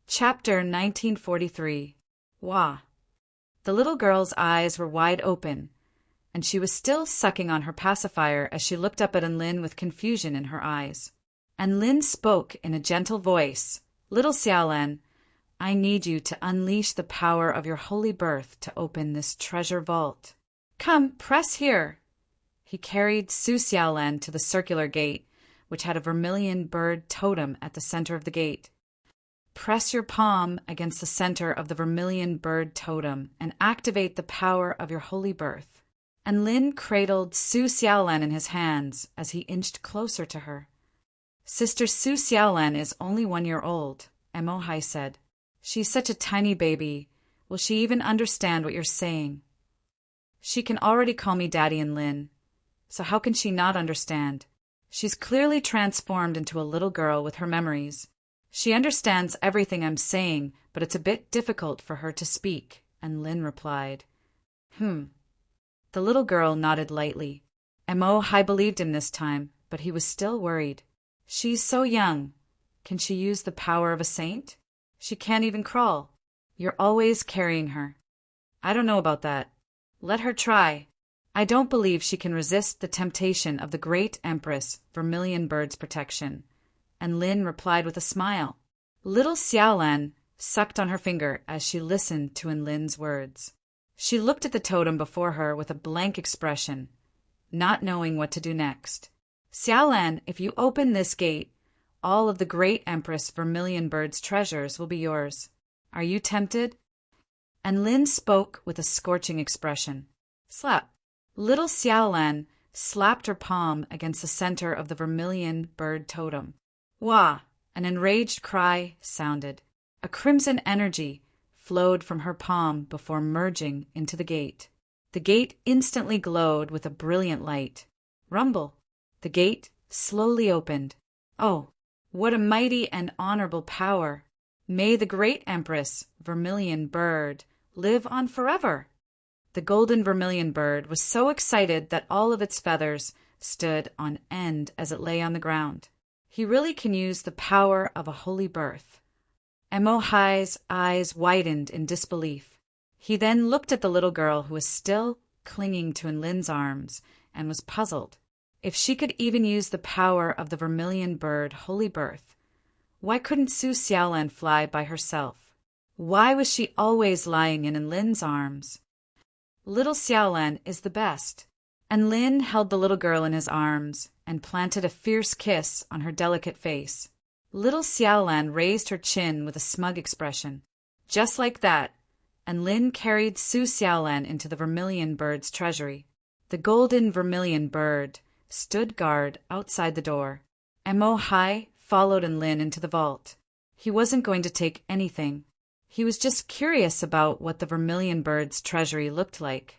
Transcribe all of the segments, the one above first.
Chapter 1943. Wah. The little girl's eyes were wide open, and she was still sucking on her pacifier as she looked up at Anlin with confusion in her eyes. Anlin spoke in a gentle voice. Little Xiaolan, I need you to unleash the power of your holy birth to open this treasure vault. Come, press here. He carried Su Xiaolan to the circular gate, which had a vermilion bird totem at the center of the gate. Press your palm against the center of the vermilion bird totem and activate the power of your holy birth. And Lin cradled Su Xiaolan in his hands as he inched closer to her. Sister Su Xiaolan is only 1 year old, Mo Hai said. She's such a tiny baby. Will she even understand what you're saying? She can already call me Daddy and Lin, so how can she not understand? She's clearly transformed into a little girl with her memories. She understands everything I'm saying, but it's a bit difficult for her to speak, and Lin replied. The little girl nodded lightly. Mo Hai believed him this time, but he was still worried. She's so young. Can she use the power of a saint? She can't even crawl. You're always carrying her. I don't know about that. Let her try. I don't believe she can resist the temptation of the great Empress, Vermilion Bird's protection. And Lin replied with a smile. Little Xiaolan sucked on her finger as she listened to Lin's words. She looked at the totem before her with a blank expression, not knowing what to do next. Xiaolan, if you open this gate, all of the great Empress Vermilion Bird's treasures will be yours. Are you tempted? And Lin spoke with a scorching expression. Slap. Little Xiaolan slapped her palm against the center of the Vermilion Bird totem. Wah! An enraged cry sounded. A crimson energy flowed from her palm before merging into the gate. The gate instantly glowed with a brilliant light. Rumble! The gate slowly opened. Oh, what a mighty and honorable power! May the great Empress, Vermilion Bird, live on forever! The golden vermilion bird was so excited that all of its feathers stood on end as it lay on the ground. He really can use the power of a holy birth. Mo Hai's eyes widened in disbelief. He then looked at the little girl who was still clinging to Lin's arms and was puzzled. If she could even use the power of the vermilion bird holy birth, why couldn't Su Xiaolan fly by herself? Why was she always lying in Lin's arms? Little Xiaolan is the best. And Lin held the little girl in his arms and planted a fierce kiss on her delicate face. Little Xiaolan raised her chin with a smug expression. Just like that, and Lin carried Su Xiaolan into the vermilion bird's treasury. The golden vermilion bird stood guard outside the door. Mo Hai followed Lin into the vault. He wasn't going to take anything. He was just curious about what the vermilion bird's treasury looked like.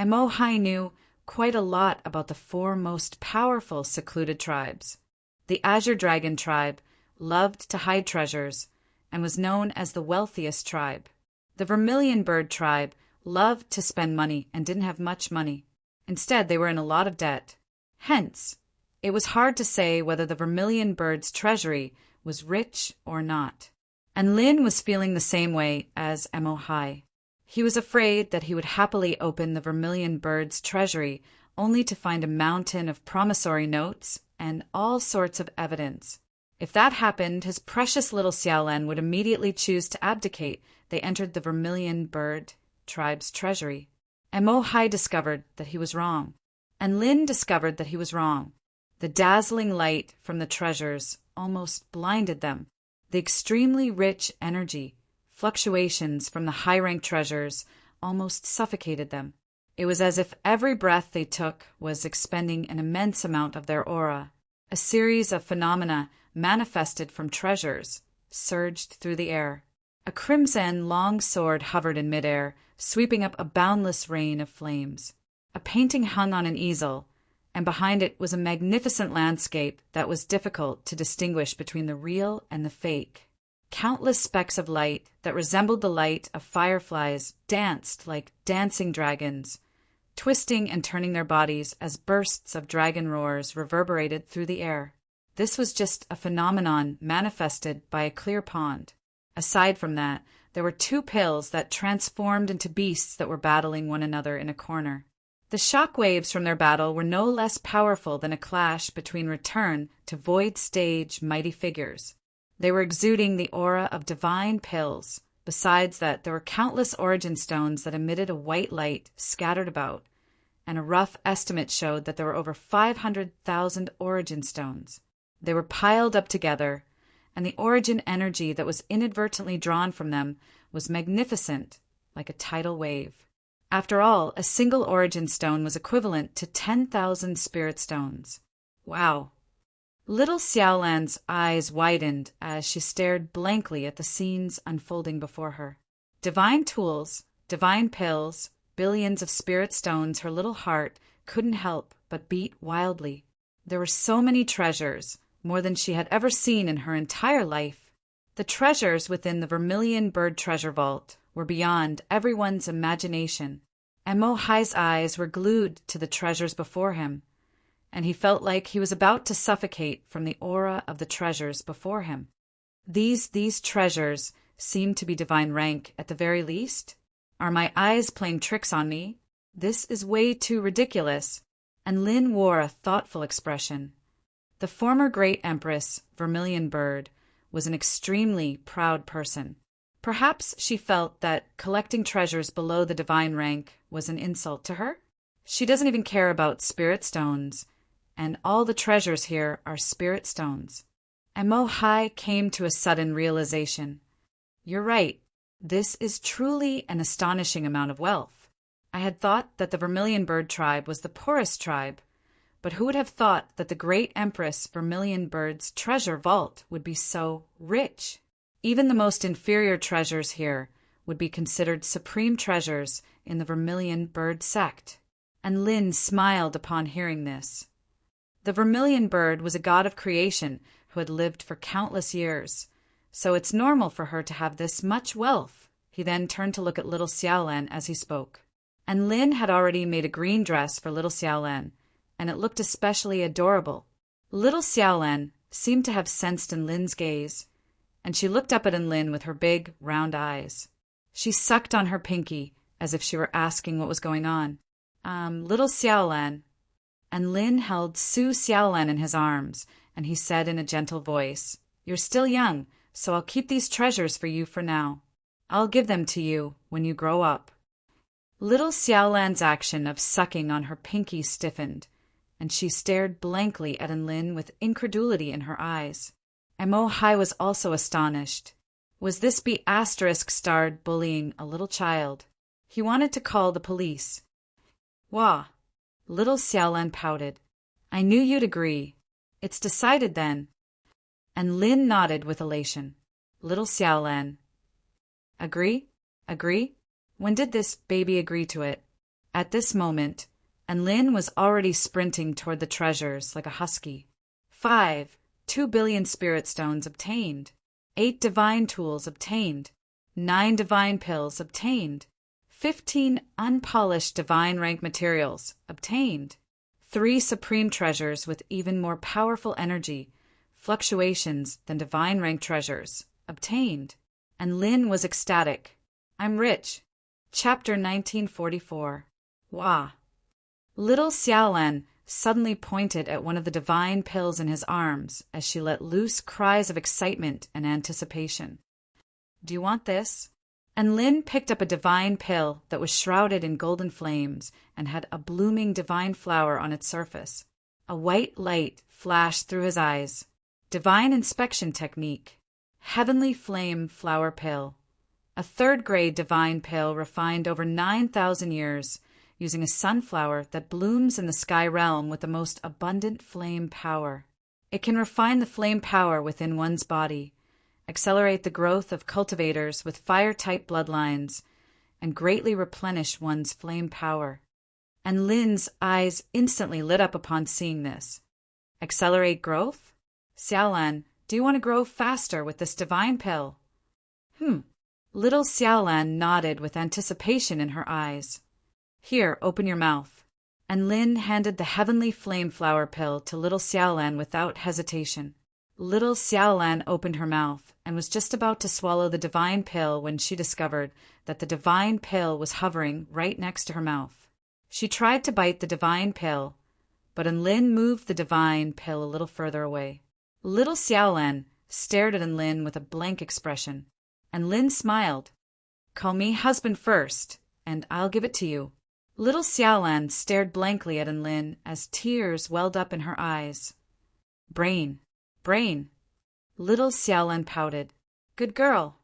Mo Hai knew quite a lot about the 4 most powerful secluded tribes. The Azure Dragon tribe loved to hide treasures and was known as the wealthiest tribe. The Vermilion Bird tribe loved to spend money and didn't have much money. Instead, they were in a lot of debt. Hence, it was hard to say whether the Vermilion Bird's treasury was rich or not. And Lin was feeling the same way as Mo Hai. He was afraid that he would happily open the Vermilion Bird's treasury only to find a mountain of promissory notes and all sorts of evidence. If that happened, his precious little Xiaolan would immediately choose to abdicate. They entered the Vermilion Bird tribe's treasury. Mo Hai discovered that he was wrong, and Lin discovered that he was wrong. The dazzling light from the treasures almost blinded them. The extremely rich energy, fluctuations from the high-ranked treasures almost suffocated them. It was as if every breath they took was expending an immense amount of their aura. A series of phenomena manifested from treasures surged through the air. A crimson long sword hovered in midair, sweeping up a boundless rain of flames. A painting hung on an easel, and behind it was a magnificent landscape that was difficult to distinguish between the real and the fake. Countless specks of light that resembled the light of fireflies danced like dancing dragons, twisting and turning their bodies as bursts of dragon roars reverberated through the air. This was just a phenomenon manifested by a clear pond. Aside from that, there were 2 pills that transformed into beasts that were battling one another in a corner. The shock waves from their battle were no less powerful than a clash between return to void stage mighty figures. They were exuding the aura of divine pills. Besides that, there were countless origin stones that emitted a white light scattered about, and a rough estimate showed that there were over 500,000 origin stones. They were piled up together, and the origin energy that was inadvertently drawn from them was magnificent, like a tidal wave. After all, a single origin stone was equivalent to 10,000 spirit stones. Wow! Little Xiaolan's eyes widened as she stared blankly at the scenes unfolding before her. Divine tools, divine pills, billions of spirit stones, her little heart couldn't help but beat wildly. There were so many treasures, more than she had ever seen in her entire life. The treasures within the Vermilion Bird Treasure Vault were beyond everyone's imagination, and Mo Hai's eyes were glued to the treasures before him, and he felt like he was about to suffocate from the aura of the treasures before him. These treasures seemed to be divine rank at the very least. Are my eyes playing tricks on me? This is way too ridiculous. And Lin wore a thoughtful expression. The former great empress, Vermilion Bird, was an extremely proud person. Perhaps she felt that collecting treasures below the divine rank was an insult to her. She doesn't even care about spirit stones, and all the treasures here are spirit stones. And Mo Hai came to a sudden realization. You're right. This is truly an astonishing amount of wealth. I had thought that the Vermilion Bird tribe was the poorest tribe, but who would have thought that the great Empress Vermilion Bird's treasure vault would be so rich? Even the most inferior treasures here would be considered supreme treasures in the Vermilion Bird sect. And Lin smiled upon hearing this. The Vermilion Bird was a god of creation who had lived for countless years, so it's normal for her to have this much wealth. He then turned to look at little Xiaolan as he spoke. And Lin had already made a green dress for little Xiaolan, and it looked especially adorable. Little Xiaolan seemed to have sensed Lin's gaze, and she looked up at Lin with her big, round eyes. She sucked on her pinky, as if she were asking what was going on. Little Xiaolan. And Lin held Su Xiaolan in his arms, and he said in a gentle voice, You're still young, so I'll keep these treasures for you for now. I'll give them to you when you grow up. Little Xiaolan's action of sucking on her pinky stiffened, and she stared blankly at Lin with incredulity in her eyes. And Mo Hai was also astonished. Was this be *starred bullying a little child? He wanted to call the police. Wah! Little Xiaolan pouted. I knew you'd agree. It's decided then. And Lin nodded with elation. Little Xiaolan. Agree? Agree? When did this baby agree to it? At this moment, and Lin was already sprinting toward the treasures like a husky. 5, 2 billion spirit stones obtained. 8 divine tools obtained. 9 divine pills obtained. 15 unpolished divine rank materials obtained. 3 supreme treasures with even more powerful energy, fluctuations than divine rank treasures obtained. And Lin was ecstatic. I'm rich. Chapter 1944. Wah! Little Xiaolan suddenly pointed at one of the divine pills in his arms as she let loose cries of excitement and anticipation. Do you want this? And Lin picked up a divine pill that was shrouded in golden flames and had a blooming divine flower on its surface. A white light flashed through his eyes. Divine inspection technique. Heavenly flame flower pill. A third-grade divine pill refined over 9,000 years, using a sunflower that blooms in the sky realm with the most abundant flame power. It can refine the flame power within one's body, accelerate the growth of cultivators with fire-type bloodlines, and greatly replenish one's flame power. And Lin's eyes instantly lit up upon seeing this. Accelerate growth? Xiaolan, do you want to grow faster with this divine pill? Little Xiaolan nodded with anticipation in her eyes. Here, open your mouth. And Lin handed the heavenly flame flower pill to little Xiaolan without hesitation. Little Xiaolan opened her mouth and was just about to swallow the divine pill when she discovered that the divine pill was hovering right next to her mouth. She tried to bite the divine pill, but Enlin moved the divine pill a little further away. Little Xiaolan stared at Enlin with a blank expression. Enlin smiled. "Call me husband first, and I'll give it to you." Little Xiaolan stared blankly at Enlin as tears welled up in her eyes. "Brain, brain." Little Xiaolan pouted. "Good girl."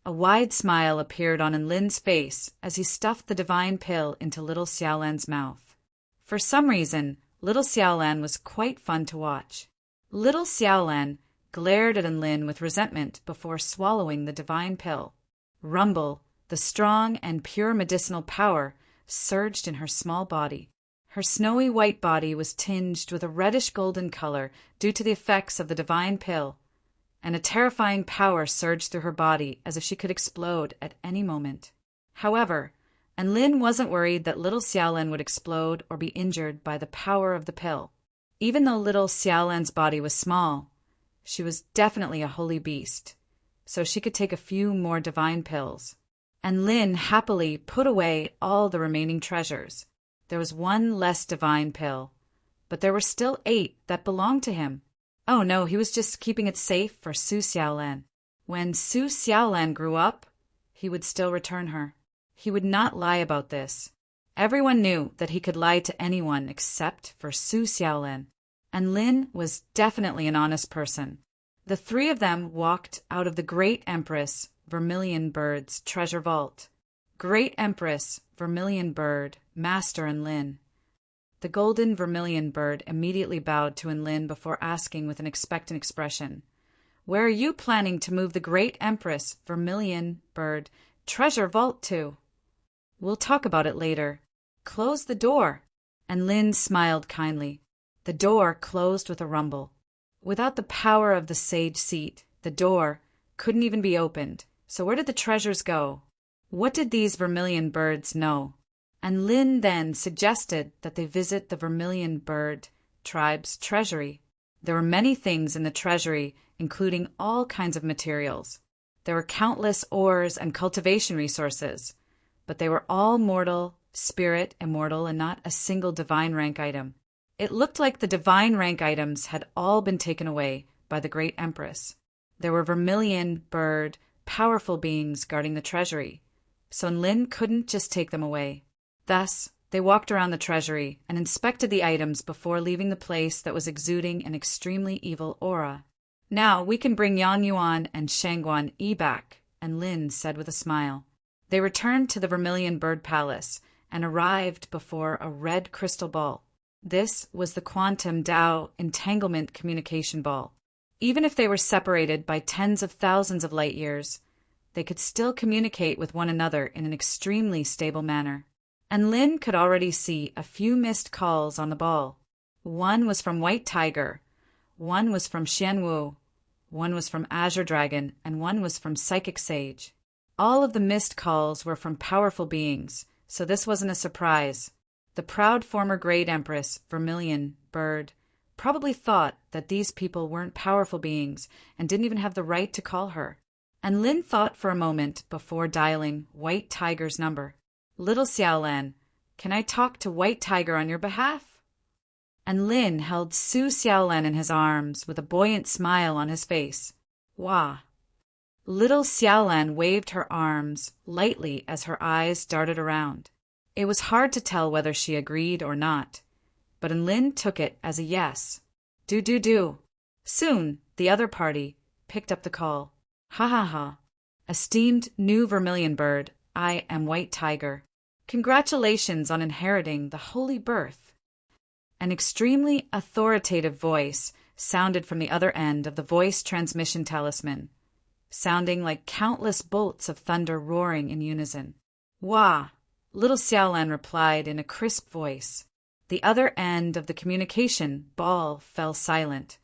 A wide smile appeared on Enlin's face as he stuffed the divine pill into Little Xiaolan's mouth. For some reason, Little Xiaolan was quite fun to watch. Little Xiaolan glared at Enlin with resentment before swallowing the divine pill. Rumble, the strong and pure medicinal power, surged in her small body. Her snowy white body was tinged with a reddish-golden color due to the effects of the divine pill, and a terrifying power surged through her body as if she could explode at any moment. However, Enlin wasn't worried that Little Xiaolan would explode or be injured by the power of the pill. Even though Little Xiaolan's body was small, she was definitely a holy beast, so she could take a few more divine pills. Enlin happily put away all the remaining treasures. There was one less divine pill, but there were still 8 that belonged to him. Oh no, he was just keeping it safe for Su Xiaolan. When Su Xiaolan grew up, he would still return her. He would not lie about this. Everyone knew that he could lie to anyone except for Su Xiaolan. Enlin was definitely an honest person. The 3 of them walked out of the Great Empress Vermilion Bird's treasure vault. Great Empress Vermilion Bird, Master Enlin. The golden vermilion bird immediately bowed to Enlin before asking with an expectant expression, "Where are you planning to move the Great Empress Vermilion Bird treasure vault to?" "We'll talk about it later. Close the door." Enlin smiled kindly. The door closed with a rumble. Without the power of the sage seat, the door couldn't even be opened. So where did the treasures go? What did these vermilion birds know? Enlin then suggested that they visit the Vermilion Bird tribe's treasury. There were many things in the treasury, including all kinds of materials. There were countless ores and cultivation resources, but they were all mortal, spirit immortal, and not a single divine rank item. It looked like the divine rank items had all been taken away by the Great Empress. There were Vermilion Bird, powerful beings guarding the treasury, so Enlin couldn't just take them away. Thus, they walked around the treasury and inspected the items before leaving the place that was exuding an extremely evil aura. "Now we can bring Yang Yuan and Shangguan Yi back," Enlin said with a smile. They returned to the Vermilion Bird Palace and arrived before a red crystal ball. This was the Quantum Dao Entanglement Communication Ball. Even if they were separated by tens of thousands of light years, they could still communicate with one another in an extremely stable manner. Enlin could already see a few missed calls on the ball. One was from White Tiger, one was from Xianwu, one was from Azure Dragon, and one was from Psychic Sage. All of the missed calls were from powerful beings, so this wasn't a surprise. The proud former Great Empress, Vermilion Bird, probably thought that these people weren't powerful beings and didn't even have the right to call her. Enlin thought for a moment before dialing White Tiger's number. "Little Xiaolan, can I talk to White Tiger on your behalf?" Enlin held Su Xiaolan in his arms with a buoyant smile on his face. "Wah." Little Xiaolan waved her arms lightly as her eyes darted around. It was hard to tell whether she agreed or not, but Enlin took it as a yes. Do. Soon, the other party picked up the call. "Ha ha ha. Esteemed new Vermilion Bird, I am White Tiger. Congratulations on inheriting the holy birth." An extremely authoritative voice sounded from the other end of the voice transmission talisman, sounding like countless bolts of thunder roaring in unison. "Wah," Little Xiaolan replied in a crisp voice. The other end of the communication ball fell silent.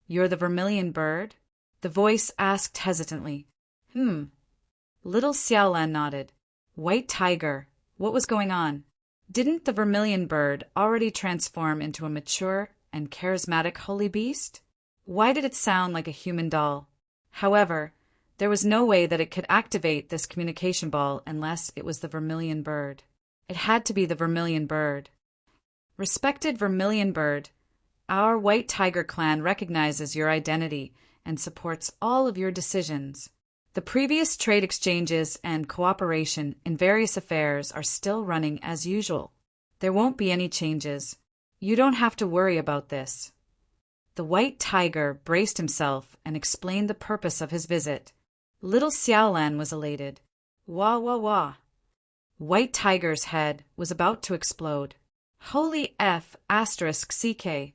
You're the Vermilion Bird?" The voice asked hesitantly. Little Xiaolan nodded. "White Tiger, what was going on? Didn't the Vermilion Bird already transform into a mature and charismatic holy beast?" Why did it sound like a human doll? However, there was no way that it could activate this communication ball unless it was the vermilion bird. It had to be the vermilion bird. Respected vermilion bird, our White Tiger clan recognizes your identity and supports all of your decisions. The previous trade exchanges and cooperation in various affairs are still running as usual. There won't be any changes. You don't have to worry about this. The White Tiger braced himself and explained the purpose of his visit. Little Xiaolan was elated. Wah, wah, wah. White Tiger's head was about to explode. Holy F asterisk CK.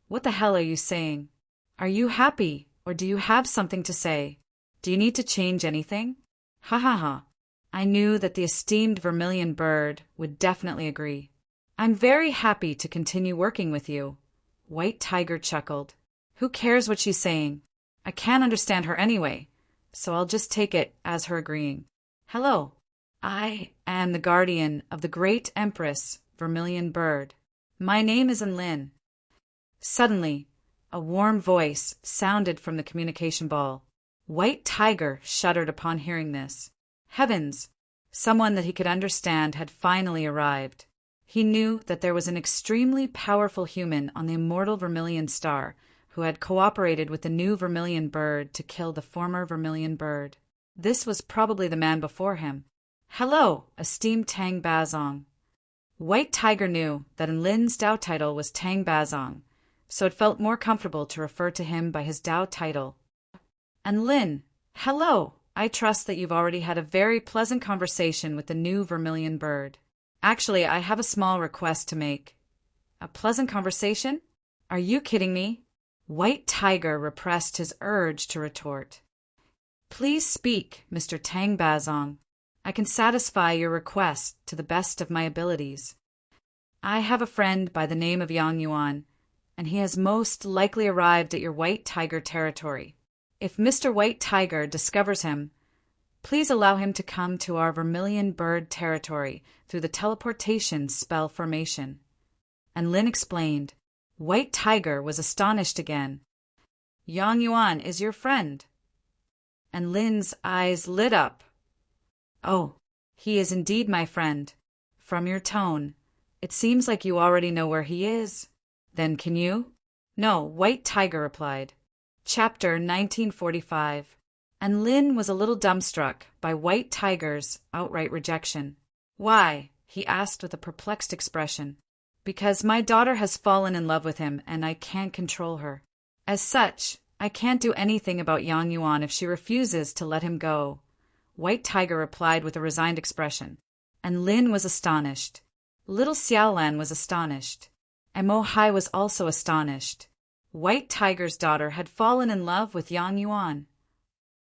What the hell are you saying? Are you happy, or do you have something to say? Do you need to change anything? Ha ha ha. I knew that the esteemed vermilion bird would definitely agree. I'm very happy to continue working with you. White Tiger chuckled. Who cares what she's saying? I can't understand her anyway, so I'll just take it as her agreeing. Hello. I am the guardian of the great Empress, Vermilion Bird. My name is Enlin. Suddenly, a warm voice sounded from the communication ball. White Tiger shuddered upon hearing this. Heavens! Someone that he could understand had finally arrived. He knew that there was an extremely powerful human on the immortal Vermilion Star who had cooperated with the new Vermilion Bird to kill the former Vermilion Bird. This was probably the man before him. Hello, esteemed Tang Bazong. White Tiger knew that Enlin's Dao title was Tang Bazong, so it felt more comfortable to refer to him by his Dao title. Enlin, hello! I trust that you've already had a very pleasant conversation with the new Vermilion Bird. Actually, I have a small request to make. A pleasant conversation? Are you kidding me? White Tiger repressed his urge to retort. Please speak, Mr. Tang Bazong. I can satisfy your request to the best of my abilities. I have a friend by the name of Yang Yuan, and he has most likely arrived at your White Tiger territory. If Mr. White Tiger discovers him, please allow him to come to our Vermilion Bird territory through the teleportation spell formation. And Lin explained. White Tiger was astonished again. Yang Yuan is your friend. And Lin's eyes lit up. Oh, he is indeed my friend. From your tone, it seems like you already know where he is. Then can you? No, White Tiger replied. Chapter 1945. And Lin was a little dumbstruck by White Tiger's outright rejection. Why? He asked with a perplexed expression. Because my daughter has fallen in love with him and I can't control her. As such, I can't do anything about Yang Yuan if she refuses to let him go. White Tiger replied with a resigned expression. And Lin was astonished. Little Xiaolan was astonished. And Mo Hai was also astonished. White Tiger's daughter had fallen in love with Yang Yuan.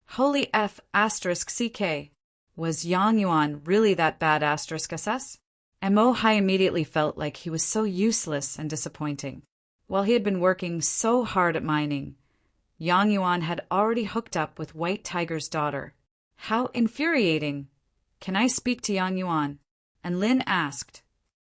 Holy F asterisk CK. Was Yang Yuan really that bad asterisk SS? And Mo Hai immediately felt like he was so useless and disappointing. While he had been working so hard at mining, Yang Yuan had already hooked up with White Tiger's daughter. How infuriating! Can I speak to Yang Yuan? And Lin asked.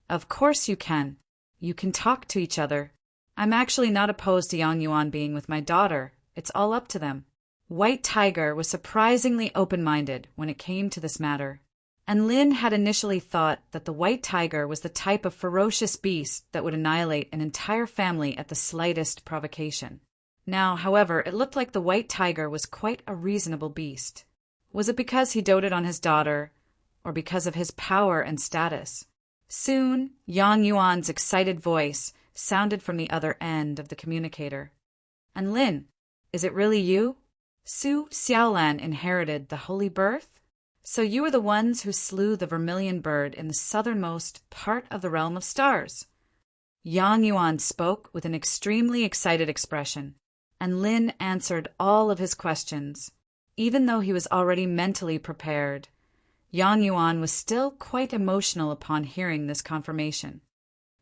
Of course you can. You can talk to each other. I'm actually not opposed to Yang Yuan being with my daughter. It's all up to them. White Tiger was surprisingly open-minded when it came to this matter. And Lin had initially thought that the White Tiger was the type of ferocious beast that would annihilate an entire family at the slightest provocation. Now, however, it looked like the White Tiger was quite a reasonable beast. Was it because he doted on his daughter, or because of his power and status? Soon, Yang Yuan's excited voice sounded from the other end of the communicator. And Lin, is it really you? Su Xiaolan inherited the Holy Birth? So you were the ones who slew the Vermilion Bird in the southernmost part of the realm of stars. Yang Yuan spoke with an extremely excited expression, and Lin answered all of his questions. Even though he was already mentally prepared, Yang Yuan was still quite emotional upon hearing this confirmation.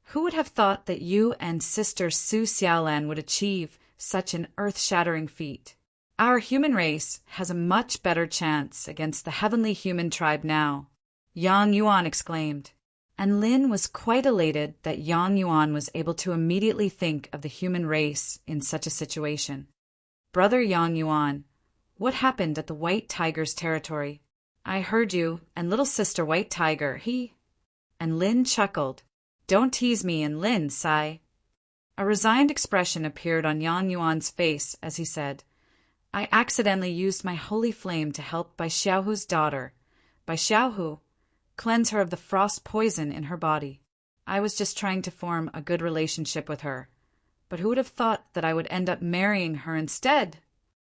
Who would have thought that you and Sister Su Xiaolan would achieve such an earth-shattering feat? Our human race has a much better chance against the heavenly human tribe now, Yang Yuan exclaimed. and Lin was quite elated that Yang Yuan was able to immediately think of the human race in such a situation. Brother Yang Yuan, what happened at the White Tiger's territory? I heard you, and little sister White Tiger, he... And Lin chuckled. Don't tease me, and Lin sighed. A resigned expression appeared on Yang Yuan's face as he said, I accidentally used my holy flame to help Bai Xiaohu's daughter, Bai Xiaohu, cleanse her of the frost poison in her body. I was just trying to form a good relationship with her. But who would have thought that I would end up marrying her instead?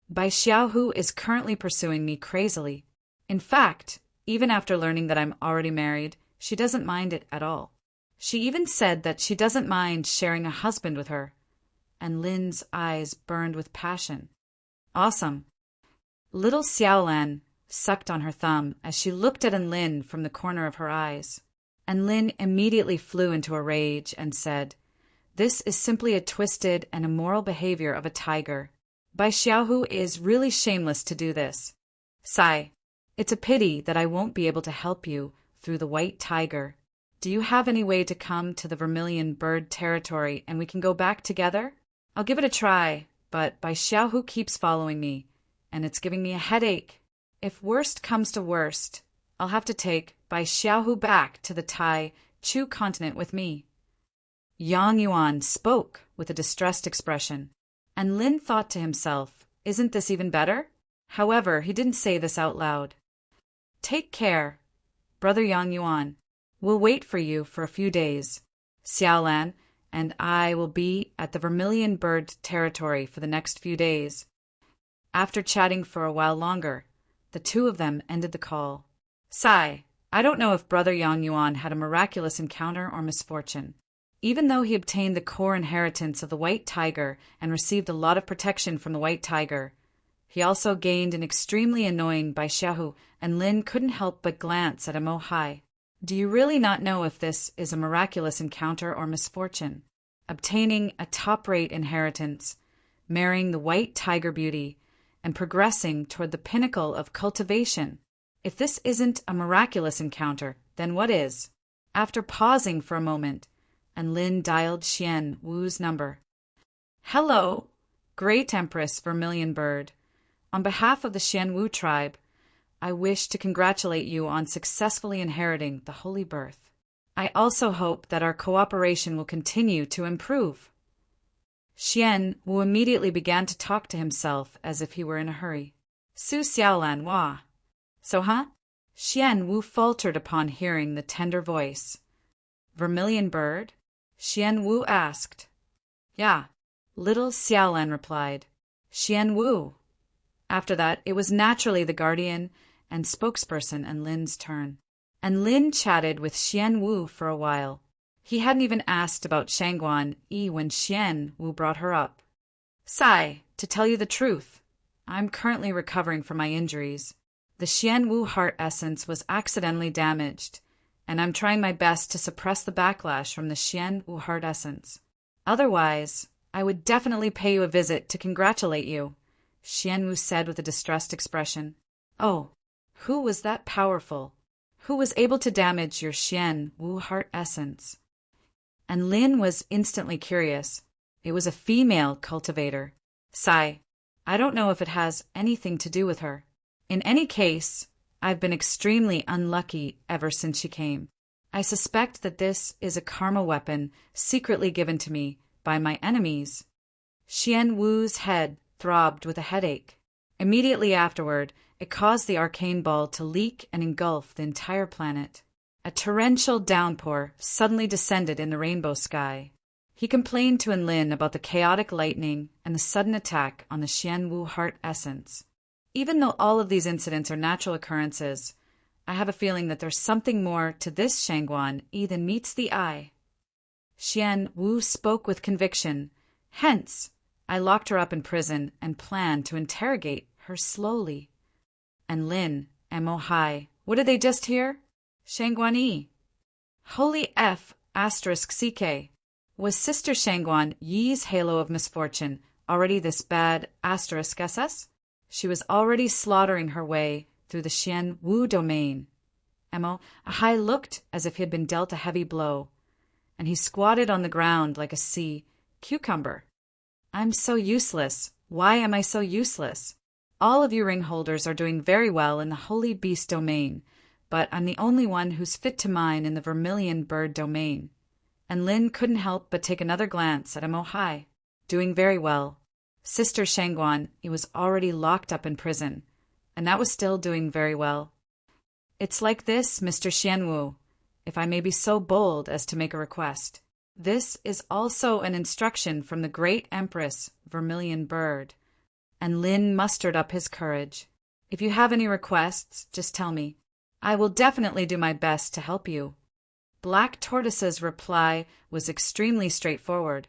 Bai Xiaohu is currently pursuing me crazily. In fact, even after learning that I'm already married, she doesn't mind it at all. She even said that she doesn't mind sharing a husband with her. And Lin's eyes burned with passion. Awesome. Little Xiaolan sucked on her thumb as she looked at Lin from the corner of her eyes. And Lin immediately flew into a rage and said, This is simply a twisted and immoral behavior of a tiger. Bai Xiaohu is really shameless to do this. Sigh. It's a pity that I won't be able to help you through the White Tiger. Do you have any way to come to the Vermilion Bird territory and we can go back together? I'll give it a try, but Bai Xiaohu keeps following me, and it's giving me a headache. If worst comes to worst, I'll have to take Bai Xiaohu back to the Tai Chu continent with me. Yang Yuan spoke with a distressed expression, and Lin thought to himself, Isn't this even better? However, he didn't say this out loud. Take care, Brother Yang Yuan. We'll wait for you for a few days. Xiaolan and I will be at the Vermilion Bird territory for the next few days. After chatting for a while longer, the two of them ended the call. Sigh. I don't know if Brother Yang Yuan had a miraculous encounter or misfortune. Even though he obtained the core inheritance of the White Tiger and received a lot of protection from the White Tiger, he also gained an extremely annoying Bai Xiaohu, and Lin couldn't help but glance at him. Oh hi. Do you really not know if this is a miraculous encounter or misfortune? Obtaining a top-rate inheritance, marrying the White Tiger beauty, and progressing toward the pinnacle of cultivation. If this isn't a miraculous encounter, then what is? After pausing for a moment, and Lin dialed Xian Wu's number. Hello, Great Empress Vermilion Bird. On behalf of the Xian Wu tribe, I wish to congratulate you on successfully inheriting the Holy Birth. I also hope that our cooperation will continue to improve. Xian Wu immediately began to talk to himself as if he were in a hurry. Su Xiaolan Hua. So, huh? Xian Wu faltered upon hearing the tender voice. Vermilion Bird? Xian Wu asked. Yeah. Little Xiaolan replied. Xian Wu. After that, it was naturally the guardian and spokesperson and Lin's turn. And Lin chatted with Xian Wu for a while. He hadn't even asked about Shangguan Yi when Xian Wu brought her up. Sigh, to tell you the truth, I'm currently recovering from my injuries. The Xian Wu heart essence was accidentally damaged, and I'm trying my best to suppress the backlash from the Xian Wu heart essence. Otherwise, I would definitely pay you a visit to congratulate you, Xian Wu said with a distressed expression. Oh, who was that powerful? Who was able to damage your Xian Wu heart essence? And Lin was instantly curious. It was a female cultivator. Sigh. I don't know if it has anything to do with her. In any case, I've been extremely unlucky ever since she came. I suspect that this is a karma weapon secretly given to me by my enemies. Xian Wu's head throbbed with a headache. Immediately afterward, it caused the arcane ball to leak and engulf the entire planet. A torrential downpour suddenly descended in the rainbow sky. He complained to Lin about the chaotic lightning and the sudden attack on the Xian Wu heart essence. Even though all of these incidents are natural occurrences, I have a feeling that there's something more to this Shangguan Yi than meets the eye. Xian Wu spoke with conviction. Hence, I locked her up in prison and planned to interrogate her slowly. And Lin, M.O. Hai, what did they just hear? Shangguan Yi. Holy F asterisk CK. Was Sister Shangguan Yi's halo of misfortune already this bad asterisk SS? She was already slaughtering her way through the Xian Wu domain. Mo Hai looked as if he had been dealt a heavy blow, and he squatted on the ground like a sea cucumber. I'm so useless. Why am I so useless? All of you ring holders are doing very well in the holy beast domain, but I'm the only one who's fit to mine in the vermilion bird domain. And Lin couldn't help but take another glance at Mo Hai. Doing very well. Sister Shangguan, he was already locked up in prison, and that was still doing very well. It's like this, Mr. Xianwu, if I may be so bold as to make a request. This is also an instruction from the great Empress, Vermilion Bird. And Lin mustered up his courage. If you have any requests, just tell me. I will definitely do my best to help you. Black Tortoise's reply was extremely straightforward,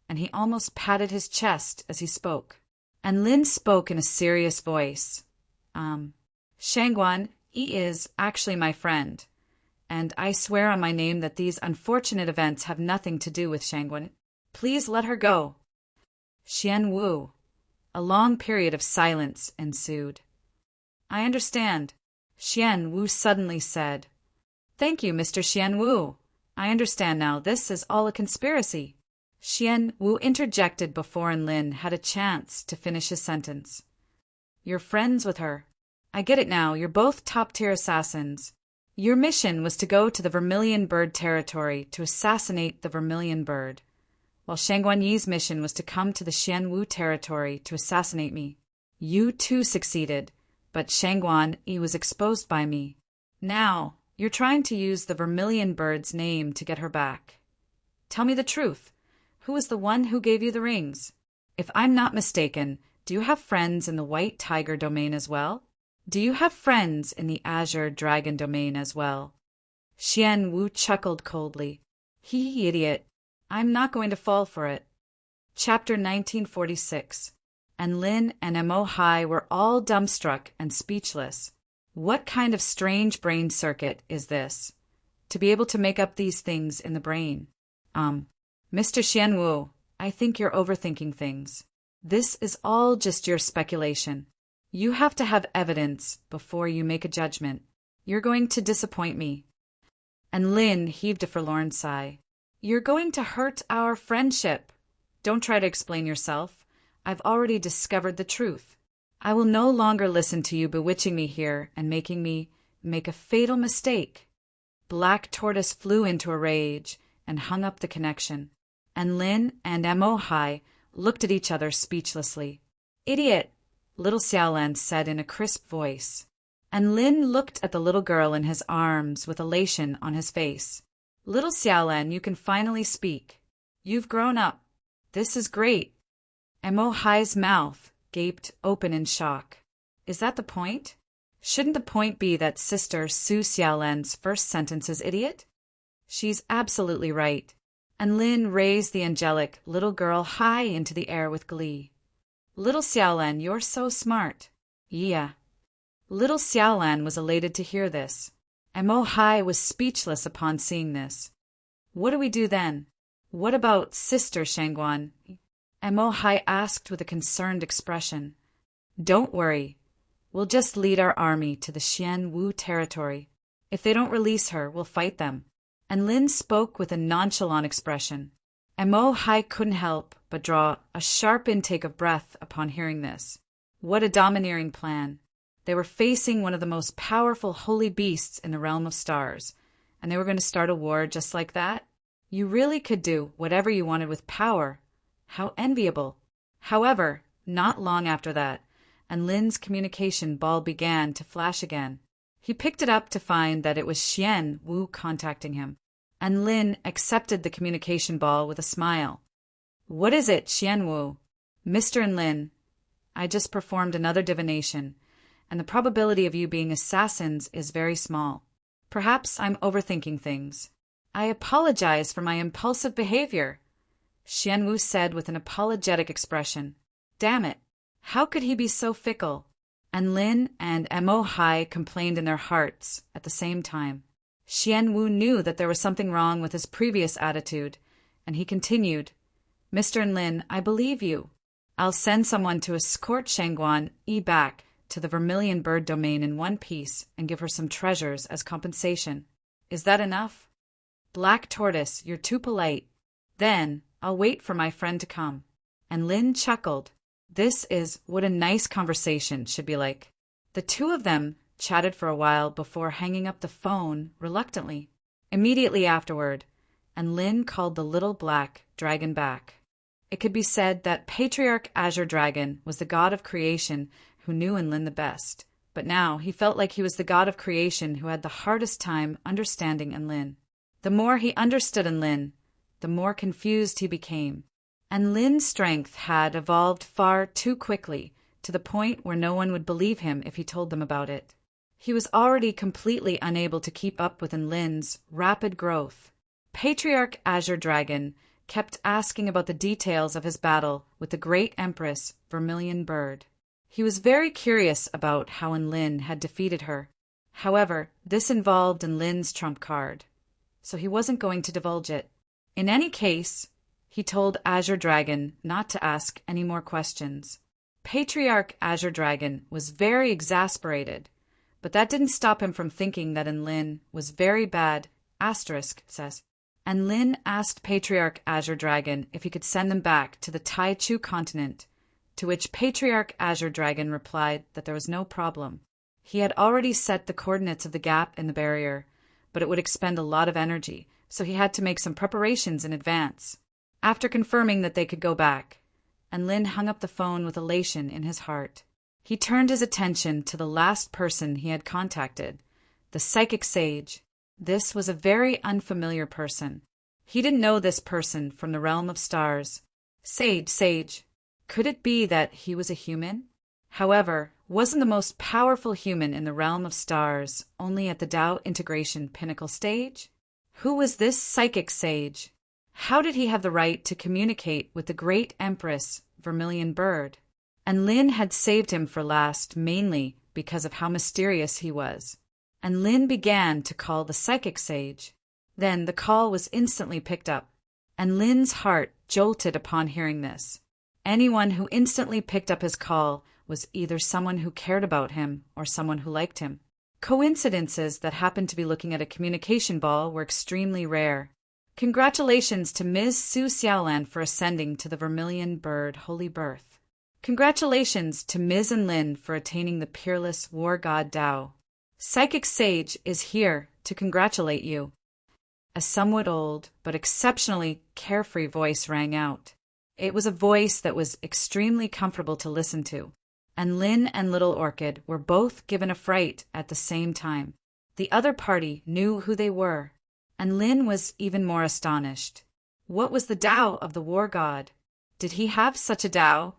and he almost patted his chest as he spoke. And Lin spoke in a serious voice. Shangguan, he is actually my friend, and I swear on my name that these unfortunate events have nothing to do with Shangguan. Please let her go. Xian Wu. A long period of silence ensued. I understand, Xian Wu suddenly said. Thank you, Mr. Xian Wu. I understand now. This is all a conspiracy. Xian Wu interjected before Lin had a chance to finish his sentence. You're friends with her. I get it now. You're both top-tier assassins. Your mission was to go to the Vermilion Bird territory to assassinate the Vermilion Bird, while Shangguan Yi's mission was to come to the Xian Wu territory to assassinate me. You too succeeded, but Shangguan Yi was exposed by me. Now, you're trying to use the Vermilion Bird's name to get her back. Tell me the truth. Who was the one who gave you the rings? If I'm not mistaken, do you have friends in the White Tiger domain as well? Do you have friends in the Azure Dragon domain as well? Xian Wu chuckled coldly. He idiot. I'm not going to fall for it. Chapter 1946. And Lin and Mo Hai were all dumbstruck and speechless. What kind of strange brain circuit is this? To be able to make up these things in the brain. Mr. Xian Wu, I think you're overthinking things. This is all just your speculation. You have to have evidence before you make a judgment. You're going to disappoint me. And Lin heaved a forlorn sigh. You're going to hurt our friendship. Don't try to explain yourself. I've already discovered the truth. I will no longer listen to you bewitching me here and making me make a fatal mistake. Black Tortoise flew into a rage and hung up the connection. And Lin and Mo Hai looked at each other speechlessly. Idiot, little Xiaolan said in a crisp voice. And Lin looked at the little girl in his arms with elation on his face. Little Xiaolan, you can finally speak. You've grown up. This is great. Mo Hai's mouth gaped open in shock. Is that the point? Shouldn't the point be that Sister Su Xiaolan's first sentence is idiot? She's absolutely right. And Lin raised the angelic little girl high into the air with glee. Little Xiaolan, you're so smart. Yeah. Little Xiaolan was elated to hear this. Mo Hai was speechless upon seeing this. What do we do then? What about Sister Shangguan? Mo Hai asked with a concerned expression. Don't worry. We'll just lead our army to the Xian Wu territory. If they don't release her, we'll fight them. And Lin spoke with a nonchalant expression. Mo Hai couldn't help but draw a sharp intake of breath upon hearing this. What a domineering plan. They were facing one of the most powerful holy beasts in the realm of stars, and they were going to start a war just like that? You really could do whatever you wanted with power. How enviable. However, not long after that, and Lin's communication ball began to flash again. He picked it up to find that it was Xian Wu contacting him, and Lin accepted the communication ball with a smile. What is it, Xian Wu? Mr. and Lin, I just performed another divination, and the probability of you being assassins is very small. Perhaps I'm overthinking things. I apologize for my impulsive behavior, Xian Wu said with an apologetic expression. Damn it, how could he be so fickle? And Lin and Mo Hai complained in their hearts at the same time. Xian Wu knew that there was something wrong with his previous attitude, and he continued, Mr. and Lin, I believe you. I'll send someone to escort Shangguan Yi back to the Vermilion Bird domain in one piece and give her some treasures as compensation. Is that enough? Black Tortoise, you're too polite. Then, I'll wait for my friend to come. And Lynn chuckled. This is what a nice conversation should be like. The two of them chatted for a while before hanging up the phone reluctantly. Immediately afterward, and Lynn called the little black dragon back. It could be said that Patriarch Azure Dragon was the god of creation who knew Enlin the best, but now he felt like he was the god of creation who had the hardest time understanding Enlin. The more he understood Enlin, the more confused he became. Enlin's strength had evolved far too quickly, to the point where no one would believe him if he told them about it. He was already completely unable to keep up with Enlin's rapid growth. Patriarch Azure Dragon kept asking about the details of his battle with the great Empress Vermilion Bird. He was very curious about how Enlin had defeated her. However, this involved Enlin's trump card, so he wasn't going to divulge it. In any case, he told Azure Dragon not to ask any more questions. Patriarch Azure Dragon was very exasperated, but that didn't stop him from thinking that Enlin was very bad, says. Enlin asked Patriarch Azure Dragon if he could send them back to the Taichu continent, to which Patriarch Azure Dragon replied that there was no problem. He had already set the coordinates of the gap in the barrier, but it would expend a lot of energy, so he had to make some preparations in advance. After confirming that they could go back, Enlin hung up the phone with elation in his heart. He turned his attention to the last person he had contacted, the psychic sage. This was a very unfamiliar person. He didn't know this person from the realm of stars. Sage. Could it be that he was a human? However, wasn't the most powerful human in the realm of stars only at the Tao integration pinnacle stage? Who was this psychic sage? How did he have the right to communicate with the great Empress Vermilion Bird? Enlin had saved him for last mainly because of how mysterious he was. Enlin began to call the psychic sage. Then the call was instantly picked up. Enlin's heart jolted upon hearing this. Anyone who instantly picked up his call was either someone who cared about him or someone who liked him. Coincidences that happened to be looking at a communication ball were extremely rare. Congratulations to Ms. Su Xiaolan for ascending to the Vermilion Bird Holy Birth. Congratulations to Ms. Enlin for attaining the peerless war god Tao. Psychic Sage is here to congratulate you. A somewhat old but exceptionally carefree voice rang out. It was a voice that was extremely comfortable to listen to, and Lynn and Little Orchid were both given a fright at the same time. The other party knew who they were, and Lynn was even more astonished. What was the Tao of the war god? Did he have such a Tao?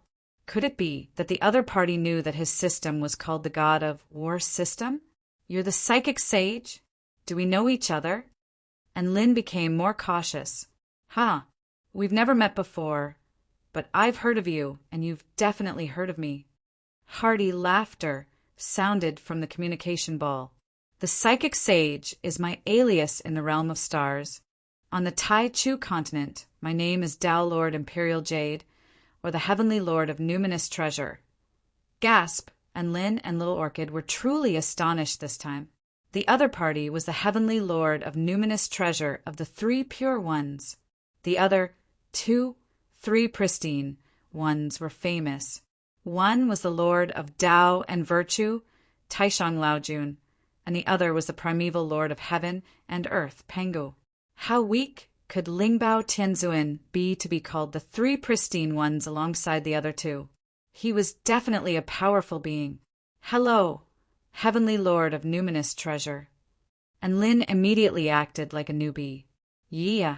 Could it be that the other party knew that his system was called the god of war system? You're the psychic sage? Do we know each other? And Lynn became more cautious. We've never met before, but I've heard of you, and you've definitely heard of me. Hearty laughter sounded from the communication ball. The psychic sage is my alias in the realm of stars. On the Taichu continent, my name is Tao Lord Imperial Jade, or the Heavenly Lord of Numinous Treasure. Gasp! And Lynn and Little Orchid were truly astonished this time. The other party was the Heavenly Lord of Numinous Treasure of the Three Pure Ones. The other three pristine ones were famous. One was the Lord of Tao and Virtue, Taishang Laojun, and the other was the primeval Lord of Heaven and Earth, Pengu. How weak could Lingbao Tianzuan be to be called the Three Pristine Ones alongside the other two? He was definitely a powerful being. Hello, Heavenly Lord of Numinous Treasure. And Lynn immediately acted like a newbie. Yeah.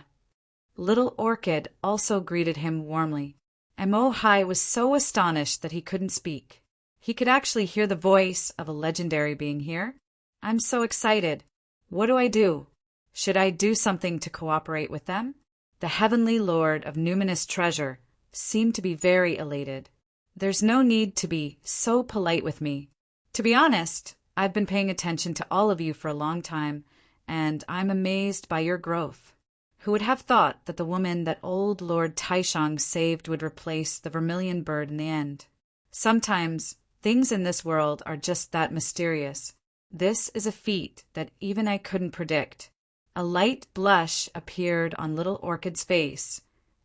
Little Orchid also greeted him warmly. And Mo Hai was so astonished that he couldn't speak. He could actually hear the voice of a legendary being here. I'm so excited. What do I do? Should I do something to cooperate with them? The Heavenly Lord of Numinous Treasure seemed to be very elated. There's no need to be so polite with me. To be honest, I've been paying attention to all of you for a long time, and I'm amazed by your growth. Who would have thought that the woman that old Lord Taishang saved would replace the Vermilion Bird in the end? Sometimes Things in this world are just that mysterious. This is a feat that even I couldn't predict. A light blush appeared on Little Orchid's face,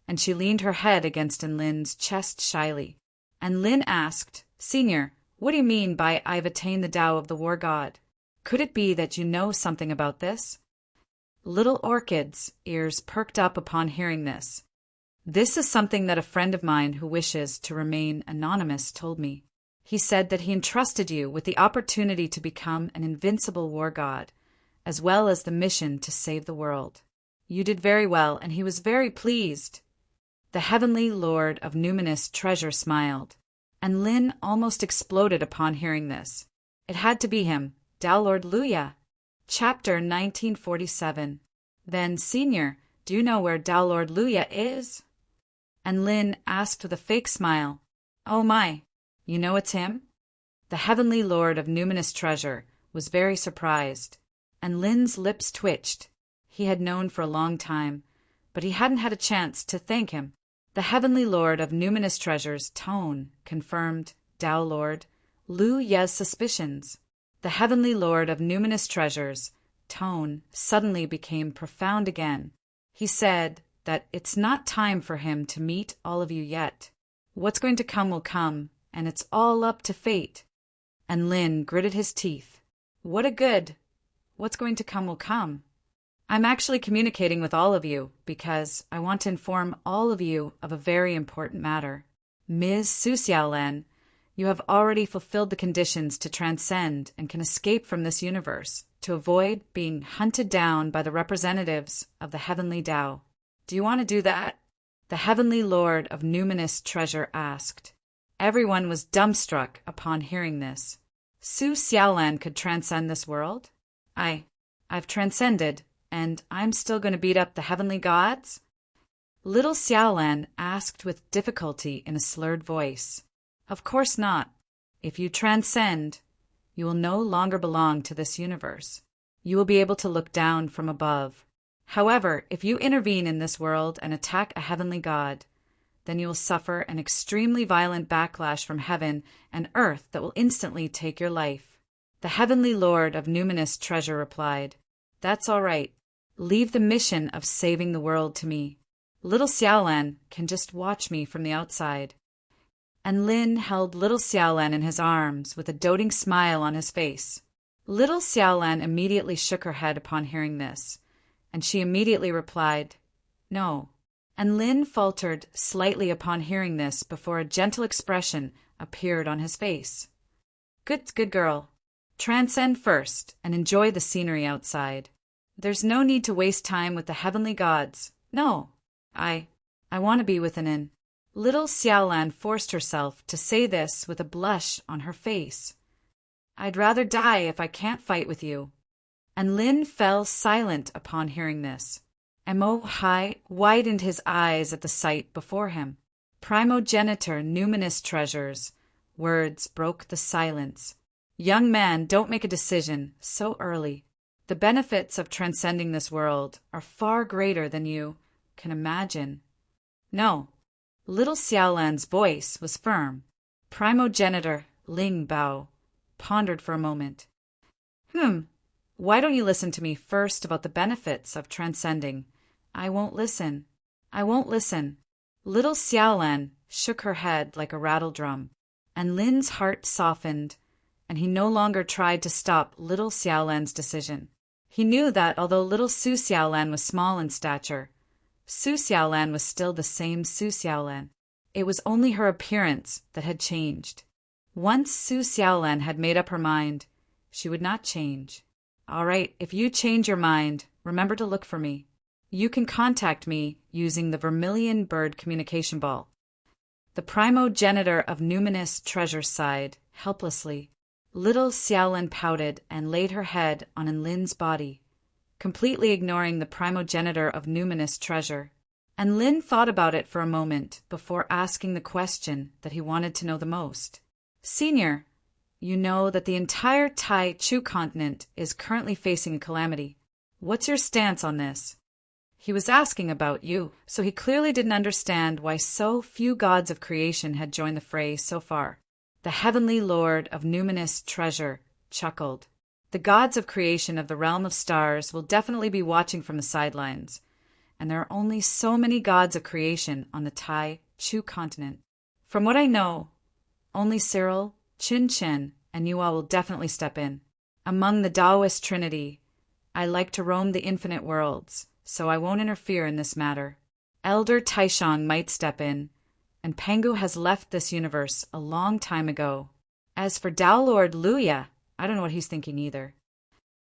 and she leaned her head against Lin's chest shyly. And Lin asked, "Senior, what do you mean by I've attained the Tao of the War God? Could it be that you know something about this?" Little Orchid's ears perked up upon hearing this. "This is something that a friend of mine who wishes to remain anonymous told me. He said that he entrusted you with the opportunity to become an invincible war god, as well as the mission to save the world. You did very well, and he was very pleased." The Heavenly Lord of Numinous Treasure smiled, and Lin almost exploded upon hearing this. It had to be him, Tao Lord Luya. Chapter 1947. "Then, Senior, do you know where Tao Lord Luya is?" And Lin asked with a fake smile, "Oh my, you know it's him?" The Heavenly Lord of Numinous Treasure was very surprised, and Lin's lips twitched. He had known for a long time, but he hadn't had a chance to thank him. The Heavenly Lord of Numinous Treasure's tone confirmed Tao Lord Lu Ye's suspicions. The Heavenly Lord of Numinous Treasure's tone suddenly became profound again. He said that it's not time for him to meet all of you yet. What's going to come will come, and it's all up to fate. And Lin gritted his teeth. What a good "what's going to come will come." I'm actually communicating with all of you because I want to inform all of you of a very important matter. Ms. Su Xiaolan, you have already fulfilled the conditions to transcend and can escape from this universe to avoid being hunted down by the representatives of the Heavenly Tao. Do you want to do that? The Heavenly Lord of Numinous Treasure asked. Everyone was dumbstruck upon hearing this. Su Xiaolan could transcend this world? I've transcended, and I'm still going to beat up the heavenly gods? Little Xiaolan asked with difficulty in a slurred voice. Of course not. If you transcend, you will no longer belong to this universe. You will be able to look down from above. However, if you intervene in this world and attack a heavenly god, then you will suffer an extremely violent backlash from heaven and earth that will instantly take your life. The Heavenly Lord of Numinous Treasure replied, "That's all right. Leave the mission of saving the world to me. Little Xiaolan can just watch me from the outside." And Lin held Little Xiaolan in his arms with a doting smile on his face. Little Xiaolan immediately shook her head upon hearing this, and she immediately replied, "No." And Lin faltered slightly upon hearing this before a gentle expression appeared on his face. Good girl. Transcend first and enjoy the scenery outside. There's no need to waste time with the heavenly gods. No, I want to be with an in." Little Xiaolan forced herself to say this with a blush on her face. "I'd rather die if I can't fight with you." And Lin fell silent upon hearing this. Mo Hai widened his eyes at the sight before him. Primogenitor Numinous Treasures. Words broke the silence. "Young man, don't make a decision so early. The benefits of transcending this world are far greater than you can imagine." "No." Little Xiaolan's voice was firm. Primogenitor Ling Bao pondered for a moment. Why don't you listen to me first about the benefits of transcending?" "I won't listen. I won't listen." Little Xiaolan shook her head like a rattledrum, and Lin's heart softened, and he no longer tried to stop Little Xiaolan's decision. He knew that although little Su Xiaolan was small in stature, Su Xiaolan was still the same Su Xiaolan. It was only her appearance that had changed. Once Su Xiaolan had made up her mind, she would not change. "All right, if you change your mind, remember to look for me. You can contact me using the Vermilion Bird communication ball." The primogenitor of Numinous Treasure sighed, helplessly. Little Xiaolan pouted and laid her head on Lin's body, completely ignoring the primogenitor of Numinous Treasure. And Lin thought about it for a moment before asking the question that he wanted to know the most. "Senior, you know that the entire Tai Chu continent is currently facing a calamity. What's your stance on this?" He was asking about you, so he clearly didn't understand why so few gods of creation had joined the fray so far. The heavenly lord of numinous treasure chuckled. The gods of creation of the realm of stars will definitely be watching from the sidelines, and there are only so many gods of creation on the Tai Chu continent. From what I know, only Cyril, Chin Chin, and Yuan will definitely step in. Among the Taoist trinity, I like to roam the infinite worlds, so I won't interfere in this matter. Elder Taishang might step in, and Pengu has left this universe a long time ago. As for Tao Lord Luya, I don't know what he's thinking either.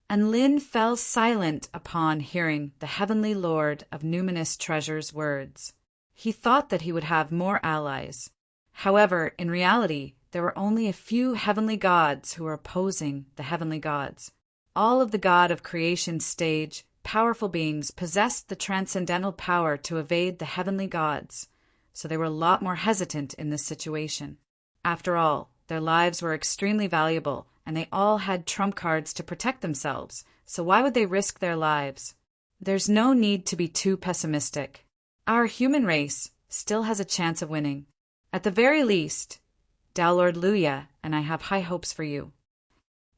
And Lin fell silent upon hearing the heavenly lord of numinous treasure's words. He thought that he would have more allies. However, in reality, there were only a few heavenly gods who were opposing the heavenly gods. All of the god of creation stage, powerful beings possessed the transcendental power to evade the heavenly gods, so they were a lot more hesitant in this situation. After all, their lives were extremely valuable, and they all had trump cards to protect themselves, so why would they risk their lives? There's no need to be too pessimistic. Our human race still has a chance of winning. At the very least, Tao Lord Luya and I have high hopes for you.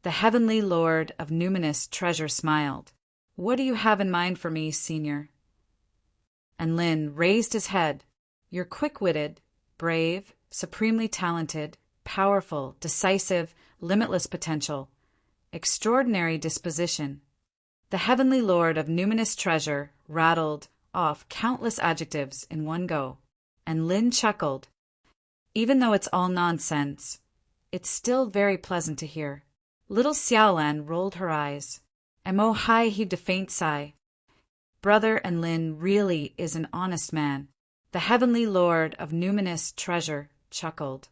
The heavenly lord of numinous treasure smiled. What do you have in mind for me, senior? And Lin raised his head. You're quick-witted, brave, supremely talented, powerful, decisive, limitless potential, extraordinary disposition. The heavenly lord of numinous treasure rattled off countless adjectives in one go, and Lin chuckled. Even though it's all nonsense, it's still very pleasant to hear. Little Xiaolan rolled her eyes. Mo Hai heaved a faint sigh. Brother and Lin really is an honest man. The heavenly lord of numinous treasure chuckled.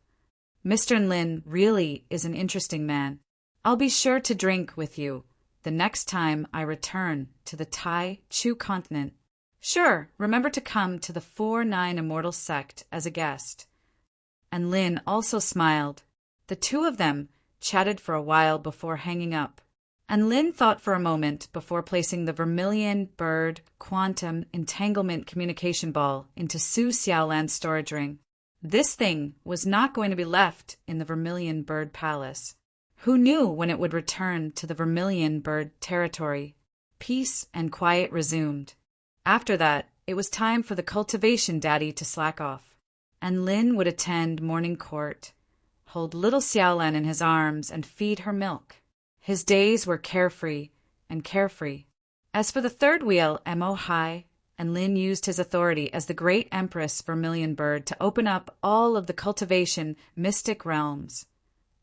Mr. Lin really is an interesting man. I'll be sure to drink with you the next time I return to the Tai Chu continent. Sure, remember to come to the 4-9 Immortal Sect as a guest. And Lin also smiled. The two of them chatted for a while before hanging up, and Lin thought for a moment before placing the vermilion bird quantum entanglement communication ball into Su Xiaolan's storage ring. This thing was not going to be left in the vermilion bird palace. Who knew when it would return to the vermilion bird territory? Peace and quiet resumed. After that, it was time for the cultivation daddy to slack off, and Lin would attend morning court, hold little Xiaolan in his arms and feed her milk. His days were carefree and carefree. As for the third wheel, Mo Hai, and Lin used his authority as the great Empress Vermilion Bird to open up all of the cultivation mystic realms,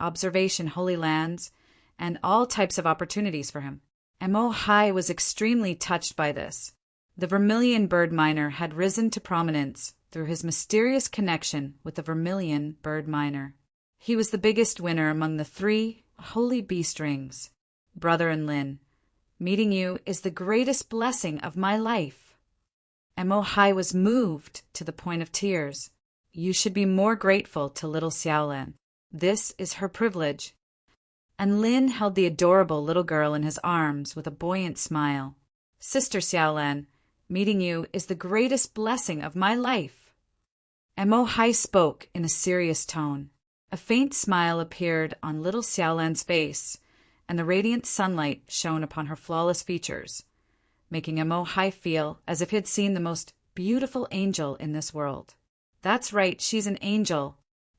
observation holy lands, and all types of opportunities for him. Mo Hai was extremely touched by this. The Vermilion Bird Miner had risen to prominence through his mysterious connection with the Vermilion Bird Miner. He was the biggest winner among the 3 holy beast rings. Brother and Lin, meeting you is the greatest blessing of my life. Mo Hai was moved to the point of tears. You should be more grateful to little Xiaolan. This is her privilege. And Lin held the adorable little girl in his arms with a buoyant smile. Sister Xiaolan, meeting you is the greatest blessing of my life. Mo Hai spoke in a serious tone. A faint smile appeared on little Xiaolan's face, and the radiant sunlight shone upon her flawless features, making Mo Hai feel as if he had seen the most beautiful angel in this world. That's right, she's an angel,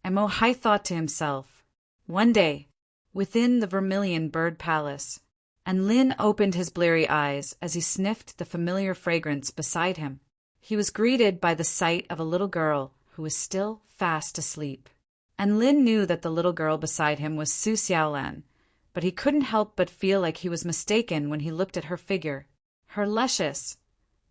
Mo Hai thought to himself. One day, within the Vermilion Bird Palace, and Lin opened his bleary eyes as he sniffed the familiar fragrance beside him. He was greeted by the sight of a little girl who was still fast asleep. And Lin knew that the little girl beside him was Su Xiaolan, but he couldn't help but feel like he was mistaken when he looked at her figure. Her luscious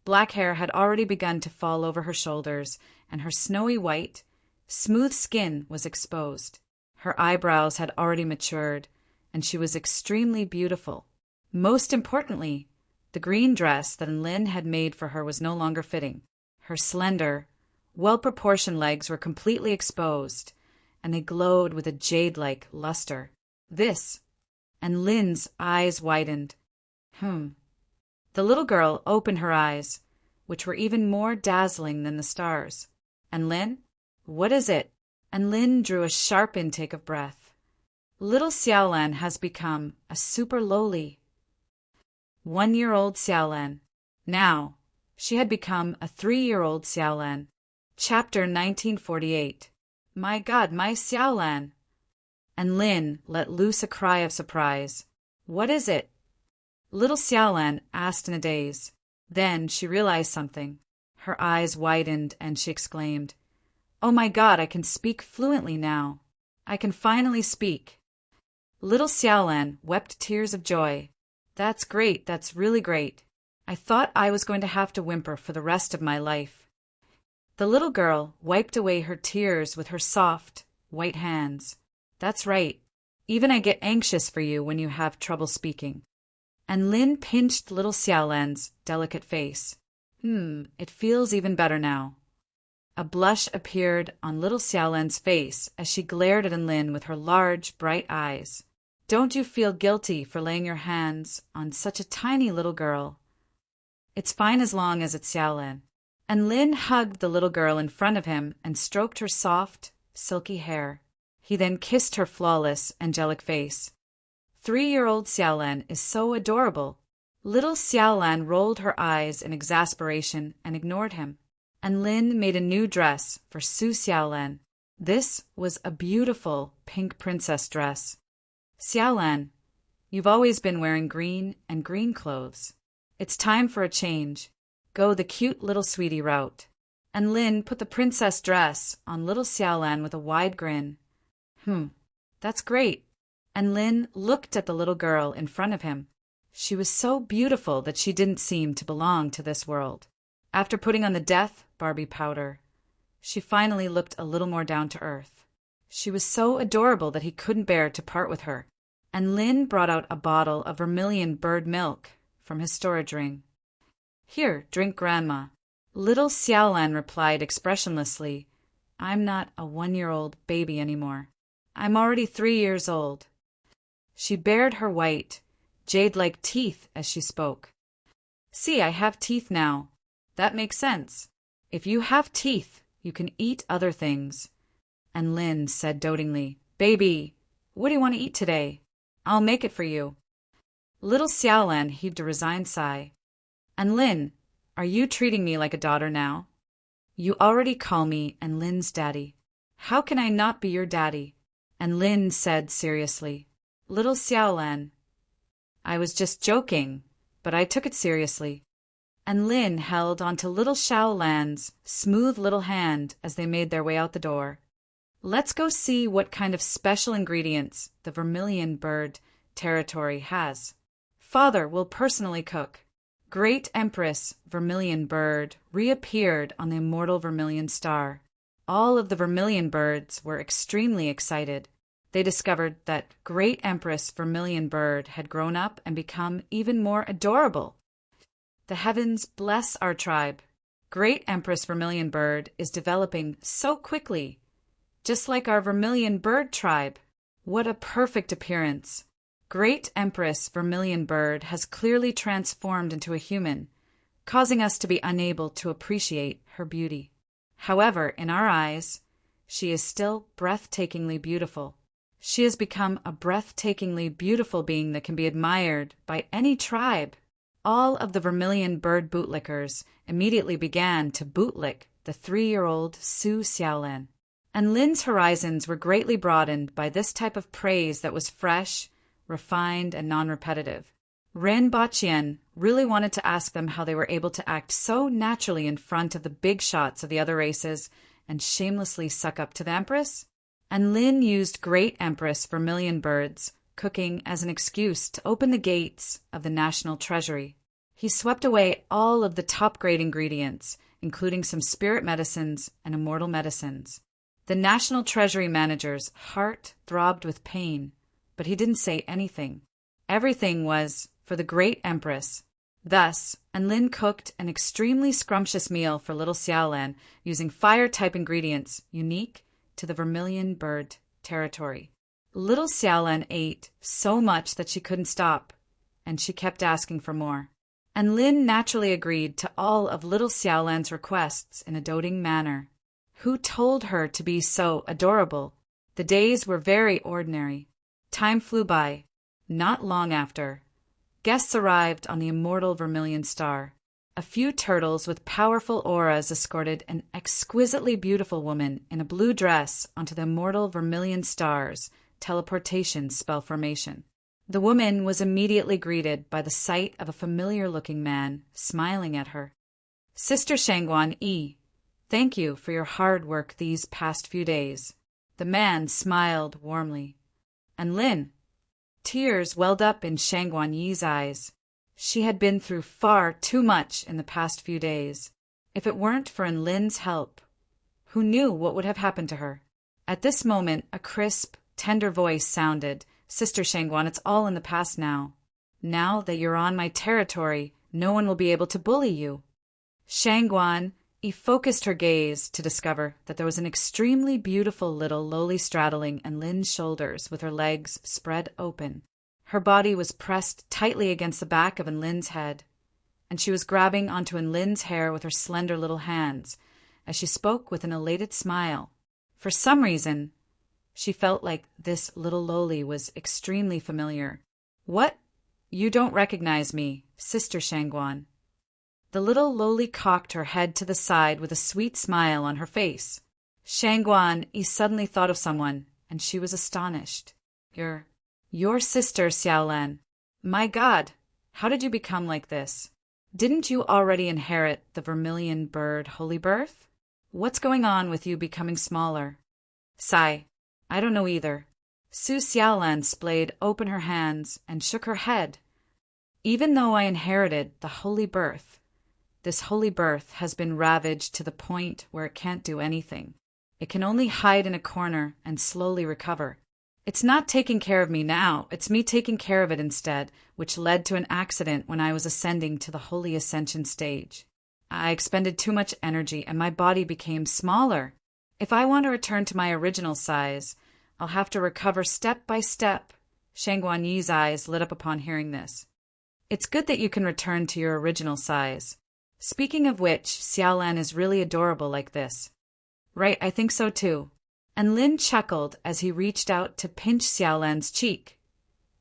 black hair had already begun to fall over her shoulders, and her snowy white, smooth skin was exposed. Her eyebrows had already matured, and she was extremely beautiful. Most importantly, the green dress that Lin had made for her was no longer fitting. Her slender, well-proportioned legs were completely exposed, and they glowed with a jade-like luster. This, and Lin's eyes widened. The little girl opened her eyes, which were even more dazzling than the stars. And Lin, what is it? and Lin drew a sharp intake of breath. Little Xiaolan has become a super loli. 1-year-old Xiaolan. Now, she had become a 3-year-old Xiaolan. Chapter 1948. My God, my Xiaolan! And Lin let loose a cry of surprise. What is it? Little Xiaolan asked in a daze. Then she realized something. Her eyes widened and she exclaimed, Oh my God, I can speak fluently now. I can finally speak. Little Xiaolan wept tears of joy. That's great, that's really great. I thought I was going to have to whimper for the rest of my life. The little girl wiped away her tears with her soft, white hands. That's right. Even I get anxious for you when you have trouble speaking. And Lin pinched little Xiaolan's delicate face. It feels even better now. A blush appeared on little Xiaolan's face as she glared at Lin with her large, bright eyes. Don't you feel guilty for laying your hands on such a tiny little girl? It's fine as long as it's Xiaolan. And Lin hugged the little girl in front of him and stroked her soft, silky hair. He then kissed her flawless, angelic face. 3-year-old Xiaolan is so adorable. Little Xiaolan rolled her eyes in exasperation and ignored him. And Lin made a new dress for Su Xiaolan. This was a beautiful pink princess dress. Xiaolan, you've always been wearing green and green clothes. It's time for a change. Go the cute little sweetie route. And Lin put the princess dress on little Xiaolan with a wide grin. That's great. And Lin looked at the little girl in front of him. She was so beautiful that she didn't seem to belong to this world. After putting on the death Barbie powder, she finally looked a little more down to earth. She was so adorable that he couldn't bear to part with her. And Lin brought out a bottle of vermilion bird milk from his storage ring. Here, drink, Grandma. Little Xiaolan replied expressionlessly, I'm not a 1-year-old baby anymore. I'm already 3 years old. She bared her white, jade-like teeth as she spoke. See, I have teeth now. That makes sense. If you have teeth, you can eat other things. And Lin said dotingly, Baby, what do you want to eat today? I'll make it for you. Little Xiaolan heaved a resigned sigh. And Lin, are you treating me like a daughter now? You already call me and Lin's daddy. How can I not be your daddy? And Lin said seriously, Little Xiaolan, I was just joking, but I took it seriously. And Lin held onto little Xiaolan's smooth little hand as they made their way out the door. Let's go see what kind of special ingredients the vermilion bird territory has. Father will personally cook. Great Empress Vermilion Bird reappeared on the immortal Vermilion Star. All of the Vermilion birds were extremely excited. They discovered that Great Empress Vermilion Bird had grown up and become even more adorable. The heavens bless our tribe. Great Empress Vermilion Bird is developing so quickly, just like our Vermilion Bird tribe. What a perfect appearance! Great Empress Vermilion Bird has clearly transformed into a human, causing us to be unable to appreciate her beauty. However, in our eyes, she is still breathtakingly beautiful. She has become a breathtakingly beautiful being that can be admired by any tribe. All of the Vermilion Bird bootlickers immediately began to bootlick the 3-year-old Su Xiaolan. And Lin's horizons were greatly broadened by this type of praise that was fresh, refined, and non-repetitive. Ren Baqian really wanted to ask them how they were able to act so naturally in front of the big shots of the other races and shamelessly suck up to the Empress. And Lin used Great Empress Vermilion Bird's cooking as an excuse to open the gates of the national treasury. He swept away all of the top-grade ingredients, including some spirit medicines and immortal medicines. The national treasury manager's heart throbbed with pain, but he didn't say anything. Everything was for the Great Empress. Thus, Anlin cooked an extremely scrumptious meal for little Xiaolan using fire-type ingredients unique to the Vermilion Bird territory. Little Xiaolan ate so much that she couldn't stop, and she kept asking for more. Anlin naturally agreed to all of little Xiaolan's requests in a doting manner. Who told her to be so adorable? The days were very ordinary. Time flew by. Not long after, guests arrived on the immortal Vermilion Star. A few turtles with powerful auras escorted an exquisitely beautiful woman in a blue dress onto the immortal Vermilion Star's teleportation spell formation. The woman was immediately greeted by the sight of a familiar-looking man smiling at her. Sister Shangguan Yi, thank you for your hard work these past few days. The man smiled warmly. And Lin? Tears welled up in Shangguan Yi's eyes. She had been through far too much in the past few days. If it weren't for Lin's help, who knew what would have happened to her? At this moment, a crisp, tender voice sounded. Sister Shangguan, it's all in the past now. Now that you're on my territory, no one will be able to bully you. Shangguan focused her gaze to discover that there was an extremely beautiful little lowly straddling Lin's shoulders with her legs spread open. Her body was pressed tightly against the back of Lin's head, and she was grabbing onto Lin's hair with her slender little hands as she spoke with an elated smile. For some reason, she felt like this little lowly was extremely familiar. What? You don't recognize me, Sister Shangguan. The little lowly cocked her head to the side with a sweet smile on her face. Shangguan suddenly thought of someone, and she was astonished. Your sister, Xiaolan. My God, how did you become like this? Didn't you already inherit the vermilion bird holy birth? What's going on with you becoming smaller? Sigh, I don't know either. Su Xiaolan splayed open her hands and shook her head. Even though I inherited the holy birth, this holy birth has been ravaged to the point where it can't do anything. It can only hide in a corner and slowly recover. It's not taking care of me now, it's me taking care of it instead, which led to an accident when I was ascending to the holy ascension stage. I expended too much energy and my body became smaller. If I want to return to my original size, I'll have to recover step by step. Shangguan Yi's eyes lit up upon hearing this. It's good that you can return to your original size. Speaking of which, Xiaolan is really adorable like this. Right, I think so too. And Lin chuckled as he reached out to pinch Xiaolan's cheek,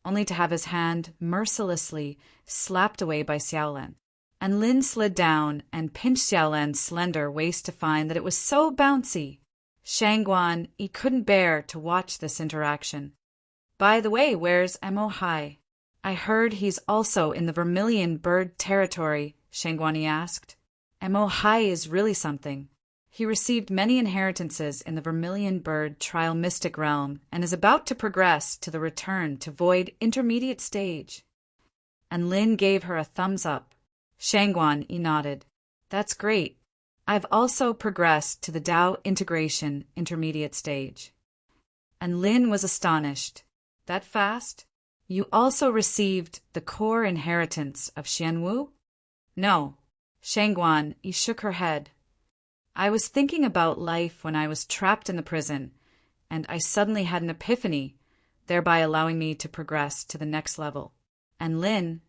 only to have his hand mercilessly slapped away by Xiaolan. And Lin slid down and pinched Xiaolan's slender waist to find that it was so bouncy. Shangguan couldn't bear to watch this interaction. By the way, where's Mo Hai? I heard he's also in the Vermilion Bird territory, Shangguan asked. Mo Hai is really something. He received many inheritances in the Vermilion Bird Trial Mystic Realm and is about to progress to the Return to Void Intermediate Stage. And Lin gave her a thumbs up. Shangguan nodded. That's great. I've also progressed to the Tao Integration Intermediate Stage. And Lin was astonished. That fast? You also received the core inheritance of Xianwu? No. Shangguan shook her head. I was thinking about life when I was trapped in the prison, and I suddenly had an epiphany, thereby allowing me to progress to the next level. And Lin,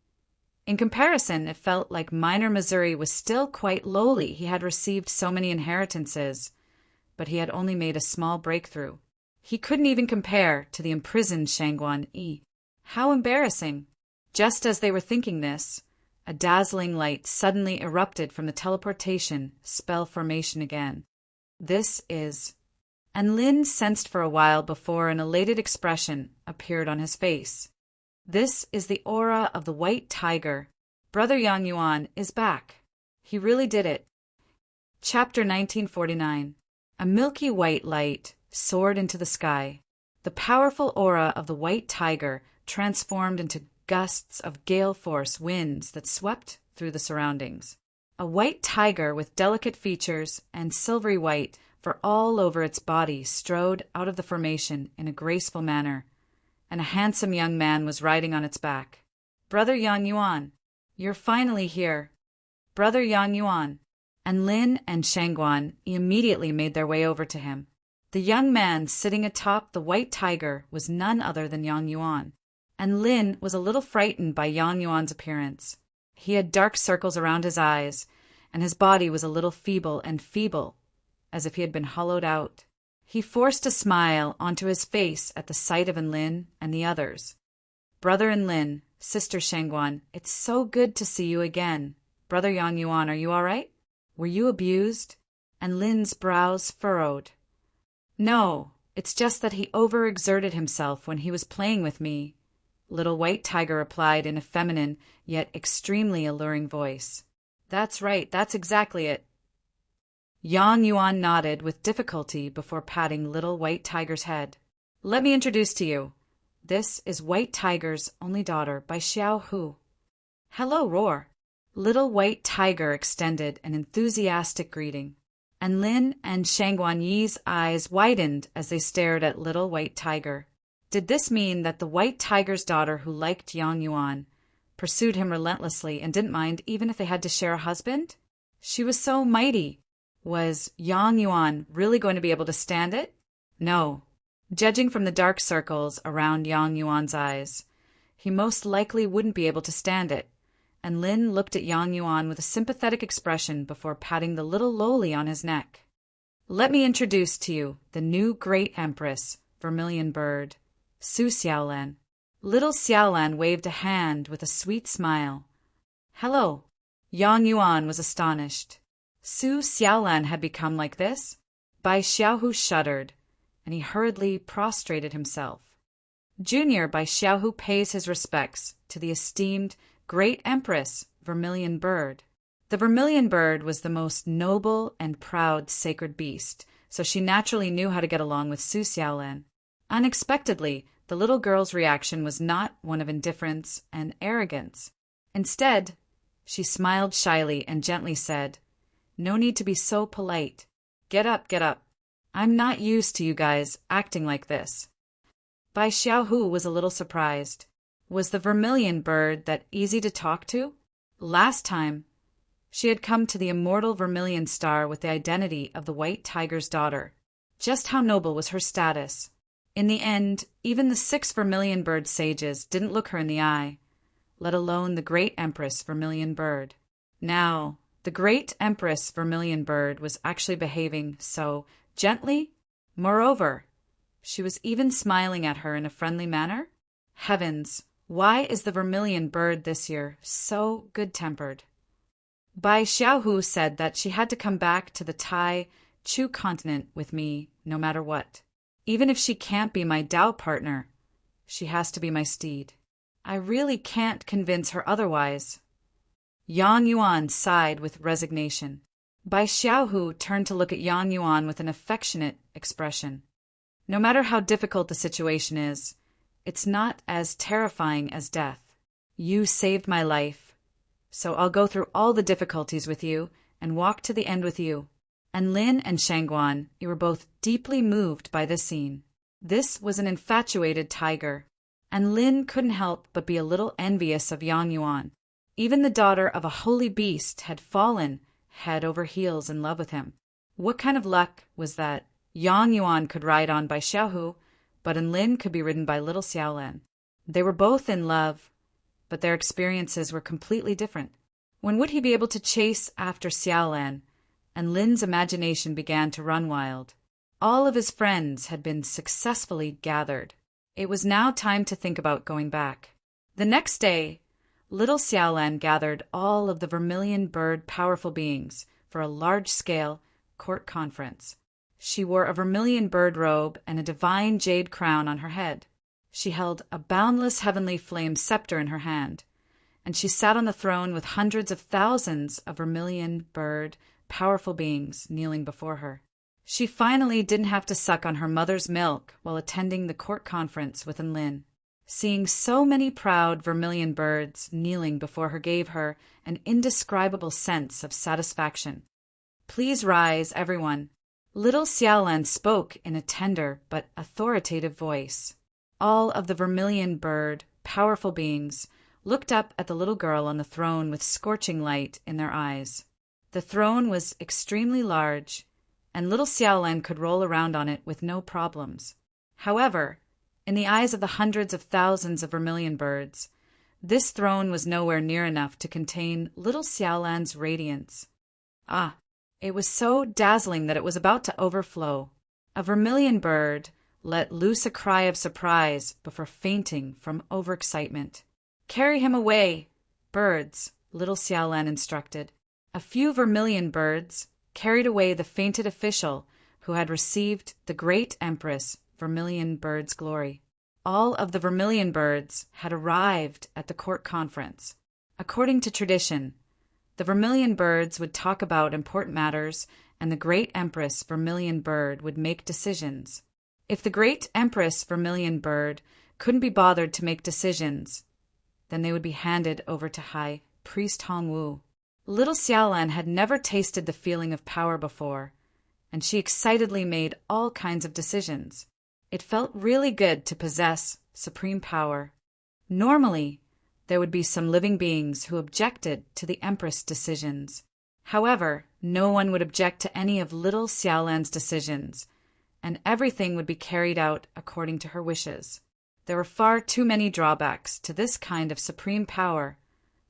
in comparison, it felt like Minor Missouri was still quite lowly. He had received so many inheritances, but he had only made a small breakthrough. He couldn't even compare to the imprisoned Shangguan Yi. How embarrassing! Just as they were thinking this, a dazzling light suddenly erupted from the teleportation spell formation again. This is... And Lin sensed for a while before an elated expression appeared on his face. This is the aura of the white tiger. Brother Yang Yuan is back. He really did it. Chapter 1949. A milky white light soared into the sky. The powerful aura of the white tiger transformed into gusts of gale-force winds that swept through the surroundings. A white tiger with delicate features and silvery white for all over its body strode out of the formation in a graceful manner, and a handsome young man was riding on its back. Brother Yang Yuan, you're finally here. Brother Yang Yuan. And Lin and Shangguan immediately made their way over to him. The young man sitting atop the white tiger was none other than Yang Yuan. And Lin was a little frightened by Yang Yuan's appearance. He had dark circles around his eyes, and his body was a little feeble. as if he had been hollowed out. He forced a smile onto his face at the sight of Enlin and the others. "Brother Enlin, Sister Shangguan, it's so good to see you again. Brother Yang Yuan, are you all right? Were you abused?" Enlin's brows furrowed. "No, it's just that he overexerted himself when he was playing with me," Little White Tiger replied in a feminine yet extremely alluring voice. "That's right, that's exactly it." Yang Yuan nodded with difficulty before patting Little White Tiger's head. "Let me introduce to you. This is White Tiger's only daughter by Xiao Hu." "Hello, Roar." Little White Tiger extended an enthusiastic greeting. Enlin and Shangguan Yi's eyes widened as they stared at Little White Tiger. Did this mean that the White Tiger's daughter who liked Yang Yuan pursued him relentlessly and didn't mind even if they had to share a husband? She was so mighty. Was Yang Yuan really going to be able to stand it? No. Judging from the dark circles around Yang Yuan's eyes, he most likely wouldn't be able to stand it. And Lin looked at Yang Yuan with a sympathetic expression before patting the little lowly on his neck. "Let me introduce to you the new great empress, Vermilion Bird, Su Xiaolan." Little Xiaolan waved a hand with a sweet smile. "Hello." Yang Yuan was astonished. Su Xiaolan had become like this? Bai Xiaohu shuddered, and he hurriedly prostrated himself. Junior Bai Xiaohu pays his respects to the esteemed Great Empress, Vermilion Bird. The Vermilion Bird was the most noble and proud sacred beast, so she naturally knew how to get along with Su Xiaolan. Unexpectedly, the little girl's reaction was not one of indifference and arrogance. Instead, she smiled shyly and gently said, "No need to be so polite. Get up, get up. I'm not used to you guys acting like this." Bai Xiaohu was a little surprised. Was the Vermilion Bird that easy to talk to? Last time, she had come to the immortal Vermilion Star with the identity of the White Tiger's daughter. Just how noble was her status? In the end, even the 6 Vermilion Bird sages didn't look her in the eye, let alone the Great Empress Vermilion Bird. Now, the Great Empress Vermilion Bird was actually behaving so gently. Moreover, she was even smiling at her in a friendly manner. Heavens, why is the Vermilion Bird this year so good-tempered? Bai Xiaohu said that she had to come back to the Tai Chu continent with me no matter what. Even if she can't be my Tao partner, she has to be my steed. I really can't convince her otherwise. Yang Yuan sighed with resignation. Bai Xiaohu turned to look at Yang Yuan with an affectionate expression. No matter how difficult the situation is, it's not as terrifying as death. You saved my life, so I'll go through all the difficulties with you and walk to the end with you. And Lin and Shangguan, you were both deeply moved by this scene. This was an infatuated tiger, and Lin couldn't help but be a little envious of Yang Yuan. Even the daughter of a holy beast had fallen head over heels in love with him. What kind of luck was that Yang Yuan could ride on by Xiaohu, but Enlin could be ridden by little Xiaolan. They were both in love, but their experiences were completely different. When would he be able to chase after Xiaolan? And Lin's imagination began to run wild. All of his friends had been successfully gathered. It was now time to think about going back. The next day, little Xiaolan gathered all of the Vermilion Bird powerful beings for a large-scale court conference. She wore a Vermilion Bird robe and a divine jade crown on her head. She held a boundless heavenly flame scepter in her hand, and she sat on the throne with hundreds of thousands of Vermilion Bird powerful beings kneeling before her. She finally didn't have to suck on her mother's milk while attending the court conference with Enlin. Seeing so many proud Vermilion Birds kneeling before her gave her an indescribable sense of satisfaction. "Please rise, everyone." Little Xiaolan spoke in a tender but authoritative voice. All of the Vermilion Bird powerful beings looked up at the little girl on the throne with scorching light in their eyes. The throne was extremely large, and little Xiaolan could roll around on it with no problems. However, in the eyes of the hundreds of thousands of Vermilion Birds, this throne was nowhere near enough to contain little Xiaolan's radiance. Ah, It was so dazzling that it was about to overflow. A vermilion bird let loose a cry of surprise before fainting from overexcitement. "Carry him away, birds," little Xiaolan instructed. A few vermilion birds carried away the fainted official who had received the great Empress Vermilion Bird's glory. All of the vermilion birds had arrived at the court conference. According to tradition, the vermilion birds would talk about important matters, and the great Empress Vermilion Bird would make decisions. If the great Empress Vermilion Bird couldn't be bothered to make decisions, then they would be handed over to High Priest Hongwu. Little Xiaolan had never tasted the feeling of power before, and she excitedly made all kinds of decisions. It felt really good to possess supreme power. Normally, there would be some living beings who objected to the Empress' decisions. However, no one would object to any of little Xiaolan's decisions, and everything would be carried out according to her wishes. There were far too many drawbacks to this kind of supreme power,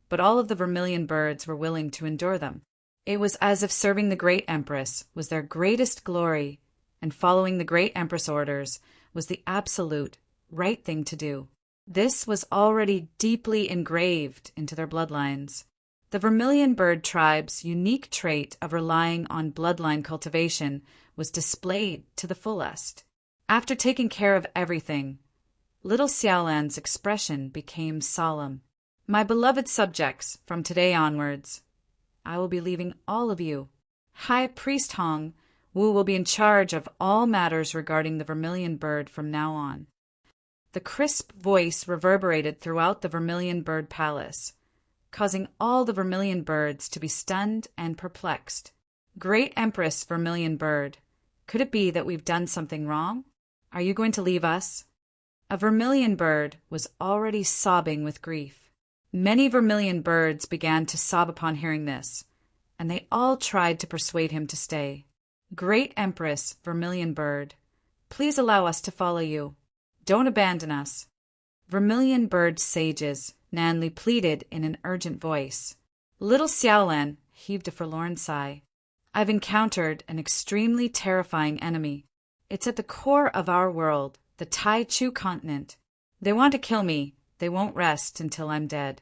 but all of the vermilion birds were willing to endure them. It was as if serving the great Empress was their greatest glory, and following the great Empress' orders was the absolute right thing to do. This was already deeply engraved into their bloodlines. The vermilion bird tribe's unique trait of relying on bloodline cultivation was displayed to the fullest. After taking care of everything, little Xiaolan's expression became solemn. "My beloved subjects, from today onwards, I will be leaving all of you. High Priest Hong Wu will be in charge of all matters regarding the vermilion bird from now on." The crisp voice reverberated throughout the vermilion bird palace, causing all the vermilion birds to be stunned and perplexed. "Great Empress Vermilion Bird, could it be that we've done something wrong? Are you going to leave us?" A vermilion bird was already sobbing with grief. Many vermilion birds began to sob upon hearing this, and they all tried to persuade him to stay. "Great Empress Vermilion Bird, please allow us to follow you. Don't abandon us." Vermilion bird sages, Nanli pleaded in an urgent voice. Little Xiaolan heaved a forlorn sigh. "I've encountered an extremely terrifying enemy. It's at the core of our world, the Tai Chu continent. They want to kill me. They won't rest until I'm dead.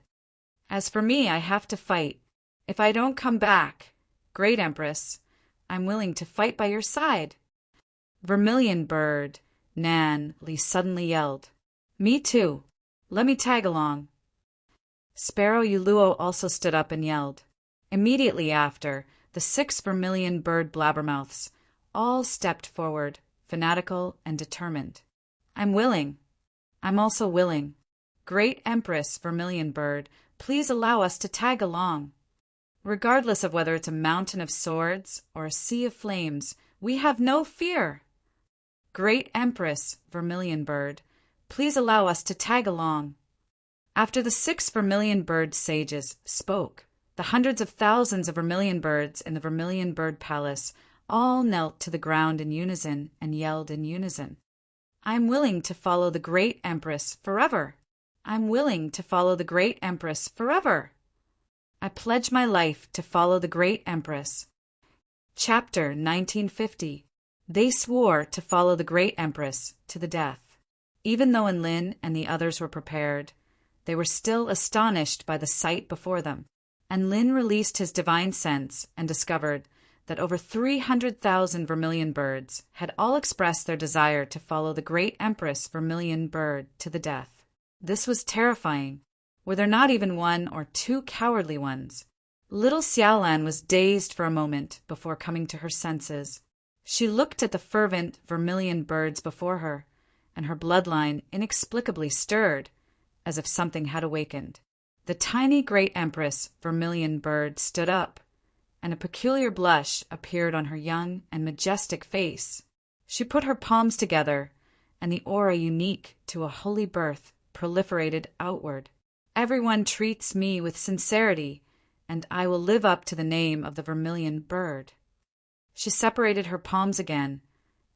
As for me, I have to fight. If I don't come back, Great Empress, I'm willing to fight by your side." Vermilion bird, Nan Li suddenly yelled. "Me too. Let me tag along." Sparrow Yuluo also stood up and yelled. Immediately after, the 6 vermilion bird blabbermouths all stepped forward, fanatical and determined. "I'm willing. I'm also willing. Great Empress Vermilion Bird, please allow us to tag along. Regardless of whether it's a mountain of swords or a sea of flames, we have no fear. Great Empress Vermilion Bird, please allow us to tag along." After the 6 vermilion bird sages spoke, the hundreds of thousands of vermilion birds in the Vermilion Bird Palace all knelt to the ground in unison and yelled in unison. "I'm willing to follow the Great Empress forever. I'm willing to follow the Great Empress forever. I pledge my life to follow the Great Empress." Chapter 1950. They swore to follow the Great Empress to the death. Even though Enlin and the others were prepared, they were still astonished by the sight before them. Enlin released his divine sense and discovered that over 300,000 vermilion birds had all expressed their desire to follow the Great Empress Vermilion Bird to the death. This was terrifying. Were there not even 1 or 2 cowardly ones? Little Xiaolan was dazed for a moment before coming to her senses. She looked at the fervent vermilion birds before her, and her bloodline inexplicably stirred, as if something had awakened. The tiny Great Empress Vermilion Bird stood up, and a peculiar blush appeared on her young and majestic face. She put her palms together, and the aura unique to a holy birth proliferated outward. "Everyone treats me with sincerity, and I will live up to the name of the Vermilion Bird." She separated her palms again,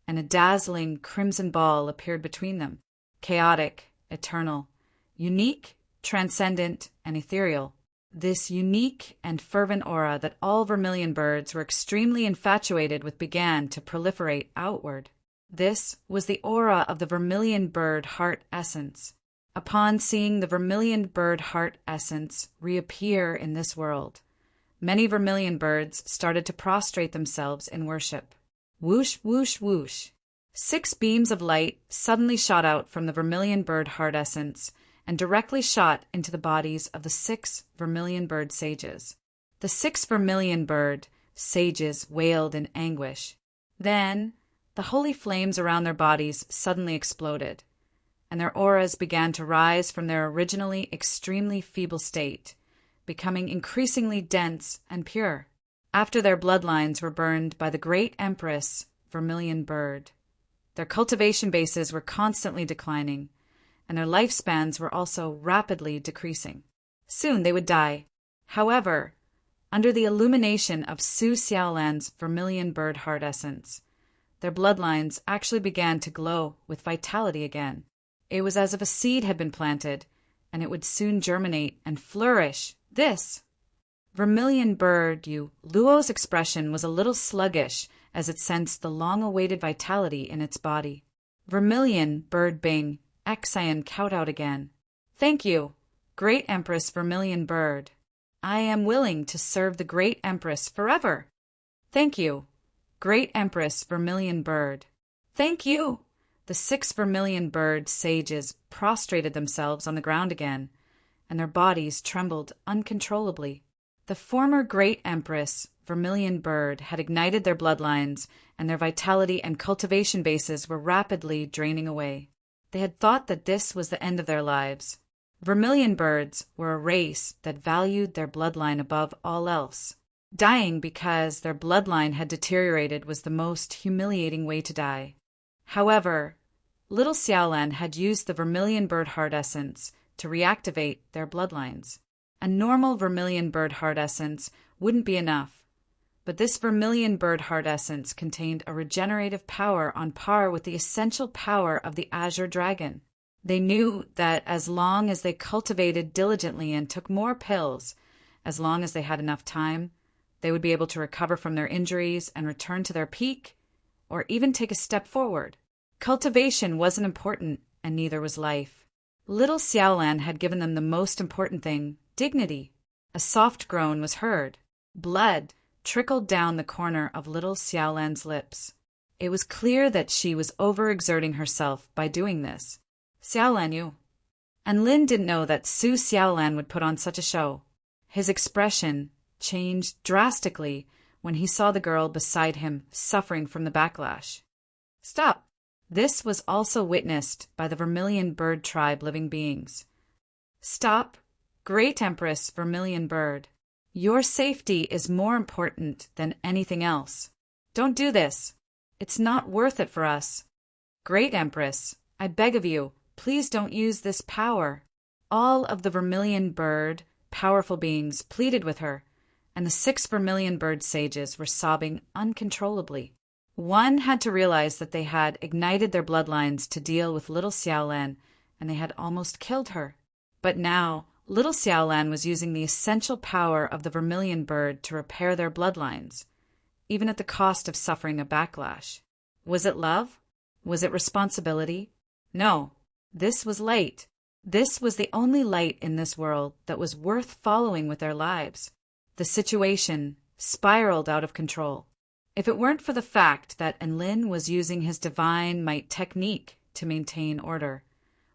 and a dazzling crimson ball appeared between them, chaotic, eternal, unique, transcendent, and ethereal. This unique and fervent aura that all vermilion birds were extremely infatuated with began to proliferate outward. This was the aura of the vermilion bird heart essence. Upon seeing the vermilion bird heart essence reappear in this world, many vermilion birds started to prostrate themselves in worship. Whoosh, whoosh, whoosh. 6 beams of light suddenly shot out from the vermilion bird heart essence and directly shot into the bodies of the 6 vermilion bird sages. The 6 vermilion bird sages wailed in anguish. Then, the holy flames around their bodies suddenly exploded, and their auras began to rise from their originally extremely feeble state, becoming increasingly dense and pure. After their bloodlines were burned by the great Empress Vermilion Bird, their cultivation bases were constantly declining, and their lifespans were also rapidly decreasing. Soon they would die. However, under the illumination of Su Xiaolan's Vermilion Bird heart essence, their bloodlines actually began to glow with vitality again. It was as if a seed had been planted, and it would soon germinate and flourish. This Vermilion Bird Luo's expression was a little sluggish as it sensed the long-awaited vitality in its body. Vermilion Bird Bing Xian kowtowed again. Thank you, Great Empress Vermilion Bird. I am willing to serve the Great Empress forever. Thank you, Great Empress Vermilion Bird. Thank you. The 6 vermilion bird sages prostrated themselves on the ground again, and their bodies trembled uncontrollably. The former Great Empress Vermilion Bird had ignited their bloodlines, and their vitality and cultivation bases were rapidly draining away. They had thought that this was the end of their lives. Vermilion birds were a race that valued their bloodline above all else. Dying because their bloodline had deteriorated was the most humiliating way to die. However, little Xiaolan had used the vermilion bird heart essence to reactivate their bloodlines. A normal vermilion bird heart essence wouldn't be enough, but this vermilion bird heart essence contained a regenerative power on par with the essential power of the azure dragon. They knew that as long as they cultivated diligently and took more pills, as long as they had enough time, they would be able to recover from their injuries and return to their peak, or even take a step forward. Cultivation wasn't important, and neither was life. Little Xiaolan had given them the most important thing, dignity. A soft groan was heard. Blood trickled down the corner of little Xiaolan's lips. It was clear that she was overexerting herself by doing this. Xiaolan, you. And Lin didn't know that Su Xiaolan would put on such a show. His expression changed drastically when he saw the girl beside him suffering from the backlash. Stop! This was also witnessed by the Vermilion Bird tribe living beings. Stop, Great Empress Vermilion Bird. Your safety is more important than anything else. Don't do this. It's not worth it for us. Great Empress, I beg of you, please don't use this power. All of the Vermilion Bird, powerful beings, pleaded with her, and the 6 vermilion bird sages were sobbing uncontrollably. One had to realize that they had ignited their bloodlines to deal with little Xiaolan, and they had almost killed her. But now, little Xiaolan was using the essential power of the vermilion bird to repair their bloodlines, even at the cost of suffering a backlash. Was it love? Was it responsibility? No, this was light. This was the only light in this world that was worth following with their lives. The situation spiraled out of control. If it weren't for the fact that Enlin was using his divine might technique to maintain order,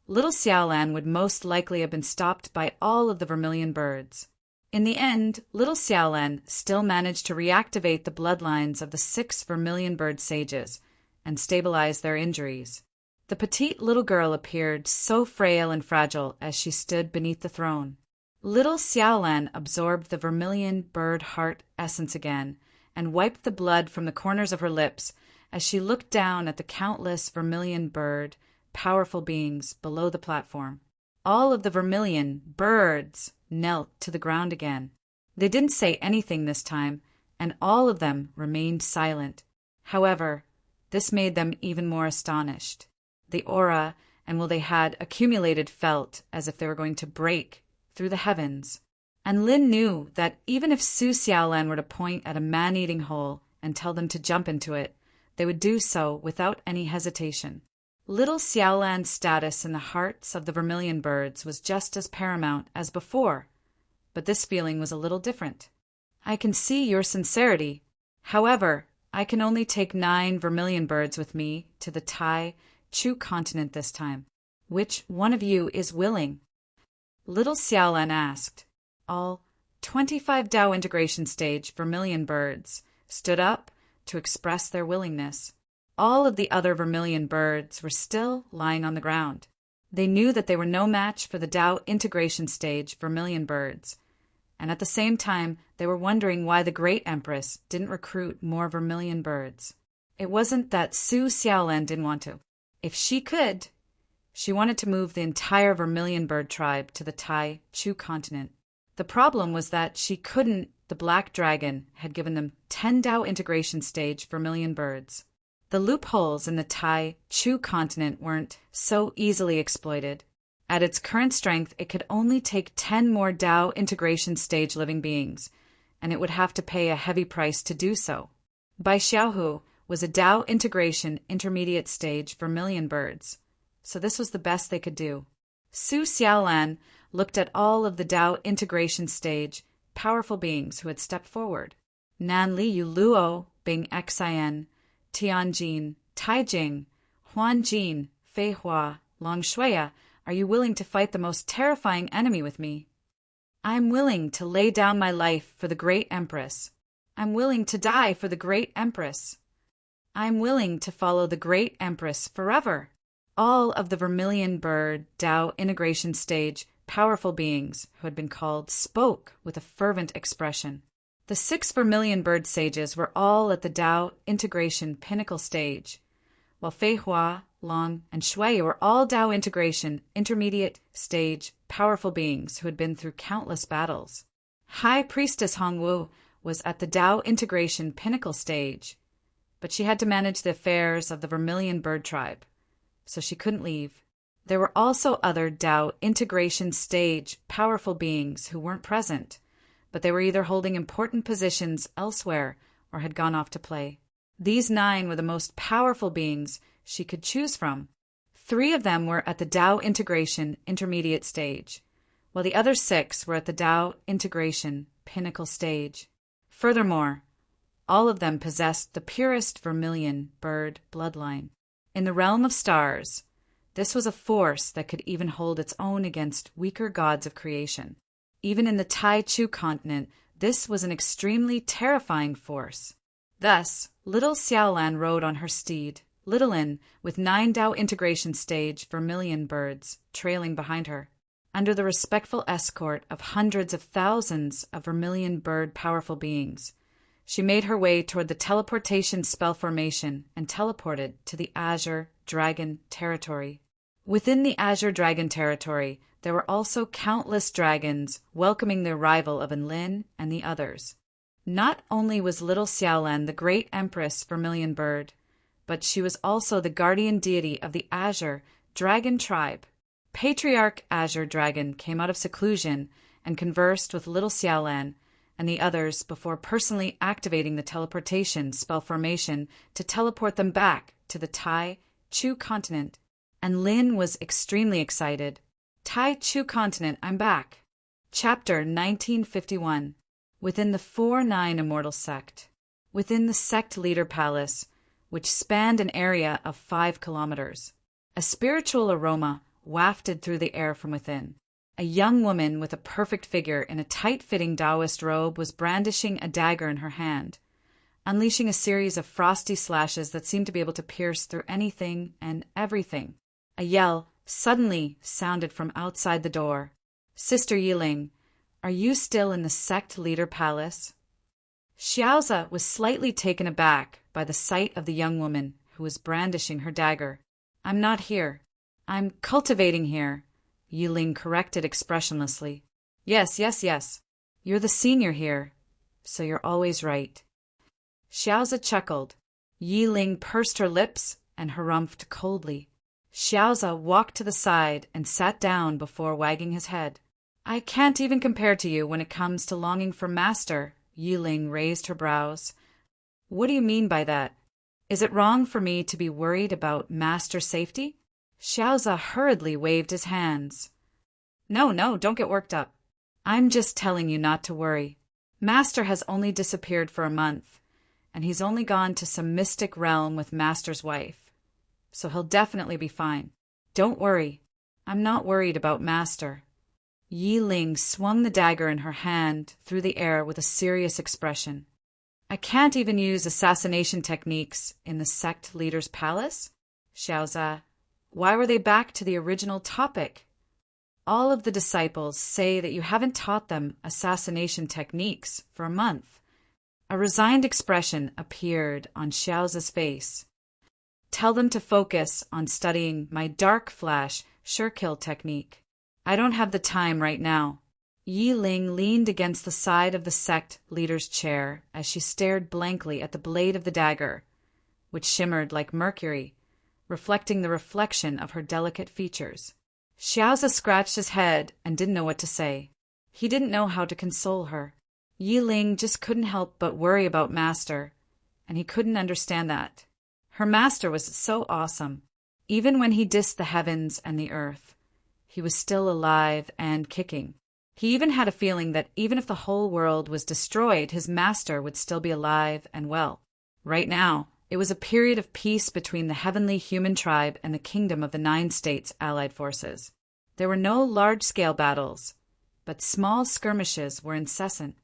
little Xiaolan would most likely have been stopped by all of the vermilion birds. In the end, little Xiaolan still managed to reactivate the bloodlines of the 6 vermilion bird sages and stabilize their injuries. The petite little girl appeared so frail and fragile as she stood beneath the throne. Little Xiaolan absorbed the vermilion bird heart essence again and wiped the blood from the corners of her lips as she looked down at the countless vermilion bird, powerful beings below the platform. All of the vermilion birds knelt to the ground again. They didn't say anything this time, and all of them remained silent. However, this made them even more astonished. The aura and what they had accumulated felt as if they were going to break through the heavens. And Lin knew that even if Su Xiaolan were to point at a man-eating hole and tell them to jump into it, they would do so without any hesitation. Little Xiaolan's status in the hearts of the vermilion birds was just as paramount as before, but this feeling was a little different. I can see your sincerity. However, I can only take 9 vermilion birds with me to the Tai Chu continent this time. Which one of you is willing? Little Xiaolan asked. All 25 Tao integration stage vermilion birds stood up to express their willingness. All of the other vermilion birds were still lying on the ground. They knew that they were no match for the Tao integration stage vermilion birds, and at the same time they were wondering why the Great Empress didn't recruit more vermilion birds. It wasn't that Su Xiaolan didn't want to. If she could, she wanted to move the entire vermilion bird tribe to the Tai Chu continent. The problem was that she couldn't. The Black Dragon had given them 10 Tao integration stage vermilion birds. The loopholes in the Tai Chu continent weren't so easily exploited. At its current strength, it could only take 10 more Tao integration stage living beings, and it would have to pay a heavy price to do so. Bai Xiaohu was a Tao integration intermediate stage vermilion birds, so this was the best they could do. Su Xiaolan looked at all of the Tao integration stage powerful beings who had stepped forward. Nan Liu Luo, Bing Xian, Tianjin, Taijing, Huanjin, Fei Hua, Long Shuya, are you willing to fight the most terrifying enemy with me? I'm willing to lay down my life for the Great Empress. I'm willing to die for the Great Empress. I'm willing to follow the Great Empress forever. All of the vermilion bird Tao integration stage powerful beings who had been called spoke with a fervent expression. The 6 vermilion bird sages were all at the Tao integration pinnacle stage, while Fei Hua, Long, and Shui were all Tao integration intermediate stage powerful beings who had been through countless battles. High Priestess Hongwu was at the Tao integration pinnacle stage, but she had to manage the affairs of the vermilion bird tribe, so she couldn't leave. There were also other Tao integration stage powerful beings who weren't present, but they were either holding important positions elsewhere or had gone off to play. These 9 were the most powerful beings she could choose from. 3 of them were at the Tao integration intermediate stage, while the other 6 were at the Tao integration pinnacle stage. Furthermore, all of them possessed the purest vermilion bird bloodline. In the realm of stars, this was a force that could even hold its own against weaker gods of creation. Even in the Tai Chu continent, this was an extremely terrifying force. Thus, little Xiaolan rode on her steed, Littlin, with 9 Tao integration stage vermilion birds trailing behind her. Under the respectful escort of hundreds of thousands of vermilion bird powerful beings, she made her way toward the teleportation spell formation and teleported to the Azure Dragon territory. Within the Azure Dragon territory, there were also countless dragons welcoming the arrival of Enlin and the others. Not only was little Xiaolan the great empress vermilion bird, but she was also the guardian deity of the Azure Dragon tribe. Patriarch Azure Dragon came out of seclusion and conversed with little Xiaolan and the others before personally activating the teleportation spell formation to teleport them back to the Tai Chu continent. And Lin was extremely excited. Tai Chu continent, I'm back. Chapter 1951. Within the 4-9 Immortal Sect. Within the sect leader palace, which spanned an area of 5 kilometers, a spiritual aroma wafted through the air from within. A young woman with a perfect figure in a tight-fitting Taoist robe was brandishing a dagger in her hand, unleashing a series of frosty slashes that seemed to be able to pierce through anything and everything. A yell suddenly sounded from outside the door. Sister Yiling, are you still in the sect leader palace? Xiaoza was slightly taken aback by the sight of the young woman who was brandishing her dagger. I'm not here. I'm cultivating here, Yiling corrected expressionlessly. Yes. You're the senior here, so you're always right. Xiaoza chuckled. Yiling pursed her lips and harumphed coldly. Xiaoza walked to the side and sat down before wagging his head. I can't even compare to you when it comes to longing for Master. Yi Ling raised her brows. What do you mean by that? Is it wrong for me to be worried about Master's safety? Xiaoza hurriedly waved his hands. No, don't get worked up. I'm just telling you not to worry. Master has only disappeared for a month, and he's only gone to some mystic realm with Master's wife. So he'll definitely be fine. Don't worry. I'm not worried about Master. Yi Ling swung the dagger in her hand through the air with a serious expression. I can't even use assassination techniques in the sect leader's palace? Xiaoza, why were they back to the original topic? All of the disciples say that you haven't taught them assassination techniques for a month. A resigned expression appeared on Xiaoza's face. Tell them to focus on studying my dark flash sure-kill technique. I don't have the time right now. Yi Ling leaned against the side of the sect leader's chair as she stared blankly at the blade of the dagger, which shimmered like mercury, reflecting the reflection of her delicate features. Xiaoza scratched his head and didn't know what to say. He didn't know how to console her. Yi Ling just couldn't help but worry about Master, and he couldn't understand that. Her Master was so awesome. Even when he dissed the heavens and the earth, he was still alive and kicking. He even had a feeling that even if the whole world was destroyed, his Master would still be alive and well. Right now, it was a period of peace between the heavenly human tribe and the kingdom of the 9 states' allied forces. There were no large-scale battles, but small skirmishes were incessant.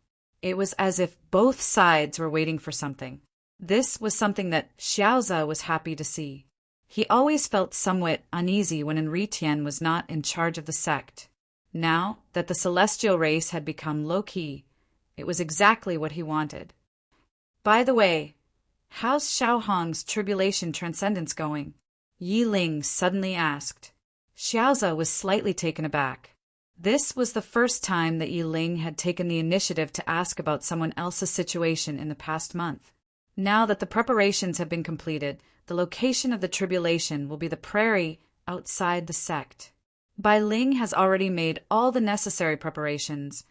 It was as if both sides were waiting for something. This was something that Xiaoza was happy to see. He always felt somewhat uneasy when Enri Tian was not in charge of the sect. Now that the celestial race had become low-key, it was exactly what he wanted. By the way, how's Xiaohong's tribulation transcendence going? Yi Ling suddenly asked. Xiaoza was slightly taken aback. This was the first time that Yi Ling had taken the initiative to ask about someone else's situation in the past month. Now that the preparations have been completed, the location of the tribulation will be the prairie outside the sect. Bai Ling has already made all the necessary preparations,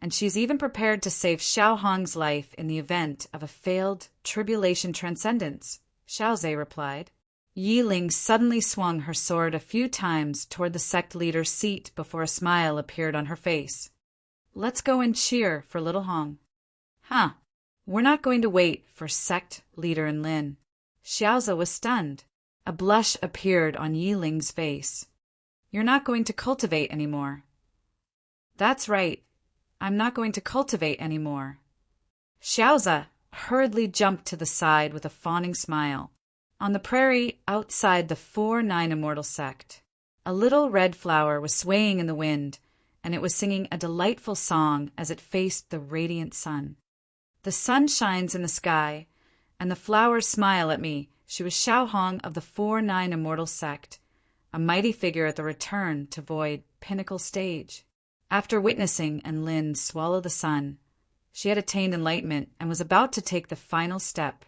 and she's even prepared to save Xiaohong's life in the event of a failed tribulation transcendence, Xiaoze replied. Yi Ling suddenly swung her sword a few times toward the sect leader's seat before a smile appeared on her face. Let's go and cheer for little Hong. Huh. We're not going to wait for sect leader Enlin. Xiaoze was stunned. A blush appeared on Yi Ling's face. You're not going to cultivate anymore. That's right. I'm not going to cultivate anymore. Xiaoza hurriedly jumped to the side with a fawning smile. On the prairie outside the 4-9 Immortal sect, a little red flower was swaying in the wind, and it was singing a delightful song as it faced the radiant sun. The sun shines in the sky, and the flowers smile at me. She was Xiaohong of the 4-9 Immortal sect, a mighty figure at the return to Void pinnacle stage. After witnessing Enlin swallow the sun, she had attained enlightenment and was about to take the final step.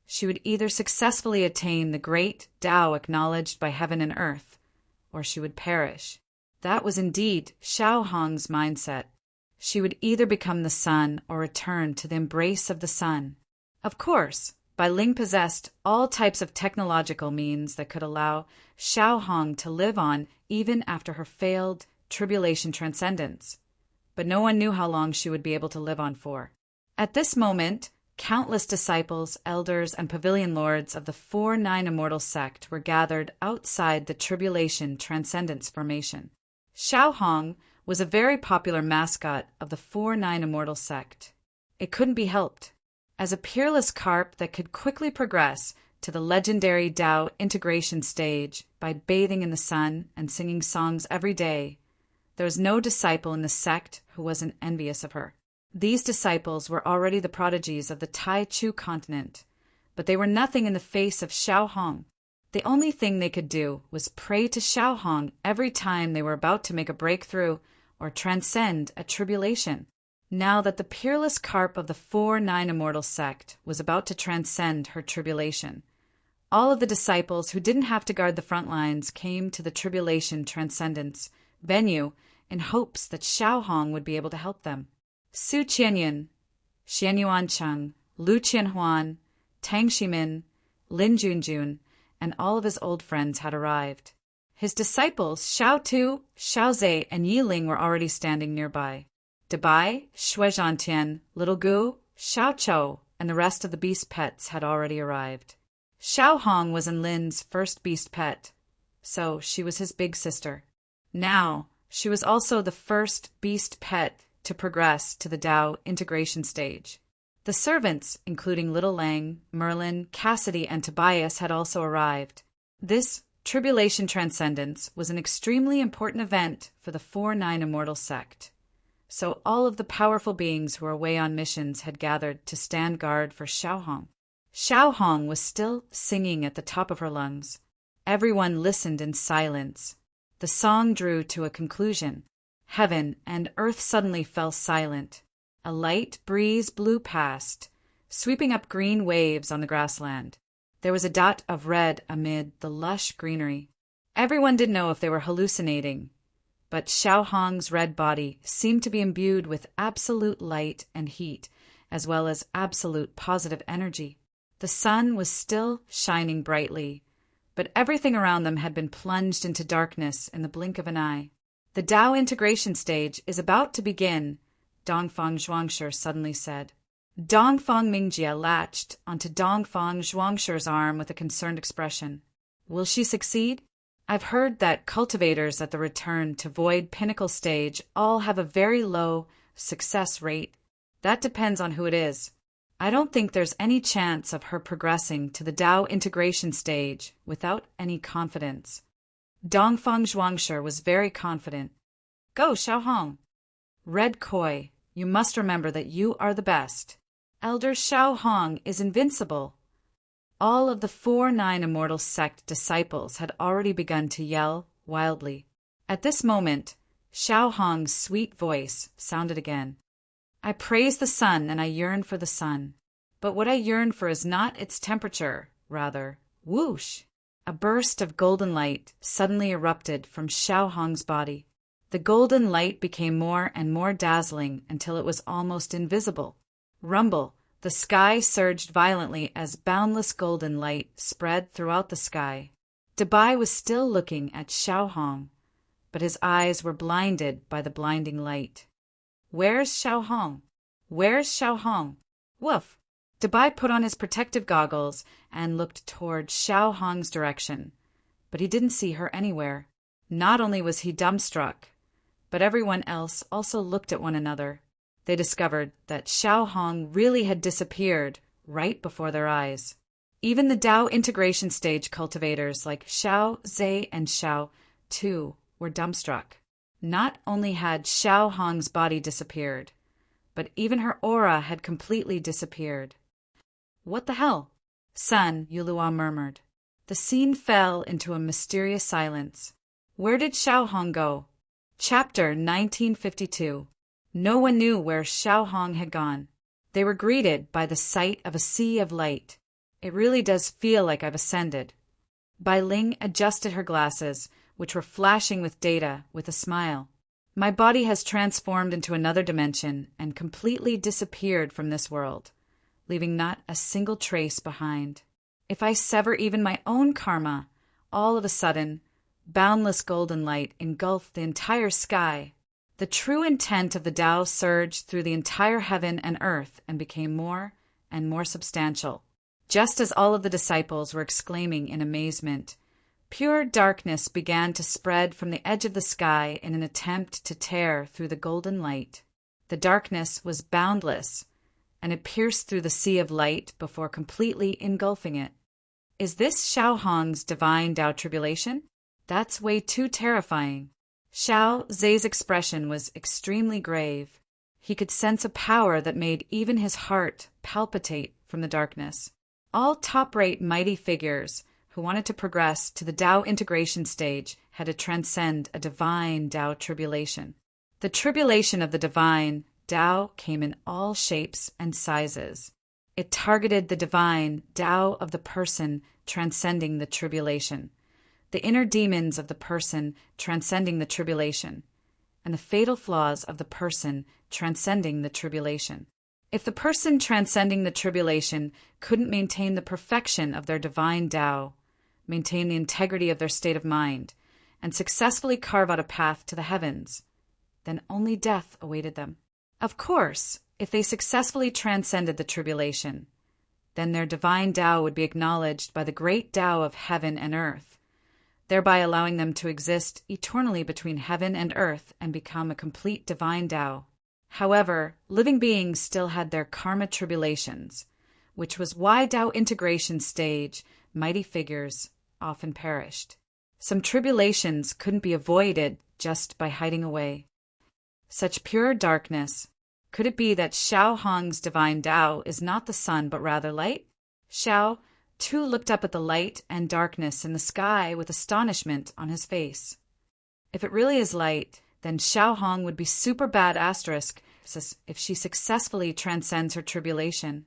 She would either successfully attain the great Tao acknowledged by heaven and earth, or she would perish. That was indeed Xiaohong's mindset. She would either become the sun or return to the embrace of the sun. Of course, Bai Ling possessed all types of technological means that could allow Xiaohong to live on even after her failed tribulation transcendence, but no one knew how long she would be able to live on for. At this moment, countless disciples, elders, and pavilion lords of the 4-9 Immortal sect were gathered outside the tribulation transcendence formation. Xiaohong was a very popular mascot of the 4-9 Immortal sect. It couldn't be helped. As a peerless carp that could quickly progress to the legendary Tao integration stage by bathing in the sun and singing songs every day, there was no disciple in the sect who wasn't envious of her. These disciples were already the prodigies of the Tai Chu continent, but they were nothing in the face of Xiaohong. The only thing they could do was pray to Xiaohong every time they were about to make a breakthrough or transcend a tribulation. Now that the peerless carp of the 4-9 Immortal sect was about to transcend her tribulation, all of the disciples who didn't have to guard the front lines came to the tribulation transcendence venue in hopes that Xiao Hong would be able to help them. Su Qianyun, Xianyuan Cheng, Lu Qianhuan, Tang Shimin, Lin Junjun, and all of his old friends had arrived. His disciples, Xiao Tu, Xiao Zhe, and Yi Ling were already standing nearby. Dabai, Shui Zhantian, Little Gu, Xiao Chou, and the rest of the beast pets had already arrived. Xiao Hong was Lin's first beast pet, so she was his big sister. Now, she was also the first beast pet to progress to the Dao integration stage. The servants, including Little Lang, Merlin, Cassidy, and Tobias, had also arrived. This tribulation transcendence was an extremely important event for the 4-9 Immortal sect. So all of the powerful beings who were away on missions had gathered to stand guard for Xiao Hong. Xiao Hong was still singing at the top of her lungs. Everyone listened in silence. The song drew to a conclusion. Heaven and earth suddenly fell silent. A light breeze blew past, sweeping up green waves on the grassland. There was a dot of red amid the lush greenery. Everyone didn't know if they were hallucinating, but Xiao Hong's red body seemed to be imbued with absolute light and heat, as well as absolute positive energy. The sun was still shining brightly, but everything around them had been plunged into darkness in the blink of an eye. The Dao integration stage is about to begin, Dongfang Zhuangshi suddenly said. Dongfang Mingjie latched onto Dongfang Zhuangshi's arm with a concerned expression. Will she succeed? I've heard that cultivators at the return to Void Pinnacle stage all have a very low success rate. That depends on who it is. I don't think there's any chance of her progressing to the Dao integration stage without any confidence. Dongfang Zhuangshi was very confident. Go, Xiao Hong. Red Koi, you must remember that you are the best. Elder Xiao Hong is invincible. All of the 4-9 Immortal sect disciples had already begun to yell wildly. At this moment, Xiao Hong's sweet voice sounded again. I praise the sun and I yearn for the sun. But what I yearn for is not its temperature, rather, whoosh! A burst of golden light suddenly erupted from Xiao Hong's body. The golden light became more and more dazzling until it was almost invisible. Rumble! The sky surged violently as boundless golden light spread throughout the sky. Dabai was still looking at Xiao Hong, but his eyes were blinded by the blinding light. Where's Xiao Hong? Where's Xiao Hong? Woof! Dabai put on his protective goggles and looked toward Xiao Hong's direction, but he didn't see her anywhere. Not only was he dumbstruck, but everyone else also looked at one another. They discovered that Xiao Hong really had disappeared right before their eyes. Even the Dao integration stage cultivators like Xiao Zhe and Xiao Tu were dumbstruck. Not only had Xiao Hong's body disappeared, but even her aura had completely disappeared. What the hell? Sun, Yulua murmured. The scene fell into a mysterious silence. Where did Xiao Hong go? Chapter 1952. No one knew where Xiao Hong had gone. They were greeted by the sight of a sea of light. It really does feel like I've ascended. Bai Ling adjusted her glasses, which were flashing with data, with a smile. My body has transformed into another dimension and completely disappeared from this world, leaving not a single trace behind. If I sever even my own karma, all of a sudden, boundless golden light engulfed the entire sky. The true intent of the Tao surged through the entire heaven and earth and became more and more substantial. Just as all of the disciples were exclaiming in amazement, pure darkness began to spread from the edge of the sky in an attempt to tear through the golden light. The darkness was boundless, and it pierced through the sea of light before completely engulfing it. Is this Xiao Hong's divine Tao tribulation? That's way too terrifying. Xiao Zhe's expression was extremely grave. He could sense a power that made even his heart palpitate from the darkness. All top-rate mighty figures who wanted to progress to the Tao integration stage had to transcend a divine Tao tribulation. The tribulation of the divine Tao came in all shapes and sizes. It targeted the divine Tao of the person transcending the tribulation, the inner demons of the person transcending the tribulation. and the fatal flaws of the person transcending the tribulation. If the person transcending the tribulation couldn't maintain the perfection of their divine Tao, maintain the integrity of their state of mind, and successfully carve out a path to the heavens, then only death awaited them. Of course, if they successfully transcended the tribulation, then their divine Tao would be acknowledged by the great Tao of heaven and earth, thereby allowing them to exist eternally between heaven and earth and become a complete divine Tao. However, living beings still had their karma tribulations, which was why Tao integration stage mighty figures often perished. Some tribulations couldn't be avoided just by hiding away. Such pure darkness. Could it be that Xiao Hong's divine Tao is not the sun but rather light? Xiao, too, looked up at the light and darkness in the sky with astonishment on his face. If it really is light, then Xiao Hong would be super bad if she successfully transcends her tribulation.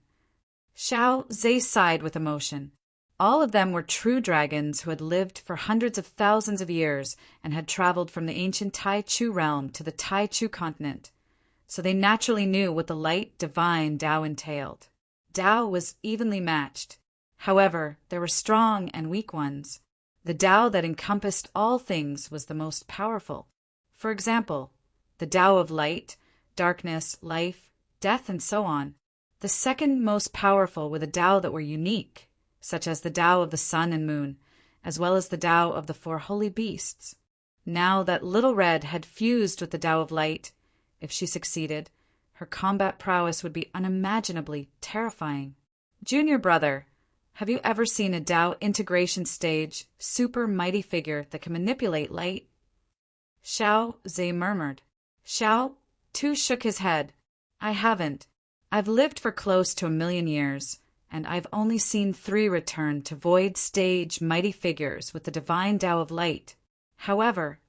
Xiao Zhe sighed with emotion. All of them were true dragons who had lived for hundreds of thousands of years and had traveled from the ancient Tai Chu realm to the Tai Chu continent, so they naturally knew what the light divine Tao entailed. Tao was evenly matched. However, there were strong and weak ones. The Tao that encompassed all things was the most powerful. For example, the Tao of light, darkness, life, death, and so on. The second most powerful were the Tao that were unique, such as the Tao of the sun and moon, as well as the Tao of the four holy beasts. Now that Little Red had fused with the Tao of light, if she succeeded, her combat prowess would be unimaginably terrifying. Junior brother, have you ever seen a Tao integration stage super mighty figure that can manipulate light? Xiao Zhe murmured. Xiao too shook his head. I haven't. I've lived for close to 1,000,000 years, and I've only seen 3 return to void stage mighty figures with the divine Tao of light. However,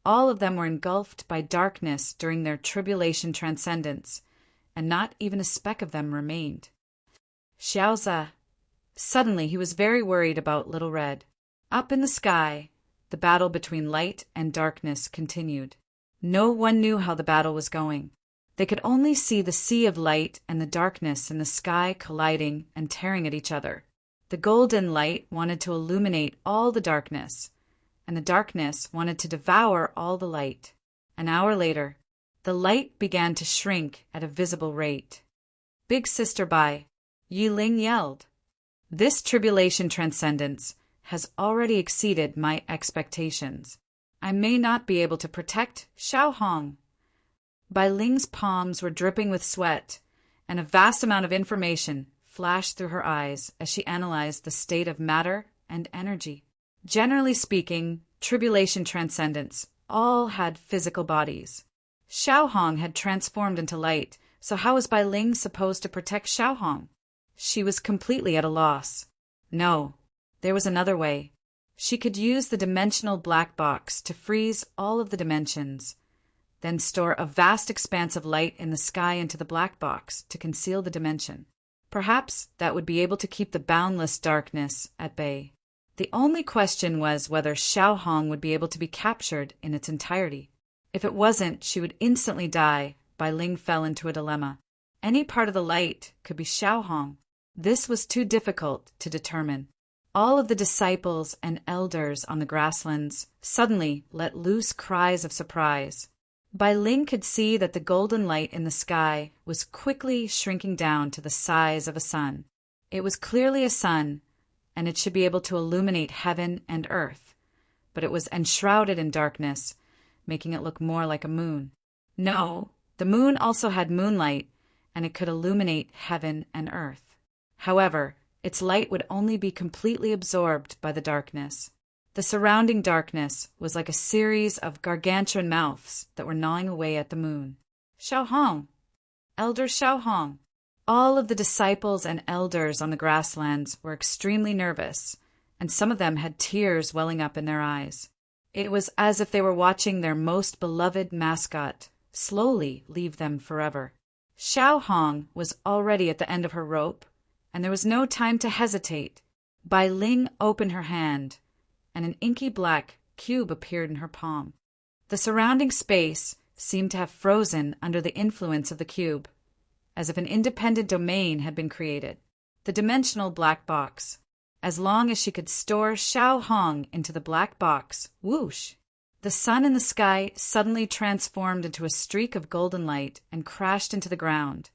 all of them were engulfed by darkness during their tribulation transcendence, and not even a speck of them remained. Xiaoza. Suddenly he was very worried about Little Red. Up in the sky, the battle between light and darkness continued. No one knew how the battle was going. They could only see the sea of light and the darkness in the sky colliding and tearing at each other. The golden light wanted to illuminate all the darkness, and the darkness wanted to devour all the light. An hour later, the light began to shrink at a visible rate. Big Sister Bai, Yi Ling yelled. This tribulation transcendence has already exceeded my expectations. I may not be able to protect Xiao Hong. Bai Ling's palms were dripping with sweat, and a vast amount of information flashed through her eyes as she analyzed the state of matter and energy. Generally speaking, tribulation transcendents all had physical bodies. Xiao Hong had transformed into light, so how was Bai Ling supposed to protect Xiao Hong? She was completely at a loss. No, there was another way. She could use the dimensional black box to freeze all of the dimensions, then store a vast expanse of light in the sky into the black box to conceal the dimension. Perhaps that would be able to keep the boundless darkness at bay. The only question was whether Xiao Hong would be able to be captured in its entirety. If it wasn't, she would instantly die. Bai Ling fell into a dilemma. Any part of the light could be Xiao Hong. This was too difficult to determine. All of the disciples and elders on the grasslands suddenly let loose cries of surprise. Bai Ling could see that the golden light in the sky was quickly shrinking down to the size of a sun. It was clearly a sun, and it should be able to illuminate heaven and earth, but it was enshrouded in darkness, making it look more like a moon. No, the moon also had moonlight, and it could illuminate heaven and earth. However, its light would only be completely absorbed by the darkness. The surrounding darkness was like a series of gargantuan mouths that were gnawing away at the moon. Xiao Hong! Elder Xiao Hong! All of the disciples and elders on the grasslands were extremely nervous, and some of them had tears welling up in their eyes. It was as if they were watching their most beloved mascot slowly leave them forever. Xiao Hong was already at the end of her rope, and there was no time to hesitate. Bai Ling opened her hand, and an inky black cube appeared in her palm. The surrounding space seemed to have frozen under the influence of the cube, as if an independent domain had been created. The dimensional black box. As long as she could store Xiao Hong into the black box, whoosh! The sun in the sky suddenly transformed into a streak of golden light and crashed into the ground,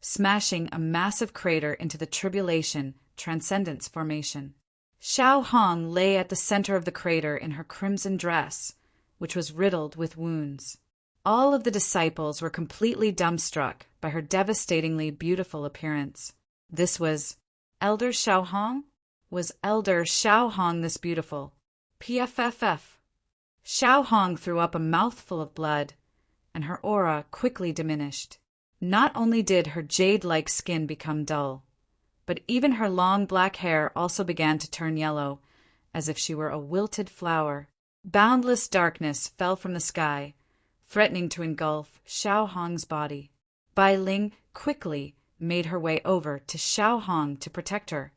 smashing a massive crater into the Tribulation Transcendence Formation. Xiao Hong lay at the center of the crater in her crimson dress, which was riddled with wounds. All of the disciples were completely dumbstruck by her devastatingly beautiful appearance. This was Elder Xiao Hong? Was Elder Xiao Hong this beautiful? PFFF. Xiao Hong threw up a mouthful of blood, and her aura quickly diminished. Not only did her jade-like skin become dull, but even her long black hair also began to turn yellow, as if she were a wilted flower. Boundless darkness fell from the sky, threatening to engulf Xiao Hong's body. Bai Ling quickly made her way over to Xiao Hong to protect her.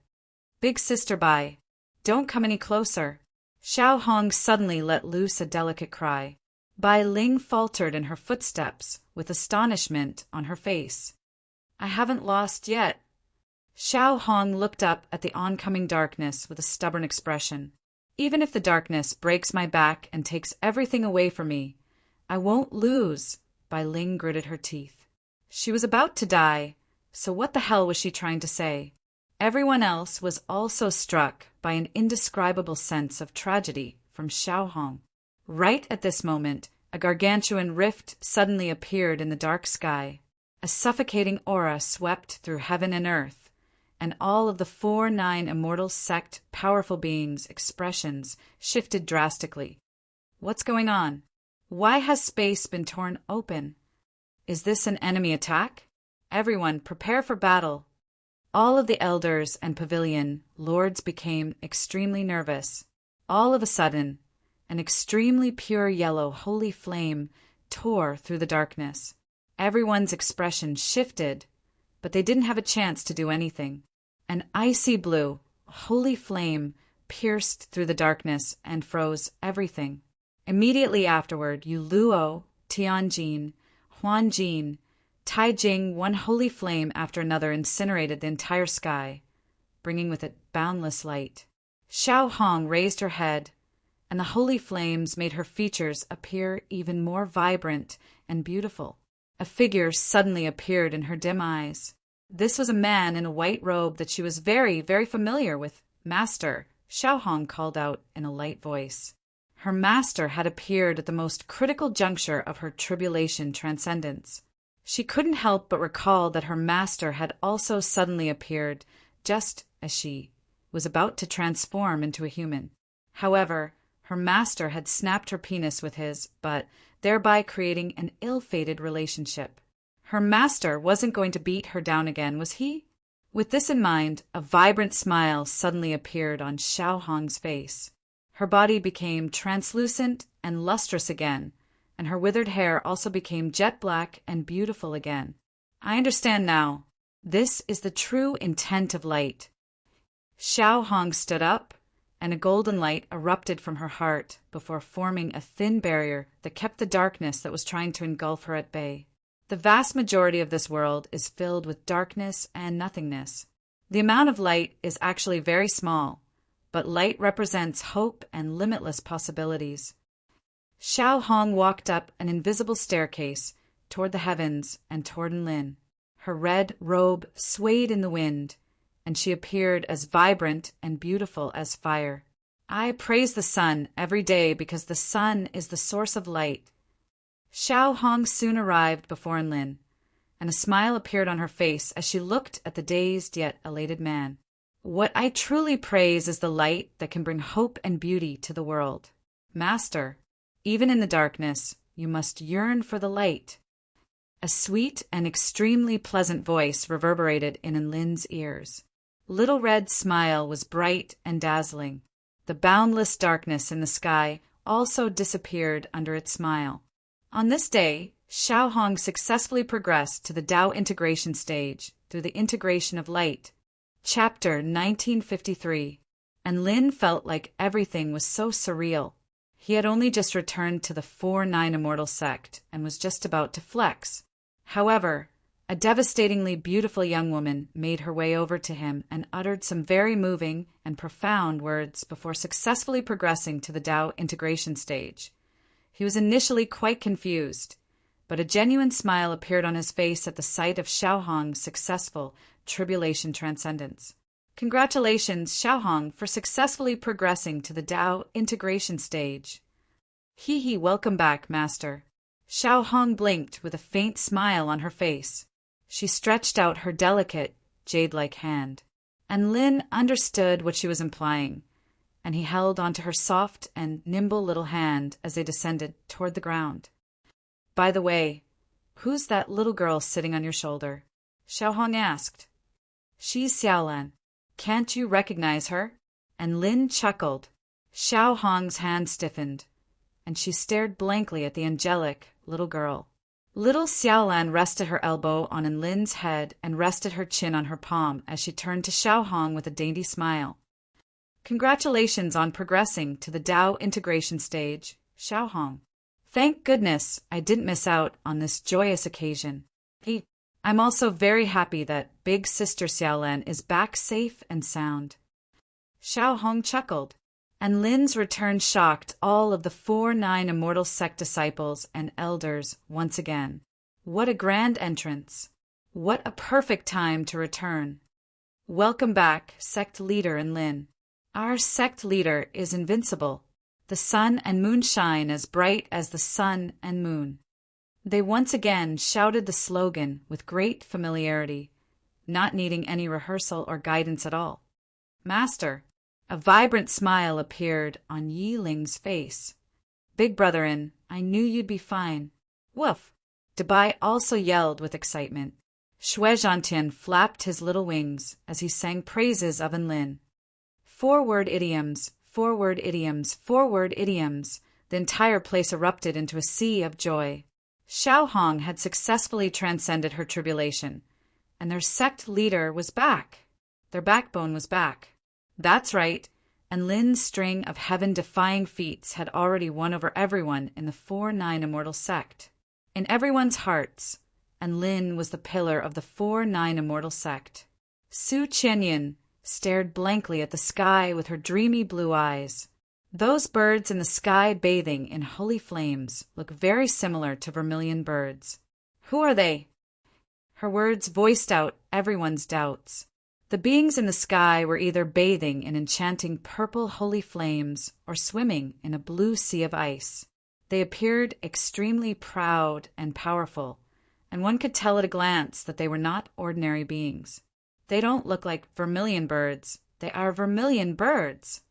Big Sister Bai, don't come any closer. Xiao Hong suddenly let loose a delicate cry. Bai Ling faltered in her footsteps with astonishment on her face. I haven't lost yet. Xiao Hong looked up at the oncoming darkness with a stubborn expression. Even if the darkness breaks my back and takes everything away from me, I won't lose. Bai Ling gritted her teeth. She was about to die, so what the hell was she trying to say? Everyone else was also struck by an indescribable sense of tragedy from Xiao Hong. Right at this moment, a gargantuan rift suddenly appeared in the dark sky. A suffocating aura swept through heaven and earth, and all of the 4-9 immortal sect powerful beings' expressions shifted drastically. What's going on? Why has space been torn open? Is this an enemy attack? Everyone, prepare for battle. All of the elders and pavilion lords became extremely nervous. All of a sudden, an extremely pure yellow holy flame tore through the darkness. Everyone's expression shifted, but they didn't have a chance to do anything. An icy blue, holy flame pierced through the darkness and froze everything. Immediately afterward, Yu Luo, Tianjin, Huanjin, Taijing, one holy flame after another incinerated the entire sky, bringing with it boundless light. Xiao Hong raised her head, and the holy flames made her features appear even more vibrant and beautiful. A figure suddenly appeared in her dim eyes. This was a man in a white robe that she was very, very familiar with. Master, Xiao Hong called out in a light voice. Her master had appeared at the most critical juncture of her tribulation transcendence. She couldn't help but recall that her master had also suddenly appeared just as she was about to transform into a human. However, her master had snapped her penis with his, but thereby creating an ill-fated relationship. Her master wasn't going to beat her down again, was he? With this in mind, a vibrant smile suddenly appeared on Xiao Hong's face. Her body became translucent and lustrous again, and her withered hair also became jet black and beautiful again. I understand now. This is the true intent of light. Xiao Hong stood up, and a golden light erupted from her heart before forming a thin barrier that kept the darkness that was trying to engulf her at bay. The vast majority of this world is filled with darkness and nothingness. The amount of light is actually very small, but light represents hope and limitless possibilities. Xiao Hong walked up an invisible staircase toward the heavens and toward Enlin. Her red robe swayed in the wind, and she appeared as vibrant and beautiful as fire. I praise the sun every day because the sun is the source of light. Xiao Hong soon arrived before Enlin, and a smile appeared on her face as she looked at the dazed yet elated man. What I truly praise is the light that can bring hope and beauty to the world. Master, even in the darkness, you must yearn for the light. A sweet and extremely pleasant voice reverberated in Enlin's ears. Little Red's smile was bright and dazzling. The boundless darkness in the sky also disappeared under its smile. On this day, Xiao Hong successfully progressed to the Dao integration stage through the integration of light. Chapter 1953. And Lin felt like everything was so surreal. He had only just returned to the 4-9 Immortal sect and was just about to flex. However, a devastatingly beautiful young woman made her way over to him and uttered some very moving and profound words before successfully progressing to the Tao integration stage. He was initially quite confused, but a genuine smile appeared on his face at the sight of Xiaohong's successful tribulation transcendence. Congratulations, Xiaohong, for successfully progressing to the Tao integration stage. Hee, welcome back, Master. Xiaohong blinked with a faint smile on her face. She stretched out her delicate, jade-like hand, and Lin understood what she was implying, and he held onto her soft and nimble little hand as they descended toward the ground. By the way, who's that little girl sitting on your shoulder? Xiaohong asked. She's Xiaolan. Can't you recognize her? And Lin chuckled. Xiaohong's hand stiffened, and she stared blankly at the angelic little girl. Little Xiaolan rested her elbow on Lin's head and rested her chin on her palm as she turned to Xiaohong with a dainty smile. Congratulations on progressing to the Tao integration stage, Xiaohong. Thank goodness I didn't miss out on this joyous occasion. I'm also very happy that Big Sister Xiaolan is back safe and sound. Xiaohong chuckled, and Lin's return shocked all of the 4-9 Immortal sect disciples and elders once again. What a grand entrance! What a perfect time to return! Welcome back, sect leader Lin. Our sect leader is invincible. The sun and moon shine as bright as the sun and moon. They once again shouted the slogan with great familiarity, not needing any rehearsal or guidance at all. Master, a vibrant smile appeared on Yi Ling's face. Big brother I knew you'd be fine. Woof! Dabai also yelled with excitement. Shui Zhantian flapped his little wings as he sang praises of Lin. Forward idioms, forward idioms, forward idioms. The entire place erupted into a sea of joy. Xiaohong had successfully transcended her tribulation, and their sect leader was back. Their backbone was back. That's right, and Lin's string of heaven-defying feats had already won over everyone in the 4-9 Immortal sect. In everyone's hearts, and Lin was the pillar of the 4-9 Immortal sect. Su Qianyin stared blankly at the sky with her dreamy blue eyes. Those birds in the sky bathing in holy flames look very similar to vermilion birds. Who are they? Her words voiced out everyone's doubts. The beings in the sky were either bathing in enchanting purple holy flames or swimming in a blue sea of ice. They appeared extremely proud and powerful, and one could tell at a glance that they were not ordinary beings. They don't look like vermilion birds. They are vermilion birds.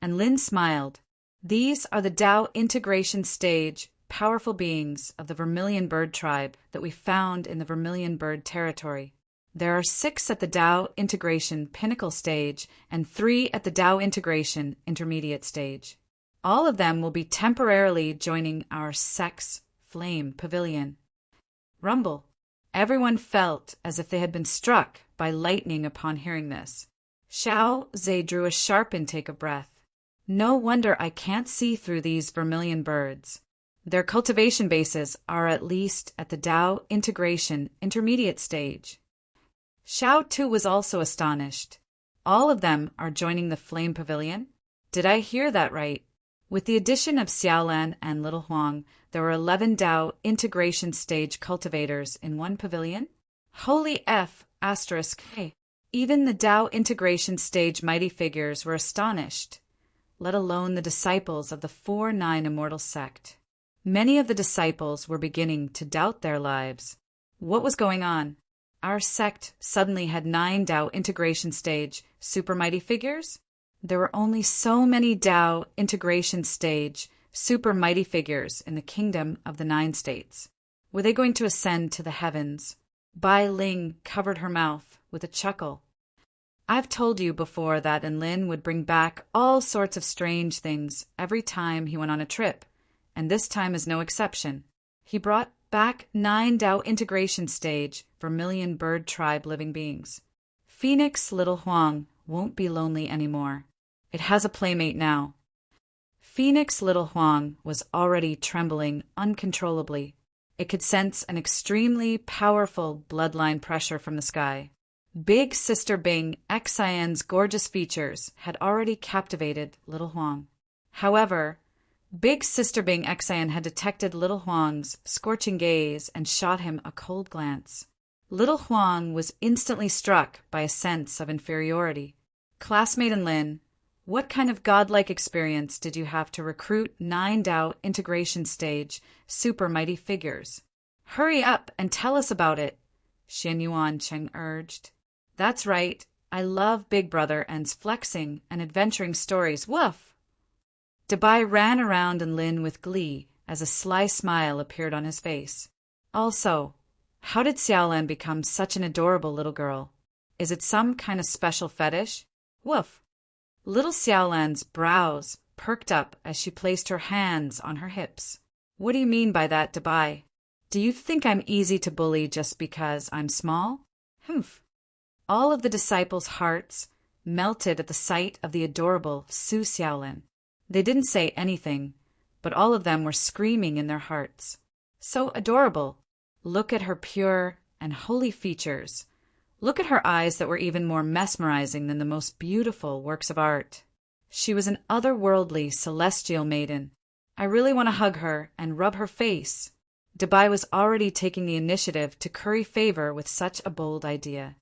And Lin smiled. These are the Tao integration stage, powerful beings of the vermilion bird tribe that we found in the vermilion bird territory. There are 6 at the Tao integration pinnacle stage and 3 at the Tao integration intermediate stage. All of them will be temporarily joining our sect's flame pavilion. Rumble. Everyone felt as if they had been struck by lightning upon hearing this. Xiao Zhe drew a sharp intake of breath. No wonder I can't see through these vermilion birds. Their cultivation bases are at least at the Tao integration intermediate stage. Xiao Tu was also astonished. All of them are joining the Flame Pavilion? Did I hear that right? With the addition of Xiaolan and Little Huang, there were 11 Tao integration stage cultivators in one pavilion? Holy F! Hey. Even the Tao integration stage mighty figures were astonished, let alone the disciples of the 4-9 Immortal sect. Many of the disciples were beginning to doubt their lives. What was going on? Our sect suddenly had 9 Tao integration stage super mighty figures? There were only so many Tao integration stage super mighty figures in the kingdom of the 9 states. Were they going to ascend to the heavens? Bai Ling covered her mouth with a chuckle. I've told you before that Lin would bring back all sorts of strange things every time he went on a trip, and this time is no exception. He brought back 9 Tao integration stage vermilion bird tribe living beings. Phoenix Little Huang won't be lonely anymore. It has a playmate now. Phoenix Little Huang was already trembling uncontrollably. It could sense an extremely powerful bloodline pressure from the sky. Big Sister Bing Xian's gorgeous features had already captivated Little Huang. However, Big Sister Bing Xian had detected Little Huang's scorching gaze and shot him a cold glance. Little Huang was instantly struck by a sense of inferiority. Classmate and Lin, what kind of godlike experience did you have to recruit 9 Dao integration stage super mighty figures? Hurry up and tell us about it, Xian Yuan Cheng urged. That's right, I love Big Brother and's flexing and adventuring stories, woof! Dabai ran around and Lin with glee as a sly smile appeared on his face. Also, how did Xiaolan become such an adorable little girl? Is it some kind of special fetish? Woof! Little Xiaolan's brows perked up as she placed her hands on her hips. What do you mean by that, Dabai? Do you think I'm easy to bully just because I'm small? Humph! All of the disciples' hearts melted at the sight of the adorable Su Xiaolan. They didn't say anything, but all of them were screaming in their hearts. So adorable! Look at her pure and holy features. Look at her eyes that were even more mesmerizing than the most beautiful works of art. She was an otherworldly celestial maiden. I really want to hug her and rub her face. Dabai was already taking the initiative to curry favor with such a bold idea.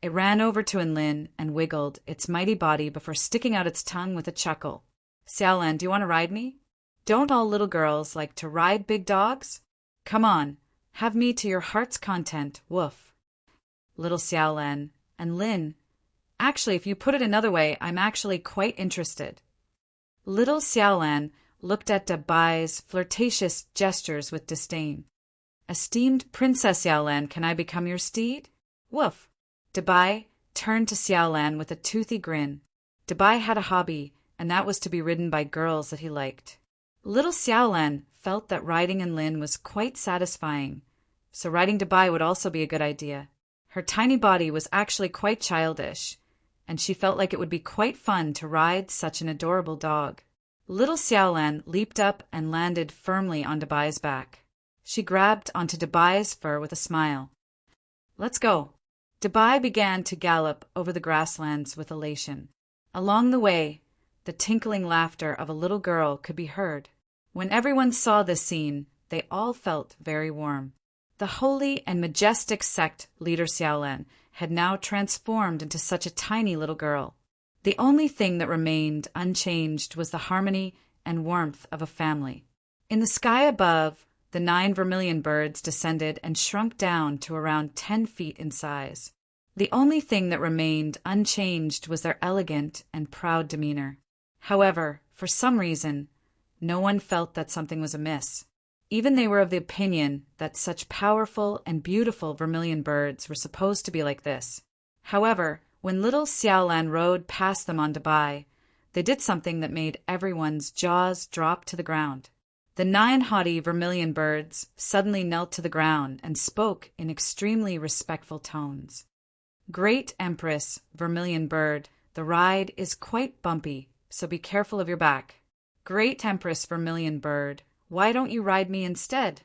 It ran over to Enlin and wiggled its mighty body before sticking out its tongue with a chuckle. Xiaolan, do you want to ride me? Don't all little girls like to ride big dogs? Come on, have me to your heart's content, woof. Little Xiaolan and Lin, actually, if you put it another way, I'm actually quite interested. Little Xiaolan looked at Dabai's flirtatious gestures with disdain. Esteemed Princess Xiaolan, can I become your steed? Woof! Dabai turned to Xiaolan with a toothy grin. Dabai had a hobby, and that was to be ridden by girls that he liked. Little Xiaolan felt that riding Enlin was quite satisfying, so riding Dabai would also be a good idea. Her tiny body was actually quite childish, and she felt like it would be quite fun to ride such an adorable dog. Little Xiaolan leaped up and landed firmly on Dabai's back. She grabbed onto Dabai's fur with a smile. Let's go. Dabai began to gallop over the grasslands with elation. Along the way, the tinkling laughter of a little girl could be heard. When everyone saw this scene, they all felt very warm. The holy and majestic sect leader Xiaolan had now transformed into such a tiny little girl. The only thing that remained unchanged was the harmony and warmth of a family. In the sky above, the 9 vermilion birds descended and shrunk down to around 10 feet in size. The only thing that remained unchanged was their elegant and proud demeanor. However, for some reason, no one felt that something was amiss. Even they were of the opinion that such powerful and beautiful vermilion birds were supposed to be like this. However, when little Xiaolan rode past them on Dabai, they did something that made everyone's jaws drop to the ground. The 9 haughty vermilion birds suddenly knelt to the ground and spoke in extremely respectful tones. Great Empress, Vermilion Bird, the ride is quite bumpy, so be careful of your back. Great Empress, Vermilion Bird, why don't you ride me instead?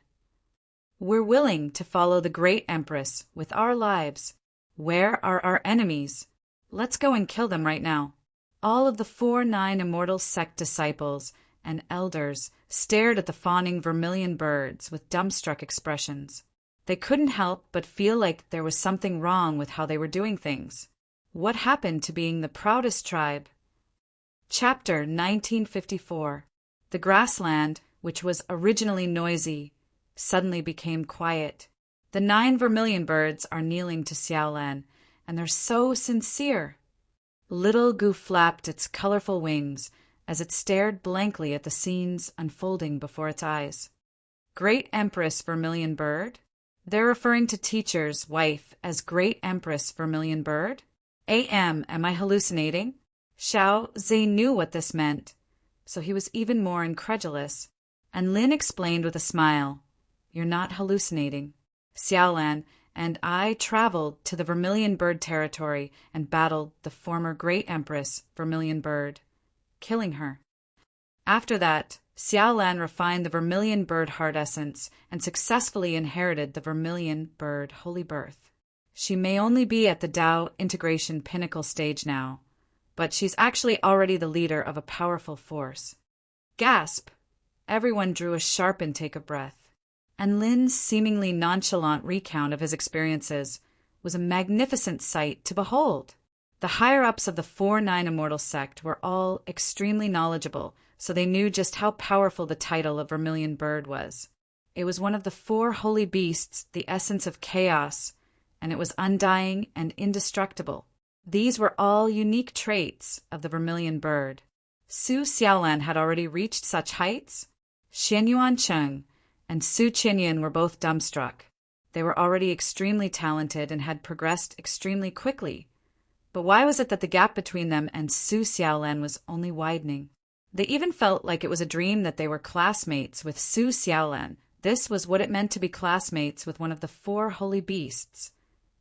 We're willing to follow the Great Empress with our lives. Where are our enemies? Let's go and kill them right now. All of the 4-9 immortal sect disciples and elders stared at the fawning vermilion birds with dumbstruck expressions. They couldn't help but feel like there was something wrong with how they were doing things. What happened to being the proudest tribe? Chapter 1954. The grassland, which was originally noisy, suddenly became quiet. The 9 vermilion birds are kneeling to Xiaolan, and they're so sincere. Little Gu flapped its colorful wings as it stared blankly at the scenes unfolding before its eyes. Great Empress Vermilion Bird? They're referring to teacher's wife as Great Empress Vermilion Bird? Am I hallucinating? Xiao Zhe knew what this meant, so he was even more incredulous, and Lin explained with a smile, "You're not hallucinating. Xiaolan and I traveled to the Vermilion Bird territory and battled the former Great Empress Vermilion Bird, killing her." After that, Xiaolan refined the vermilion bird heart essence and successfully inherited the vermilion bird holy birth. She may only be at the Tao integration pinnacle stage now, but she's actually already the leader of a powerful force. Gasp! Everyone drew a sharp intake of breath. And Lin's seemingly nonchalant recount of his experiences was a magnificent sight to behold. The higher-ups of the 4-9 Immortal sect were all extremely knowledgeable, so they knew just how powerful the title of Vermilion Bird was. It was one of the 4 holy beasts, the essence of chaos, and it was undying and indestructible. These were all unique traits of the Vermilion Bird. Su Xiaolan had already reached such heights? Xianyuan Cheng and Su Qinyan were both dumbstruck. They were already extremely talented and had progressed extremely quickly. But why was it that the gap between them and Su Xiaolan was only widening? They even felt like it was a dream that they were classmates with Su Xiaolan. This was what it meant to be classmates with one of the 4 holy beasts,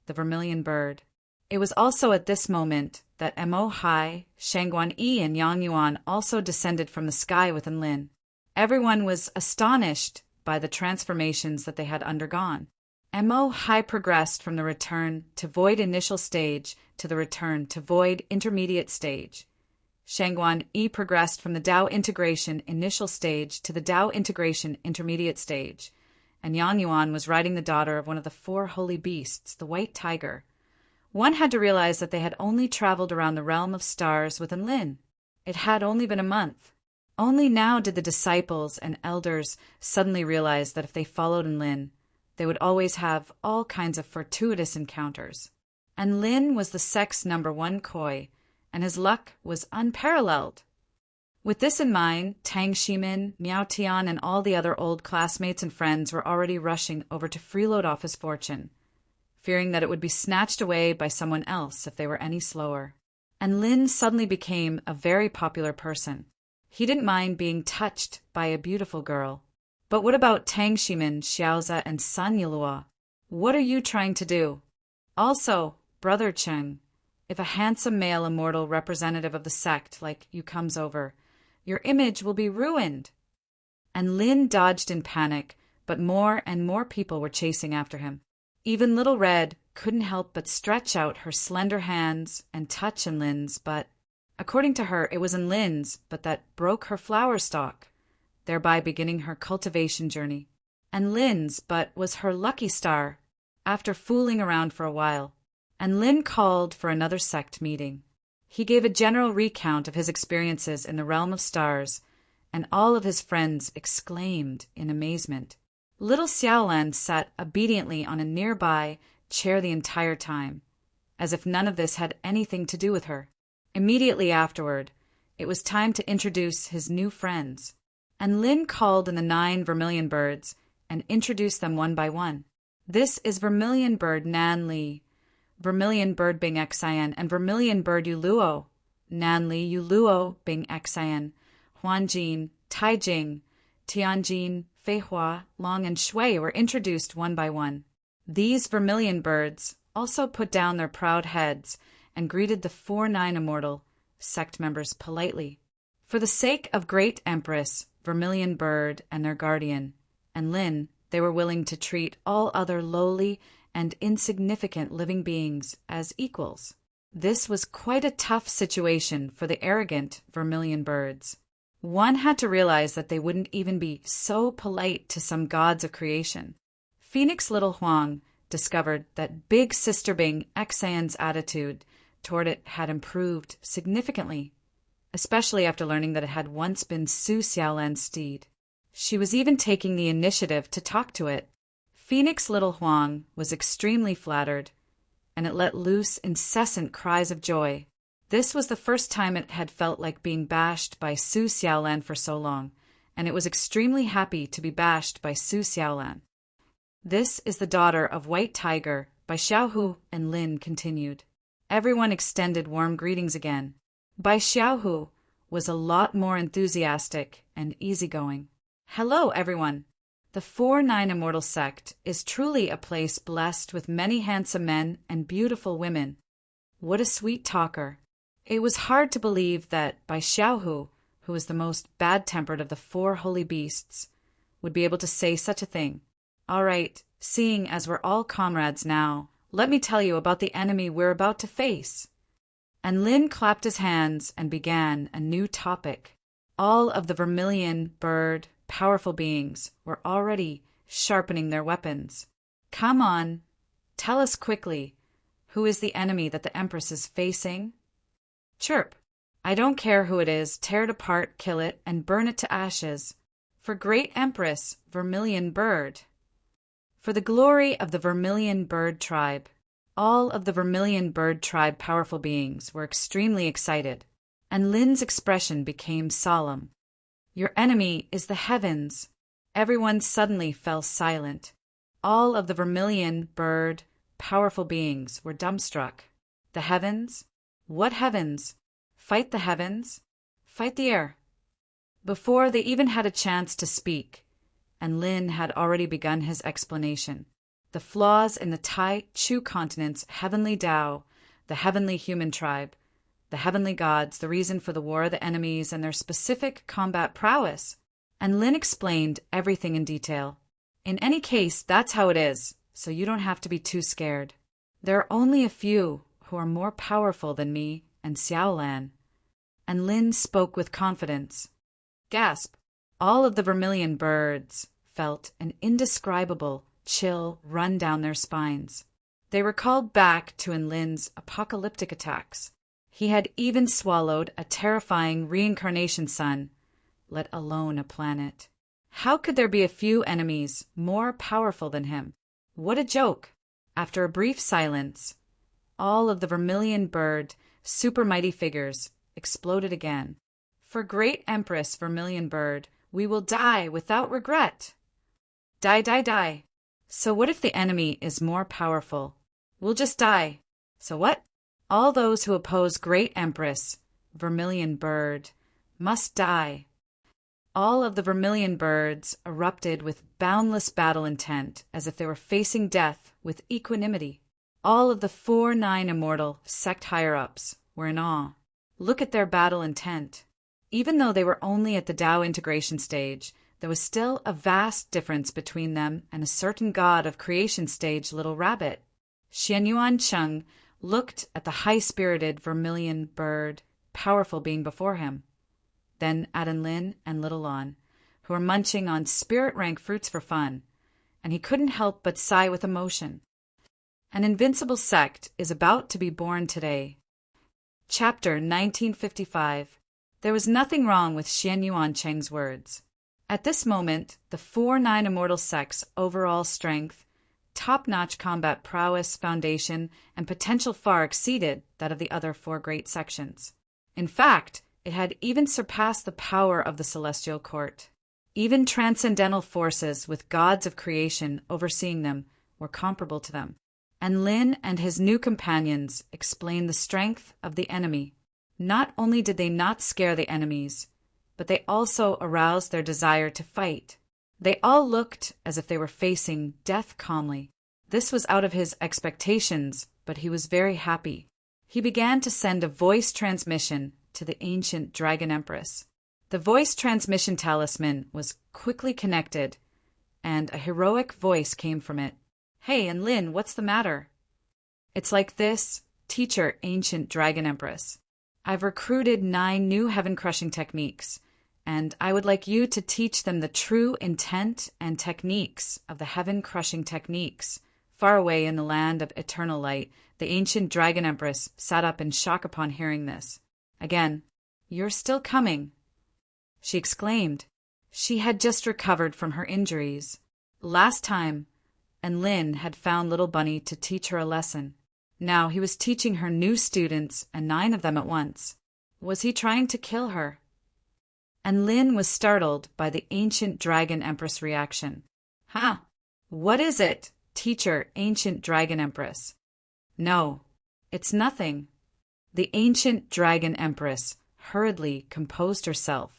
the Vermilion Bird. It was also at this moment that Mo Hai, Shangguan Yi, and Yang Yuan also descended from the sky within Lin. Everyone was astonished by the transformations that they had undergone. Mo Hai progressed from the return to void initial stage to the return to void intermediate stage. Shangguan Yi progressed from the Tao integration initial stage to the Tao integration intermediate stage, and Yang Yuan was riding the daughter of one of the 4 holy beasts, the white tiger. One had to realize that they had only traveled around the realm of stars within Lin. It had only been a month. Only now did the disciples and elders suddenly realize that if they followed in Lin, they would always have all kinds of fortuitous encounters. And Lin was the sect's #1 koi, and his luck was unparalleled. With this in mind, Tang Shimin, Miao Tian, and all the other old classmates and friends were already rushing over to freeload off his fortune, fearing that it would be snatched away by someone else if they were any slower. And Lin suddenly became a very popular person. He didn't mind being touched by a beautiful girl. But what about Tang Shimin, Xiaoza, and San Yilua? What are you trying to do? Also, Brother Cheng, if a handsome male immortal representative of the sect like you comes over, your image will be ruined. And Lin dodged in panic, but more and more people were chasing after him. Even Little Red couldn't help but stretch out her slender hands and touch in Lin's butt. According to her, it was in Lin's butt that broke her flower stalk, thereby beginning her cultivation journey. And Lin's butt was her lucky star, after fooling around for a while. And Lin called for another sect meeting. He gave a general recount of his experiences in the realm of stars, and all of his friends exclaimed in amazement. Little Xiaolan sat obediently on a nearby chair the entire time, as if none of this had anything to do with her. Immediately afterward, it was time to introduce his new friends, and Lin called in the 9 vermilion birds and introduced them one by one. This is Vermilion Bird Nan Li, Vermilion Bird Bing Xian, and Vermilion Bird Yuluo. Nan Li, Yuluo, Bing Xian, Huanjin, Taijing, Tianjin, Feihua, Long, and Shui were introduced one by one. These vermilion birds also put down their proud heads and greeted the 4-9 Immortal sect members politely. For the sake of Great Empress, Vermilion Bird, and their guardian, and Lin, they were willing to treat all other lowly and insignificant living beings as equals. This was quite a tough situation for the arrogant vermilion birds. One had to realize that they wouldn't even be so polite to some gods of creation. Phoenix Little Huang discovered that Big Sister Bing Xian's attitude toward it had improved significantly, especially after learning that it had once been Su Xiaolan's steed. She was even taking the initiative to talk to it. Phoenix Little Huang was extremely flattered, and it let loose incessant cries of joy. This was the first time it had felt like being bashed by Su Xiaolan for so long, and it was extremely happy to be bashed by Su Xiaolan. This is the daughter of White Tiger by Xiaohu, and Lin continued. Everyone extended warm greetings again. Bai Xiaohu was a lot more enthusiastic and easygoing. Hello, everyone. The 4-9 Immortal sect is truly a place blessed with many handsome men and beautiful women. What a sweet talker. It was hard to believe that Bai Xiaohu, who was the most bad-tempered of the 4 holy beasts, would be able to say such a thing. All right, seeing as we're all comrades now, let me tell you about the enemy we're about to face. And Lin clapped his hands and began a new topic. All of the vermilion bird, powerful beings were already sharpening their weapons. Come on, tell us quickly, who is the enemy that the Empress is facing? Chirp. I don't care who it is, tear it apart, kill it, and burn it to ashes. For great Empress, vermilion bird. For the glory of the vermilion bird tribe. All of the vermilion bird tribe powerful beings were extremely excited, and Lin's expression became solemn. Your enemy is the heavens. Everyone suddenly fell silent. All of the vermilion bird powerful beings were dumbstruck. The heavens? What heavens? Fight the heavens? Fight the air. Before they even had a chance to speak, and Lin had already begun his explanation. The flaws in the Tai Chu continent's heavenly Tao, the heavenly human tribe, the heavenly gods, the reason for the war of the enemies, and their specific combat prowess. And Lin explained everything in detail. In any case, that's how it is, so you don't have to be too scared. There are only a few who are more powerful than me and Xiaolan. And Lin spoke with confidence. Gasp! All of the vermilion birds felt an indescribable chill run down their spines. They recalled back to Lin's apocalyptic attacks. He had even swallowed a terrifying reincarnation sun, let alone a planet. How could there be a few enemies more powerful than him? What a joke! After a brief silence, all of the vermilion bird super mighty figures exploded again. For great Empress Vermilion Bird, we will die without regret. Die, die, die. So what if the enemy is more powerful? We'll just die. So what? All those who oppose great Empress Vermilion Bird must die. All of the vermilion birds erupted with boundless battle intent, as if they were facing death with equanimity. All of the 4-9 immortal sect higher-ups were in awe. Look at their battle intent. Even though they were only at the Tao integration stage, there was still a vast difference between them and a certain god of creation stage little rabbit. Xianyuan Cheng looked at the high-spirited vermilion bird, powerful being before him, then at Lin and Little Lon, who were munching on spirit-rank fruits for fun, and he couldn't help but sigh with emotion. An invincible sect is about to be born today. Chapter 1955. There was nothing wrong with Xianyuan Cheng's words. At this moment, the 4-9 immortal sect's overall strength, top-notch combat prowess, foundation, and potential far exceeded that of the other 4 great sections. In fact, it had even surpassed the power of the Celestial Court. Even transcendental forces with gods of creation overseeing them were comparable to them. And Lin and his new companions explained the strength of the enemy. Not only did they not scare the enemies, but they also aroused their desire to fight. They all looked as if they were facing death calmly. This was out of his expectations, but he was very happy. He began to send a voice transmission to the ancient Dragon Empress. The voice transmission talisman was quickly connected, and a heroic voice came from it. Hey, and Lin, what's the matter? It's like this, teacher, ancient Dragon Empress. I've recruited 9 new heaven-crushing techniques, and I would like you to teach them the true intent and techniques of the heaven-crushing techniques. Far away in the land of eternal light, the ancient Dragon Empress sat up in shock upon hearing this. Again, you're still coming, she exclaimed. She had just recovered from her injuries. Last time, and Lin had found little Bunny to teach her a lesson. Now he was teaching her new students, and 9 of them at once. Was he trying to kill her? And Lin was startled by the ancient Dragon Empress reaction. Huh? What is it, teacher, ancient Dragon Empress? No, it's nothing. The ancient Dragon Empress hurriedly composed herself.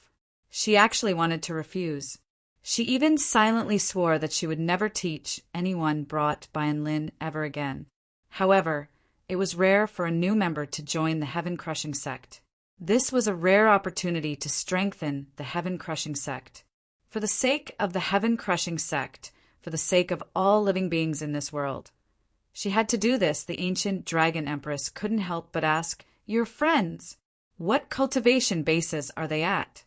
She actually wanted to refuse. She even silently swore that she would never teach anyone brought by Lin ever again. However, it was rare for a new member to join the heaven-crushing sect. This was a rare opportunity to strengthen the heaven-crushing sect. For the sake of the heaven-crushing sect, for the sake of all living beings in this world. She had to do this. The ancient dragon empress couldn't help but ask, "Your friends, what cultivation bases are they at?"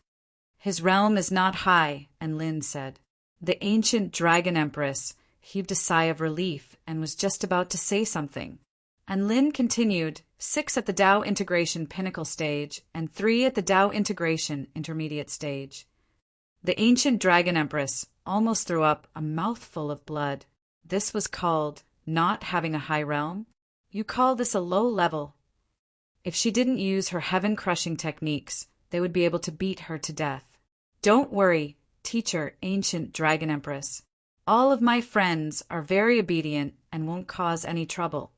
"His realm is not high," and Lin said. The ancient dragon empress heaved a sigh of relief and was just about to say something. And Lin continued, 6 at the Tao integration pinnacle stage and 3 at the Tao integration intermediate stage. The ancient dragon empress almost threw up a mouthful of blood. This was called not having a high realm? You call this a low level? If she didn't use her heaven-crushing techniques, they would be able to beat her to death. "Don't worry, teacher, ancient dragon empress. All of my friends are very obedient and won't cause any trouble."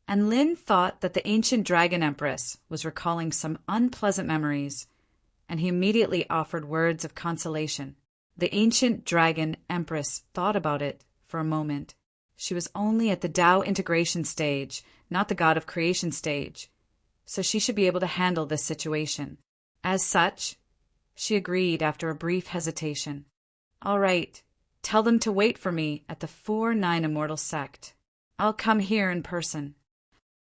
And Lin thought that the ancient dragon empress was recalling some unpleasant memories, and he immediately offered words of consolation. The ancient dragon empress thought about it for a moment. She was only at the Tao integration stage, not the God of creation stage, so she should be able to handle this situation. As such, she agreed after a brief hesitation. "All right, tell them to wait for me at the 4-9 Immortal Sect. I'll come here in person."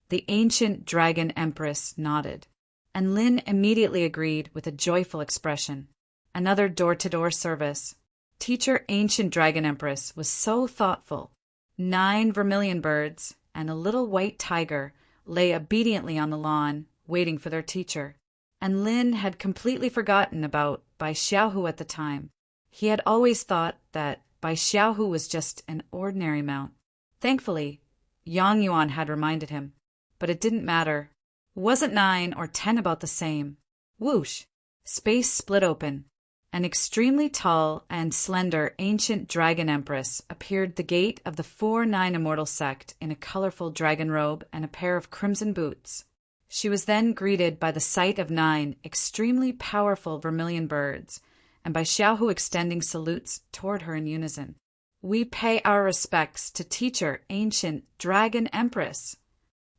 The ancient dragon empress nodded, and Lin immediately agreed with a joyful expression. Another door-to-door service. Teacher ancient dragon empress was so thoughtful. 9 vermilion birds and a little white tiger lay obediently on the lawn, waiting for their teacher. And Lin had completely forgotten about Bai Xiaohu at the time. He had always thought that Bai Xiaohu was just an ordinary mount. Thankfully, Yang Yuan had reminded him. But it didn't matter. Wasn't 9 or 10 about the same? Whoosh! Space split open. An extremely tall and slender ancient dragon empress appeared at the gate of the 4-9 Immortal Sect in a colorful dragon robe and a pair of crimson boots. She was then greeted by the sight of 9 extremely powerful vermilion birds, and by Xiaohu extending salutes toward her in unison. "We pay our respects to Teacher Ancient Dragon Empress."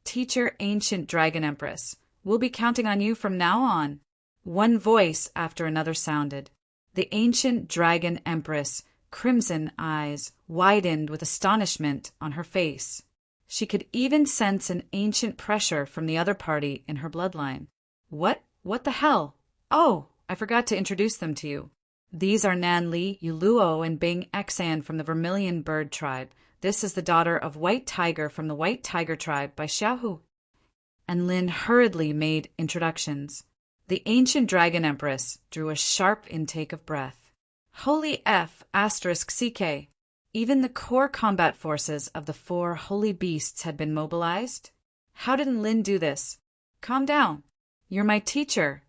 "Teacher Ancient Dragon Empress, we'll be counting on you from now on." One voice after another sounded. The ancient dragon empress, crimson eyes, widened with astonishment on her face. She could even sense an ancient pressure from the other party in her bloodline. What the hell? Oh, I forgot to introduce them to you. These are Nan Li, Yuluo, and Bing Xan from the Vermilion Bird tribe. This is the daughter of White Tiger from the White Tiger tribe by Xiaohu. And Lin hurriedly made introductions. The ancient dragon empress drew a sharp intake of breath. Holy F *CK. Even the core combat forces of the 4 holy beasts had been mobilized? How did Lin do this? Calm down. You're my teacher,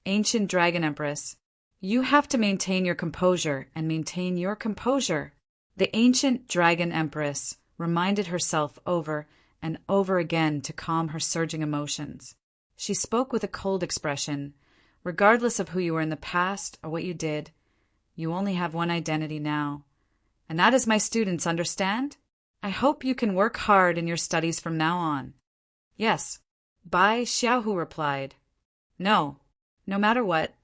ancient dragon empress. You have to maintain your composure and maintain your composure. The ancient dragon empress reminded herself over and over again to calm her surging emotions. She spoke with a cold expression. Regardless of who you were in the past or what you did, you only have one identity now. And that is my students, understand? I hope you can work hard in your studies from now on. Yes, Bai Xiaohu replied. No matter what,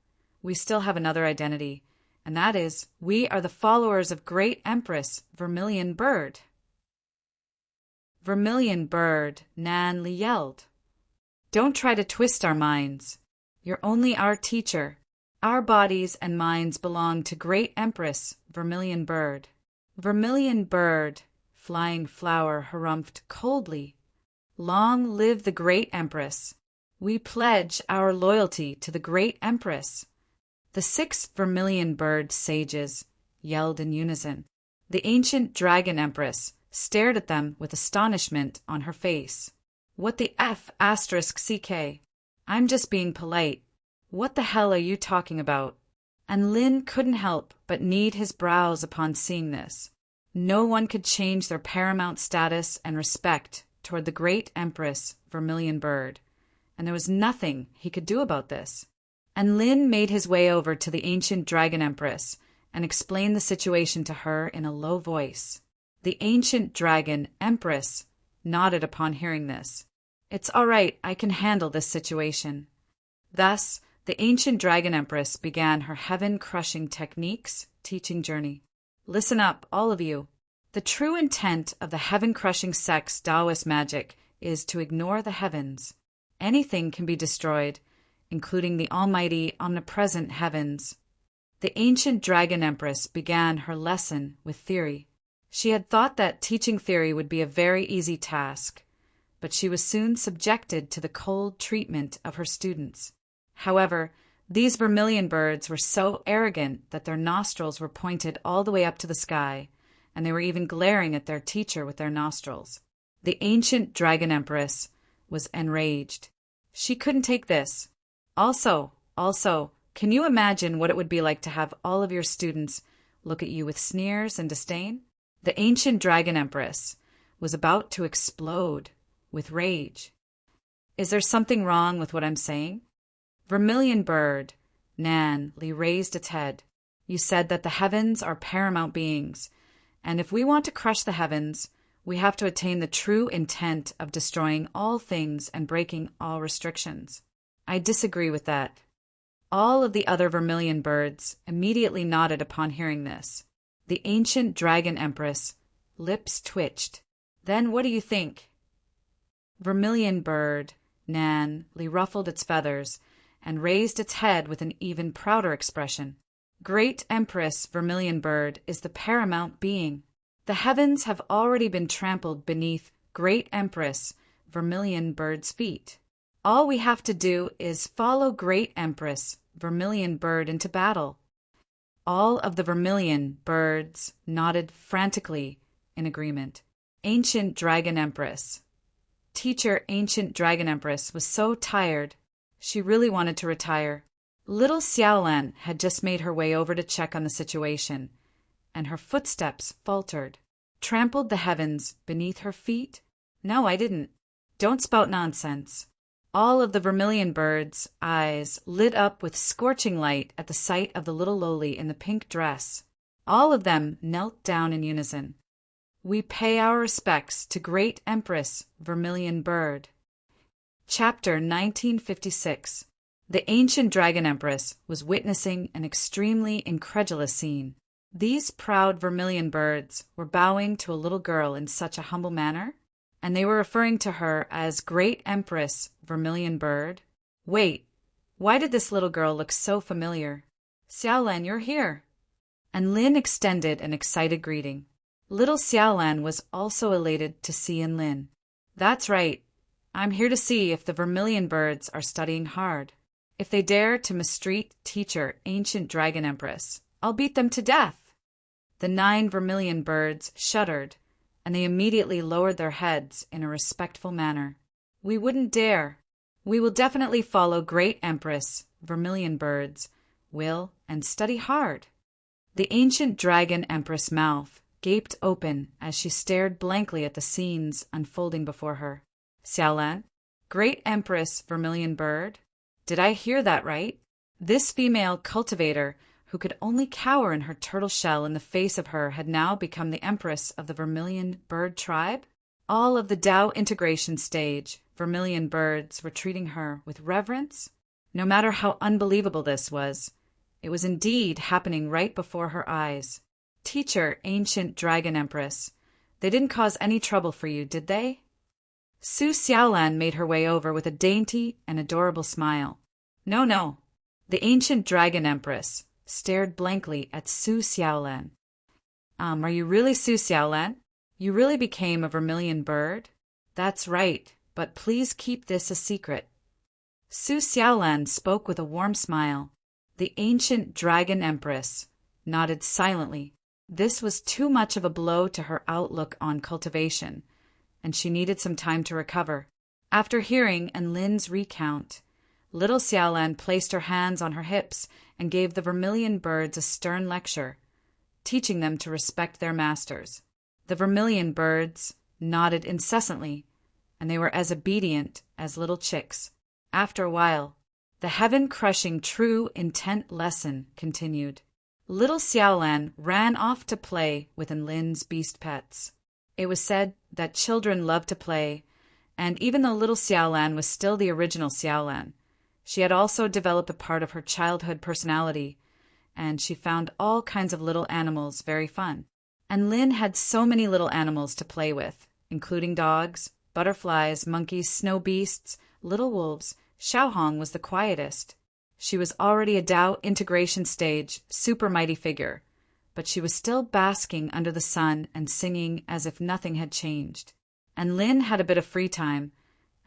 we still have another identity, and that is, we are the followers of Great Empress Vermilion Bird. Vermilion Bird, Nan Li yelled. Don't try to twist our minds. You're only our teacher. Our bodies and minds belong to Great Empress Vermilion Bird. Vermilion Bird, Flying Flower harumphed coldly. Long live the Great Empress. We pledge our loyalty to the Great Empress. The 6 Vermilion Bird sages yelled in unison. The ancient dragon empress stared at them with astonishment on her face. What the F *CK? I'm just being polite. What the hell are you talking about? And Lin couldn't help but knead his brows upon seeing this. No one could change their paramount status and respect toward the Great Empress Vermilion Bird, and there was nothing he could do about this. And Lin made his way over to the ancient dragon empress and explained the situation to her in a low voice. The ancient dragon empress nodded upon hearing this. It's all right, I can handle this situation. Thus, the ancient dragon empress began her heaven-crushing techniques teaching journey. Listen up, all of you. The true intent of the heaven-crushing sex Taoist magic is to ignore the heavens. Anything can be destroyed, including the almighty, omnipresent heavens. The ancient dragon empress began her lesson with theory. She had thought that teaching theory would be a very easy task, but she was soon subjected to the cold treatment of her students. However, these vermilion birds were so arrogant that their nostrils were pointed all the way up to the sky, and they were even glaring at their teacher with their nostrils. The ancient dragon empress was enraged. She couldn't take this. Also, can you imagine what it would be like to have all of your students look at you with sneers and disdain? The ancient dragon empress was about to explode with rage. Is there something wrong with what I'm saying? Vermilion bird, Nan Li raised its head. You said that the heavens are paramount beings, and if we want to crush the heavens, we have to attain the true intent of destroying all things and breaking all restrictions. I disagree with that. All of the other vermilion birds immediately nodded upon hearing this. The ancient dragon empress lips twitched. Then what do you think? Vermilion bird, Nan Li ruffled its feathers and raised its head with an even prouder expression. Great Empress Vermilion Bird is the paramount being. The heavens have already been trampled beneath Great Empress Vermilion Bird's feet. All we have to do is follow Great Empress Vermilion Bird into battle. All of the vermilion birds nodded frantically in agreement. Ancient Dragon Empress. Teacher Ancient Dragon Empress was so tired, she really wanted to retire. Little Xiaolan had just made her way over to check on the situation, and her footsteps faltered. Trampled the heavens beneath her feet? No, I didn't. Don't spout nonsense. All of the vermilion birds' eyes lit up with scorching light at the sight of the little lowly in the pink dress. All of them knelt down in unison. We pay our respects to Great Empress Vermilion Bird. Chapter 1956. The ancient dragon empress was witnessing an extremely incredulous scene. These proud vermilion birds were bowing to a little girl in such a humble manner, and they were referring to her as Great Empress Vermilion Bird. Wait, why did this little girl look so familiar? Xiaolan, you're here. And Lin extended an excited greeting. Little Xiaolan was also elated to see Lin. That's right. I'm here to see if the vermilion birds are studying hard. If they dare to mistreat teacher Ancient Dragon Empress, I'll beat them to death. The 9 vermilion birds shuddered, and they immediately lowered their heads in a respectful manner. We wouldn't dare. We will definitely follow Great Empress Vermilion Bird's will and study hard. The Ancient Dragon Empress' mouth gaped open as she stared blankly at the scenes unfolding before her. Xiaolan, Great Empress Vermilion Bird? Did I hear that right? This female cultivator, who could only cower in her turtle shell in the face of her, had now become the empress of the vermilion bird tribe? All of the Tao integration stage, vermilion birds were treating her with reverence? No matter how unbelievable this was, it was indeed happening right before her eyes. Teacher, Ancient Dragon Empress, they didn't cause any trouble for you, did they? Su Xiaolan made her way over with a dainty and adorable smile. No. The Ancient Dragon Empress stared blankly at Su Xiaolan. Are you really Su Xiaolan? You really became a vermilion bird? That's right, but please keep this a secret. Su Xiaolan spoke with a warm smile. The Ancient Dragon Empress nodded silently. This was too much of a blow to her outlook on cultivation, and she needed some time to recover. After hearing Lin's recount, little Xiaolan placed her hands on her hips and gave the vermilion birds a stern lecture, teaching them to respect their masters. The vermilion birds nodded incessantly, and they were as obedient as little chicks. After a while, the heaven-crushing true intent lesson continued. Little Xiaolan ran off to play with Lin's beast pets. It was said that children love to play, and even though little Xiaolan was still the original Xiaolan, She had also developed a part of her childhood personality, and she found all kinds of little animals very fun. And Lin had so many little animals to play with, including dogs, butterflies, monkeys, snow beasts, little wolves. Xiaohong was the quietest. She was already a Dao integration stage, super mighty figure, but she was still basking under the sun and singing as if nothing had changed. And Lin had a bit of free time,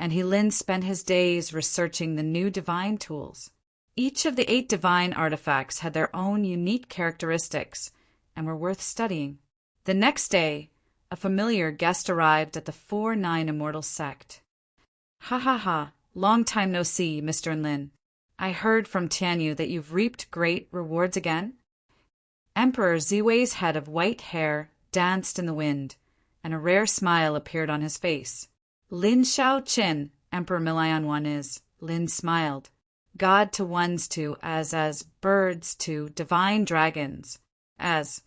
and Lin spent his days researching the new divine tools. Each of the 8 divine artifacts had their own unique characteristics and were worth studying. The next day, a familiar guest arrived at the 4-9 Immortal Sect. "Ha ha ha, long time no see, Mr. Lin. I heard from Tianyu that you've reaped great rewards again?" Emperor Ziwei's head of white hair danced in the wind, and a rare smile appeared on his face. "Lin Xiao Qin, Emperor Milian One is," Lin smiled. "God to ones to as birds to divine dragons, as."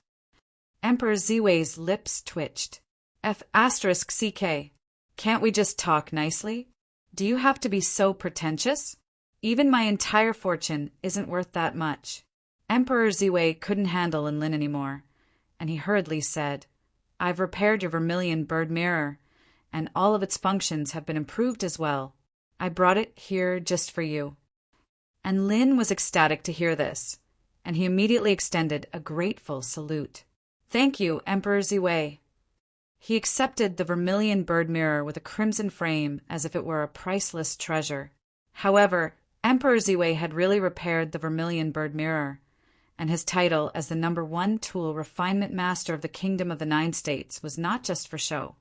Emperor Ziwei's lips twitched. F***CK. Can't we just talk nicely? Do you have to be so pretentious? Even my entire fortune isn't worth that much. Emperor Ziwei couldn't handle Lin anymore, and he hurriedly said, "I've repaired your vermilion bird mirror, and all of its functions have been improved as well. I brought it here just for you." And Lin was ecstatic to hear this, and he immediately extended a grateful salute. "Thank you, Emperor Ziwei." He accepted the vermilion bird mirror with a crimson frame as if it were a priceless treasure. However, Emperor Ziwei had really repaired the vermilion bird mirror, and his title as the #1 tool refinement master of the Kingdom of the 9 States was not just for show.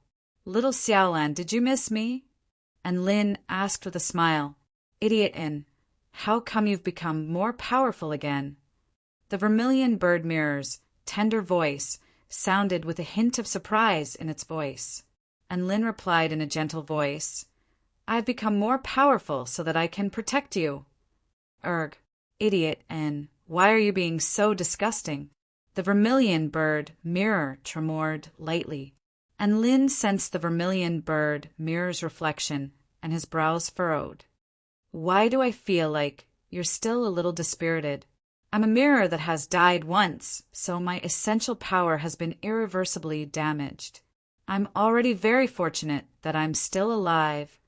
"Little Xiaolan, did you miss me?" And Lin asked with a smile, "Idiot in, how come you've become more powerful again?" The vermilion bird mirror's tender voice sounded with a hint of surprise in its voice, and Lin replied in a gentle voice, "I've become more powerful so that I can protect you." "Erg, idiot, and why are you being so disgusting?" The vermilion bird mirror tremored lightly, and Lin sensed the vermilion bird mirror's reflection, and his brows furrowed. "Why do I feel like you're still a little dispirited? I'm a mirror that has died once, so my essential power has been irreversibly damaged. I'm already very fortunate that I'm still alive."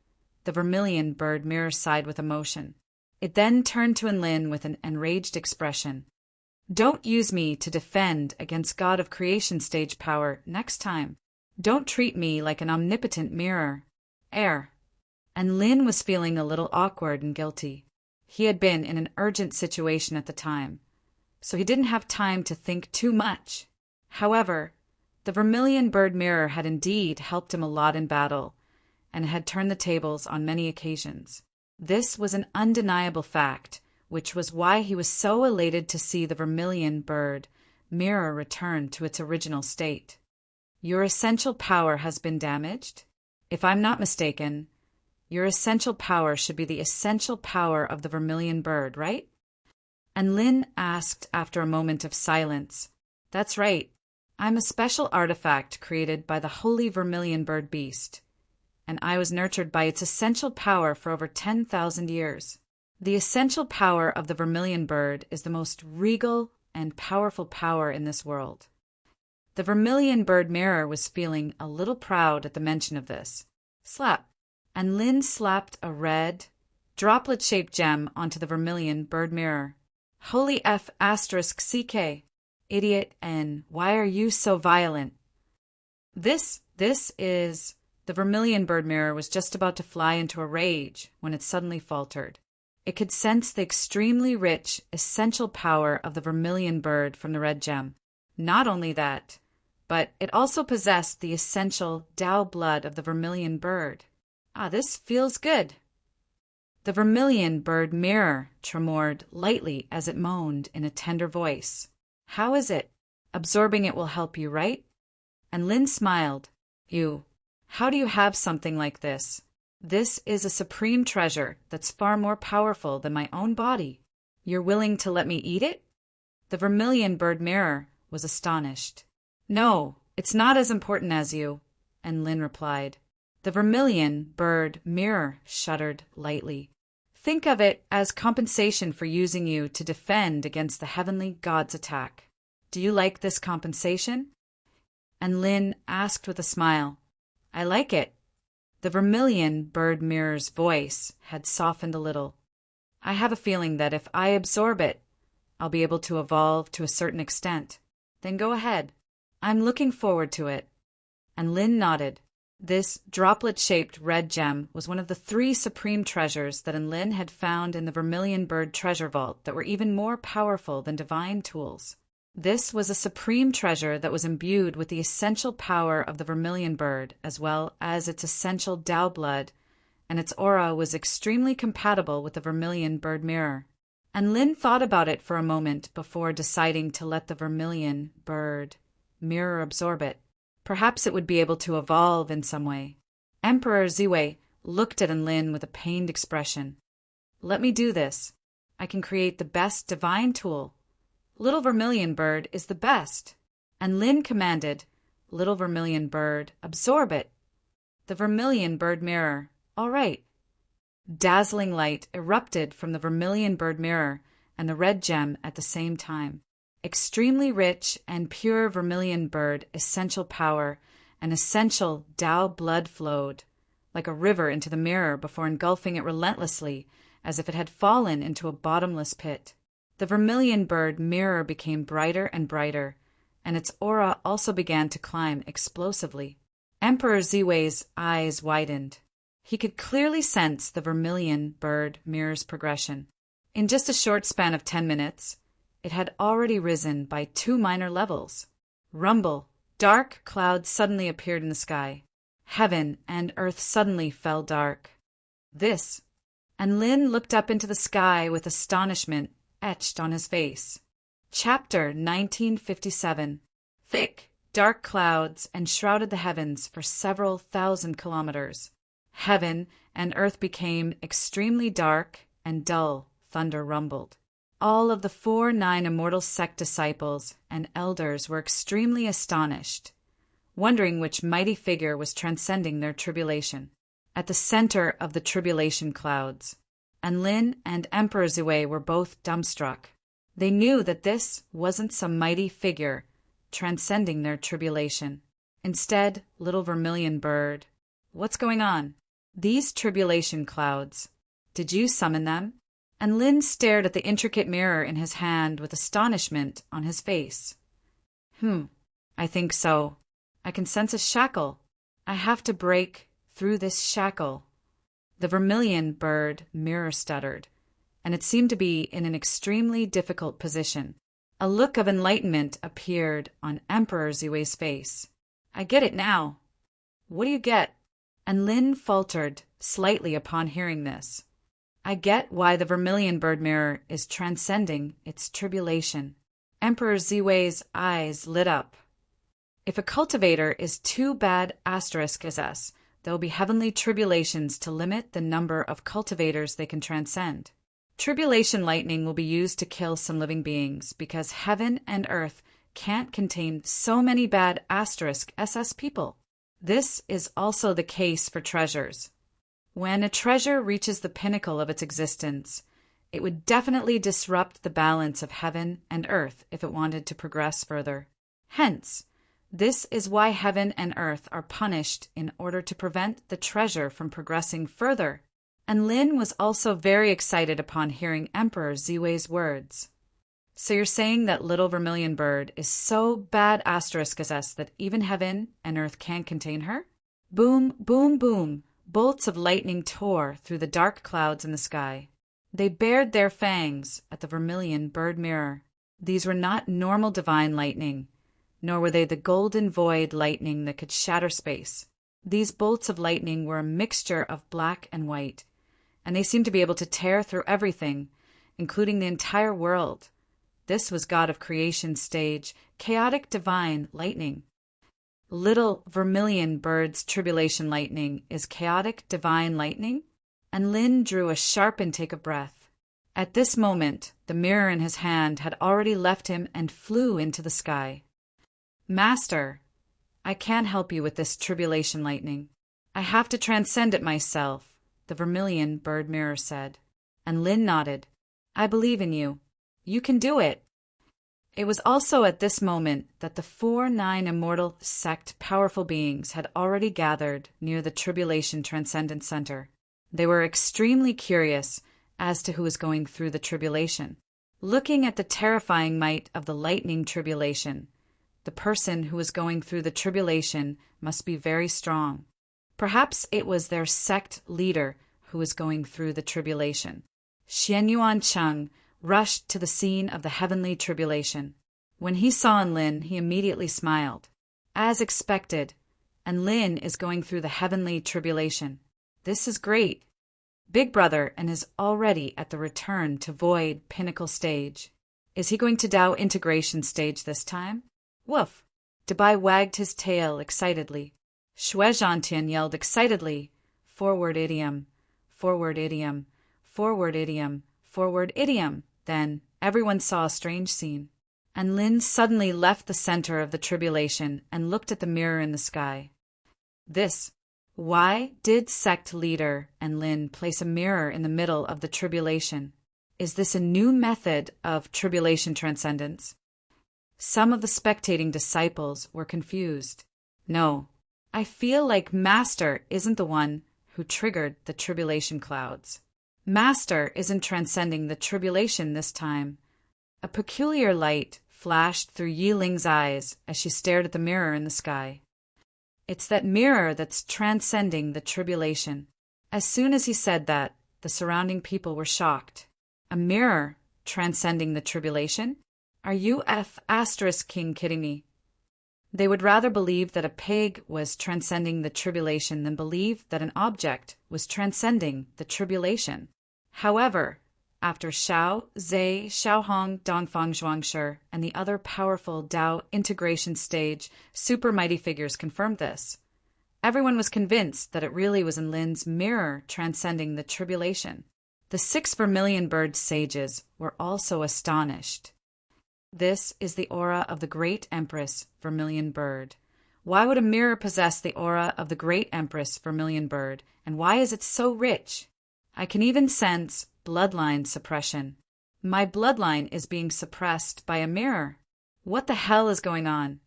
The vermilion bird mirror sighed with emotion. It then turned to Lin with an enraged expression. "Don't use me to defend against God of Creation stage power next time. Don't treat me like an omnipotent mirror. And Lin was feeling a little awkward and guilty. He had been in an urgent situation at the time, so he didn't have time to think too much. However, the vermilion bird mirror had indeed helped him a lot in battle, and had turned the tables on many occasions. This was an undeniable fact, which was why he was so elated to see the vermilion bird mirror return to its original state. "Your essential power has been damaged? If I'm not mistaken, your essential power should be the essential power of the vermilion bird, right?" And Lin asked after a moment of silence. "That's right. I'm a special artifact created by the holy vermilion bird beast, and I was nurtured by its essential power for over 10,000 years. The essential power of the vermilion bird is the most regal and powerful power in this world." The vermilion bird mirror was feeling a little proud at the mention of this. Slap! And Lin slapped a red, droplet-shaped gem onto the vermilion bird mirror. "Holy F***CK. Idiot, and why are you so violent?" This is... The vermilion bird mirror was just about to fly into a rage when it suddenly faltered. It could sense the extremely rich, essential power of the vermilion bird from the red gem. Not only that, but it also possessed the essential Dao blood of the vermilion bird. This feels good. The vermilion bird mirror tremored lightly as it moaned in a tender voice. "How is it? Absorbing it will help you, right?" And Lin smiled. How do you have something like this? This is a supreme treasure that's far more powerful than my own body. You're willing to let me eat it?" The vermilion bird mirror was astonished. "No, it's not as important as you," and Lin replied. The vermilion bird mirror shuddered lightly. Think of it as compensation for using you to defend against the heavenly god's attack. Do you like this compensation? And Lynn asked with a smile. I like it. The vermilion bird mirror's voice had softened a little. I have a feeling that if I absorb it, I'll be able to evolve to a certain extent. Then go ahead. I'm looking forward to it. And Lynn nodded. This droplet-shaped red gem was one of the 3 supreme treasures that Lynn had found in the Vermilion Bird treasure vault that were even more powerful than divine tools. This was a supreme treasure that was imbued with the essential power of the Vermilion Bird, as well as its essential Tao blood, and its aura was extremely compatible with the Vermilion Bird mirror. And Lynn thought about it for a moment before deciding to let the Vermilion Bird mirror absorb it. Perhaps it would be able to evolve in some way. Emperor Ziwei looked at Lynn with a pained expression. Let me do this. I can create the best divine tool. Little Vermilion Bird is the best. And Lynn commanded, Little Vermilion Bird, absorb it. The Vermilion Bird mirror. All right. Dazzling light erupted from the Vermilion Bird mirror and the red gem at the same time. Extremely rich and pure Vermilion Bird essential power and essential Tao blood flowed, like a river into the mirror before engulfing it relentlessly, as if it had fallen into a bottomless pit. The Vermilion Bird mirror became brighter and brighter, and its aura also began to climb explosively. Emperor Ziwei's eyes widened. He could clearly sense the Vermilion Bird mirror's progression. In just a short span of 10 minutes, it had already risen by 2 minor levels. Rumble. Dark clouds suddenly appeared in the sky. Heaven and earth suddenly fell dark. This. And Lynn looked up into the sky with astonishment etched on his face. Chapter 1957. Thick, dark clouds enshrouded the heavens for several thousand kilometers. Heaven and earth became extremely dark and dull. Thunder rumbled. All of the 4-9 immortal sect disciples and elders were extremely astonished, wondering which mighty figure was transcending their tribulation. At the center of the tribulation clouds, and Lin and Emperor Ziwei were both dumbstruck. They knew that this wasn't some mighty figure transcending their tribulation. Instead, little Vermilion Bird. What's going on? These tribulation clouds. Did you summon them? And Lin stared at the intricate mirror in his hand with astonishment on his face. I think so. I can sense a shackle. I have to break through this shackle. The Vermilion Bird mirror stuttered, and it seemed to be in an extremely difficult position. A look of enlightenment appeared on Emperor Ziwei's face. I get it now. What do you get? And Lin faltered slightly upon hearing this. I get why the Vermilion Bird mirror is transcending its tribulation. Emperor Ziwei's eyes lit up. If a cultivator is too bad *SS, there will be heavenly tribulations to limit the number of cultivators they can transcend. Tribulation lightning will be used to kill some living beings because heaven and earth can't contain so many bad *SS people. This is also the case for treasures. When a treasure reaches the pinnacle of its existence, it would definitely disrupt the balance of heaven and earth if it wanted to progress further. Hence, this is why heaven and earth are punished in order to prevent the treasure from progressing further. And Lin was also very excited upon hearing Emperor Ziwei's words. So you're saying that little Vermilion Bird is so bad *SS that even heaven and earth can't contain her? Boom, boom, boom. Bolts of lightning tore through the dark clouds in the sky. They bared their fangs at the Vermilion Bird mirror. These were not normal divine lightning, nor were they the golden void lightning that could shatter space. These bolts of lightning were a mixture of black and white, and they seemed to be able to tear through everything, including the entire world. This was God of Creation stage, chaotic divine lightning. Little Vermilion Bird's tribulation lightning is chaotic divine lightning? And Lin drew a sharp intake of breath. At this moment, the mirror in his hand had already left him and flew into the sky. Master, I can't help you with this tribulation lightning. I have to transcend it myself, the Vermilion Bird mirror said. and Lin nodded. I believe in you. You can do it. It was also at this moment that the 4-9 immortal sect powerful beings had already gathered near the Tribulation Transcendence Center. They were extremely curious as to who was going through the tribulation. Looking at the terrifying might of the lightning tribulation, the person who was going through the tribulation must be very strong. Perhaps it was their sect leader who was going through the tribulation. Xianyuan Cheng rushed to the scene of the heavenly tribulation. When he saw Lin, he immediately smiled. As expected, Lin is going through the heavenly tribulation. This is great. Big Brother and is already at the return to Void Pinnacle stage. Is he going to Tao integration stage this time? Woof! Dabai wagged his tail excitedly. Xue Zhantian yelled excitedly, forward idiom, forward idiom, forward idiom, forward idiom. Then everyone saw a strange scene. Lin suddenly left the center of the tribulation and looked at the mirror in the sky. Why did sect leader Lin place a mirror in the middle of the tribulation? Is this a new method of tribulation transcendence? Some of the spectating disciples were confused. No, I feel like Master isn't the one who triggered the tribulation clouds. Master isn't transcending the tribulation this time. A peculiar light flashed through Yi Ling's eyes as she stared at the mirror in the sky. It's that mirror that's transcending the tribulation. As soon as he said that, the surrounding people were shocked. A mirror transcending the tribulation? Are you King kidding me? They would rather believe that a pig was transcending the tribulation than believe that an object was transcending the tribulation. However, after Xiao, Zhe, Xiaohong, Dongfang Zhuangshi, and the other powerful Tao integration stage super mighty figures confirmed this, everyone was convinced that it really was Lin's mirror transcending the tribulation. The 6 vermilion bird sages were also astonished. This is the aura of the Great Empress Vermilion Bird. Why would a mirror possess the aura of the Great Empress Vermilion Bird, and why is it so rich? I can even sense bloodline suppression. My bloodline is being suppressed by a mirror. What the hell is going on?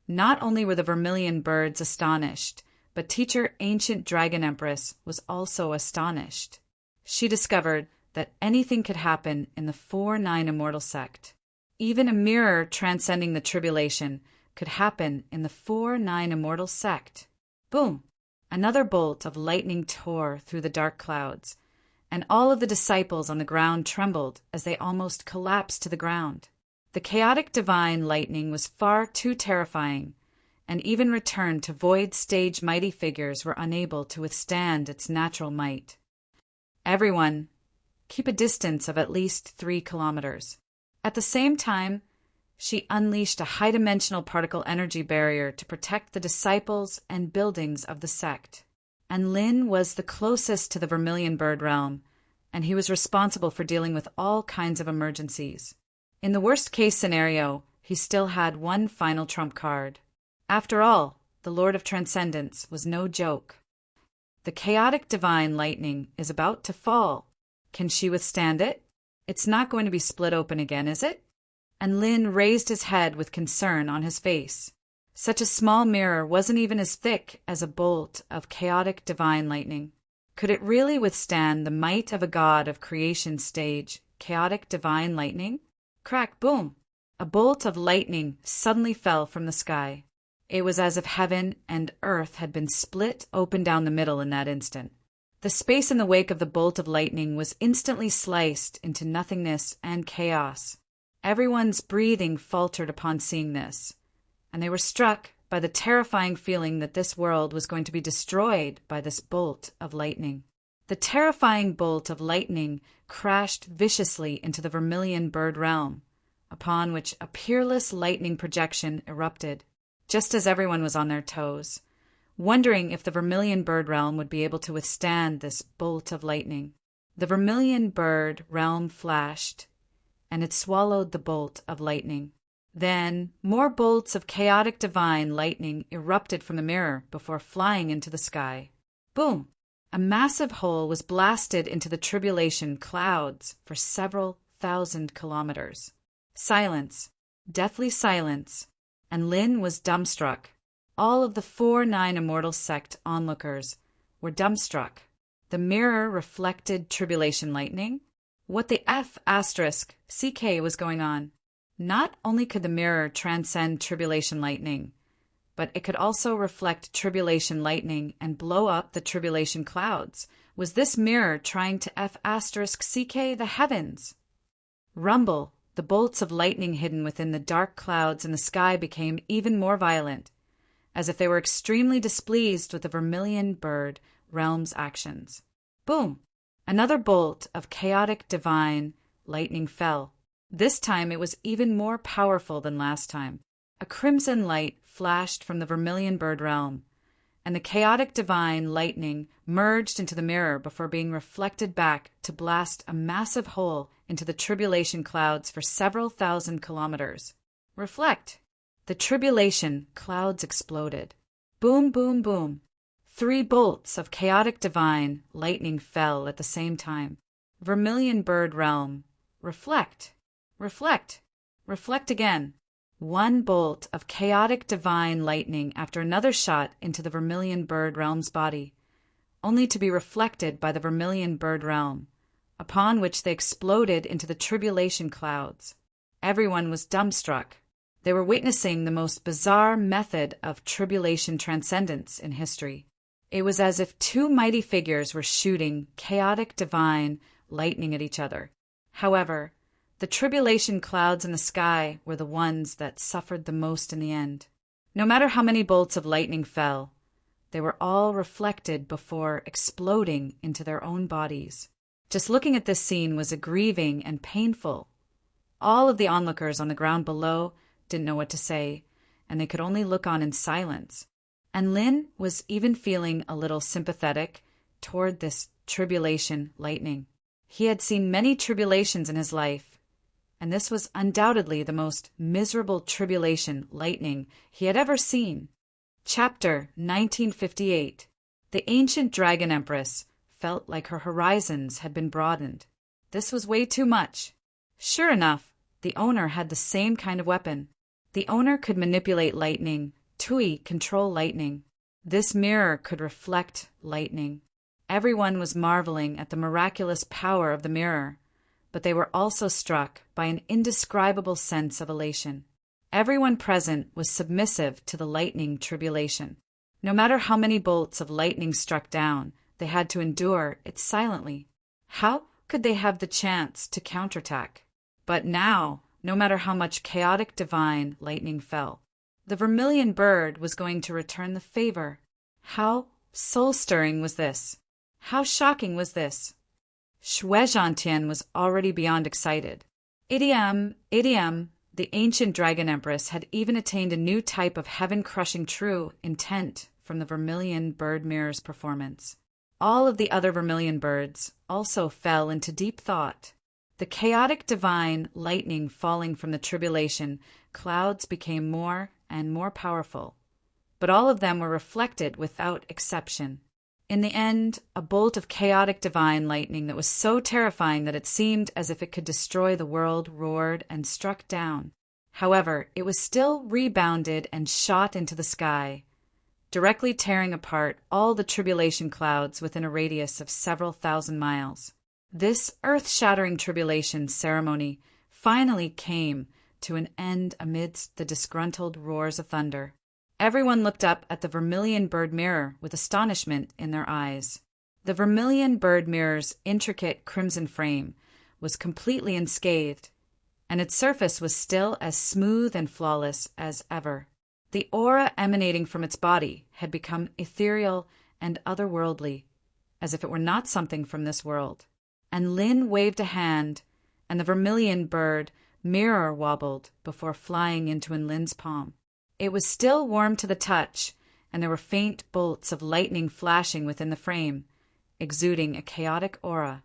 Not only were the Vermilion Birds astonished, but teacher Ancient Dragon Empress was also astonished. She discovered that anything could happen in the 4-9 immortal sect. Even a mirror transcending the tribulation could happen in the 4-9 immortal sect. Boom! Another bolt of lightning tore through the dark clouds, and all of the disciples on the ground trembled as they almost collapsed to the ground. The chaotic divine lightning was far too terrifying, and even returned to void stage mighty figures were unable to withstand its natural might. Everyone, keep a distance of at least 3 kilometers. At the same time, she unleashed a high-dimensional particle energy barrier to protect the disciples and buildings of the sect. And Lin was the closest to the Vermilion Bird realm, and he was responsible for dealing with all kinds of emergencies. In the worst-case scenario, he still had one final trump card. After all, the Lord of Transcendence was no joke. The chaotic divine lightning is about to fall. Can she withstand it? It's not going to be split open again, is it? And Lin raised his head with concern on his face. Such a small mirror wasn't even as thick as a bolt of chaotic divine lightning. Could it really withstand the might of a god of creation stage, chaotic divine lightning? Crack, boom! A bolt of lightning suddenly fell from the sky. It was as if heaven and earth had been split open down the middle in that instant. The space in the wake of the bolt of lightning was instantly sliced into nothingness and chaos. Everyone's breathing faltered upon seeing this, and they were struck by the terrifying feeling that this world was going to be destroyed by this bolt of lightning. The terrifying bolt of lightning crashed viciously into the Vermilion Bird realm, upon which a peerless lightning projection erupted, just as everyone was on their toes, wondering if the Vermilion Bird realm would be able to withstand this bolt of lightning. The Vermilion Bird realm flashed, and it swallowed the bolt of lightning. Then more bolts of chaotic divine lightning erupted from the mirror before flying into the sky. Boom! A massive hole was blasted into the tribulation clouds for several thousand kilometers. Silence, deathly silence, and Lin was dumbstruck. All of the 4-9 Immortal Sect onlookers were dumbstruck. The mirror reflected tribulation lightning? What the F***CK was going on? Not only could the mirror transcend tribulation lightning, but it could also reflect tribulation lightning and blow up the tribulation clouds. Was this mirror trying to F***CK the heavens? Rumble, the bolts of lightning hidden within the dark clouds in the sky became even more violent, as if they were extremely displeased with the Vermilion Bird realm's actions. Boom! Another bolt of chaotic divine lightning fell. This time it was even more powerful than last time. A crimson light flashed from the Vermilion Bird realm, and the chaotic divine lightning merged into the mirror before being reflected back to blast a massive hole into the tribulation clouds for several thousand kilometers. Reflect! The tribulation clouds exploded. Boom, boom, boom. 3 bolts of chaotic divine lightning fell at the same time. Vermilion Bird realm. Reflect. Reflect. Reflect again. 1 bolt of chaotic divine lightning after another shot into the Vermilion Bird realm's body, only to be reflected by the Vermilion Bird realm, upon which they exploded into the tribulation clouds. Everyone was dumbstruck. They were witnessing the most bizarre method of tribulation transcendence in history. It was as if 2 mighty figures were shooting chaotic divine lightning at each other. However, the tribulation clouds in the sky were the ones that suffered the most in the end. No matter how many bolts of lightning fell, they were all reflected before exploding into their own bodies. Just looking at this scene was aggrieving and painful. All of the onlookers on the ground below didn't know what to say, and they could only look on in silence. And Lin was even feeling a little sympathetic toward this tribulation lightning. He had seen many tribulations in his life, and this was undoubtedly the most miserable tribulation lightning he had ever seen. Chapter 1958. The ancient dragon empress felt like her horizons had been broadened. This was way too much. Sure enough, the owner had the same kind of weapon. The owner could manipulate lightning, Tui control lightning. This mirror could reflect lightning. Everyone was marveling at the miraculous power of the mirror, but they were also struck by an indescribable sense of elation. Everyone present was submissive to the lightning tribulation. No matter how many bolts of lightning struck down, they had to endure it silently. How could they have the chance to counterattack? But now, no matter how much chaotic divine lightning fell, the Vermilion Bird was going to return the favor. How soul-stirring was this? How shocking was this? Shuizhantian was already beyond excited. Idiom, the ancient dragon empress had even attained a new type of heaven-crushing true intent from the Vermilion Bird mirror's performance. All of the other Vermilion Birds also fell into deep thought. The chaotic divine lightning falling from the tribulation clouds became more and more powerful, but all of them were reflected without exception. In the end, a bolt of chaotic divine lightning that was so terrifying that it seemed as if it could destroy the world roared and struck down. However, it was still rebounded and shot into the sky, directly tearing apart all the tribulation clouds within a radius of several thousand miles. This earth-shattering tribulation ceremony finally came to an end amidst the disgruntled roars of thunder. Everyone looked up at the Vermilion Bird mirror with astonishment in their eyes. The Vermilion Bird mirror's intricate crimson frame was completely unscathed, and its surface was still as smooth and flawless as ever. The aura emanating from its body had become ethereal and otherworldly, as if it were not something from this world. And Lin waved a hand, and the Vermilion Bird mirror wobbled before flying into Lin's palm. It was still warm to the touch, and there were faint bolts of lightning flashing within the frame, exuding a chaotic aura.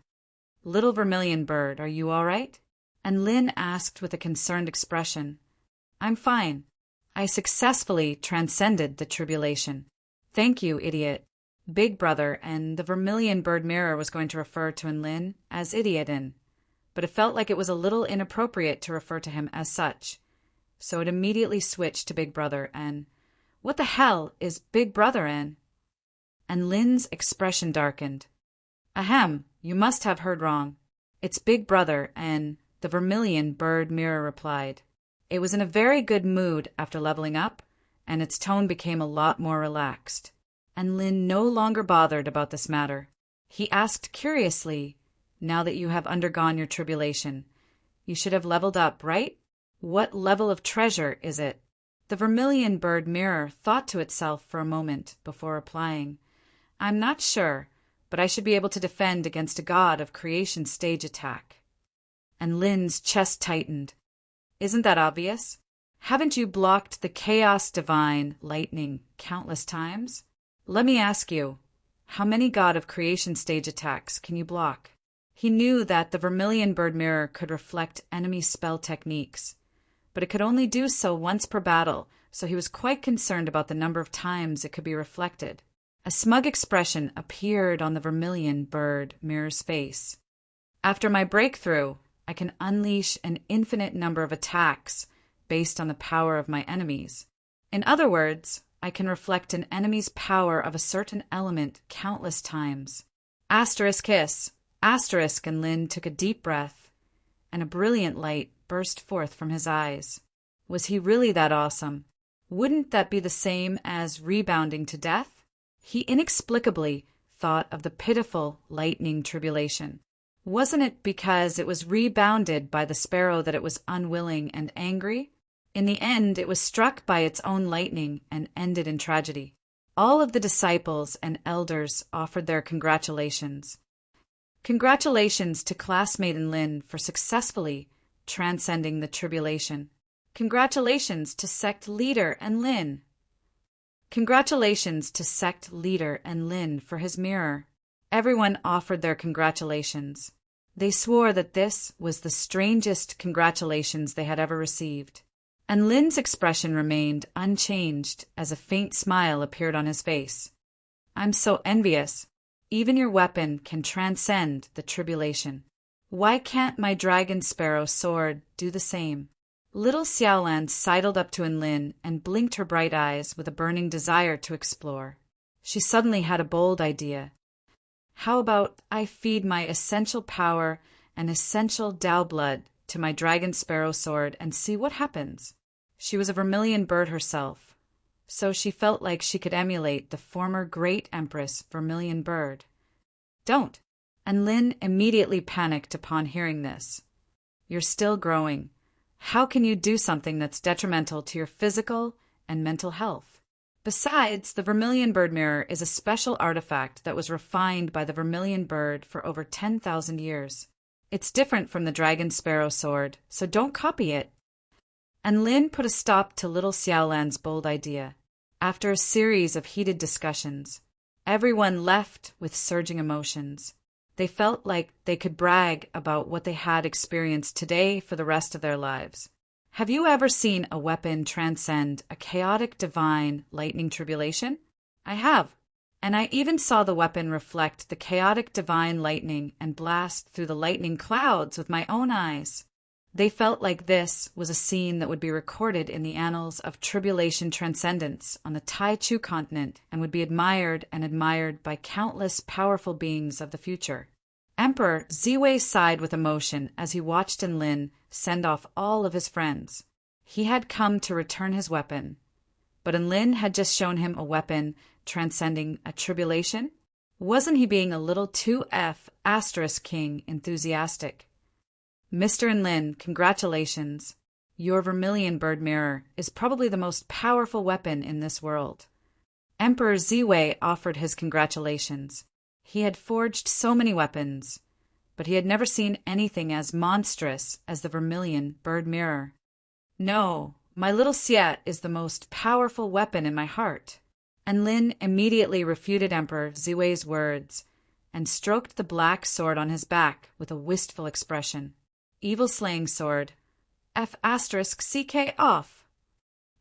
"Little Vermilion Bird, are you all right?" And Lin asked with a concerned expression. "I'm fine. I successfully transcended the tribulation." "Thank you, idiot." Big Brother, and the vermilion bird mirror was going to refer to Enlin as Idiot, but it felt like it was a little inappropriate to refer to him as such. So it immediately switched to Big Brother, and what the hell is Big Brother in? And Lin's expression darkened. Ahem, you must have heard wrong. It's Big Brother, and the vermilion bird mirror replied. It was in a very good mood after leveling up, and its tone became a lot more relaxed. And Lin no longer bothered about this matter. He asked curiously, now that you have undergone your tribulation, you should have leveled up, right? What level of treasure is it? The vermilion bird mirror thought to itself for a moment before replying, I'm not sure, but I should be able to defend against a god of creation stage attack. And Lin's chest tightened. Isn't that obvious? Haven't you blocked the chaos divine lightning countless times? Let me ask you, how many god of creation stage attacks can you block? He knew that the vermilion bird mirror could reflect enemy spell techniques, but it could only do so once per battle, so he was quite concerned about the number of times it could be reflected. A smug expression appeared on the vermilion bird mirror's face. After my breakthrough, I can unleash an infinite number of attacks based on the power of my enemies. In other words, I can reflect an enemy's power of a certain element countless times. Asterisk hiss, asterisk, and Lin took a deep breath, and a brilliant light burst forth from his eyes. Was he really that awesome? Wouldn't that be the same as rebounding to death? He inexplicably thought of the pitiful lightning tribulation. Wasn't it because it was rebounded by the sparrow that it was unwilling and angry? In the end, it was struck by its own lightning and ended in tragedy. All of the disciples and elders offered their congratulations. Congratulations to classmate Lin for successfully transcending the tribulation. Congratulations to sect leader and Lin. Congratulations to sect leader and Lin for his mirror. Everyone offered their congratulations. They swore that this was the strangest congratulations they had ever received. And Lin's expression remained unchanged as a faint smile appeared on his face. I'm so envious. Even your weapon can transcend the tribulation. Why can't my dragon sparrow sword do the same? Little Xiaolan sidled up to Enlin and blinked her bright eyes with a burning desire to explore. She suddenly had a bold idea. How about I feed my essential power and essential Dao blood to my dragon sparrow sword and see what happens? She was a vermilion bird herself, so she felt like she could emulate the former great empress vermilion bird. Don't. And Lin immediately panicked upon hearing this. You're still growing. How can you do something that's detrimental to your physical and mental health? Besides, the vermilion bird mirror is a special artifact that was refined by the vermilion bird for over 10,000 years. It's different from the dragon sparrow sword, so don't copy it. And Lin put a stop to little Xiaolan's bold idea. After a series of heated discussions, everyone left with surging emotions. They felt like they could brag about what they had experienced today for the rest of their lives. Have you ever seen a weapon transcend a chaotic divine lightning tribulation? I have. And I even saw the weapon reflect the chaotic divine lightning and blast through the lightning clouds with my own eyes. They felt like this was a scene that would be recorded in the annals of tribulation transcendence on the Taichu continent and would be admired and admired by countless powerful beings of the future. Emperor Ziwei sighed with emotion as he watched Enlin send off all of his friends. He had come to return his weapon, but Enlin had just shown him a weapon transcending a tribulation. Wasn't he being a little too **king enthusiastic? Mr. Enlin, congratulations. Your vermilion bird mirror is probably the most powerful weapon in this world. Emperor Ziwei offered his congratulations. He had forged so many weapons, but he had never seen anything as monstrous as the vermilion bird mirror. No, my little Xie is the most powerful weapon in my heart. And Lin immediately refuted Emperor Ziwei's words and stroked the black sword on his back with a wistful expression. Evil slaying sword. **CK off.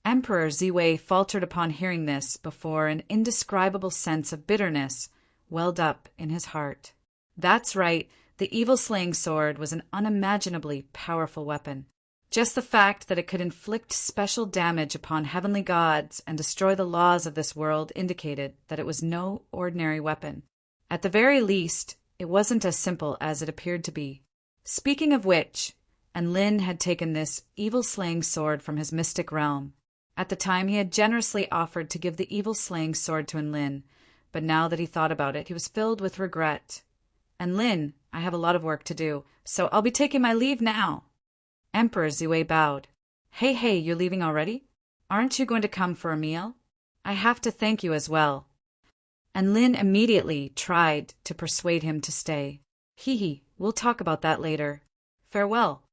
Emperor Ziwei faltered upon hearing this before an indescribable sense of bitterness welled up in his heart. That's right, the evil-slaying sword was an unimaginably powerful weapon. Just the fact that it could inflict special damage upon heavenly gods and destroy the laws of this world indicated that it was no ordinary weapon. At the very least, it wasn't as simple as it appeared to be. Speaking of which, Enlin had taken this evil-slaying sword from his mystic realm. At the time, he had generously offered to give the evil-slaying sword to Enlin, but now that he thought about it, he was filled with regret. Enlin, I have a lot of work to do, so I'll be taking my leave now. Emperor Ziwei bowed. Hey, you're leaving already? Aren't you going to come for a meal? I have to thank you as well. Enlin immediately tried to persuade him to stay. We'll talk about that later. Farewell.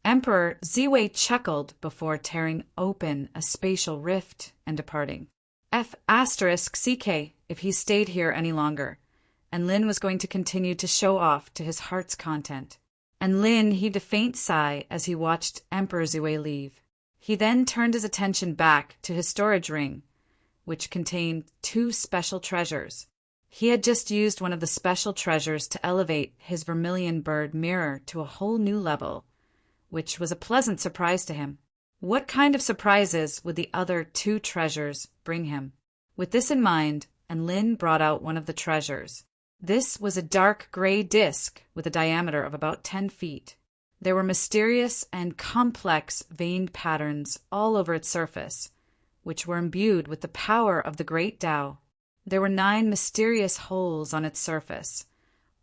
Emperor Ziwei chuckled before tearing open a spatial rift and departing. F***CK if he stayed here any longer. Enlin was going to continue to show off to his heart's content. Enlin heaved a faint sigh as he watched Emperor Ziwei leave. He then turned his attention back to his storage ring, which contained 2 special treasures. He had just used one of the special treasures to elevate his vermilion bird mirror to a whole new level, which was a pleasant surprise to him. What kind of surprises would the other 2 treasures bring him? With this in mind, Enlin brought out one of the treasures. This was a dark gray disc with a diameter of about 10 feet. There were mysterious and complex veined patterns all over its surface, which were imbued with the power of the great Tao. There were 9 mysterious holes on its surface,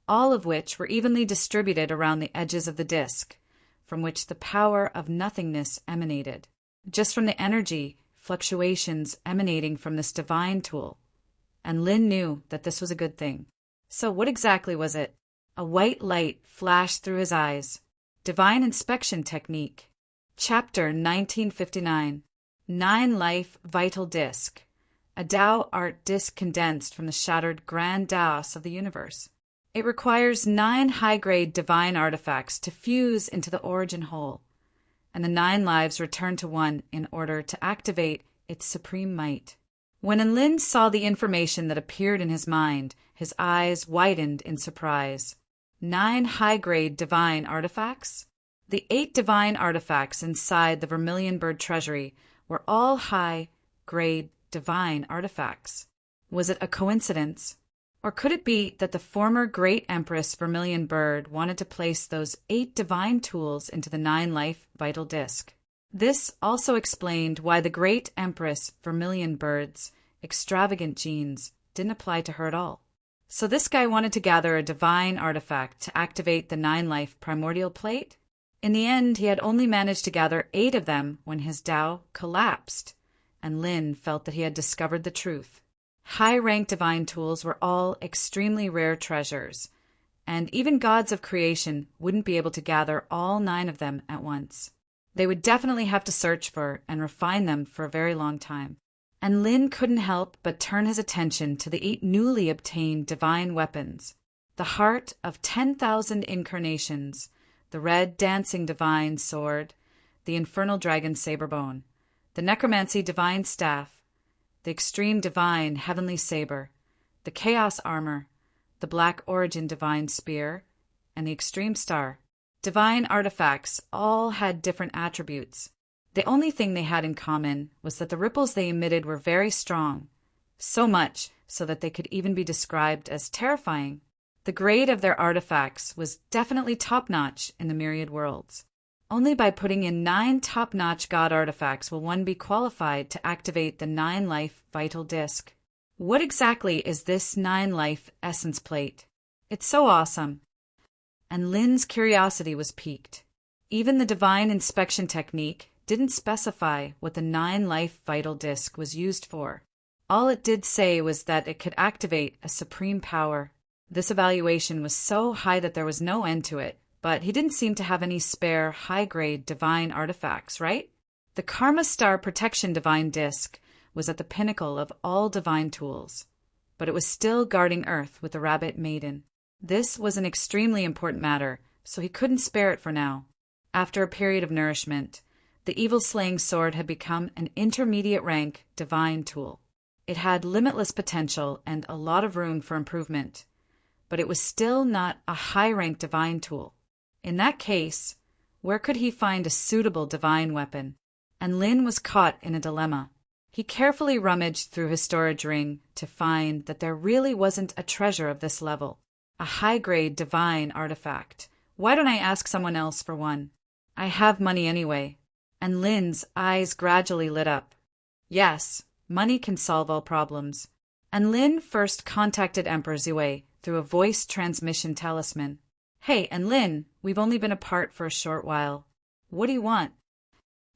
all of which were evenly distributed around the edges of the disc, from which the power of nothingness emanated, just from the energy fluctuations emanating from this divine tool. And Lin knew that this was a good thing. So what exactly was it? A white light flashed through his eyes. Divine Inspection Technique. Chapter 1959. 9 Life Vital Disc. A Tao art disc condensed from the shattered Grand Taos of the universe. It requires 9 high-grade divine artifacts to fuse into the origin whole, and the 9 lives return to one in order to activate its supreme might. When Enlin saw the information that appeared in his mind, his eyes widened in surprise. 9 high-grade divine artifacts? The 8 divine artifacts inside the Vermilion Bird Treasury were all high-grade divine artifacts. Was it a coincidence? Or could it be that the former Great Empress Vermilion Bird wanted to place those 8 divine tools into the 9 life vital disc? This also explained why the Great Empress Vermilion Bird's extravagant genes didn't apply to her at all. So this guy wanted to gather a divine artifact to activate the 9 life primordial plate? In the end, he had only managed to gather 8 of them when his Tao collapsed, and Lin felt that he had discovered the truth. High-ranked divine tools were all extremely rare treasures, and even gods of creation wouldn't be able to gather all 9 of them at once. They would definitely have to search for and refine them for a very long time. And Lin couldn't help but turn his attention to the 8 newly obtained divine weapons. The Heart of 10,000 Incarnations, the Red Dancing Divine Sword, the Infernal Dragon Saberbone, the Necromancy Divine Staff, the Extreme Divine Heavenly Saber, the Chaos Armor, the Black Origin Divine Spear, and the Extreme Star. Divine artifacts all had different attributes. The only thing they had in common was that the ripples they emitted were very strong, so much so that they could even be described as terrifying. The grade of their artifacts was definitely top-notch in the myriad worlds. Only by putting in 9 top-notch god artifacts will one be qualified to activate the 9 life vital disc. What exactly is this 9 life essence plate? It's so awesome. And Lin's curiosity was piqued. Even the divine inspection technique didn't specify what the 9 life vital disc was used for. All it did say was that it could activate a supreme power. This evaluation was so high that there was no end to it, but he didn't seem to have any spare high-grade divine artifacts, right? The Karma Star Protection Divine Disc was at the pinnacle of all divine tools, but it was still guarding Earth with the Rabbit Maiden. This was an extremely important matter, so he couldn't spare it for now. After a period of nourishment, The evil-slaying sword had become an intermediate-rank divine tool. It had limitless potential and a lot of room for improvement, but it was still not a high-rank divine tool. In that case, where could he find a suitable divine weapon? And Lin was caught in a dilemma. He carefully rummaged through his storage ring to find that there really wasn't a treasure of this level, a high-grade divine artifact. Why don't I ask someone else for one? I have money anyway. And Lin's eyes gradually lit up. Yes, money can solve all problems. And Lin first contacted Emperor Zhui through a voice transmission talisman. Hey, and Lin, we've only been apart for a short while. What do you want?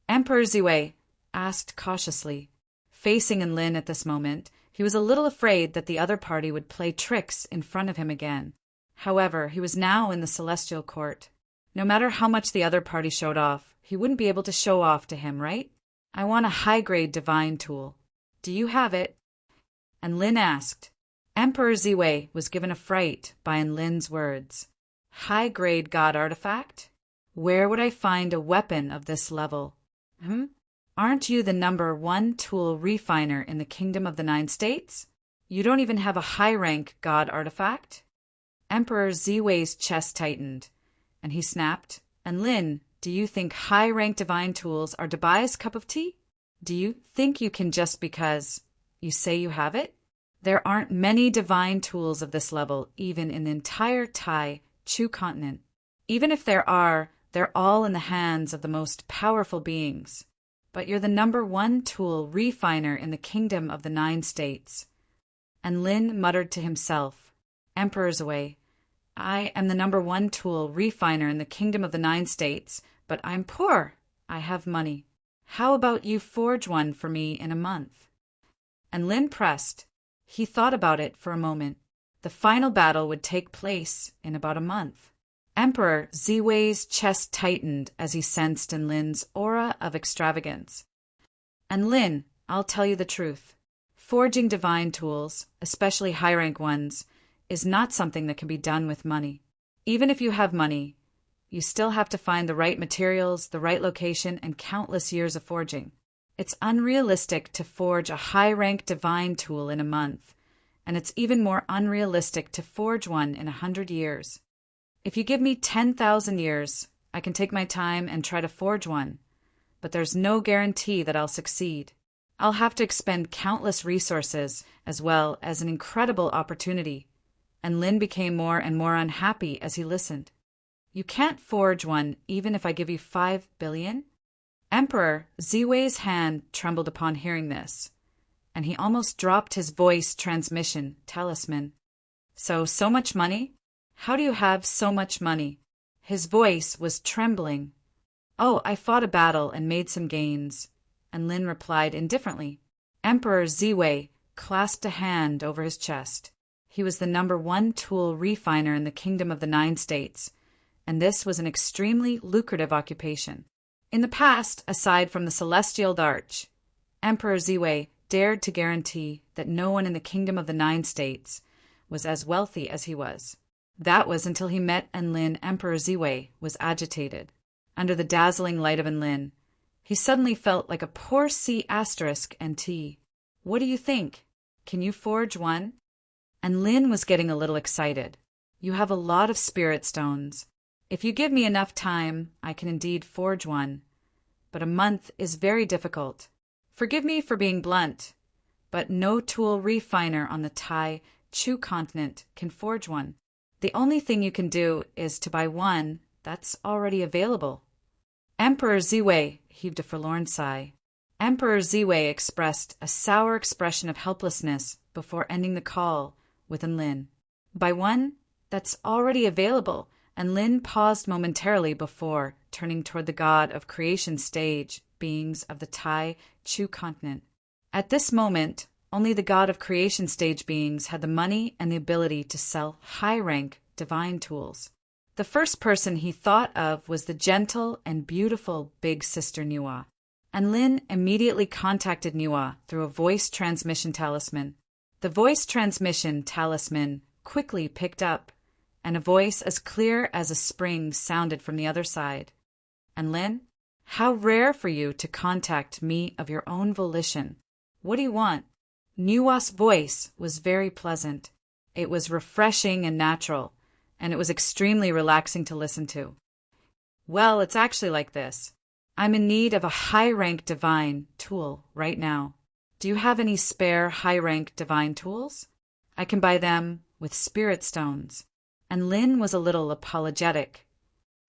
Emperor Zhui asked cautiously. Facing Lin at this moment, he was a little afraid that the other party would play tricks in front of him again. However, he was now in the celestial court. No matter how much the other party showed off, he wouldn't be able to show off to him, right? I want a high-grade divine tool. Do you have it? And Lin asked. Emperor Zhui was given a fright by Lin's words. High-grade god artifact? Where would I find a weapon of this level? Aren't you the #1 tool refiner in the Kingdom of the 9 States? You don't even have a high-rank god artifact? Emperor Ziwei's chest tightened, and he snapped, And Lin, do you think high-rank divine tools are Dubai's cup of tea? Do you think you can just because you say you have it? There aren't many divine tools of this level, even in the entire Tai Chu continent. Even if there are, they're all in the hands of the most powerful beings. But you're the #1 tool refiner in the Kingdom of the 9 States. And Lin muttered to himself, Emperor's away. I am the #1 tool refiner in the Kingdom of the 9 States, but I'm poor. I have money. How about you forge one for me in a month? And Lin pressed. He thought about it for a moment. The final battle would take place in about a month. Emperor Ziwei's chest tightened as he sensed in Lin's aura of extravagance. And Lin, I'll tell you the truth. Forging divine tools, especially high-rank ones, is not something that can be done with money. Even if you have money, you still have to find the right materials, the right location, and countless years of forging. It's unrealistic to forge a high-rank divine tool in a month, and it's even more unrealistic to forge one in 100 years. If you give me 10,000 years, I can take my time and try to forge one, but there's no guarantee that I'll succeed. I'll have to expend countless resources as well as an incredible opportunity. And Lin became more and more unhappy as he listened. You can't forge one even if I give you 5 billion? Emperor Ziwei's hand trembled upon hearing this, and he almost dropped his voice transmission talisman. So much money? How do you have so much money? His voice was trembling. Oh, I fought a battle and made some gains. And Lin replied indifferently. Emperor Ziwei clasped a hand over his chest. He was the #1 tool refiner in the Kingdom of the 9 States, and this was an extremely lucrative occupation. In the past, aside from the Celestial Arch, Emperor Ziwei dared to guarantee that no one in the Kingdom of the 9 States was as wealthy as he was. That was until he met Enlin. Emperor Ziwei was agitated. Under the dazzling light of Enlin, he suddenly felt like a poor C***NT. What do you think? Can you forge one? And Lin was getting a little excited. You have a lot of spirit stones. If you give me enough time, I can indeed forge one. But a month is very difficult. Forgive me for being blunt, but no tool refiner on the Tai Chu continent can forge one. The only thing you can do is to buy one that's already available. Emperor Ziwei heaved a forlorn sigh. Emperor Ziwei expressed a sour expression of helplessness before ending the call with Enlin. Buy one that's already available, and Lin paused momentarily before turning toward the god of creation stage beings of the Tai Chu continent. At this moment, only the god of creation stage beings had the money and the ability to sell high-rank divine tools. The first person he thought of was the gentle and beautiful big sister Nua, and Lin immediately contacted Nua through a voice transmission talisman. The voice transmission talisman quickly picked up, and a voice as clear as a spring sounded from the other side. And Lin? How rare for you to contact me of your own volition. What do you want? Nuwa's voice was very pleasant. It was refreshing and natural, and it was extremely relaxing to listen to. Well, it's actually like this. I'm in need of a high-rank divine tool right now. Do you have any spare high-rank divine tools? I can buy them with spirit stones. And Lin was a little apologetic.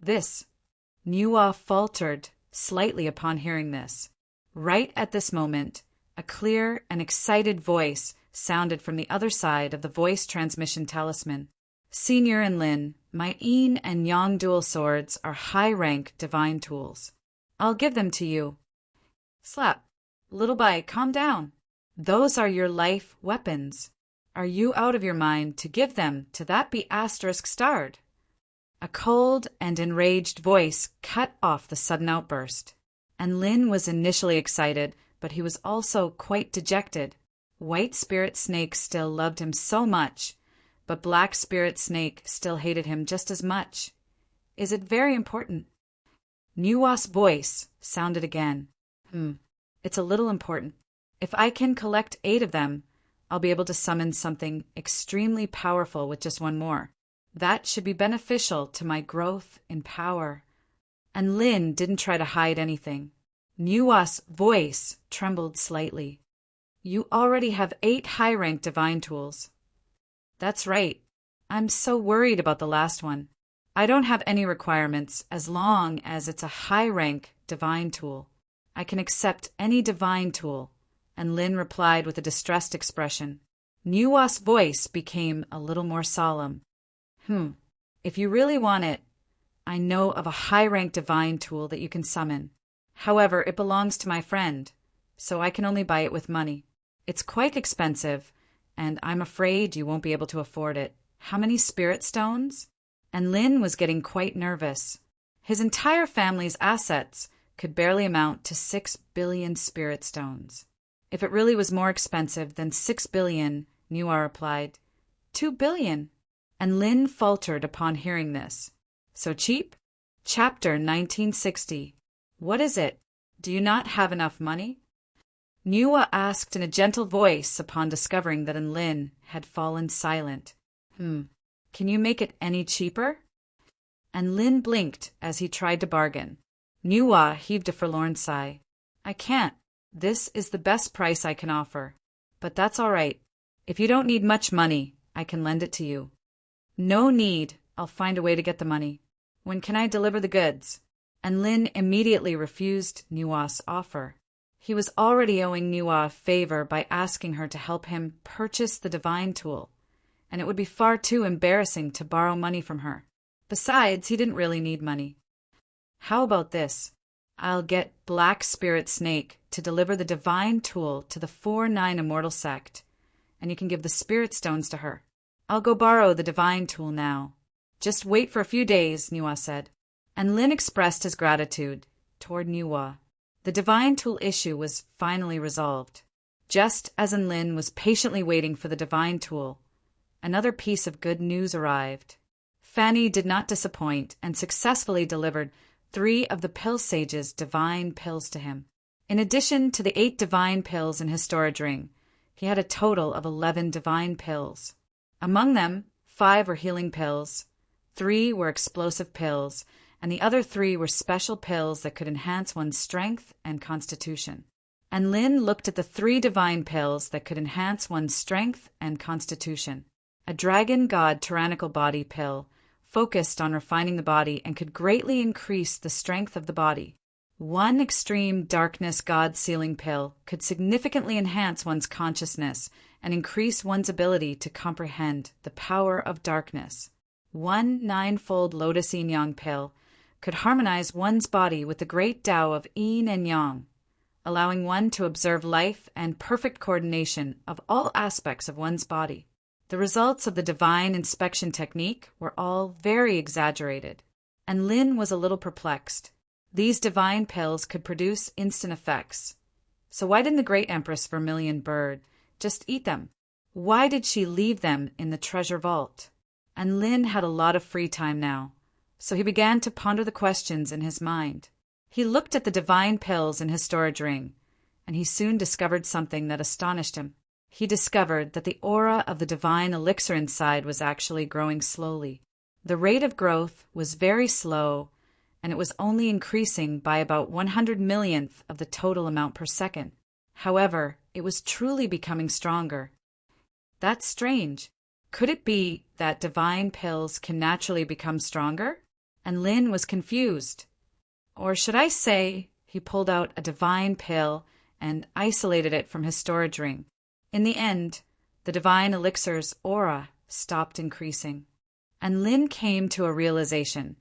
Nuwa faltered slightly upon hearing this. Right at this moment, a clear and excited voice sounded from the other side of the voice transmission talisman. Senior and Lin, my yin and yang dual swords are high-rank divine tools. I'll give them to you. Slap. Little Bai, calm down. Those are your life weapons. Are you out of your mind to give them to that be asterisk starred? A cold and enraged voice cut off the sudden outburst. And Lin was initially excited, but he was also quite dejected. White Spirit Snake still loved him so much, but Black Spirit Snake still hated him just as much. Is it very important? Nuwa's voice sounded again. It's a little important. If I can collect 8 of them, I'll be able to summon something extremely powerful with just one more. That should be beneficial to my growth in power. And Lin didn't try to hide anything. Nuwa's voice trembled slightly. You already have 8 high-rank divine tools. That's right. I'm so worried about the last one. I don't have any requirements as long as it's a high-rank divine tool. I can accept any divine tool. And Lin replied with a distressed expression. Nuwa's voice became a little more solemn. If you really want it, I know of a high-rank divine tool that you can summon. However, it belongs to my friend, so I can only buy it with money. It's quite expensive, and I'm afraid you won't be able to afford it. How many spirit stones? And Lin was getting quite nervous. His entire family's assets could barely amount to 6 billion spirit stones. If it really was more expensive than 6 billion, Nuwa replied, 2 billion. And Lin faltered upon hearing this. So cheap? Chapter 1960. What is it? Do you not have enough money? Nuwa asked in a gentle voice upon discovering that Lin had fallen silent. Can you make it any cheaper? And Lin blinked as he tried to bargain. Nuwa heaved a forlorn sigh. I can't. This is the best price I can offer. But that's all right. If you don't need much money, I can lend it to you. No need. I'll find a way to get the money. When can I deliver the goods? And Lin immediately refused Nuwa's offer. He was already owing Nuwa a favor by asking her to help him purchase the divine tool, and it would be far too embarrassing to borrow money from her. Besides, he didn't really need money. How about this? I'll get Black Spirit Snake to deliver the divine tool to the 4-9 Immortal Sect, and you can give the spirit stones to her. I'll go borrow the divine tool now. Just wait for a few days, Nuwa said. And Lin expressed his gratitude toward Nuwa. The divine tool issue was finally resolved. Just as Lin was patiently waiting for the divine tool, another piece of good news arrived. Fanny did not disappoint and successfully delivered 3 of the Pill Sage's divine pills to him. In addition to the 8 divine pills in his storage ring, he had a total of 11 divine pills. Among them, 5 were healing pills, 3 were explosive pills, and the other 3 were special pills that could enhance one's strength and constitution. And Lin looked at the 3 divine pills that could enhance one's strength and constitution. A Dragon God Tyrannical Body pill focused on refining the body and could greatly increase the strength of the body. 1 Extreme Darkness God Sealing pill could significantly enhance one's consciousness and increase one's ability to comprehend the power of darkness. 1 9-fold Lotus Yin Yang pill could harmonize one's body with the great Tao of Yin and Yang, allowing one to observe life and perfect coordination of all aspects of one's body. The results of the divine inspection technique were all very exaggerated, and Lin was a little perplexed. These divine pills could produce instant effects. So why didn't the great Empress Vermilion Bird just eat them? Why did she leave them in the treasure vault? And Lin had a lot of free time now, so he began to ponder the questions in his mind. He looked at the divine pills in his storage ring, and he soon discovered something that astonished him. He discovered that the aura of the divine elixir inside was actually growing slowly. The rate of growth was very slow, and it was only increasing by about 100 millionth of the total amount per second. However, it was truly becoming stronger. That's strange. Could it be that divine pills can naturally become stronger? And Lin was confused. Or should I say, he pulled out a divine pill and isolated it from his storage ring. In the end, the divine elixir's aura stopped increasing. And Lin came to a realization,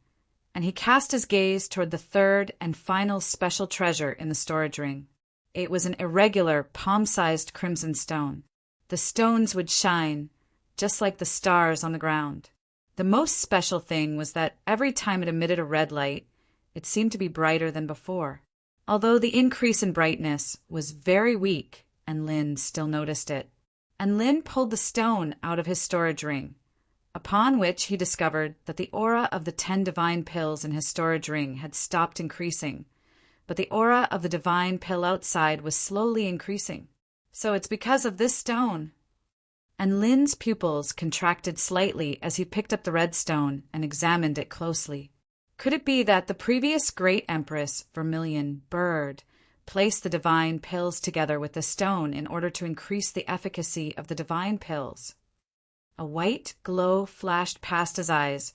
and he cast his gaze toward the third and final special treasure in the storage ring. It was an irregular, palm-sized crimson stone. The stones would shine, just like the stars on the ground. The most special thing was that every time it emitted a red light, it seemed to be brighter than before. Although the increase in brightness was very weak, and Lin still noticed it. And Lin pulled the stone out of his storage ring, upon which he discovered that the aura of the 10 divine pills in his storage ring had stopped increasing, but the aura of the divine pill outside was slowly increasing. So it's because of this stone. And Lin's pupils contracted slightly as he picked up the red stone and examined it closely. Could it be that the previous great empress, Vermilion Bird, placed the divine pills together with the stone in order to increase the efficacy of the divine pills? A white glow flashed past his eyes,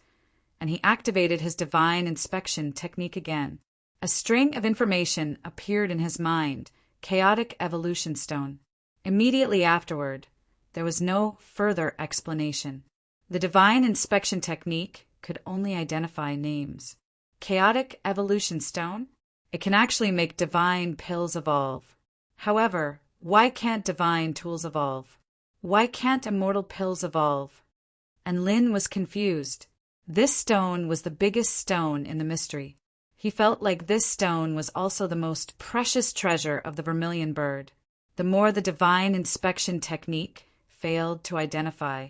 and he activated his divine inspection technique again. A string of information appeared in his mind, chaotic evolution stone. Immediately afterward, there was no further explanation. The divine inspection technique could only identify names. Chaotic evolution stone? It can actually make divine pills evolve. However, why can't divine tools evolve? Why can't immortal pills evolve? And Lin was confused. This stone was the biggest stone in the mystery. He felt like this stone was also the most precious treasure of the Vermilion Bird. The more the divine inspection technique failed to identify,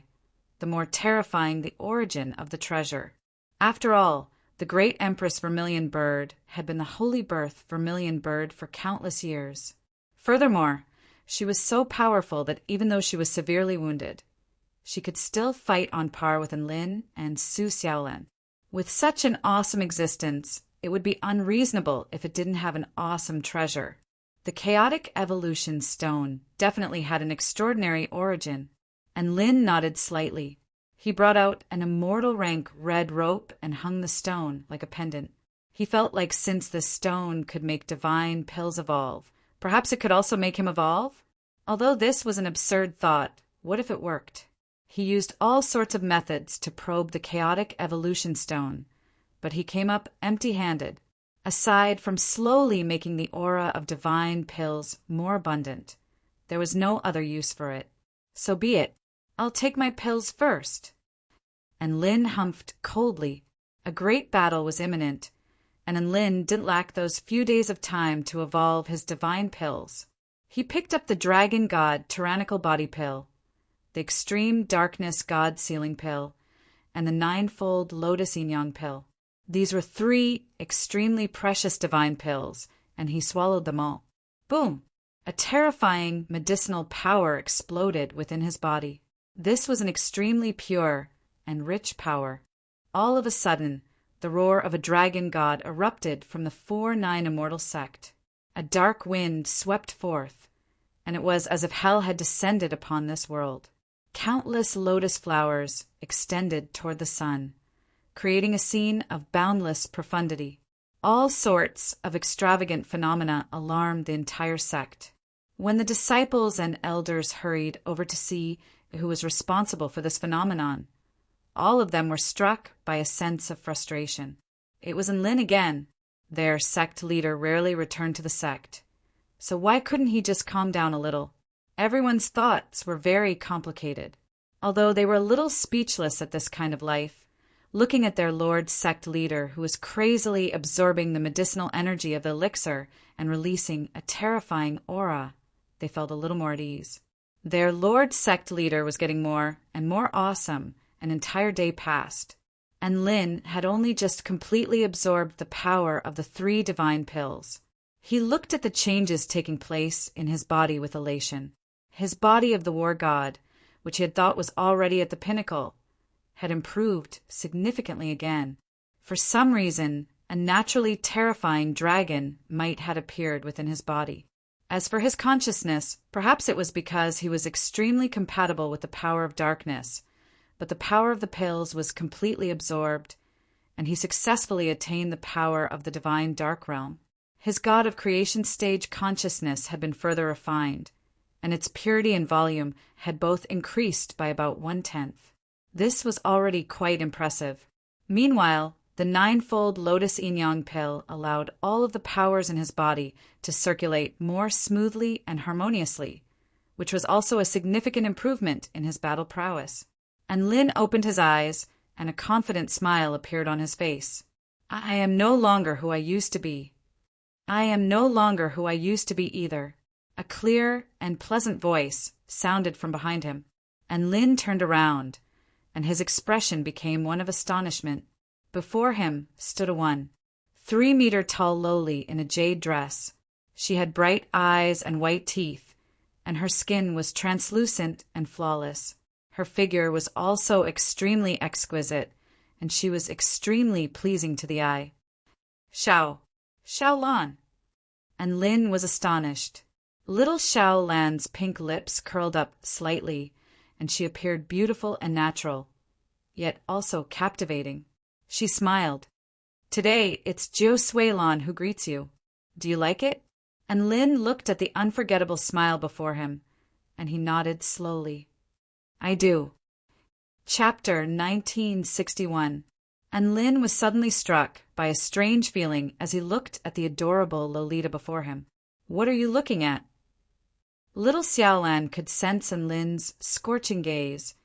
the more terrifying the origin of the treasure. After all, the great Empress Vermilion Bird had been the holy birth Vermilion Bird for countless years. Furthermore, she was so powerful that even though she was severely wounded, she could still fight on par with Enlin and Su Xiaolan. With such an awesome existence, it would be unreasonable if it didn't have an awesome treasure. The chaotic evolution stone definitely had an extraordinary origin, and Lin nodded slightly. He brought out an immortal rank red rope and hung the stone like a pendant. He felt like since the stone could make divine pills evolve, perhaps it could also make him evolve? Although this was an absurd thought, what if it worked? He used all sorts of methods to probe the chaotic evolution stone, but he came up empty-handed. Aside from slowly making the aura of divine pills more abundant, there was no other use for it. So be it. I'll take my pills first. And Lin humphed coldly. A great battle was imminent, and Enlin didn't lack those few days of time to evolve his divine pills. He picked up the Dragon God Tyrannical Body Pill, the Extreme Darkness God Sealing Pill, and the Ninefold Lotus Yin Pill. These were 3 extremely precious divine pills, and he swallowed them all. Boom! A terrifying medicinal power exploded within his body. This was an extremely pure and rich power. All of a sudden, the roar of a dragon god erupted from the 4-9 immortal sect. A dark wind swept forth, and it was as if hell had descended upon this world. Countless lotus flowers extended toward the sun, creating a scene of boundless profundity. All sorts of extravagant phenomena alarmed the entire sect. When the disciples and elders hurried over to see who was responsible for this phenomenon, all of them were struck by a sense of frustration. It was Enlin again. Their sect leader rarely returned to the sect. So why couldn't he just calm down a little? Everyone's thoughts were very complicated. Although they were a little speechless at this kind of life, looking at their Lord sect leader who was crazily absorbing the medicinal energy of the elixir and releasing a terrifying aura, they felt a little more at ease. Their Lord sect leader was getting more and more awesome. An entire day passed. and Lin had only just completely absorbed the power of the 3 divine pills. He looked at the changes taking place in his body with elation. His body of the war god, which he had thought was already at the pinnacle, had improved significantly again. For some reason, a naturally terrifying dragon might have appeared within his body. As for his consciousness, perhaps it was because he was extremely compatible with the power of darkness, but the power of the pills was completely absorbed, and he successfully attained the power of the divine dark realm. His god of creation stage consciousness had been further refined, and its purity and volume had both increased by about 1/10. This was already quite impressive. Meanwhile, the 9-fold Lotus Yin Yang pill allowed all of the powers in his body to circulate more smoothly and harmoniously, which was also a significant improvement in his battle prowess. And Lin opened his eyes, and a confident smile appeared on his face. I am no longer who I used to be. I am no longer who I used to be either. A clear and pleasant voice sounded from behind him, and Lin turned around, and his expression became one of astonishment. Before him stood a 3-meter-tall lowly in a jade dress. She had bright eyes and white teeth, and her skin was translucent and flawless. Her figure was also extremely exquisite, and she was extremely pleasing to the eye. Xiao Lan. And Lin was astonished. Little Xiao Lan's pink lips curled up slightly, and she appeared beautiful and natural, yet also captivating. She smiled. Today, it's Jiu Suilan who greets you. Do you like it? And Lin looked at the unforgettable smile before him, and he nodded slowly. I do. Chapter 1961. And Lin was suddenly struck by a strange feeling as he looked at the adorable Lolita before him. What are you looking at? Little Xiaolan could sense in Lin's scorching gaze,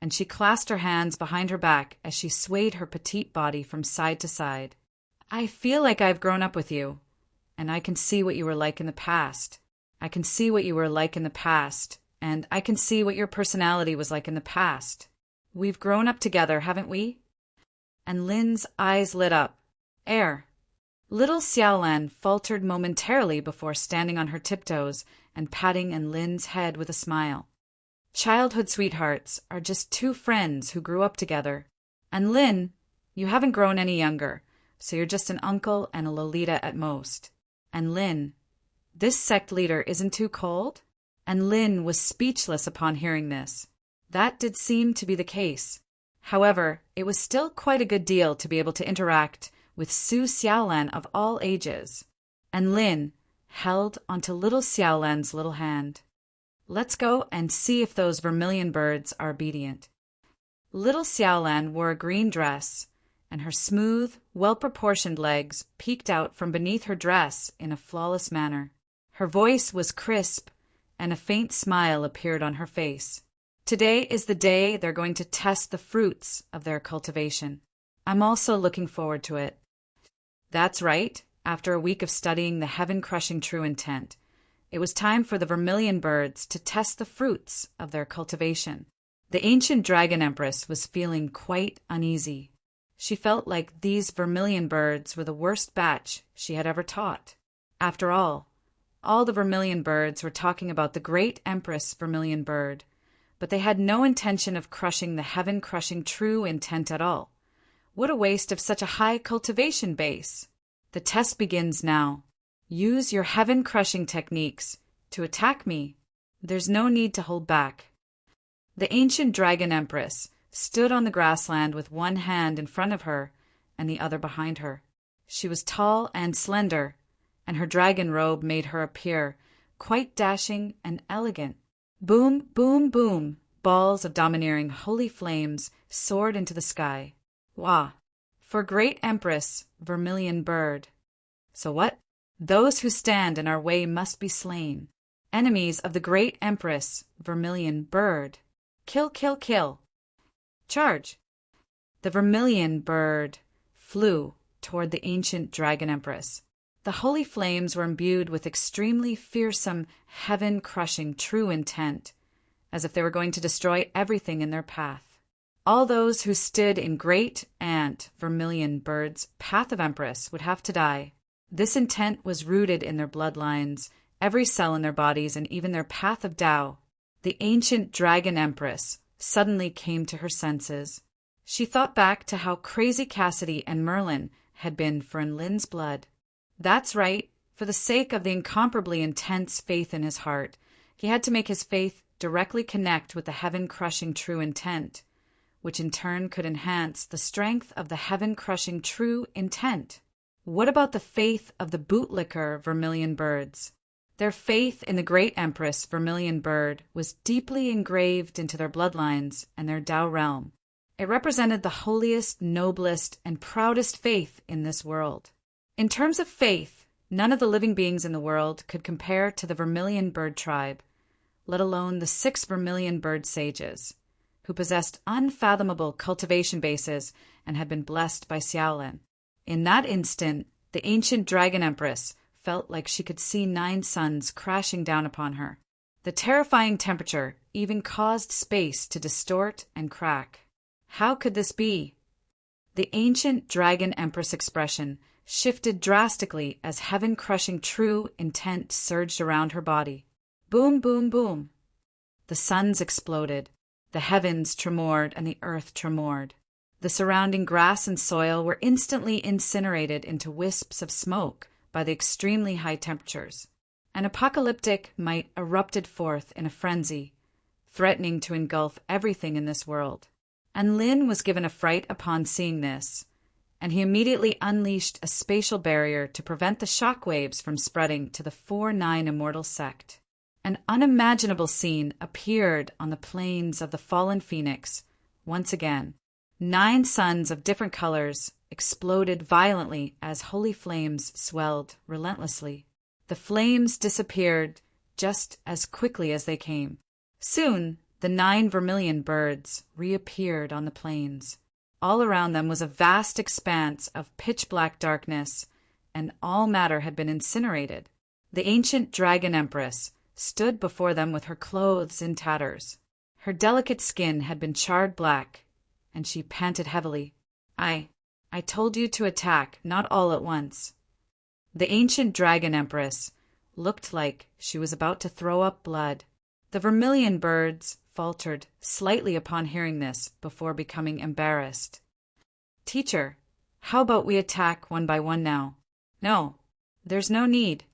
and she clasped her hands behind her back as she swayed her petite body from side to side. I feel like I've grown up with you, and I can see what you were like in the past. I can see what you were like in the past, and I can see what your personality was like in the past. We've grown up together, haven't we? And Lin's eyes lit up. Little Xiaolan faltered momentarily before standing on her tiptoes and patting Lin's head with a smile. Childhood sweethearts are just 2 friends who grew up together. And Lin, you haven't grown any younger, so you're just an uncle and a Lolita at most. And Lin, this sect leader isn't too cold? And Lin was speechless upon hearing this. That did seem to be the case. However, it was still quite a good deal to be able to interact with Su Xiaolan of all ages. And Lin held onto little Xiaolan's little hand. Let's go and see if those vermilion birds are obedient. Little Xiaolan wore a green dress, and her smooth, well-proportioned legs peeked out from beneath her dress in a flawless manner. Her voice was crisp, and a faint smile appeared on her face. Today is the day they're going to test the fruits of their cultivation. I'm also looking forward to it. That's right. After a week of studying the heaven-crushing true intent, it was time for the vermilion birds to test the fruits of their cultivation. The ancient dragon empress was feeling quite uneasy. She felt like these vermilion birds were the worst batch she had ever taught. After all the vermilion birds were talking about the great empress vermilion bird, but they had no intention of crushing the heaven-crushing true intent at all. What a waste of such a high cultivation base! The test begins now. Use your heaven-crushing techniques to attack me. There's no need to hold back. The ancient dragon empress stood on the grassland with one hand in front of her and the other behind her. She was tall and slender, and her dragon robe made her appear quite dashing and elegant. Boom, boom, boom, balls of domineering holy flames soared into the sky. Wah! For great empress, vermilion bird. So what? Those who stand in our way must be slain. Enemies of the great empress, vermilion bird. Kill, kill, kill. Charge! The vermilion bird flew toward the ancient dragon empress. The holy flames were imbued with extremely fearsome, heaven-crushing true intent, as if they were going to destroy everything in their path. All those who stood in great and vermilion bird's path of empress would have to die. This intent was rooted in their bloodlines, every cell in their bodies, and even their path of Tao. The ancient dragon empress suddenly came to her senses. She thought back to how crazy Cassidy and Merlin had been for Lin's blood. That's right, for the sake of the incomparably intense faith in his heart, he had to make his faith directly connect with the heaven-crushing true intent, which in turn could enhance the strength of the heaven-crushing true intent. What about the faith of the bootlicker vermilion birds? Their faith in the great empress vermilion bird was deeply engraved into their bloodlines and their Tao realm. It represented the holiest, noblest, and proudest faith in this world. In terms of faith, none of the living beings in the world could compare to the vermilion bird tribe, let alone the 6 vermilion bird sages, who possessed unfathomable cultivation bases and had been blessed by Xiaolin. In that instant, the ancient dragon empress felt like she could see 9 suns crashing down upon her. The terrifying temperature even caused space to distort and crack. How could this be? The ancient dragon empress expression shifted drastically as heaven-crushing true intent surged around her body. Boom, boom, boom. The suns exploded. The heavens tremored and the earth tremored. The surrounding grass and soil were instantly incinerated into wisps of smoke by the extremely high temperatures. An apocalyptic might erupted forth in a frenzy, threatening to engulf everything in this world. And Lin was given a fright upon seeing this, and he immediately unleashed a spatial barrier to prevent the shock waves from spreading to the 4-9 immortal sect. An unimaginable scene appeared on the plains of the fallen phoenix. Once again, 9 suns of different colors exploded violently as holy flames swelled relentlessly. The flames disappeared just as quickly as they came. Soon, the 9 vermilion birds reappeared on the plains. All around them was a vast expanse of pitch-black darkness, and all matter had been incinerated. The ancient dragon empress stood before them with her clothes in tatters. Her delicate skin had been charred black, and she panted heavily. I told you to attack, not all at once." The ancient dragon empress looked like she was about to throw up blood. The vermilion birds faltered slightly upon hearing this before becoming embarrassed. "Teacher, how about we attack one by one now?" "No, there's no need."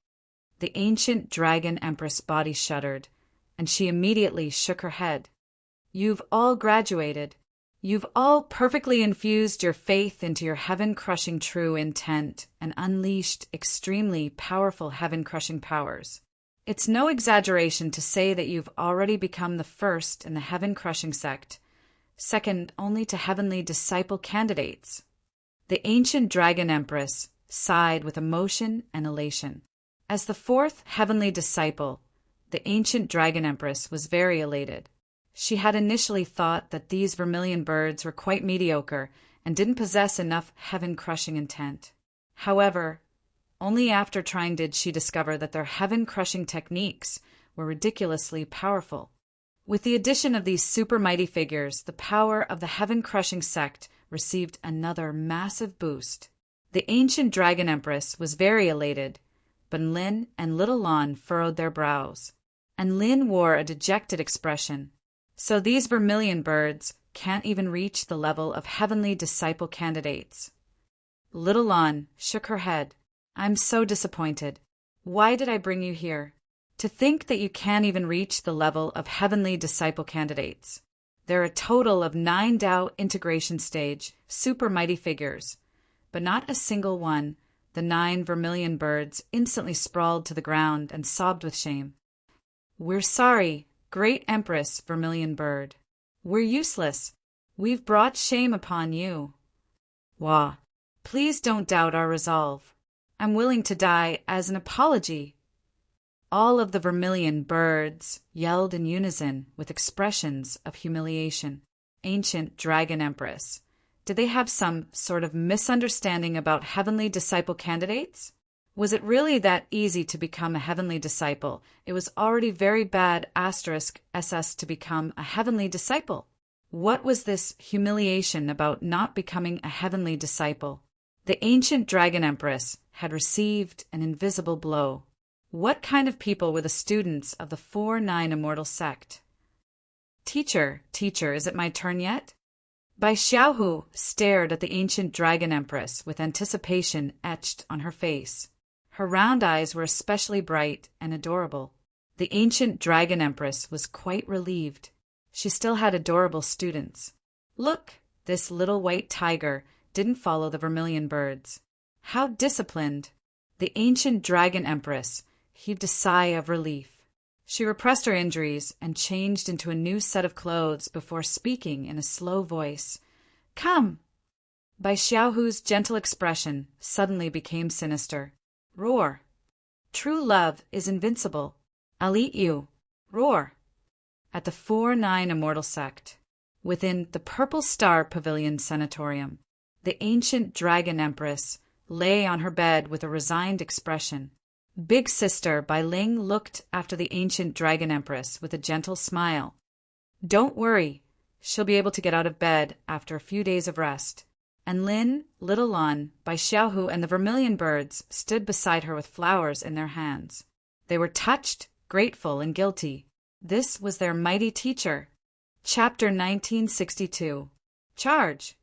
The ancient dragon empress' body shuddered, and she immediately shook her head. "You've all graduated. You've all perfectly infused your faith into your heaven-crushing true intent and unleashed extremely powerful heaven-crushing powers. It's no exaggeration to say that you've already become the first in the heaven-crushing sect, second only to heavenly disciple candidates." The ancient dragon empress sighed with emotion and elation. As the 4th heavenly disciple, the ancient dragon empress was very elated. She had initially thought that these vermilion birds were quite mediocre and didn't possess enough heaven-crushing intent. However, only after trying did she discover that their heaven-crushing techniques were ridiculously powerful. With the addition of these super mighty figures, the power of the heaven-crushing sect received another massive boost. The ancient dragon empress was very elated, but Lin and little Lon furrowed their brows, and Lin wore a dejected expression. So these vermilion birds can't even reach the level of heavenly disciple candidates. Little Lon shook her head. "I'm so disappointed. Why did I bring you here? To think that you can't even reach the level of heavenly disciple candidates. There are a total of 9 Tao integration stage, super mighty figures, but not a single one." The 9 vermilion birds instantly sprawled to the ground and sobbed with shame. "We're sorry, Great Empress Vermilion Bird. We're useless. We've brought shame upon you. Wah, please don't doubt our resolve. I'm willing to die as an apology." All of the vermilion birds yelled in unison with expressions of humiliation. Ancient Dragon Empress, did they have some sort of misunderstanding about heavenly disciple candidates? Was it really that easy to become a heavenly disciple? It was already very bad *SS to become a heavenly disciple. What was this humiliation about not becoming a heavenly disciple? The ancient dragon empress had received an invisible blow. What kind of people were the students of the 4-9 immortal sect? Teacher, is it my turn yet? Bai Xiaohu stared at the ancient dragon empress with anticipation etched on her face. Her round eyes were especially bright and adorable. The ancient dragon empress was quite relieved. She still had adorable students. Look, this little white tiger didn't follow the vermilion birds. How disciplined! The ancient dragon empress heaved a sigh of relief. She repressed her injuries and changed into a new set of clothes before speaking in a slow voice. Come! Bai Xiaohu's gentle expression suddenly became sinister. Roar! True love is invincible. I'll eat you. Roar! At the 4-9 immortal sect, within the Purple Star Pavilion Sanatorium, the ancient dragon empress lay on her bed with a resigned expression. Big Sister Bai Ling looked after the ancient dragon empress with a gentle smile. Don't worry, she'll be able to get out of bed after a few days of rest. And Lin, Little Lon, Bai Xiaohu, and the vermilion birds stood beside her with flowers in their hands. They were touched, grateful, and guilty. This was their mighty teacher. Chapter 1962. Charge!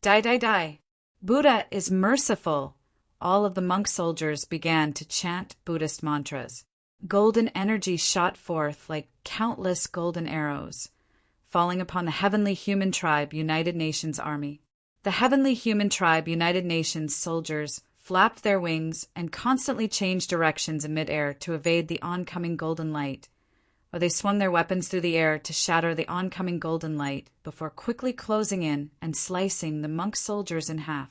Die! Buddha is merciful! All of the monk soldiers began to chant Buddhist mantras. Golden energy shot forth like countless golden arrows, falling upon the Heavenly Human Tribe United Nations Army. The Heavenly Human Tribe United Nations soldiers flapped their wings and constantly changed directions in midair to evade the oncoming golden light, or they swung their weapons through the air to shatter the oncoming golden light before quickly closing in and slicing the monk soldiers in half.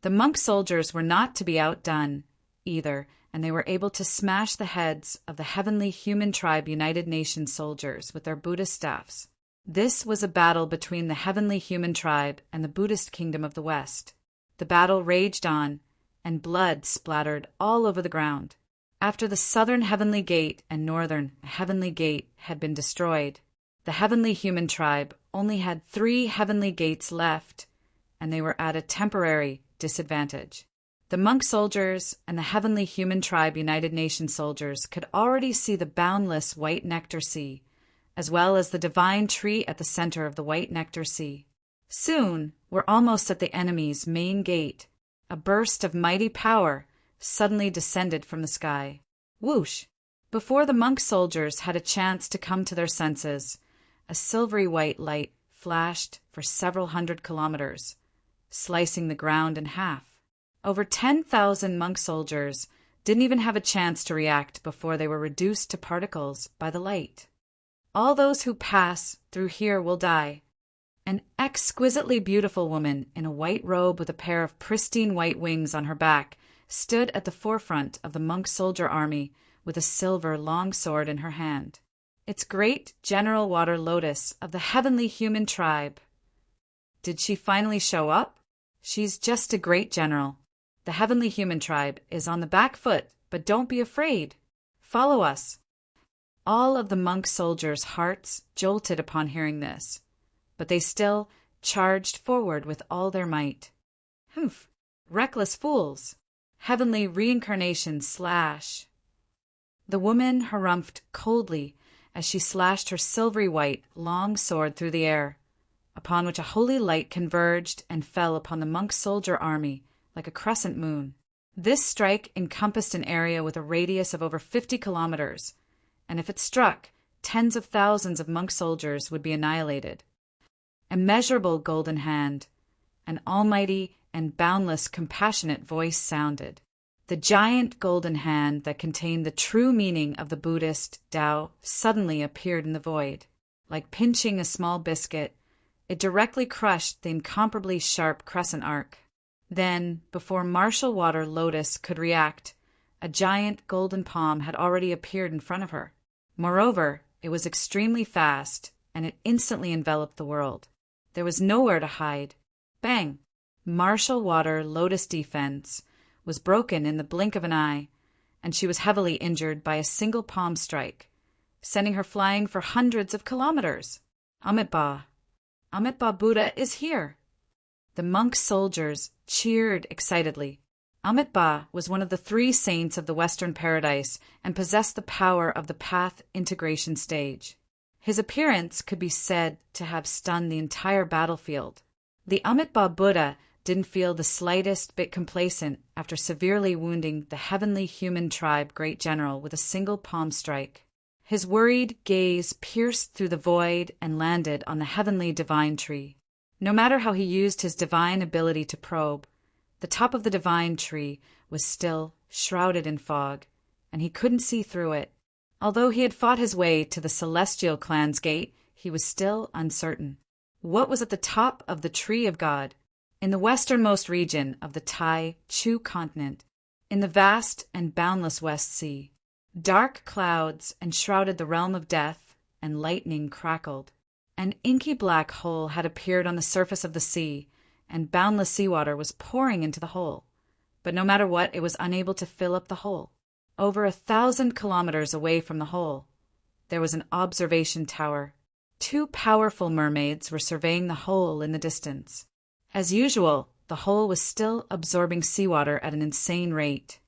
The monk soldiers were not to be outdone, either, and they were able to smash the heads of the Heavenly Human Tribe United Nations soldiers with their Buddhist staffs. This was a battle between the Heavenly Human Tribe and the Buddhist Kingdom of the West. The battle raged on, and blood splattered all over the ground. After the southern Heavenly Gate and northern Heavenly Gate had been destroyed, the Heavenly Human Tribe only had 3 Heavenly Gates left, and they were at a temporary disadvantage. The monk soldiers and the Heavenly Human Tribe United Nations soldiers could already see the boundless white nectar sea, as well as the divine tree at the center of the white nectar sea. Soon, we're almost at the enemy's main gate. A burst of mighty power suddenly descended from the sky. Whoosh! Before the monk soldiers had a chance to come to their senses, a silvery white light flashed for several hundred kilometers, slicing the ground in half. Over 10,000 monk soldiers didn't even have a chance to react before they were reduced to particles by the light. All those who pass through here will die. An exquisitely beautiful woman in a white robe with a pair of pristine white wings on her back stood at the forefront of the monk soldier army with a silver long sword in her hand. It's Great General Water Lotus of the Heavenly Human Tribe. Did she finally show up? She's just a great general. The Heavenly Human Tribe is on the back foot, but don't be afraid. Follow us. All of the monk soldiers' hearts jolted upon hearing this, but they still charged forward with all their might. Humph! Reckless fools! Heavenly reincarnation slash! The woman harumphed coldly as she slashed her silvery white, long sword through the air, upon which a holy light converged and fell upon the monk soldier army like a crescent moon. This strike encompassed an area with a radius of over 50 kilometers, and if it struck, tens of thousands of monk soldiers would be annihilated. Immeasurable golden hand, an almighty and boundless compassionate voice sounded. The giant golden hand that contained the true meaning of the Buddhist Tao suddenly appeared in the void. Like pinching a small biscuit, it directly crushed the incomparably sharp crescent arc. Then, before Martial Water Lotus could react, a giant golden palm had already appeared in front of her. Moreover, it was extremely fast, and it instantly enveloped the world. There was nowhere to hide. Bang! Martial Water Lotus defense was broken in the blink of an eye, and she was heavily injured by a single palm strike, sending her flying for hundreds of kilometers. Amitabha! Amitabha Buddha is here! The monk soldiers cheered excitedly. Amitabha was one of the 3 saints of the Western Paradise and possessed the power of the Path integration stage. His appearance could be said to have stunned the entire battlefield. The Amitabha Buddha didn't feel the slightest bit complacent after severely wounding the heavenly human tribe great general with a single palm strike. His worried gaze pierced through the void and landed on the heavenly divine tree. No matter how he used his divine ability to probe, the top of the divine tree was still shrouded in fog, and he couldn't see through it. Although he had fought his way to the celestial clan's gate, he was still uncertain. What was at the top of the tree of God? In the westernmost region of the Tai Chu continent, in the vast and boundless West Sea, dark clouds enshrouded the realm of death, and lightning crackled. An inky black hole had appeared on the surface of the sea, and boundless seawater was pouring into the hole. But no matter what, it was unable to fill up the hole. Over 1,000 kilometers away from the hole, there was an observation tower. 2 powerful mermaids were surveying the hole in the distance. As usual, the hole was still absorbing seawater at an insane rate.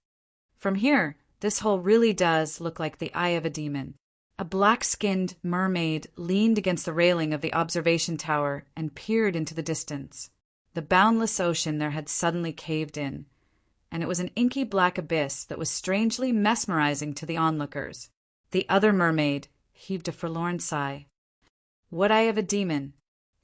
From here, this hole really does look like the eye of a demon. A black-skinned mermaid leaned against the railing of the observation tower and peered into the distance. The boundless ocean there had suddenly caved in, and it was an inky black abyss that was strangely mesmerizing to the onlookers. The other mermaid heaved a forlorn sigh. What eye of a demon?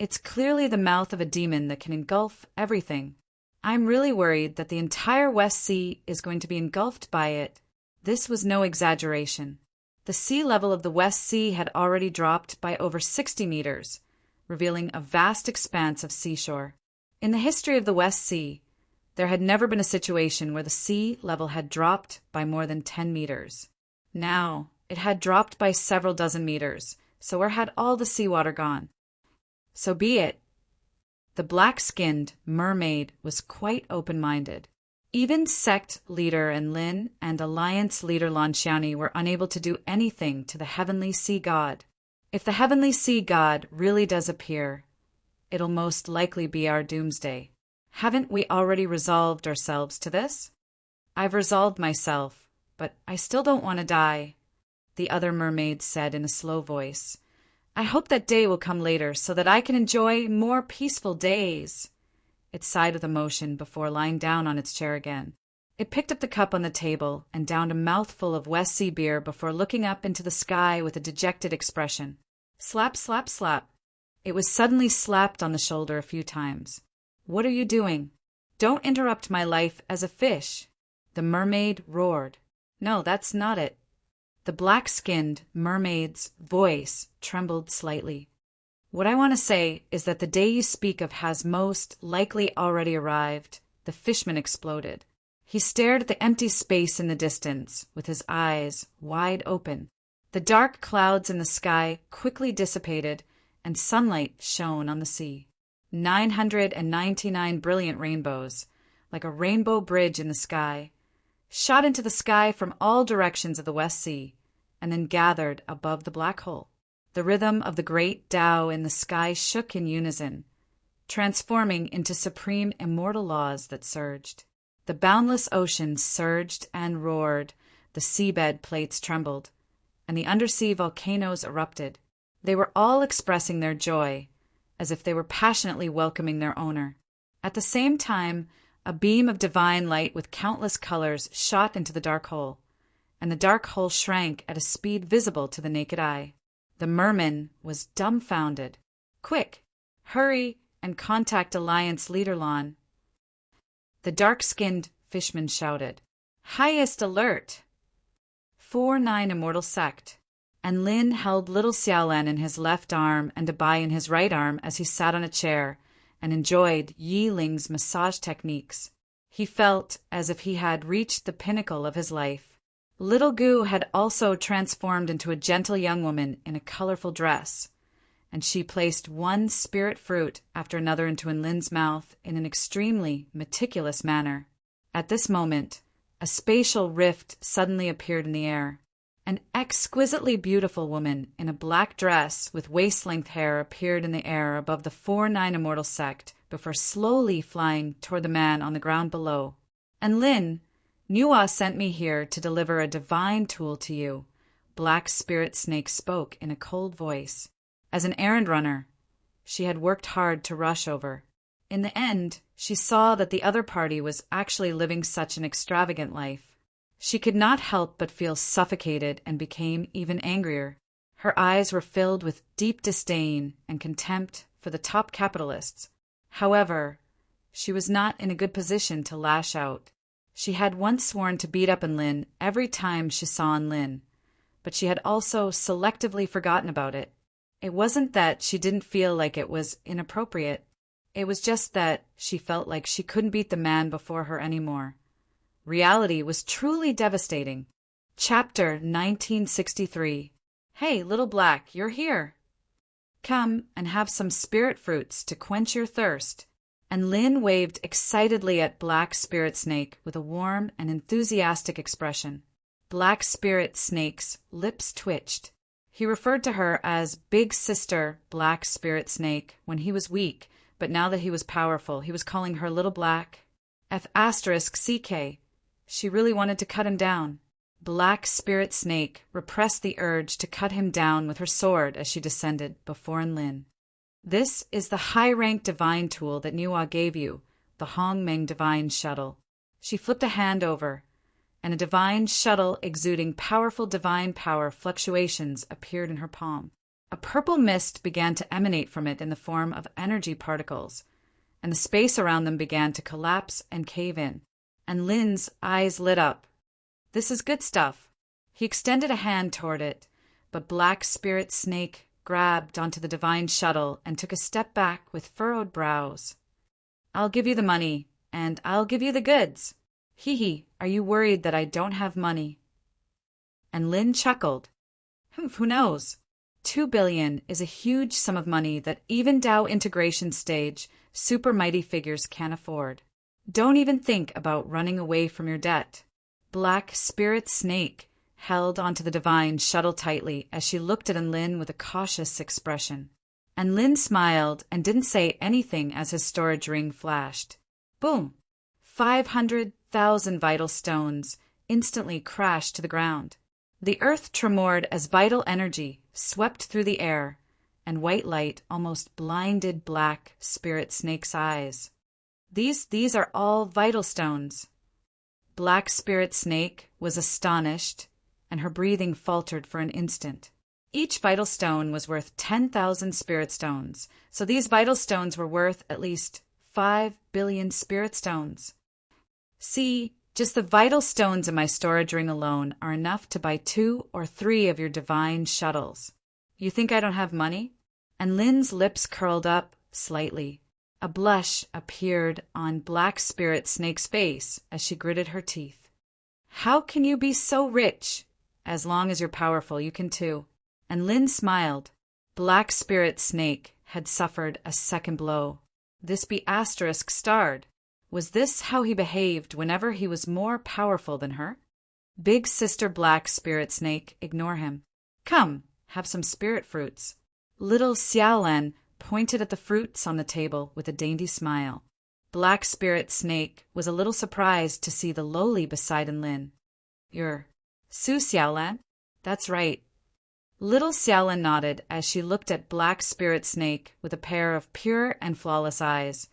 It's clearly the mouth of a demon that can engulf everything. I'm really worried that the entire West Sea is going to be engulfed by it. This was no exaggeration. The sea level of the West Sea had already dropped by over 60 meters, revealing a vast expanse of seashore. In the history of the West Sea, there had never been a situation where the sea level had dropped by more than 10 meters. Now, it had dropped by several dozen meters, so where had all the seawater gone? So be it. The black-skinned mermaid was quite open-minded. Even sect leader Enlin and alliance leader Lanciani were unable to do anything to the heavenly sea god. If the heavenly sea god really does appear, it'll most likely be our doomsday. Haven't we already resolved ourselves to this? I've resolved myself, but I still don't want to die, the other mermaid said in a slow voice. I hope that day will come later so that I can enjoy more peaceful days. It sighed with emotion before lying down on its chair again. It picked up the cup on the table and downed a mouthful of West Sea beer before looking up into the sky with a dejected expression. Slap, slap, slap. It was suddenly slapped on the shoulder a few times. What are you doing? Don't interrupt my life as a fish. The mermaid roared. No, that's not it. The black-skinned mermaid's voice trembled slightly. What I want to say is that the day you speak of has most likely already arrived. The fishman exploded. He stared at the empty space in the distance, with his eyes wide open. The dark clouds in the sky quickly dissipated, and sunlight shone on the sea. 999 brilliant rainbows, like a rainbow bridge in the sky, shot into the sky from all directions of the West Sea, and then gathered above the black hole. The rhythm of the great Tao in the sky shook in unison, transforming into supreme immortal laws that surged. The boundless ocean surged and roared, the seabed plates trembled, and the undersea volcanoes erupted. They were all expressing their joy, as if they were passionately welcoming their owner. At the same time, a beam of divine light with countless colors shot into the dark hole, and the dark hole shrank at a speed visible to the naked eye. The merman was dumbfounded. Quick, hurry and contact Alliance leader Lon. The dark-skinned fishman shouted. Highest alert! 4-9 Immortal Sect. And Lin held little Xiaolan in his left arm and Abai in his right arm as he sat on a chair and enjoyed Yi Ling's massage techniques. He felt as if he had reached the pinnacle of his life. Little Gu had also transformed into a gentle young woman in a colorful dress, and she placed one spirit fruit after another into Enlin's mouth in an extremely meticulous manner. At this moment, a spatial rift suddenly appeared in the air. An exquisitely beautiful woman in a black dress with waist-length hair appeared in the air above the 4-9 immortal sect before slowly flying toward the man on the ground below. And Lin, Nuwa sent me here to deliver a divine tool to you. Black Spirit Snake spoke in a cold voice. As an errand runner, she had worked hard to rush over. In the end, she saw that the other party was actually living such an extravagant life. She could not help but feel suffocated and became even angrier. Her eyes were filled with deep disdain and contempt for the top capitalists. However, she was not in a good position to lash out. She had once sworn to beat up Enlin every time she saw Enlin, but she had also selectively forgotten about it. It wasn't that she didn't feel like it was inappropriate. It was just that she felt like she couldn't beat the man before her anymore. Reality was truly devastating. Chapter 1963. Hey, little black, you're here. Come and have some spirit fruits to quench your thirst. And Lin waved excitedly at Black Spirit Snake with a warm and enthusiastic expression. Black Spirit Snake's lips twitched. He referred to her as Big Sister Black Spirit Snake when he was weak, but now that he was powerful, he was calling her Little Black. F***CK. She really wanted to cut him down. Black Spirit Snake repressed the urge to cut him down with her sword as she descended before Enlin. This is the high-rank divine tool that Nuwa gave you, the Hongmeng Divine Shuttle. She flipped a hand over, and a divine shuttle exuding powerful divine power fluctuations appeared in her palm. A purple mist began to emanate from it in the form of energy particles, and the space around them began to collapse and cave in. And Lin's eyes lit up. This is good stuff. He extended a hand toward it, but Black Spirit Snake grabbed onto the divine shuttle and took a step back with furrowed brows. I'll give you the money, and I'll give you the goods. Hee, are you worried that I don't have money? And Lin chuckled. Who knows? 2 billion is a huge sum of money that even Dao integration stage super mighty figures can't afford. Don't even think about running away from your debt. Black Spirit Snake held onto the divine shuttle tightly as she looked at Enlin with a cautious expression. Enlin smiled and didn't say anything as his storage ring flashed. Boom! 500,000 vital stones instantly crashed to the ground. The earth tremored as vital energy swept through the air, and white light almost blinded Black Spirit Snake's eyes. These are all vital stones. Black Spirit Snake was astonished, and her breathing faltered for an instant. Each vital stone was worth 10,000 spirit stones, so these vital stones were worth at least 5 billion spirit stones. See, just the vital stones in my storage ring alone are enough to buy 2 or 3 of your divine shuttles. You think I don't have money? And Lin's lips curled up slightly. A blush appeared on Black Spirit Snake's face as she gritted her teeth. How can you be so rich? As long as you're powerful, you can too. And Lin smiled. Black Spirit Snake had suffered a second blow. This be asterisk starred. Was this how he behaved whenever he was more powerful than her? Big Sister Black Spirit Snake, ignore him. Come, have some spirit fruits. Little Xiaolan pointed at the fruits on the table with a dainty smile. Black Spirit Snake was a little surprised to see the lowly beside Enlin. You're Su Xiaolan? That's right. Little Xiaolan nodded as she looked at Black Spirit Snake with a pair of pure and flawless eyes,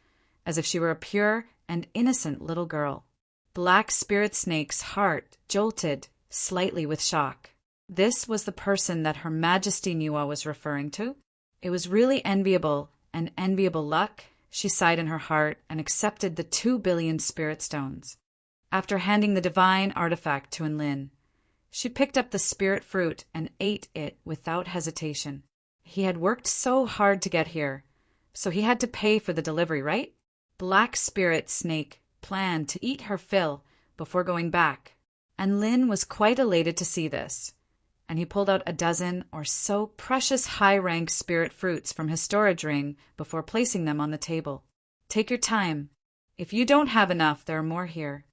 as if she were a pure and innocent little girl. Black Spirit Snake's heart jolted slightly with shock. This was the person that Her Majesty Nuwa was referring to. It was really enviable, and enviable luck, she sighed in her heart and accepted the 2 billion spirit stones. After handing the divine artifact to Enlin, she picked up the spirit fruit and ate it without hesitation. He had worked so hard to get here, so he had to pay for the delivery, right? Black Spirit Snake planned to eat her fill before going back, and Lin was quite elated to see this. And he pulled out a dozen or so precious high-rank spirit fruits from his storage ring before placing them on the table. Take your time. If you don't have enough, there are more here.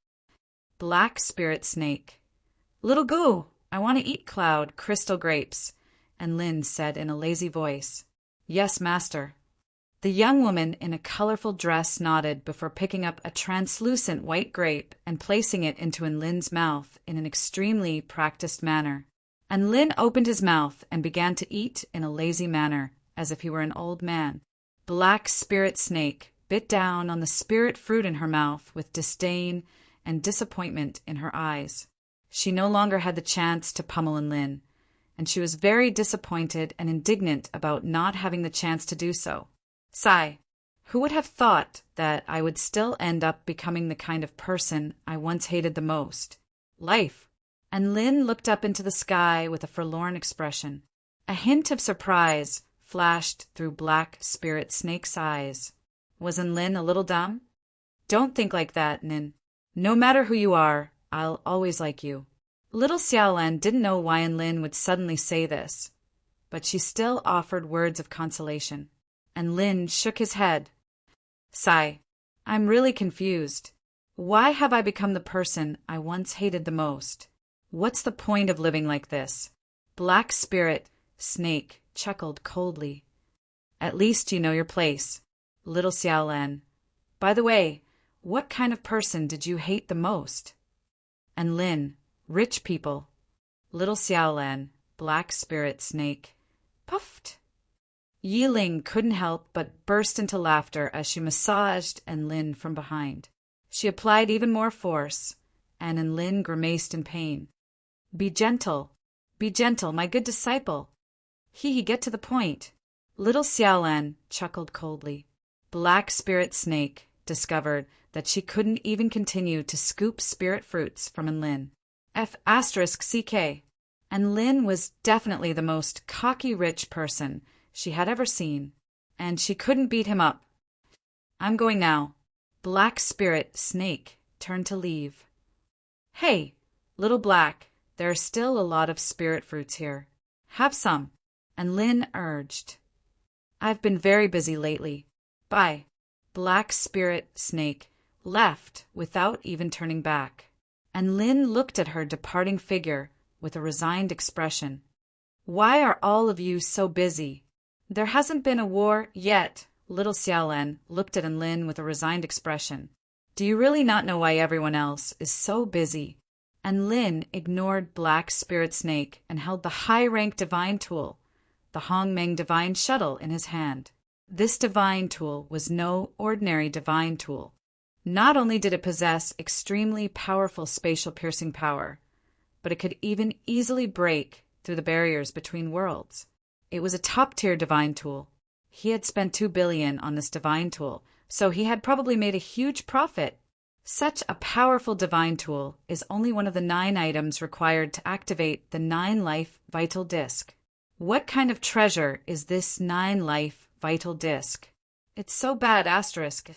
Black Spirit Snake. Little Goo, I want to eat Cloud crystal grapes, and Lin said in a lazy voice, Yes, master. The young woman in a colorful dress nodded before picking up a translucent white grape and placing it into Lin's mouth in an extremely practiced manner. And Lin opened his mouth and began to eat in a lazy manner, as if he were an old man. Black Spirit Snake bit down on the spirit fruit in her mouth with disdain and disappointment in her eyes. She no longer had the chance to pummel Lin, and she was very disappointed and indignant about not having the chance to do so. Sigh. Who would have thought that I would still end up becoming the kind of person I once hated the most? Life. And Lin looked up into the sky with a forlorn expression. A hint of surprise flashed through Black Spirit Snake's eyes. Wasn't Lin a little dumb? Don't think like that, Nin. No matter who you are, I'll always like you. Little Xiaolan didn't know why Lin would suddenly say this, but she still offered words of consolation. And Lin shook his head. Sigh. I'm really confused. Why have I become the person I once hated the most? What's the point of living like this? Black Spirit Snake chuckled coldly. At least you know your place, Little Xiaolan. By the way, what kind of person did you hate the most? And Lin, rich people. Little Xiaolan, Black Spirit Snake, puffed. Yiling couldn't help but burst into laughter as she massaged Lin from behind. She applied even more force, and Lin grimaced in pain. Be gentle, my good disciple. Get to the point. Little Xiaolan chuckled coldly. Black Spirit Snake discovered that she couldn't even continue to scoop spirit fruits from Lin. F***CK. And Lin was definitely the most cocky rich person she had ever seen, and she couldn't beat him up. I'm going now. Black Spirit Snake turned to leave. Hey, Little Black, there are still a lot of spirit fruits here. Have some. And Lin urged. I've been very busy lately. Bye. Black Spirit Snake left without even turning back, and Lin looked at her departing figure with a resigned expression. Why are all of you so busy? There hasn't been a war yet. Little Xiaolan looked at Lin with a resigned expression. Do you really not know why everyone else is so busy? And Lin ignored Black Spirit Snake and held the high-rank divine tool, the Hongmeng divine shuttle, in his hand. This divine tool was no ordinary divine tool. Not only did it possess extremely powerful spatial piercing power, but it could even easily break through the barriers between worlds. It was a top-tier divine tool. He had spent 2 billion on this divine tool, so he had probably made a huge profit. Such a powerful divine tool is only one of the 9 items required to activate the 9-life vital disc. What kind of treasure is this 9-life vital disc? It's so bad, asterisk.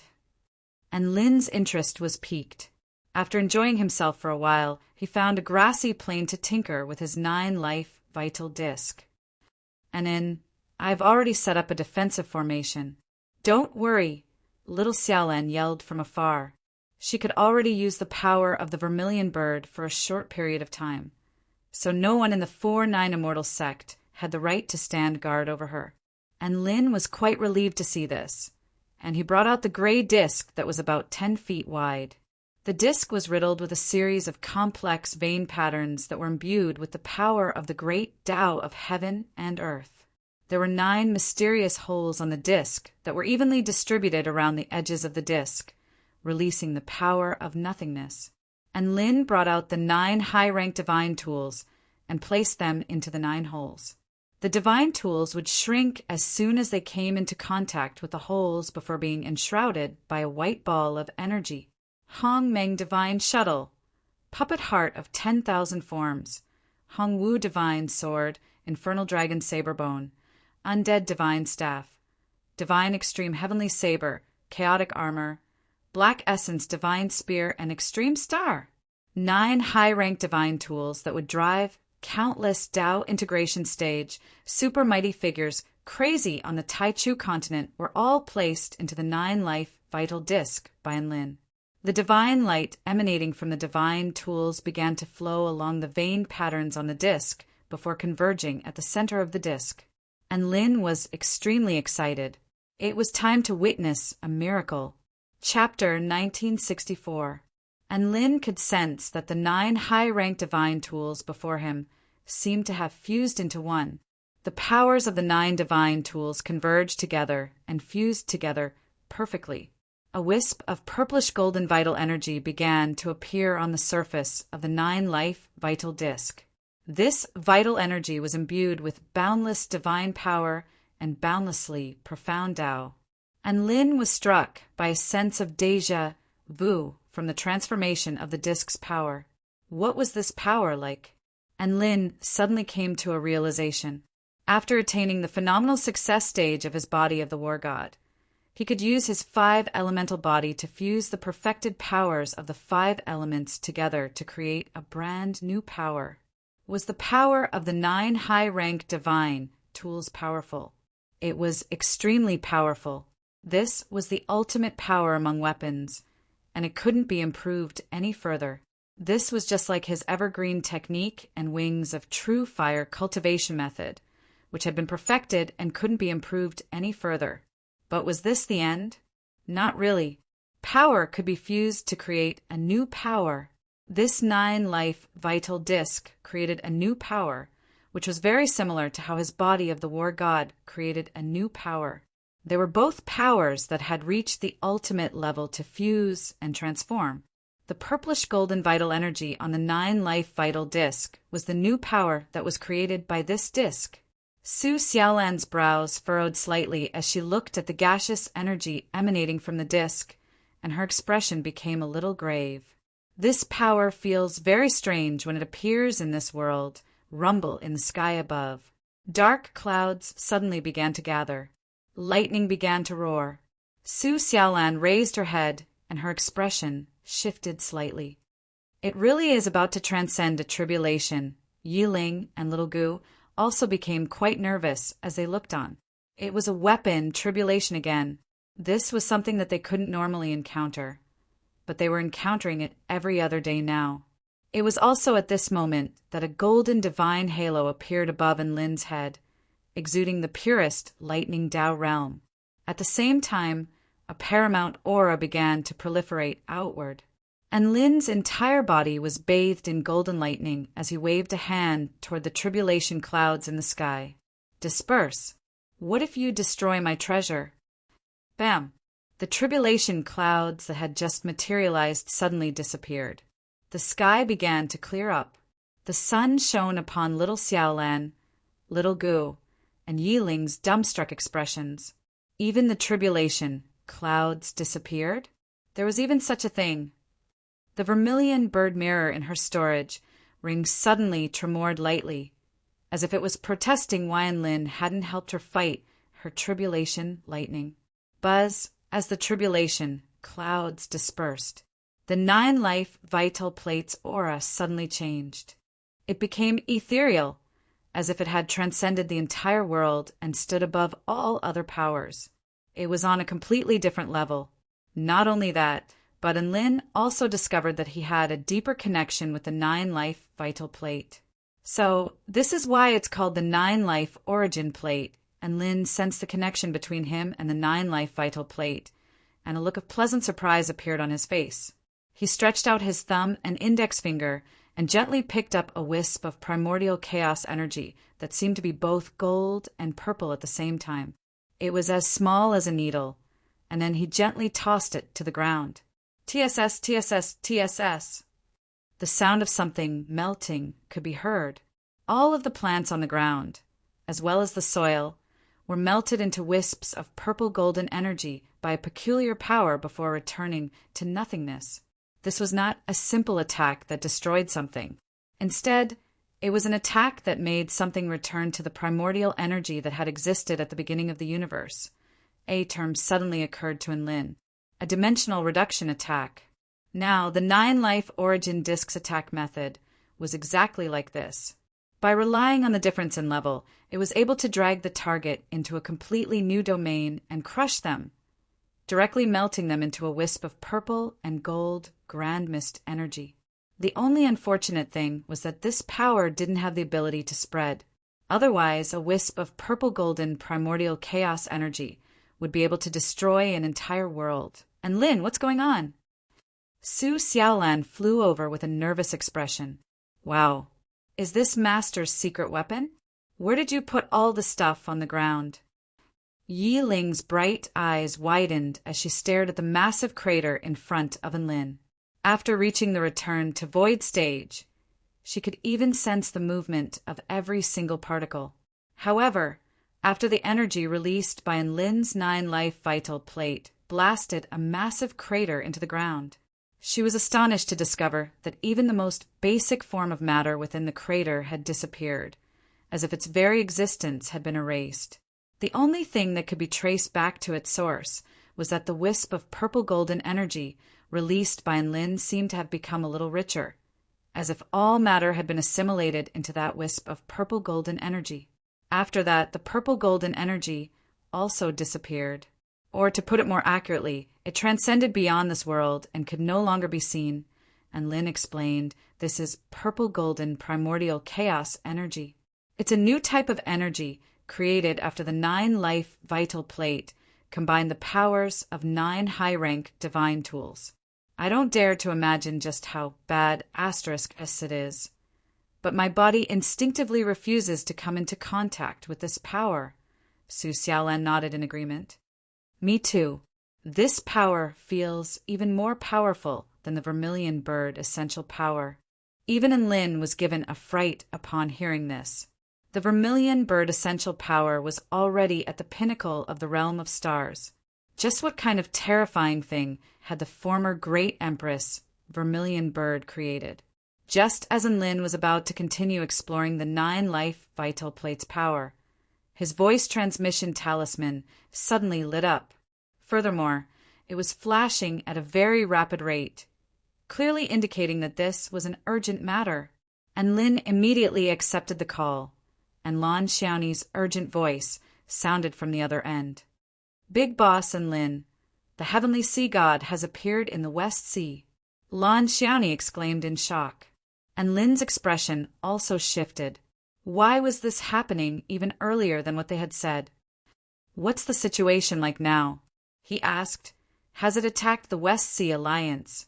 And Lin's interest was piqued. After enjoying himself for a while, he found a grassy plain to tinker with his 9-life vital disc. And I've already set up a defensive formation. Don't worry, Little Xiaolan yelled from afar. She could already use the power of the vermilion bird for a short period of time, so no one in the 4-9 Immortal sect had the right to stand guard over her. And Lin was quite relieved to see this, and he brought out the gray disc that was about 10 feet wide. The disc was riddled with a series of complex vein patterns that were imbued with the power of the great Tao of heaven and earth. There were 9 mysterious holes on the disc that were evenly distributed around the edges of the disc, releasing the power of nothingness. And Lin brought out the 9 high-ranked divine tools and placed them into the 9 holes. The divine tools would shrink as soon as they came into contact with the holes before being enshrouded by a white ball of energy. Hongmeng Divine Shuttle, Puppet Heart of 10,000 Forms, Hongwu Divine Sword, Infernal Dragon Saberbone, Undead Divine Staff, Divine Extreme Heavenly Saber, Chaotic Armor, Black Essence Divine Spear, and Extreme Star. 9 high-ranked divine tools that would drive countless Tao integration stage, super mighty figures crazy on the Taichu continent were all placed into the 9-life vital disc by Lin. The divine light emanating from the divine tools began to flow along the veined patterns on the disc before converging at the center of the disc. And Lin was extremely excited. It was time to witness a miracle. Chapter 1964. And Lin could sense that the 9 high-ranked divine tools before him seemed to have fused into one. The powers of the 9 divine tools converged together and fused together perfectly. A wisp of purplish golden vital energy began to appear on the surface of the 9 life vital disc. This vital energy was imbued with boundless divine power and boundlessly profound Tao. And Lin was struck by a sense of déjà vu from the transformation of the disc's power. What was this power like? And Lin suddenly came to a realization. After attaining the phenomenal success stage of his body of the war god, he could use his 5 elemental body to fuse the perfected powers of the 5 elements together to create a brand new power. Was the power of the 9 high-rank divine tools powerful? It was extremely powerful. This was the ultimate power among weapons, and it couldn't be improved any further. This was just like his evergreen technique and wings of true fire cultivation method, which had been perfected and couldn't be improved any further. But was this the end? Not really. Power could be fused to create a new power. This 9-life vital disc created a new power, which was very similar to how his body of the war god created a new power. They were both powers that had reached the ultimate level to fuse and transform. The purplish golden vital energy on the 9-life vital disc was the new power that was created by this disc. Su Xiaolan's brows furrowed slightly as she looked at the gaseous energy emanating from the disc, and her expression became a little grave. This power feels very strange when it appears in this world, rumble in the sky above. Dark clouds suddenly began to gather. Lightning began to roar. Su Xiaolan raised her head, and her expression shifted slightly. It really is about to transcend a tribulation. Yiling and Little Gu also became quite nervous as they looked on. It was a weapon tribulation again. This was something that they couldn't normally encounter, but they were encountering it every other day now. It was also at this moment that a golden divine halo appeared above Lin's head, exuding the purest lightning Tao realm. At the same time, a paramount aura began to proliferate outward, and Lin's entire body was bathed in golden lightning as he waved a hand toward the tribulation clouds in the sky. Disperse. What if you destroy my treasure? Bam! The tribulation clouds that had just materialized suddenly disappeared. The sky began to clear up. The sun shone upon little Xiaolan, Little Gu, and Yiling's dumbstruck expressions. Even the tribulation clouds disappeared? There was even such a thing. The vermilion bird mirror in her storage ring suddenly tremored lightly, as if it was protesting why Lin hadn't helped her fight her tribulation lightning. Buzz, as the tribulation clouds dispersed, the 9-life vital plate's aura suddenly changed. It became ethereal, as if it had transcended the entire world and stood above all other powers. It was on a completely different level. Not only that, but Lin also discovered that he had a deeper connection with the 9-life vital plate. So, this is why it's called the 9-life origin plate, and Lin sensed the connection between him and the 9-life vital plate, and a look of pleasant surprise appeared on his face. He stretched out his thumb and index finger and gently picked up a wisp of primordial chaos energy that seemed to be both gold and purple at the same time. It was as small as a needle, and then he gently tossed it to the ground. TSS, TSS, TSS. The sound of something melting could be heard. All of the plants on the ground, as well as the soil, were melted into wisps of purple-golden energy by a peculiar power before returning to nothingness. This was not a simple attack that destroyed something. Instead, it was an attack that made something return to the primordial energy that had existed at the beginning of the universe. A term suddenly occurred to Lin. A dimensional reduction attack. Now, the 9-life origin discs attack method was exactly like this. By relying on the difference in level, it was able to drag the target into a completely new domain and crush them. directly melting them into a wisp of purple and gold grand mist energy. The only unfortunate thing was that this power didn't have the ability to spread. Otherwise, a wisp of purple-golden primordial chaos energy would be able to destroy an entire world. And Lin, what's going on? Su Xiaolan flew over with a nervous expression. Wow. Is this Master's secret weapon? Where did you put all the stuff on the ground? Yi Ling's bright eyes widened as she stared at the massive crater in front of Enlin. After reaching the return to void stage, she could even sense the movement of every single particle. However, after the energy released by Enlin's 9-life vital plate blasted a massive crater into the ground, she was astonished to discover that even the most basic form of matter within the crater had disappeared, as if its very existence had been erased. The only thing that could be traced back to its source was that the wisp of purple-golden energy released by Enlin seemed to have become a little richer, as if all matter had been assimilated into that wisp of purple-golden energy. After that, the purple-golden energy also disappeared. Or, to put it more accurately, it transcended beyond this world and could no longer be seen, and Lin explained this is purple-golden primordial chaos energy. It's a new type of energy created after the 9-life vital plate combined the powers of 9 high-rank divine tools. I don't dare to imagine just how bad *S it is, but my body instinctively refuses to come into contact with this power. Su Xiaolan nodded in agreement. Me too. This power feels even more powerful than the vermilion bird essential power. Even Enlin was given a fright upon hearing this. The vermilion bird essential power was already at the pinnacle of the realm of stars. Just what kind of terrifying thing had the former great empress, vermilion bird, created? Just as Enlin was about to continue exploring the 9-life vital plate's power, his voice transmission talisman suddenly lit up. Furthermore, it was flashing at a very rapid rate, clearly indicating that this was an urgent matter. Enlin immediately accepted the call, and Lan Xiaoni's urgent voice sounded from the other end. Big Boss Enlin, the heavenly sea god has appeared in the West Sea. Lan Xiaoni exclaimed in shock. Enlin's expression also shifted. Why was this happening even earlier than what they had said? What's the situation like now? He asked. Has it attacked the West Sea Alliance?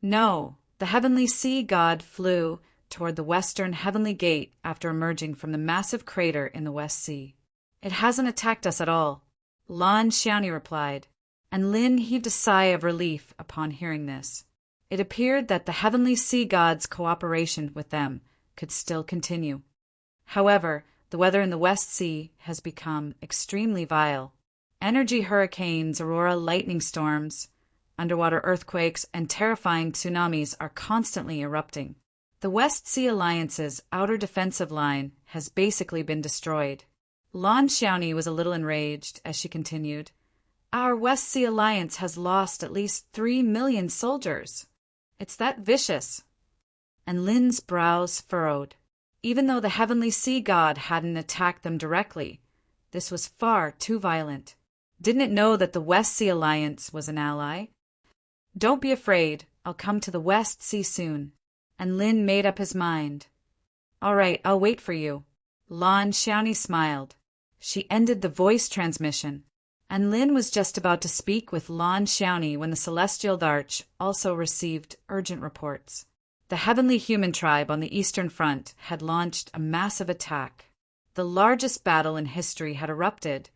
No, the heavenly sea god flew toward the western heavenly gate after emerging from the massive crater in the West Sea. It hasn't attacked us at all, Lan Xiaoni replied, and Lin heaved a sigh of relief upon hearing this. It appeared that the heavenly sea god's cooperation with them could still continue. However, the weather in the West Sea has become extremely vile. Energy hurricanes, aurora lightning storms, underwater earthquakes, and terrifying tsunamis are constantly erupting. The West Sea Alliance's outer defensive line has basically been destroyed. Lan Xiaoni was a little enraged as she continued. Our West Sea Alliance has lost at least 3 million soldiers. It's that vicious. And Lin's brows furrowed. Even though the heavenly sea god hadn't attacked them directly, this was far too violent. Didn't it know that the West Sea Alliance was an ally? Don't be afraid, I'll come to the West Sea soon. And Lin made up his mind. All right, I'll wait for you. Lan Xiaoni smiled. She ended the voice transmission, and Lin was just about to speak with Lan Xiaoni when the Celestial Darch also received urgent reports. The heavenly human tribe on the Eastern Front had launched a massive attack. The largest battle in history had erupted,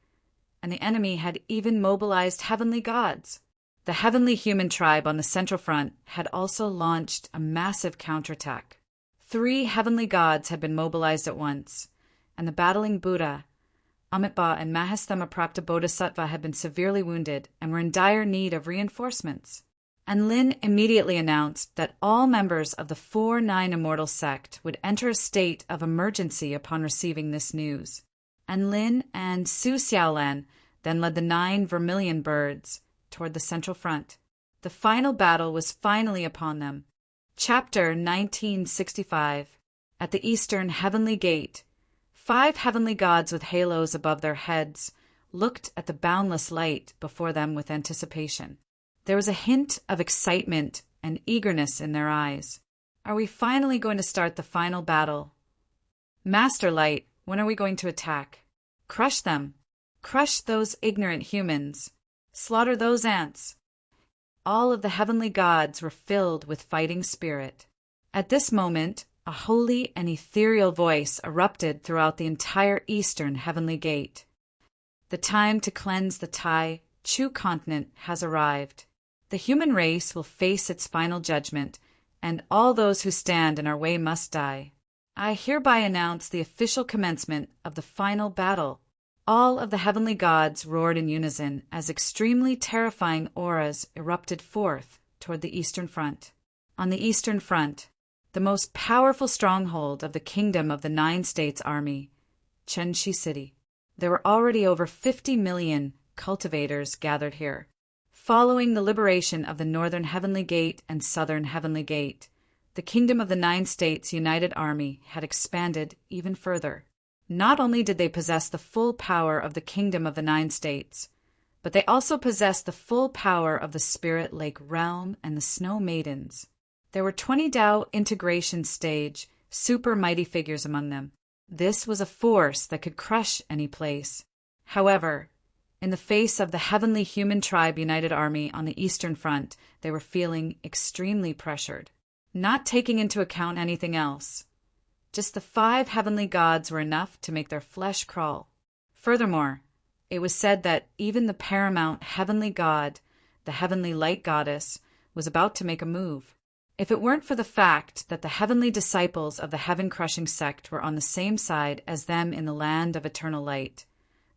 and the enemy had even mobilized heavenly gods. The heavenly human tribe on the Central Front had also launched a massive counterattack. 3 heavenly gods had been mobilized at once, and the battling Buddha, Amitabha, and Mahastamaprapta Bodhisattva had been severely wounded and were in dire need of reinforcements. And Lin immediately announced that all members of the 4-9 Immortal sect would enter a state of emergency upon receiving this news. And Lin and Su Xiaolan then led the 9 vermilion birds toward the Central Front. The final battle was finally upon them. Chapter 1965. At the Eastern Heavenly Gate, 5 heavenly gods with halos above their heads looked at the boundless light before them with anticipation. There was a hint of excitement and eagerness in their eyes. Are we finally going to start the final battle? Master Light, when are we going to attack? Crush them. Crush those ignorant humans. Slaughter those ants. All of the heavenly gods were filled with fighting spirit. At this moment, a holy and ethereal voice erupted throughout the entire eastern heavenly gate. The time to cleanse the Tai Chu continent has arrived. The human race will face its final judgment, and all those who stand in our way must die. I hereby announce the official commencement of the final battle. All of the heavenly gods roared in unison as extremely terrifying auras erupted forth toward the eastern front. On the eastern front, the most powerful stronghold of the Kingdom of the Nine States Army, Chenshi City. There were already over 50 million cultivators gathered here. Following the liberation of the Northern Heavenly Gate and Southern Heavenly Gate, the Kingdom of the Nine States United Army had expanded even further. Not only did they possess the full power of the Kingdom of the Nine States, but they also possessed the full power of the Spirit Lake Realm and the Snow Maidens. There were 20 Tao integration stage super mighty figures among them. This was a force that could crush any place. However, in the face of the Heavenly Human Tribe United Army on the Eastern Front, they were feeling extremely pressured. Not taking into account anything else, just the 5 heavenly gods were enough to make their flesh crawl. Furthermore, it was said that even the paramount heavenly god, the heavenly light goddess, was about to make a move. If it weren't for the fact that the heavenly disciples of the heaven-crushing sect were on the same side as them in the land of eternal light,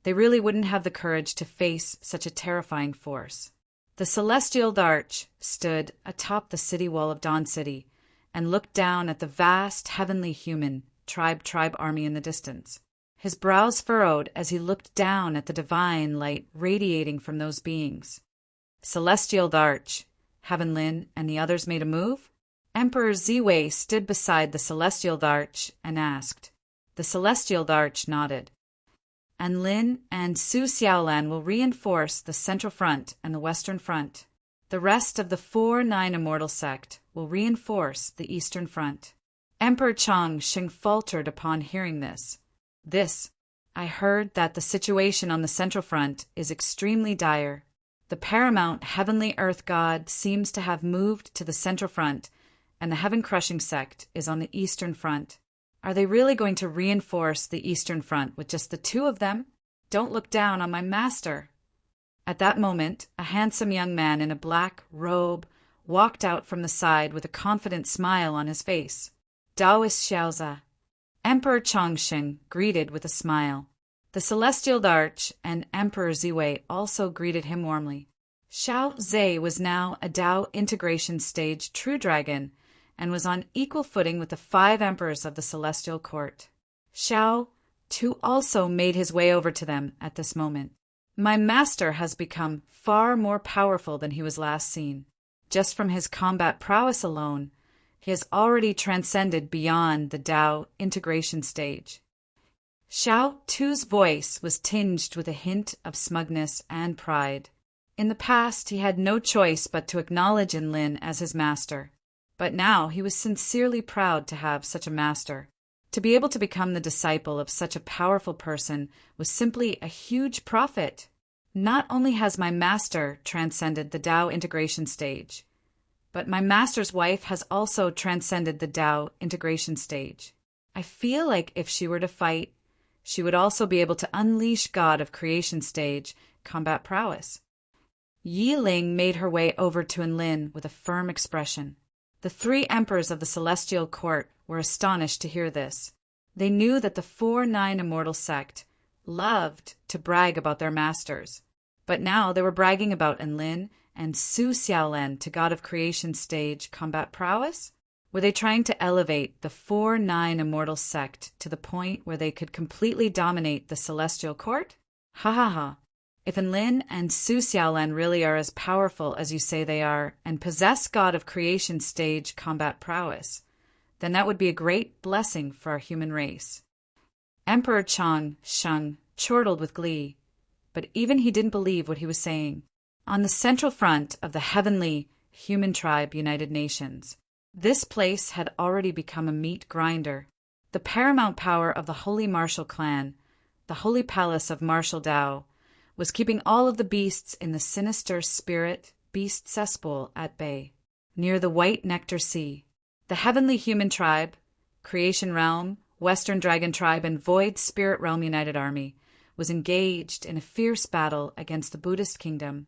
they really wouldn't have the courage to face such a terrifying force. The Celestial Darch stood atop the city wall of Dawn City and looked down at the vast heavenly human tribe army in the distance. His brows furrowed as he looked down at the divine light radiating from those beings. Celestial Darch, Heaven Lin, and the others made a move? Emperor Ziwei stood beside the Celestial Darch and asked. The Celestial Darch nodded. And Lin and Su Xiaolan will reinforce the Central Front and the Western Front. The rest of the 4-9 Immortal sect will reinforce the Eastern Front. Emperor Chang Shing faltered upon hearing this. I heard that the situation on the Central Front is extremely dire. The paramount heavenly earth god seems to have moved to the Central Front, and the heaven-crushing sect is on the Eastern Front. Are they really going to reinforce the Eastern Front with just the 2 of them? Don't look down on my master. At that moment, a handsome young man in a black robe walked out from the side with a confident smile on his face. Daoist Xiaoza. Emperor Chongqing greeted with a smile. The Celestial Darch and Emperor Ziwei also greeted him warmly. Xiao Zhe was now a Tao integration stage true dragon and was on equal footing with the 5 emperors of the Celestial Court. Xiao, too, also made his way over to them at this moment. My master has become far more powerful than he was last seen. Just from his combat prowess alone, he has already transcended beyond the Tao integration stage. Xiao Tu's voice was tinged with a hint of smugness and pride. In the past, he had no choice but to acknowledge Lin as his master. But now he was sincerely proud to have such a master. To be able to become the disciple of such a powerful person was simply a huge profit. Not only has my master transcended the Tao integration stage, but my master's wife has also transcended the Tao integration stage. I feel like if she were to fight, she would also be able to unleash God of Creation stage combat prowess. Yi Ling made her way over to Lin with a firm expression. The 3 emperors of the Celestial Court were astonished to hear this. They knew that the 4-9 Immortal sect loved to brag about their masters, but now they were bragging about Lin and Su Xiaolan to God of Creation stage combat prowess? Were they trying to elevate the 4-9 Immortal sect to the point where they could completely dominate the Celestial Court? Ha ha ha. If Lin and Su Xiaolan really are as powerful as you say they are and possess God of Creation stage combat prowess, then that would be a great blessing for our human race. Emperor Chang Sheng chortled with glee. but even he didn't believe what he was saying. On the central front of the heavenly human tribe United Nations, this place had already become a meat grinder. The paramount power of the Holy Martial Clan, the Holy Palace of Martial Tao, was keeping all of the beasts in the sinister spirit beast cesspool at bay. Near the White Nectar Sea, the Heavenly Human Tribe, Creation Realm, Western Dragon Tribe, and Void Spirit Realm United Army was engaged in a fierce battle against the Buddhist Kingdom,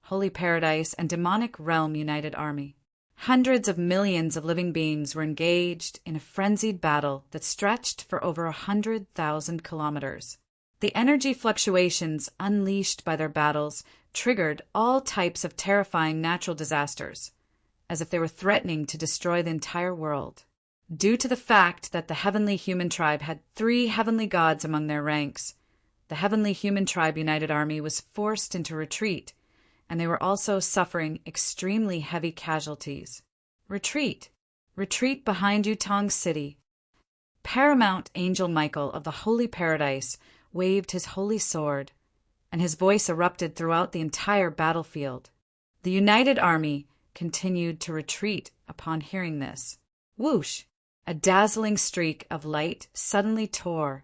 Holy Paradise, and Demonic Realm United Army. Hundreds of millions of living beings were engaged in a frenzied battle that stretched for over 100,000 kilometers. The energy fluctuations unleashed by their battles triggered all types of terrifying natural disasters, as if they were threatening to destroy the entire world. Due to the fact that the Heavenly Human Tribe had 3 heavenly gods among their ranks, the Heavenly Human Tribe United Army was forced into retreat, and they were also suffering extremely heavy casualties. Retreat! Retreat behind you, Tong City! Paramount Angel Michael of the Holy Paradise waved his holy sword, and his voice erupted throughout the entire battlefield. The United Army continued to retreat upon hearing this. Whoosh! A dazzling streak of light suddenly tore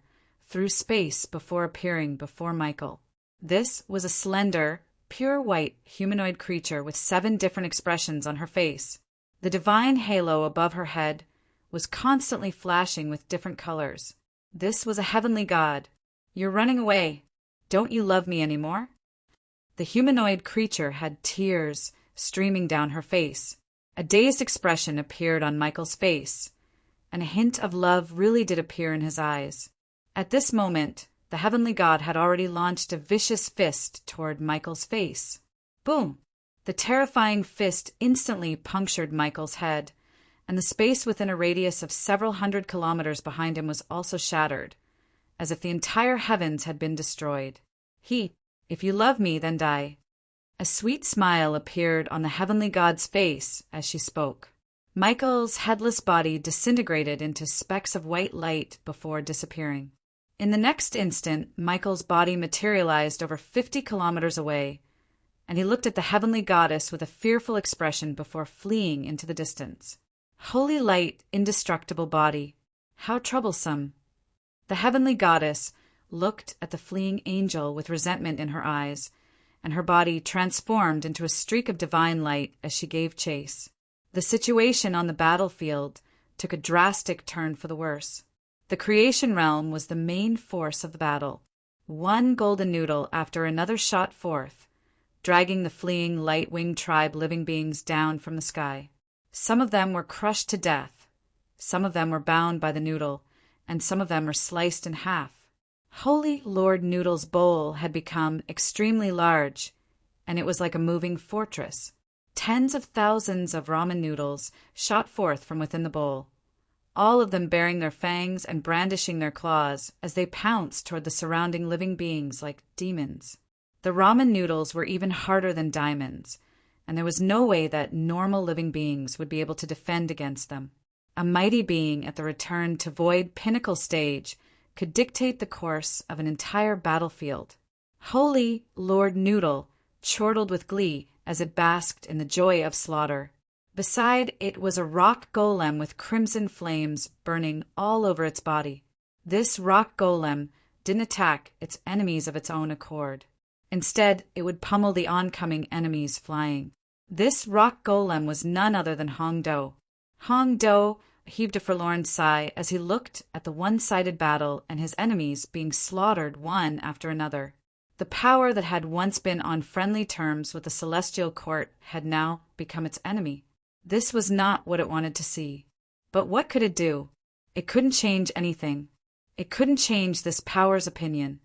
through space before appearing before Michael. This was a slender, pure white humanoid creature with 7 different expressions on her face. The divine halo above her head was constantly flashing with different colors. This was a heavenly god. You're running away. Don't you love me anymore? The humanoid creature had tears streaming down her face. A dazed expression appeared on Michael's face, and a hint of love really did appear in his eyes. At this moment, the heavenly god had already launched a vicious fist toward Michael's face. Boom! The terrifying fist instantly punctured Michael's head, and the space within a radius of several hundred kilometers behind him was also shattered, as if the entire heavens had been destroyed. If you love me, then die. A sweet smile appeared on the heavenly god's face as she spoke. Michael's headless body disintegrated into specks of white light before disappearing. In the next instant, Michael's body materialized over 50 kilometers away, and he looked at the heavenly goddess with a fearful expression before fleeing into the distance. Holy light, indestructible body, how troublesome. The heavenly goddess looked at the fleeing angel with resentment in her eyes, and her body transformed into a streak of divine light as she gave chase. The situation on the battlefield took a drastic turn for the worse. The creation realm was the main force of the battle. One golden noodle after another shot forth, dragging the fleeing light-winged tribe living beings down from the sky. Some of them were crushed to death, some of them were bound by the noodle, and some of them were sliced in half. Holy Lord Noodle's bowl had become extremely large, and it was like a moving fortress. Tens of thousands of ramen noodles shot forth from within the bowl, all of them baring their fangs and brandishing their claws as they pounced toward the surrounding living beings like demons. The ramen noodles were even harder than diamonds, and there was no way that normal living beings would be able to defend against them. A mighty being at the return to Void Pinnacle stage could dictate the course of an entire battlefield. Holy Lord Noodle chortled with glee as it basked in the joy of slaughter. Beside it was a rock golem with crimson flames burning all over its body. This rock golem didn't attack its enemies of its own accord. Instead, it would pummel the oncoming enemies flying. This rock golem was none other than Hong Do. Hong Do heaved a forlorn sigh as he looked at the one-sided battle and his enemies being slaughtered one after another. The power that had once been on friendly terms with the celestial court had now become its enemy. This was not what it wanted to see. But what could it do? It couldn't change anything. It couldn't change this power's opinion.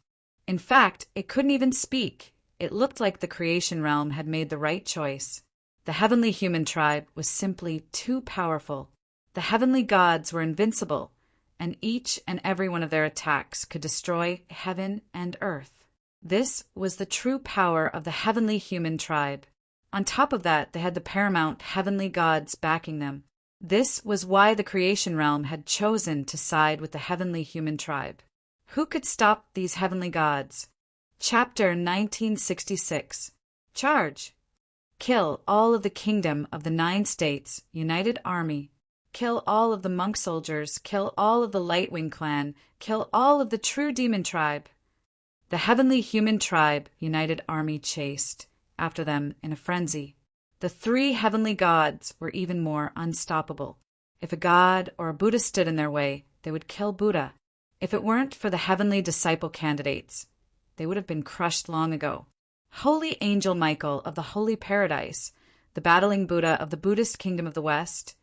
In fact, it couldn't even speak. It looked like the creation realm had made the right choice. The heavenly human tribe was simply too powerful. The heavenly gods were invincible, and each and every one of their attacks could destroy heaven and earth. This was the true power of the heavenly human tribe. On top of that, they had the paramount heavenly gods backing them. This was why the creation realm had chosen to side with the heavenly human tribe. Who could stop these heavenly gods? Chapter 1966. Charge! Kill all of the kingdom of the 9 states, United Army. Kill all of the monk soldiers, kill all of the Lightwing clan, kill all of the true demon tribe. The heavenly human tribe, United Army chased after them in a frenzy. The 3 heavenly gods were even more unstoppable. If a god or a Buddha stood in their way, they would kill Buddha. If it weren't for the heavenly disciple candidates, they would have been crushed long ago. Holy Angel Michael of the Holy Paradise, the battling Buddha of the Buddhist Kingdom of the West,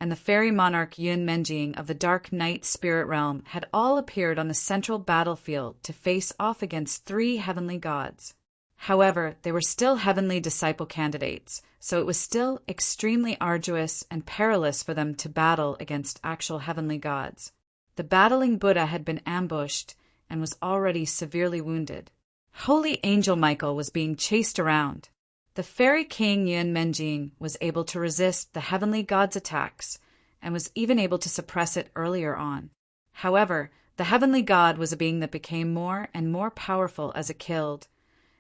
and the fairy monarch Yun Menjing of the Dark Night Spirit Realm had all appeared on the central battlefield to face off against 3 heavenly gods. However, they were still heavenly disciple candidates, so it was still extremely arduous and perilous for them to battle against actual heavenly gods. The battling Buddha had been ambushed and was already severely wounded. Holy Angel Michael was being chased around. The fairy king Yun Menjing was able to resist the heavenly god's attacks and was even able to suppress it earlier on. However, the heavenly god was a being that became more and more powerful as it killed,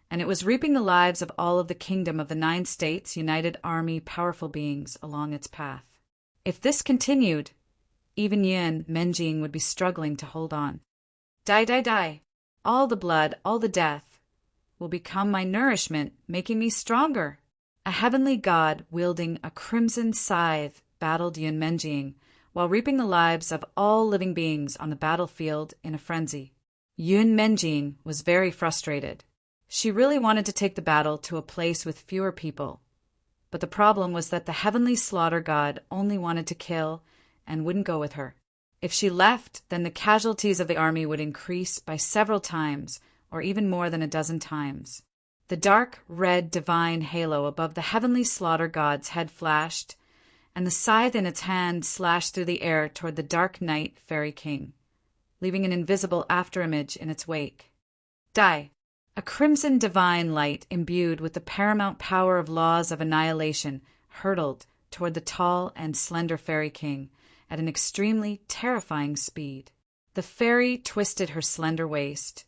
and it was reaping the lives of all of the kingdom of the 9 states, United Army powerful beings along its path. If this continued, even Yun Menjing would be struggling to hold on. Die, die, die. All the blood, all the death will become my nourishment, making me stronger. A heavenly god wielding a crimson scythe battled Yun Menjing while reaping the lives of all living beings on the battlefield in a frenzy. Yun Menjing was very frustrated. She really wanted to take the battle to a place with fewer people, but the problem was that the heavenly slaughter god only wanted to kill and wouldn't go with her. If she left, then the casualties of the army would increase by several times, or even more than a dozen times. The dark red divine halo above the heavenly slaughter god's head flashed, and the scythe in its hand slashed through the air toward the dark night fairy king, leaving an invisible afterimage in its wake. Die! A crimson divine light imbued with the paramount power of laws of annihilation hurtled toward the tall and slender fairy king at an extremely terrifying speed. The fairy twisted her slender waist,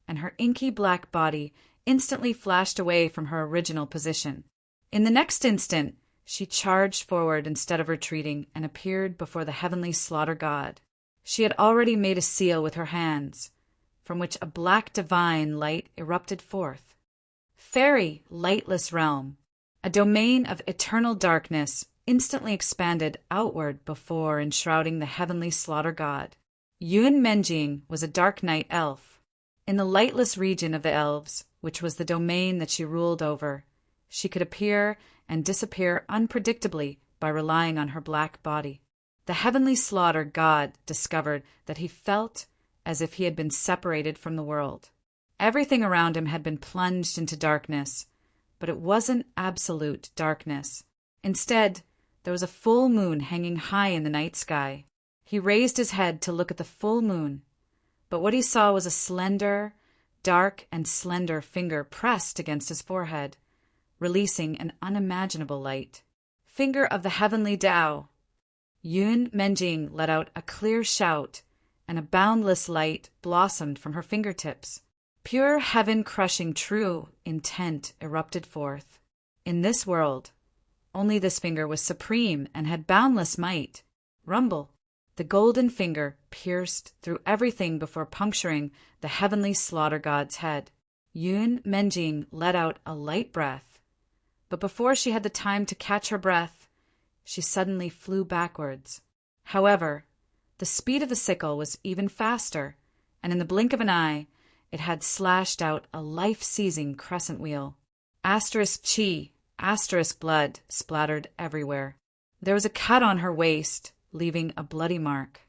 and her inky black body instantly flashed away from her original position. In the next instant, she charged forward instead of retreating and appeared before the heavenly slaughter god. She had already made a seal with her hands, from which a black divine light erupted forth. Fairy, lightless realm, a domain of eternal darkness, instantly expanded outward before enshrouding the heavenly slaughter god. Yun Menjing was a dark night elf. In the lightless region of the elves, which was the domain that she ruled over, she could appear and disappear unpredictably by relying on her black body. The heavenly slaughter god discovered that he felt as if he had been separated from the world. Everything around him had been plunged into darkness, but it wasn't absolute darkness. Instead, there was a full moon hanging high in the night sky. He raised his head to look at the full moon, but what he saw was a slender, dark and slender finger pressed against his forehead, releasing an unimaginable light. Finger of the heavenly Tao. Yun Menjing let out a clear shout, and a boundless light blossomed from her fingertips. Pure heaven-crushing true intent erupted forth. In this world, only this finger was supreme and had boundless might. Rumble. The golden finger pierced through everything before puncturing the heavenly slaughter god's head. Yun Menjing let out a light breath, but before she had the time to catch her breath, she suddenly flew backwards. However, the speed of the sickle was even faster, and in the blink of an eye, it had slashed out a life-seizing crescent wheel. Asterisk chi, asterisk blood splattered everywhere. There was a cut on her waist, leaving a bloody mark.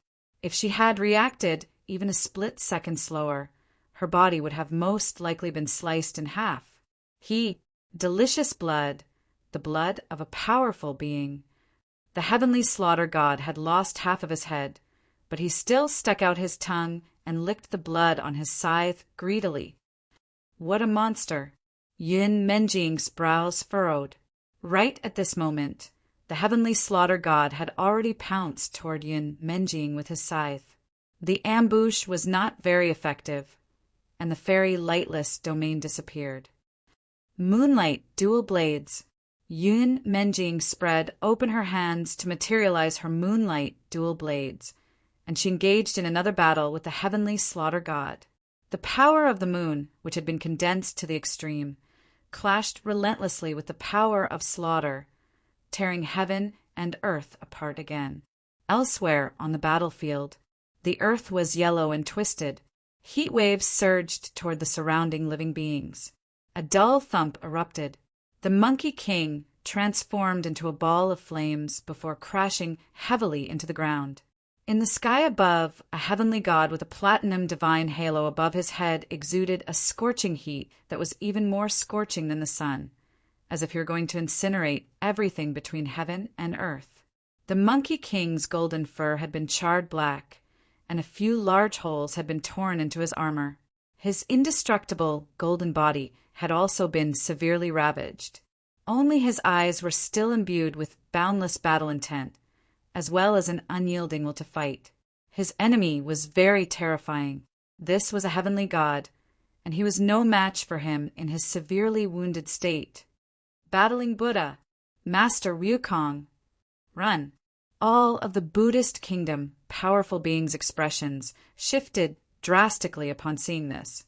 If she had reacted even a split second slower, her body would have most likely been sliced in half. Delicious blood, the blood of a powerful being. The heavenly slaughter god had lost half of his head, but he still stuck out his tongue and licked the blood on his scythe greedily. What a monster! Yun Menjing's brows furrowed. Right at this moment, the heavenly slaughter god had already pounced toward Yun Menjing with his scythe. The ambush was not very effective, and the fairy lightless domain disappeared. Moonlight dual blades. Yun Menjing spread open her hands to materialize her moonlight dual blades, and she engaged in another battle with the heavenly slaughter god. The power of the moon, which had been condensed to the extreme, clashed relentlessly with the power of slaughter, tearing heaven and earth apart again. Elsewhere on the battlefield, the earth was yellow and twisted. Heat waves surged toward the surrounding living beings. A dull thump erupted. The Monkey King transformed into a ball of flames before crashing heavily into the ground. In the sky above, a heavenly god with a platinum divine halo above his head exuded a scorching heat that was even more scorching than the sun, as if you're going to incinerate everything between heaven and earth. The Monkey King's golden fur had been charred black, and a few large holes had been torn into his armor. His indestructible golden body had also been severely ravaged. Only his eyes were still imbued with boundless battle intent, as well as an unyielding will to fight. His enemy was very terrifying. This was a heavenly god, and he was no match for him in his severely wounded state. Battling Buddha, Master Wukong, run. All of the Buddhist kingdom, powerful beings' expressions shifted drastically upon seeing this.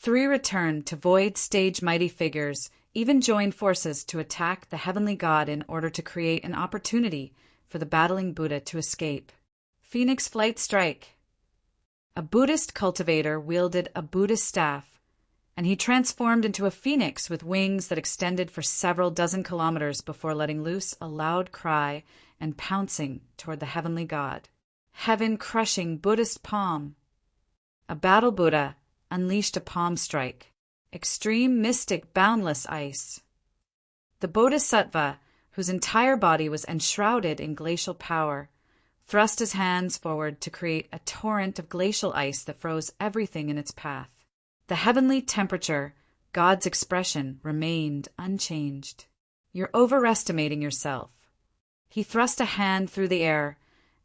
3 returned to void stage mighty figures, even joined forces to attack the heavenly god in order to create an opportunity for the battling Buddha to escape. Phoenix Flight Strike. A Buddhist cultivator wielded a Buddhist staff, and he transformed into a phoenix with wings that extended for several dozen kilometers before letting loose a loud cry and pouncing toward the heavenly god. Heaven-crushing Buddhist palm. A battle Buddha unleashed a palm strike. Extreme mystic boundless ice. The Bodhisattva, whose entire body was enshrouded in glacial power, thrust his hands forward to create a torrent of glacial ice that froze everything in its path. The heavenly temperature, God's expression, remained unchanged. You're overestimating yourself. He thrust a hand through the air,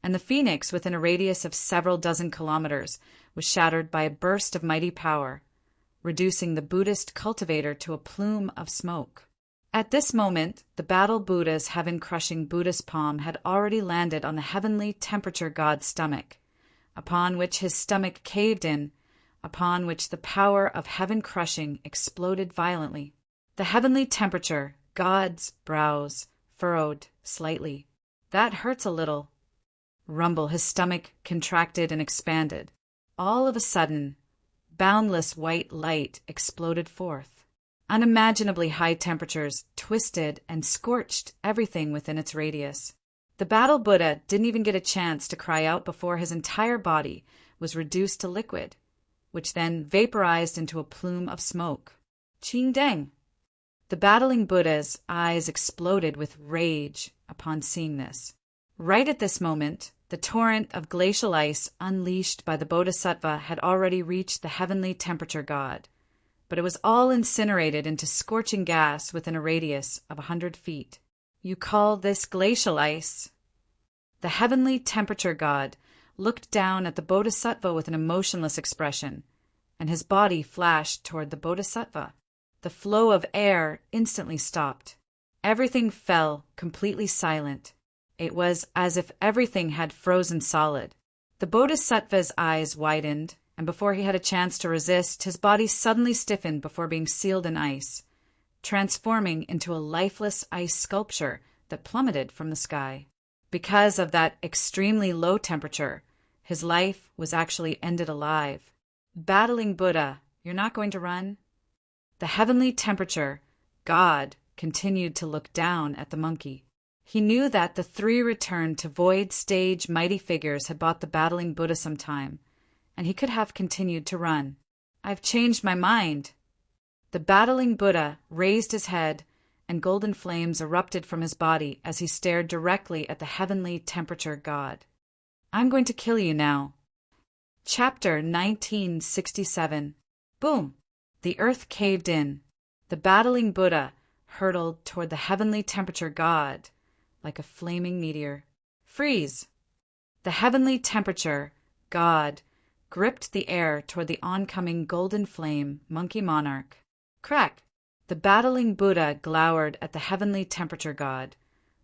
and the phoenix, within a radius of several dozen kilometers, was shattered by a burst of mighty power, reducing the Buddhist cultivator to a plume of smoke. At this moment, the battle Buddha's heaven-crushing Buddhist palm had already landed on the heavenly temperature god's stomach, upon which his stomach caved in, upon which the power of heaven-crushing exploded violently. The heavenly temperature god's brows furrowed slightly. That hurts a little. Rumble, his stomach contracted and expanded. All of a sudden, boundless white light exploded forth. Unimaginably high temperatures twisted and scorched everything within its radius. The battle Buddha didn't even get a chance to cry out before his entire body was reduced to liquid, which then vaporized into a plume of smoke. Ching Deng! The battling Buddha's eyes exploded with rage upon seeing this. Right at this moment, the torrent of glacial ice unleashed by the Bodhisattva had already reached the heavenly temperature god, but it was all incinerated into scorching gas within a radius of 100 feet. You call this glacial ice? The heavenly temperature god looked down at the Bodhisattva with an emotionless expression, and his body flashed toward the Bodhisattva. The flow of air instantly stopped. Everything fell completely silent. It was as if everything had frozen solid. The Bodhisattva's eyes widened, and before he had a chance to resist, his body suddenly stiffened before being sealed in ice, transforming into a lifeless ice sculpture that plummeted from the sky. Because of that extremely low temperature, his life was actually ended alive. Battling Buddha, you're not going to run? The heavenly temperature, God, continued to look down at the monkey. He knew that the 3 returned to void stage mighty figures had bought the battling Buddha some time, and he could have continued to run. I've changed my mind. The battling Buddha raised his head, and golden flames erupted from his body as he stared directly at the heavenly temperature god. I'm going to kill you now. Chapter 1967. Boom! The earth caved in. The battling Buddha hurtled toward the heavenly temperature god like a flaming meteor. Freeze! The heavenly temperature god gripped the air toward the oncoming golden flame monkey monarch. Crack! The battling Buddha glowered at the heavenly temperature god,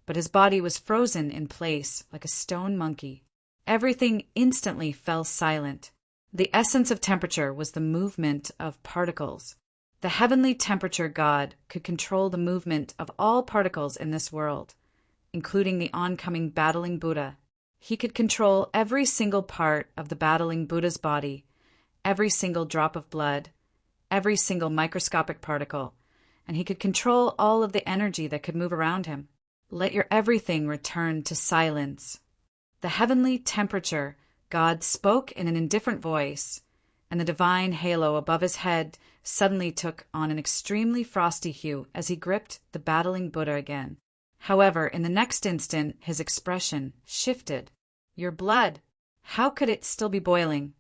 but his body was frozen in place like a stone monkey. Everything instantly fell silent. The essence of temperature was the movement of particles. The heavenly temperature god could control the movement of all particles in this world, including the oncoming battling Buddha. He could control every single part of the battling Buddha's body, every single drop of blood, every single microscopic particle, and he could control all of the energy that could move around him. Let your everything return to silence. The heavenly temperature god spoke in an indifferent voice, and the divine halo above his head suddenly took on an extremely frosty hue as he gripped the battling Buddha again. However, in the next instant, his expression shifted. Your blood, how could it still be boiling?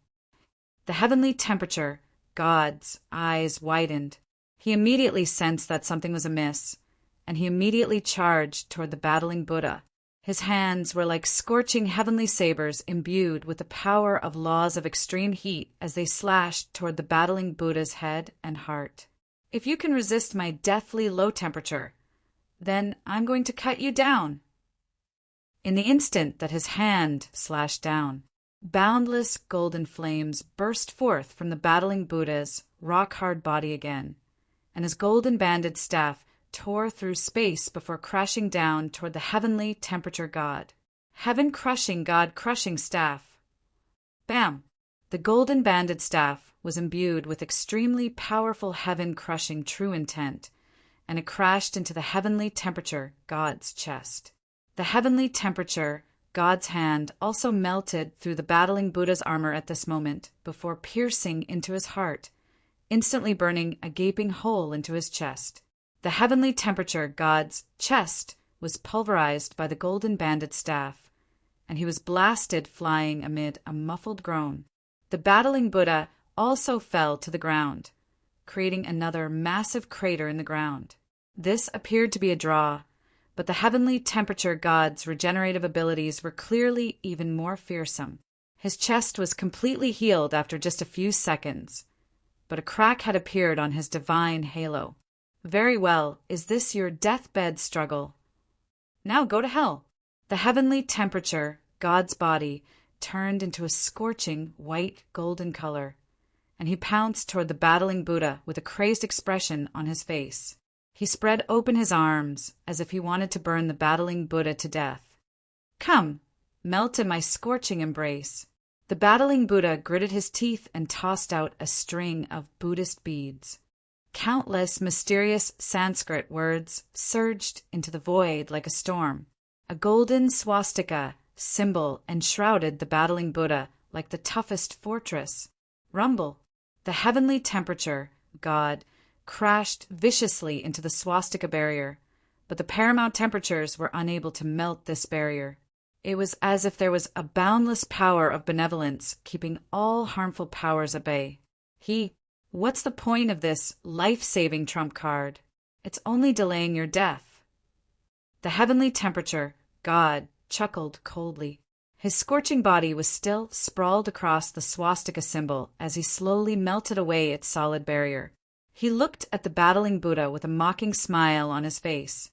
The heavenly temperature god's eyes widened. He immediately sensed that something was amiss, and he immediately charged toward the battling Buddha. His hands were like scorching heavenly sabers imbued with the power of laws of extreme heat as they slashed toward the battling Buddha's head and heart. If you can resist my deathly low temperature, then I'm going to cut you down. In the instant that his hand slashed down, boundless golden flames burst forth from the battling Buddha's rock-hard body again, and his golden-banded staff tore through space before crashing down toward the heavenly temperature god. Heaven-crushing god-crushing staff. Bam! The golden-banded staff was imbued with extremely powerful heaven-crushing true intent, and it crashed into the heavenly temperature god's chest. The heavenly temperature god's hand also melted through the battling Buddha's armor at this moment before piercing into his heart, instantly burning a gaping hole into his chest. The heavenly temperature god's chest was pulverized by the golden-banded staff, and he was blasted flying amid a muffled groan. The battling Buddha also fell to the ground, creating another massive crater in the ground. This appeared to be a draw, but the heavenly temperature god's regenerative abilities were clearly even more fearsome. His chest was completely healed after just a few seconds, but a crack had appeared on his divine halo. Very well, is this your deathbed struggle? Now go to hell. The heavenly temperature, God's body, turned into a scorching white golden color, and he pounced toward the battling Buddha with a crazed expression on his face. He spread open his arms as if he wanted to burn the battling Buddha to death. Come, melt in my scorching embrace. The battling Buddha gritted his teeth and tossed out a string of Buddhist beads. Countless mysterious Sanskrit words surged into the void like a storm. A golden swastika symbol enshrouded the battling Buddha like the toughest fortress. Rumble. The heavenly temperature, God, crashed viciously into the swastika barrier, but the paramount temperatures were unable to melt this barrier. It was as if there was a boundless power of benevolence keeping all harmful powers at bay. What's the point of this life-saving trump card? It's only delaying your death. The heavenly temperature, God, chuckled coldly. His scorching body was still sprawled across the swastika symbol as he slowly melted away its solid barrier. He looked at the battling Buddha with a mocking smile on his face.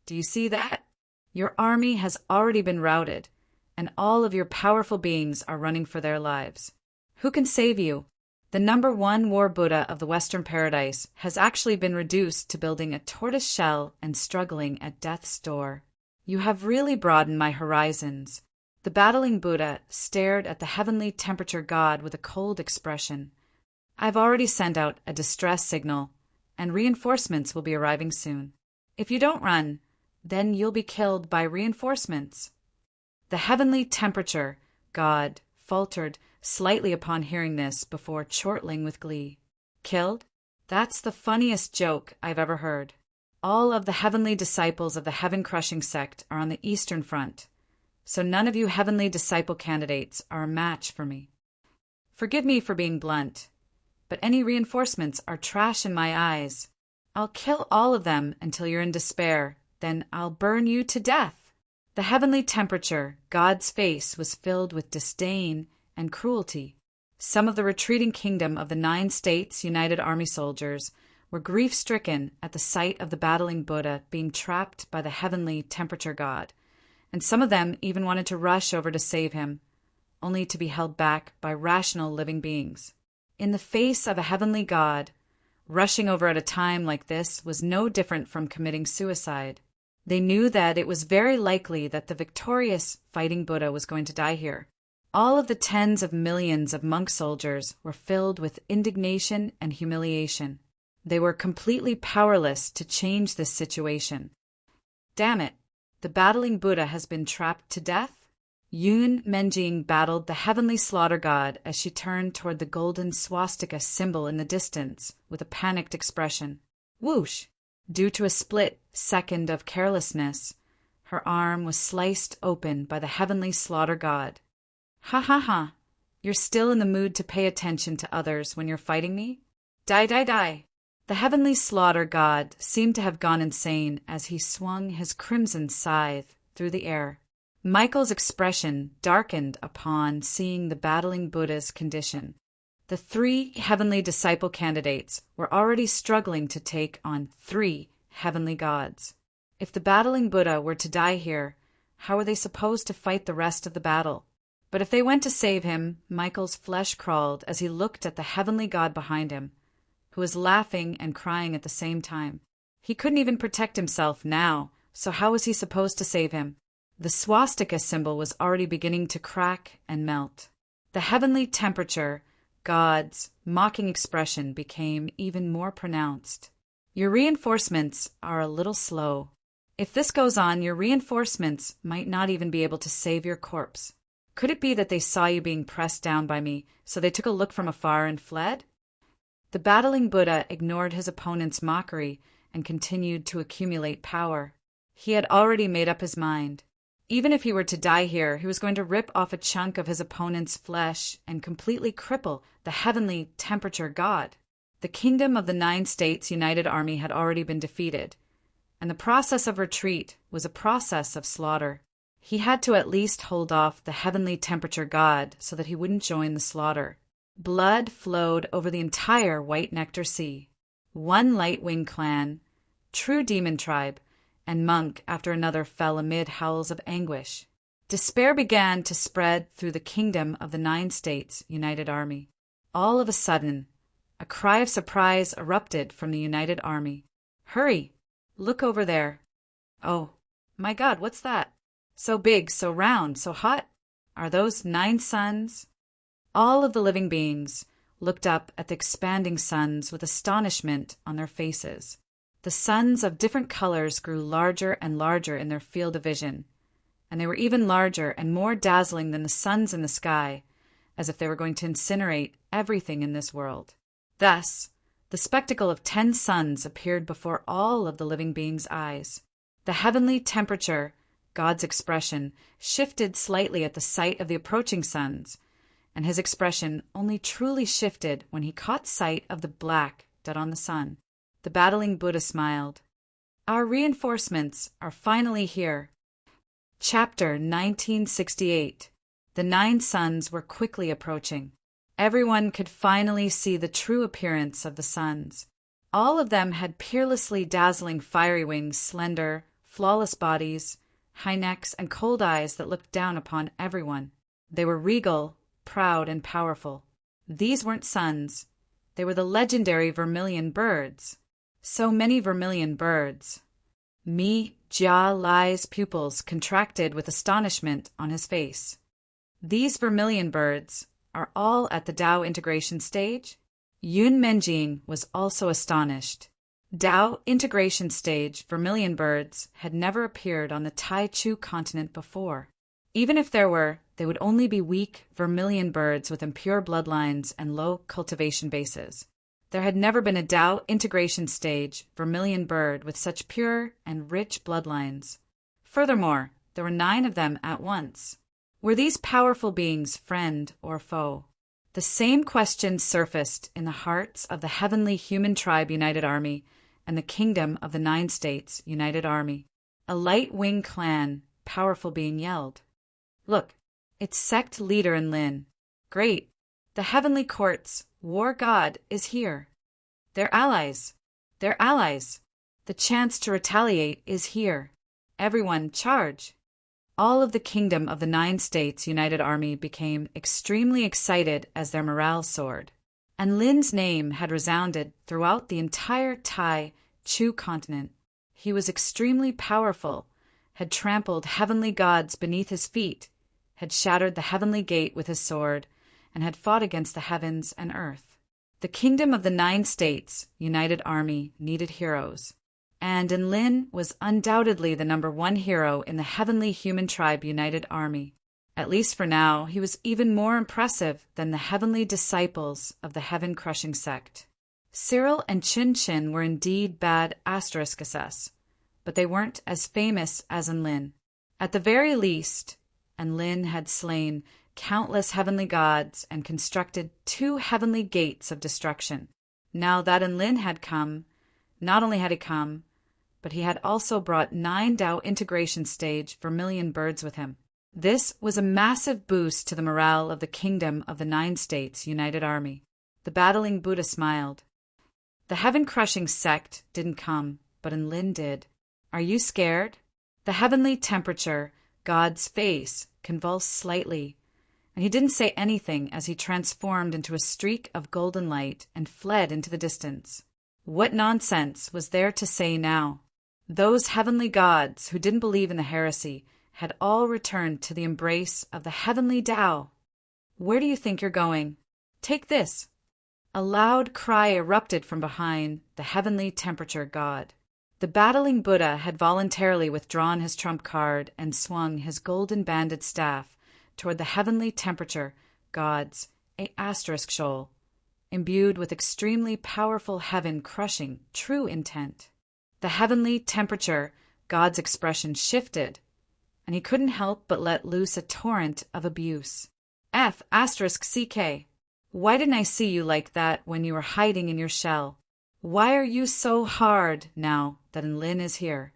Do you see that? Your army has already been routed, and all of your powerful beings are running for their lives. Who can save you? The #1 war Buddha of the Western Paradise has actually been reduced to building a tortoise shell and struggling at death's door. You have really broadened my horizons. The battling Buddha stared at the heavenly temperature god with a cold expression. I've already sent out a distress signal, and reinforcements will be arriving soon. If you don't run, then you'll be killed by reinforcements. The heavenly temperature god faltered slightly upon hearing this before chortling with glee. Killed? That's the funniest joke I've ever heard. All of the heavenly disciples of the heaven-crushing sect are on the Eastern Front, so none of you heavenly disciple candidates are a match for me. Forgive me for being blunt, but any reinforcements are trash in my eyes. I'll kill all of them until you're in despair, then I'll burn you to death. The heavenly temperature, God's face, was filled with disdain and cruelty. Some of the retreating kingdom of the 9 States United Army soldiers were grief-stricken at the sight of the battling Buddha being trapped by the heavenly temperature god, and some of them even wanted to rush over to save him, only to be held back by rational living beings. In the face of a heavenly god, rushing over at a time like this was no different from committing suicide. They knew that it was very likely that the victorious fighting Buddha was going to die here. All of the tens of millions of monk soldiers were filled with indignation and humiliation. They were completely powerless to change this situation. Damn it, the battling Buddha has been trapped to death? Yun Menjing battled the heavenly slaughter god as she turned toward the golden swastika symbol in the distance with a panicked expression. Whoosh! Due to a split second of carelessness, her arm was sliced open by the heavenly slaughter god. Ha ha ha! You're still in the mood to pay attention to others when you're fighting me? Die, die, die! The heavenly slaughter god seemed to have gone insane as he swung his crimson scythe through the air. Michael's expression darkened upon seeing the battling Buddha's condition. The 3 heavenly disciple candidates were already struggling to take on 3 heavenly gods. If the battling Buddha were to die here, how were they supposed to fight the rest of the battle? But if they went to save him, Michael's flesh crawled as he looked at the heavenly god behind him, who was laughing and crying at the same time. He couldn't even protect himself now, so how was he supposed to save him? The swastika symbol was already beginning to crack and melt. The heavenly temperature god's mocking expression became even more pronounced. Your reinforcements are a little slow. If this goes on, your reinforcements might not even be able to save your corpse. Could it be that they saw you being pressed down by me, so they took a look from afar and fled? The battling Buddha ignored his opponent's mockery and continued to accumulate power. He had already made up his mind. Even if he were to die here, he was going to rip off a chunk of his opponent's flesh and completely cripple the heavenly temperature god. The kingdom of the 9 States United Army had already been defeated, and the process of retreat was a process of slaughter. He had to at least hold off the heavenly temperature god so that he wouldn't join the slaughter. Blood flowed over the entire White Nectar Sea. One Lightwing clan, true demon tribe, and monk after another fell amid howls of anguish. Despair began to spread through the kingdom of the 9 States United Army. All of a sudden, a cry of surprise erupted from the United Army. Hurry! Look over there. Oh, my God, what's that? So big, so round, so hot? Are those 9 suns? All of the living beings looked up at the expanding suns with astonishment on their faces. The suns of different colors grew larger and larger in their field of vision, and they were even larger and more dazzling than the suns in the sky, as if they were going to incinerate everything in this world. Thus, the spectacle of 10 suns appeared before all of the living beings' eyes. The heavenly temperature, God's expression, shifted slightly at the sight of the approaching suns, and his expression only truly shifted when he caught sight of the black dot on the sun. The battling Buddha smiled. Our reinforcements are finally here. Chapter 1968. The 9 suns were quickly approaching. Everyone could finally see the true appearance of the suns. All of them had peerlessly dazzling fiery wings, slender, flawless bodies, high necks, and cold eyes that looked down upon everyone. They were regal, proud, and powerful. These weren't suns. They were the legendary vermilion birds. So many vermilion birds. Jia Lai's pupils contracted with astonishment on his face. These vermilion birds are all at the Tao integration stage? Yun Menjing was also astonished. Tao integration stage vermilion birds had never appeared on the Taichu continent before. Even if there were, they would only be weak vermilion birds with impure bloodlines and low cultivation bases. There had never been a Tao integration stage vermilion bird with such pure and rich bloodlines. Furthermore, there were 9 of them at once. Were these powerful beings friend or foe? The same question surfaced in the hearts of the heavenly human tribe United Army and the kingdom of the 9 States United Army. A light-wing clan, powerful being yelled. Look, it's sect leader in Lin. Great. The heavenly courts, war god, is here. Their allies. Their allies. The chance to retaliate is here. Everyone, charge. All of the kingdom of the 9 states united army became extremely excited as their morale soared. And Lin's name had resounded throughout the entire Chu continent. He was extremely powerful, had trampled heavenly gods beneath his feet, had shattered the heavenly gate with his sword, and had fought against the heavens and earth. The kingdom of the 9 states united army needed heroes, and Lin was undoubtedly the #1 hero in the heavenly human tribe united army. At least for now, he was even more impressive than the heavenly disciples of the heaven-crushing sect. Cyril and Chin were indeed bad *SS, but they weren't as famous as Lin. At the very least, Lin had slain countless heavenly gods and constructed 2 heavenly gates of destruction. Now that Lin had come, not only had he come, but he had also brought 9 Tao integration stage vermilion birds with him. This was a massive boost to the morale of the kingdom of the 9 states united army. The battling Buddha smiled. The heaven-crushing sect didn't come, but Lin did. Are you scared? The heavenly temperature, God's face, convulsed slightly, and he didn't say anything as he transformed into a streak of golden light and fled into the distance. What nonsense was there to say now? Those heavenly gods who didn't believe in the heresy had all returned to the embrace of the heavenly Tao. Where do you think you're going? Take this. A loud cry erupted from behind the heavenly temperature god. The battling Buddha had voluntarily withdrawn his trump card and swung his golden banded staff toward the heavenly temperature god's shoal, imbued with extremely powerful heaven-crushing true intent. The heavenly temperature god's expression shifted, and he couldn't help but let loose a torrent of abuse. *CK. Why didn't I see you like that when you were hiding in your shell? Why are you so hard now that Lin is here?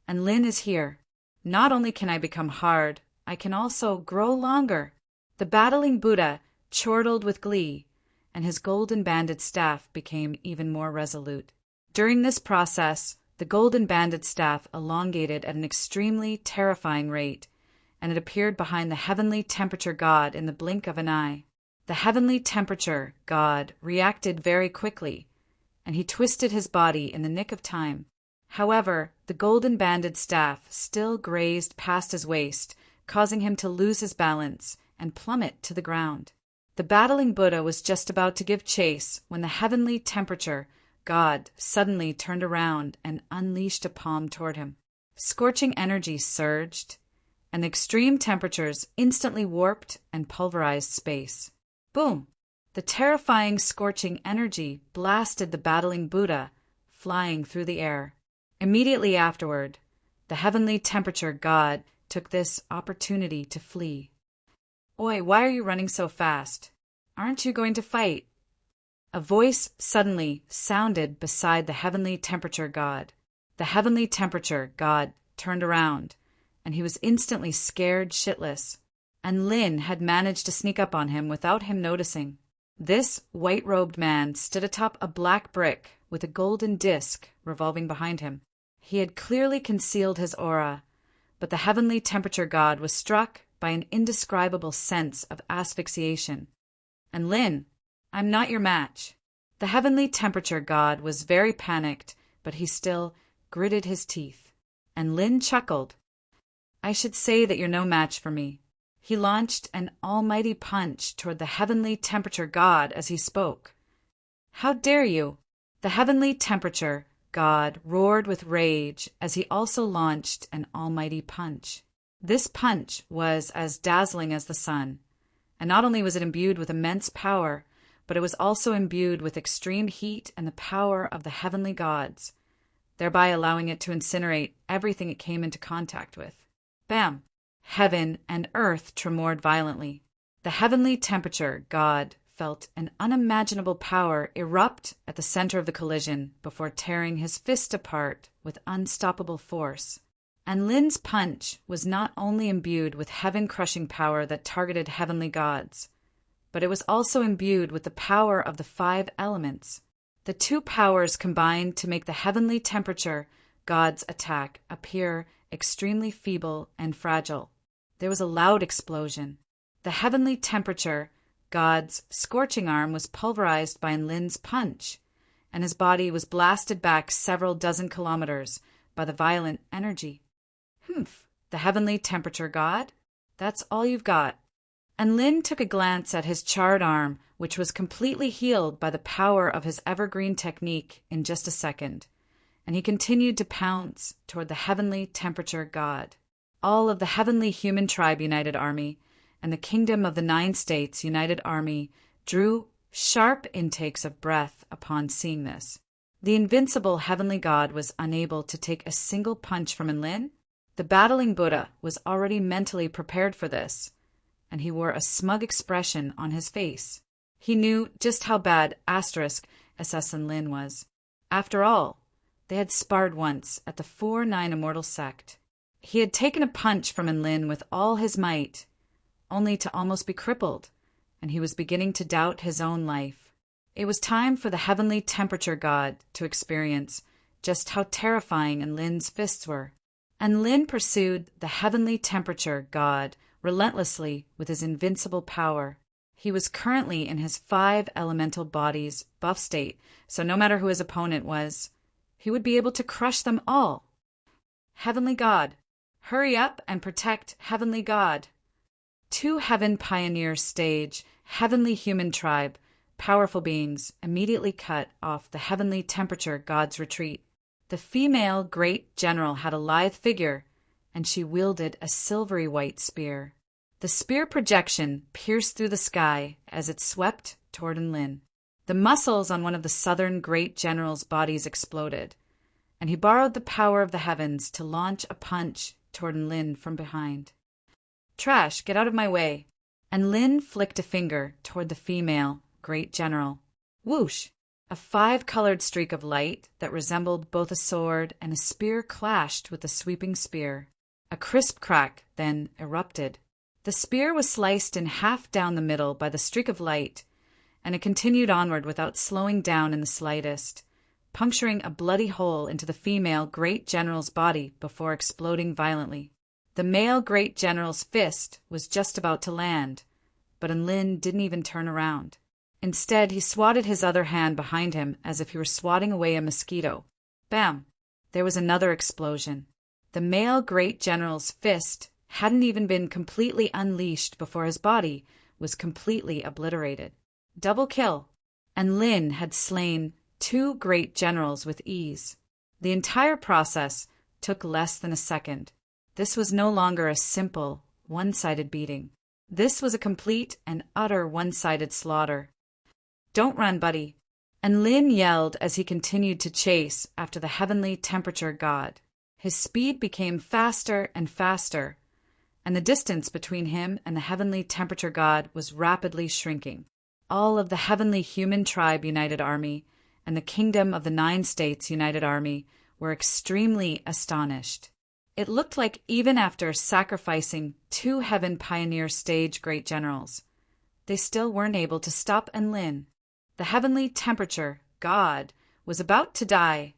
And Lin is here. Not only can I become hard, I can also grow longer. The battling Buddha chortled with glee, and his golden banded staff became even more resolute. During this process, the golden banded staff elongated at an extremely terrifying rate, and it appeared behind the heavenly temperature god in the blink of an eye. The heavenly temperature god reacted very quickly, and he twisted his body in the nick of time. However, the golden banded staff still grazed past his waist, causing him to lose his balance and plummet to the ground. The battling Buddha was just about to give chase when the heavenly temperature god suddenly turned around and unleashed a palm toward him. Scorching energy surged, and the extreme temperatures instantly warped and pulverized space. Boom! The terrifying scorching energy blasted the battling Buddha, flying through the air. Immediately afterward, the heavenly temperature god took this opportunity to flee. Oi, why are you running so fast? Aren't you going to fight? A voice suddenly sounded beside the heavenly temperature god. The heavenly temperature god turned around, and he was instantly scared shitless. And Lin had managed to sneak up on him without him noticing. This white-robed man stood atop a black brick with a golden disc revolving behind him. He had clearly concealed his aura, but the heavenly temperature god was struck by an indescribable sense of asphyxiation. And Lin, I'm not your match. The heavenly temperature god was very panicked, but he still gritted his teeth. And Lin chuckled. I should say that you're no match for me. He launched an almighty punch toward the heavenly temperature god as he spoke. How dare you? The heavenly temperature god roared with rage as he also launched an almighty punch. This punch was as dazzling as the sun, and not only was it imbued with immense power, but it was also imbued with extreme heat and the power of the heavenly gods, thereby allowing it to incinerate everything it came into contact with. Bam! Heaven and earth tremored violently. The heavenly temperature god felt an unimaginable power erupt at the center of the collision before tearing his fist apart with unstoppable force. And Lin's punch was not only imbued with heaven-crushing power that targeted heavenly gods, but it was also imbued with the power of the 5 elements. The 2 powers combined to make the heavenly temperature, God's attack, appear extremely feeble and fragile. There was a loud explosion. The heavenly temperature, God's scorching arm, was pulverized by Enlin's punch, and his body was blasted back several dozen kilometers by the violent energy. Humph, the heavenly temperature god? That's all you've got. And Lin took a glance at his charred arm, which was completely healed by the power of his evergreen technique in just a second, and he continued to pounce toward the heavenly temperature god. All of the heavenly human tribe united army and the kingdom of the 9 states united army drew sharp intakes of breath upon seeing this. The invincible heavenly god was unable to take a single punch from Enlin. The battling Buddha was already mentally prepared for this, and he wore a smug expression on his face. He knew just how bad *SS Enlin was. After all, they had sparred once at the 4-9 Immortal Sect. He had taken a punch from Enlin with all his might, only to almost be crippled, and he was beginning to doubt his own life. It was time for the heavenly temperature god to experience just how terrifying Enlin's fists were. Enlin pursued the heavenly temperature god relentlessly with his invincible power. He was currently in his 5 elemental bodies buff state, so no matter who his opponent was, he would be able to crush them all. Heavenly God, hurry up and protect Heavenly God. 2 Heaven Pioneer stage, heavenly human tribe, powerful beings immediately cut off the heavenly temperature god's retreat. The female great general had a lithe figure, and she wielded a silvery white spear. The spear projection pierced through the sky as it swept toward Enlin. The muscles on one of the southern great general's bodies exploded, and he borrowed the power of the heavens to launch a punch toward Enlin from behind. Trash, get out of my way. Enlin flicked a finger toward the female great general. Whoosh! A 5-colored streak of light that resembled both a sword and a spear clashed with the sweeping spear. A crisp crack then erupted. The spear was sliced in half down the middle by the streak of light, and it continued onward without slowing down in the slightest, puncturing a bloody hole into the female great general's body before exploding violently. The male great general's fist was just about to land, but Enlin didn't even turn around. Instead, he swatted his other hand behind him as if he were swatting away a mosquito. Bam! There was another explosion. The male great general's fist hadn't even been completely unleashed before his body was completely obliterated. Double kill. Enlin had slain 2 great generals with ease. The entire process took less than a second. This was no longer a simple, one-sided beating. This was a complete and utter one-sided slaughter. Don't run, buddy. Enlin yelled as he continued to chase after the heavenly temperature god. His speed became faster and faster, and the distance between him and the heavenly temperature god was rapidly shrinking. All of the heavenly human tribe united army and the kingdom of the 9 states united army were extremely astonished. It looked like even after sacrificing 2 heaven pioneer stage great generals, they still weren't able to stop Enlin. The heavenly temperature god was about to die,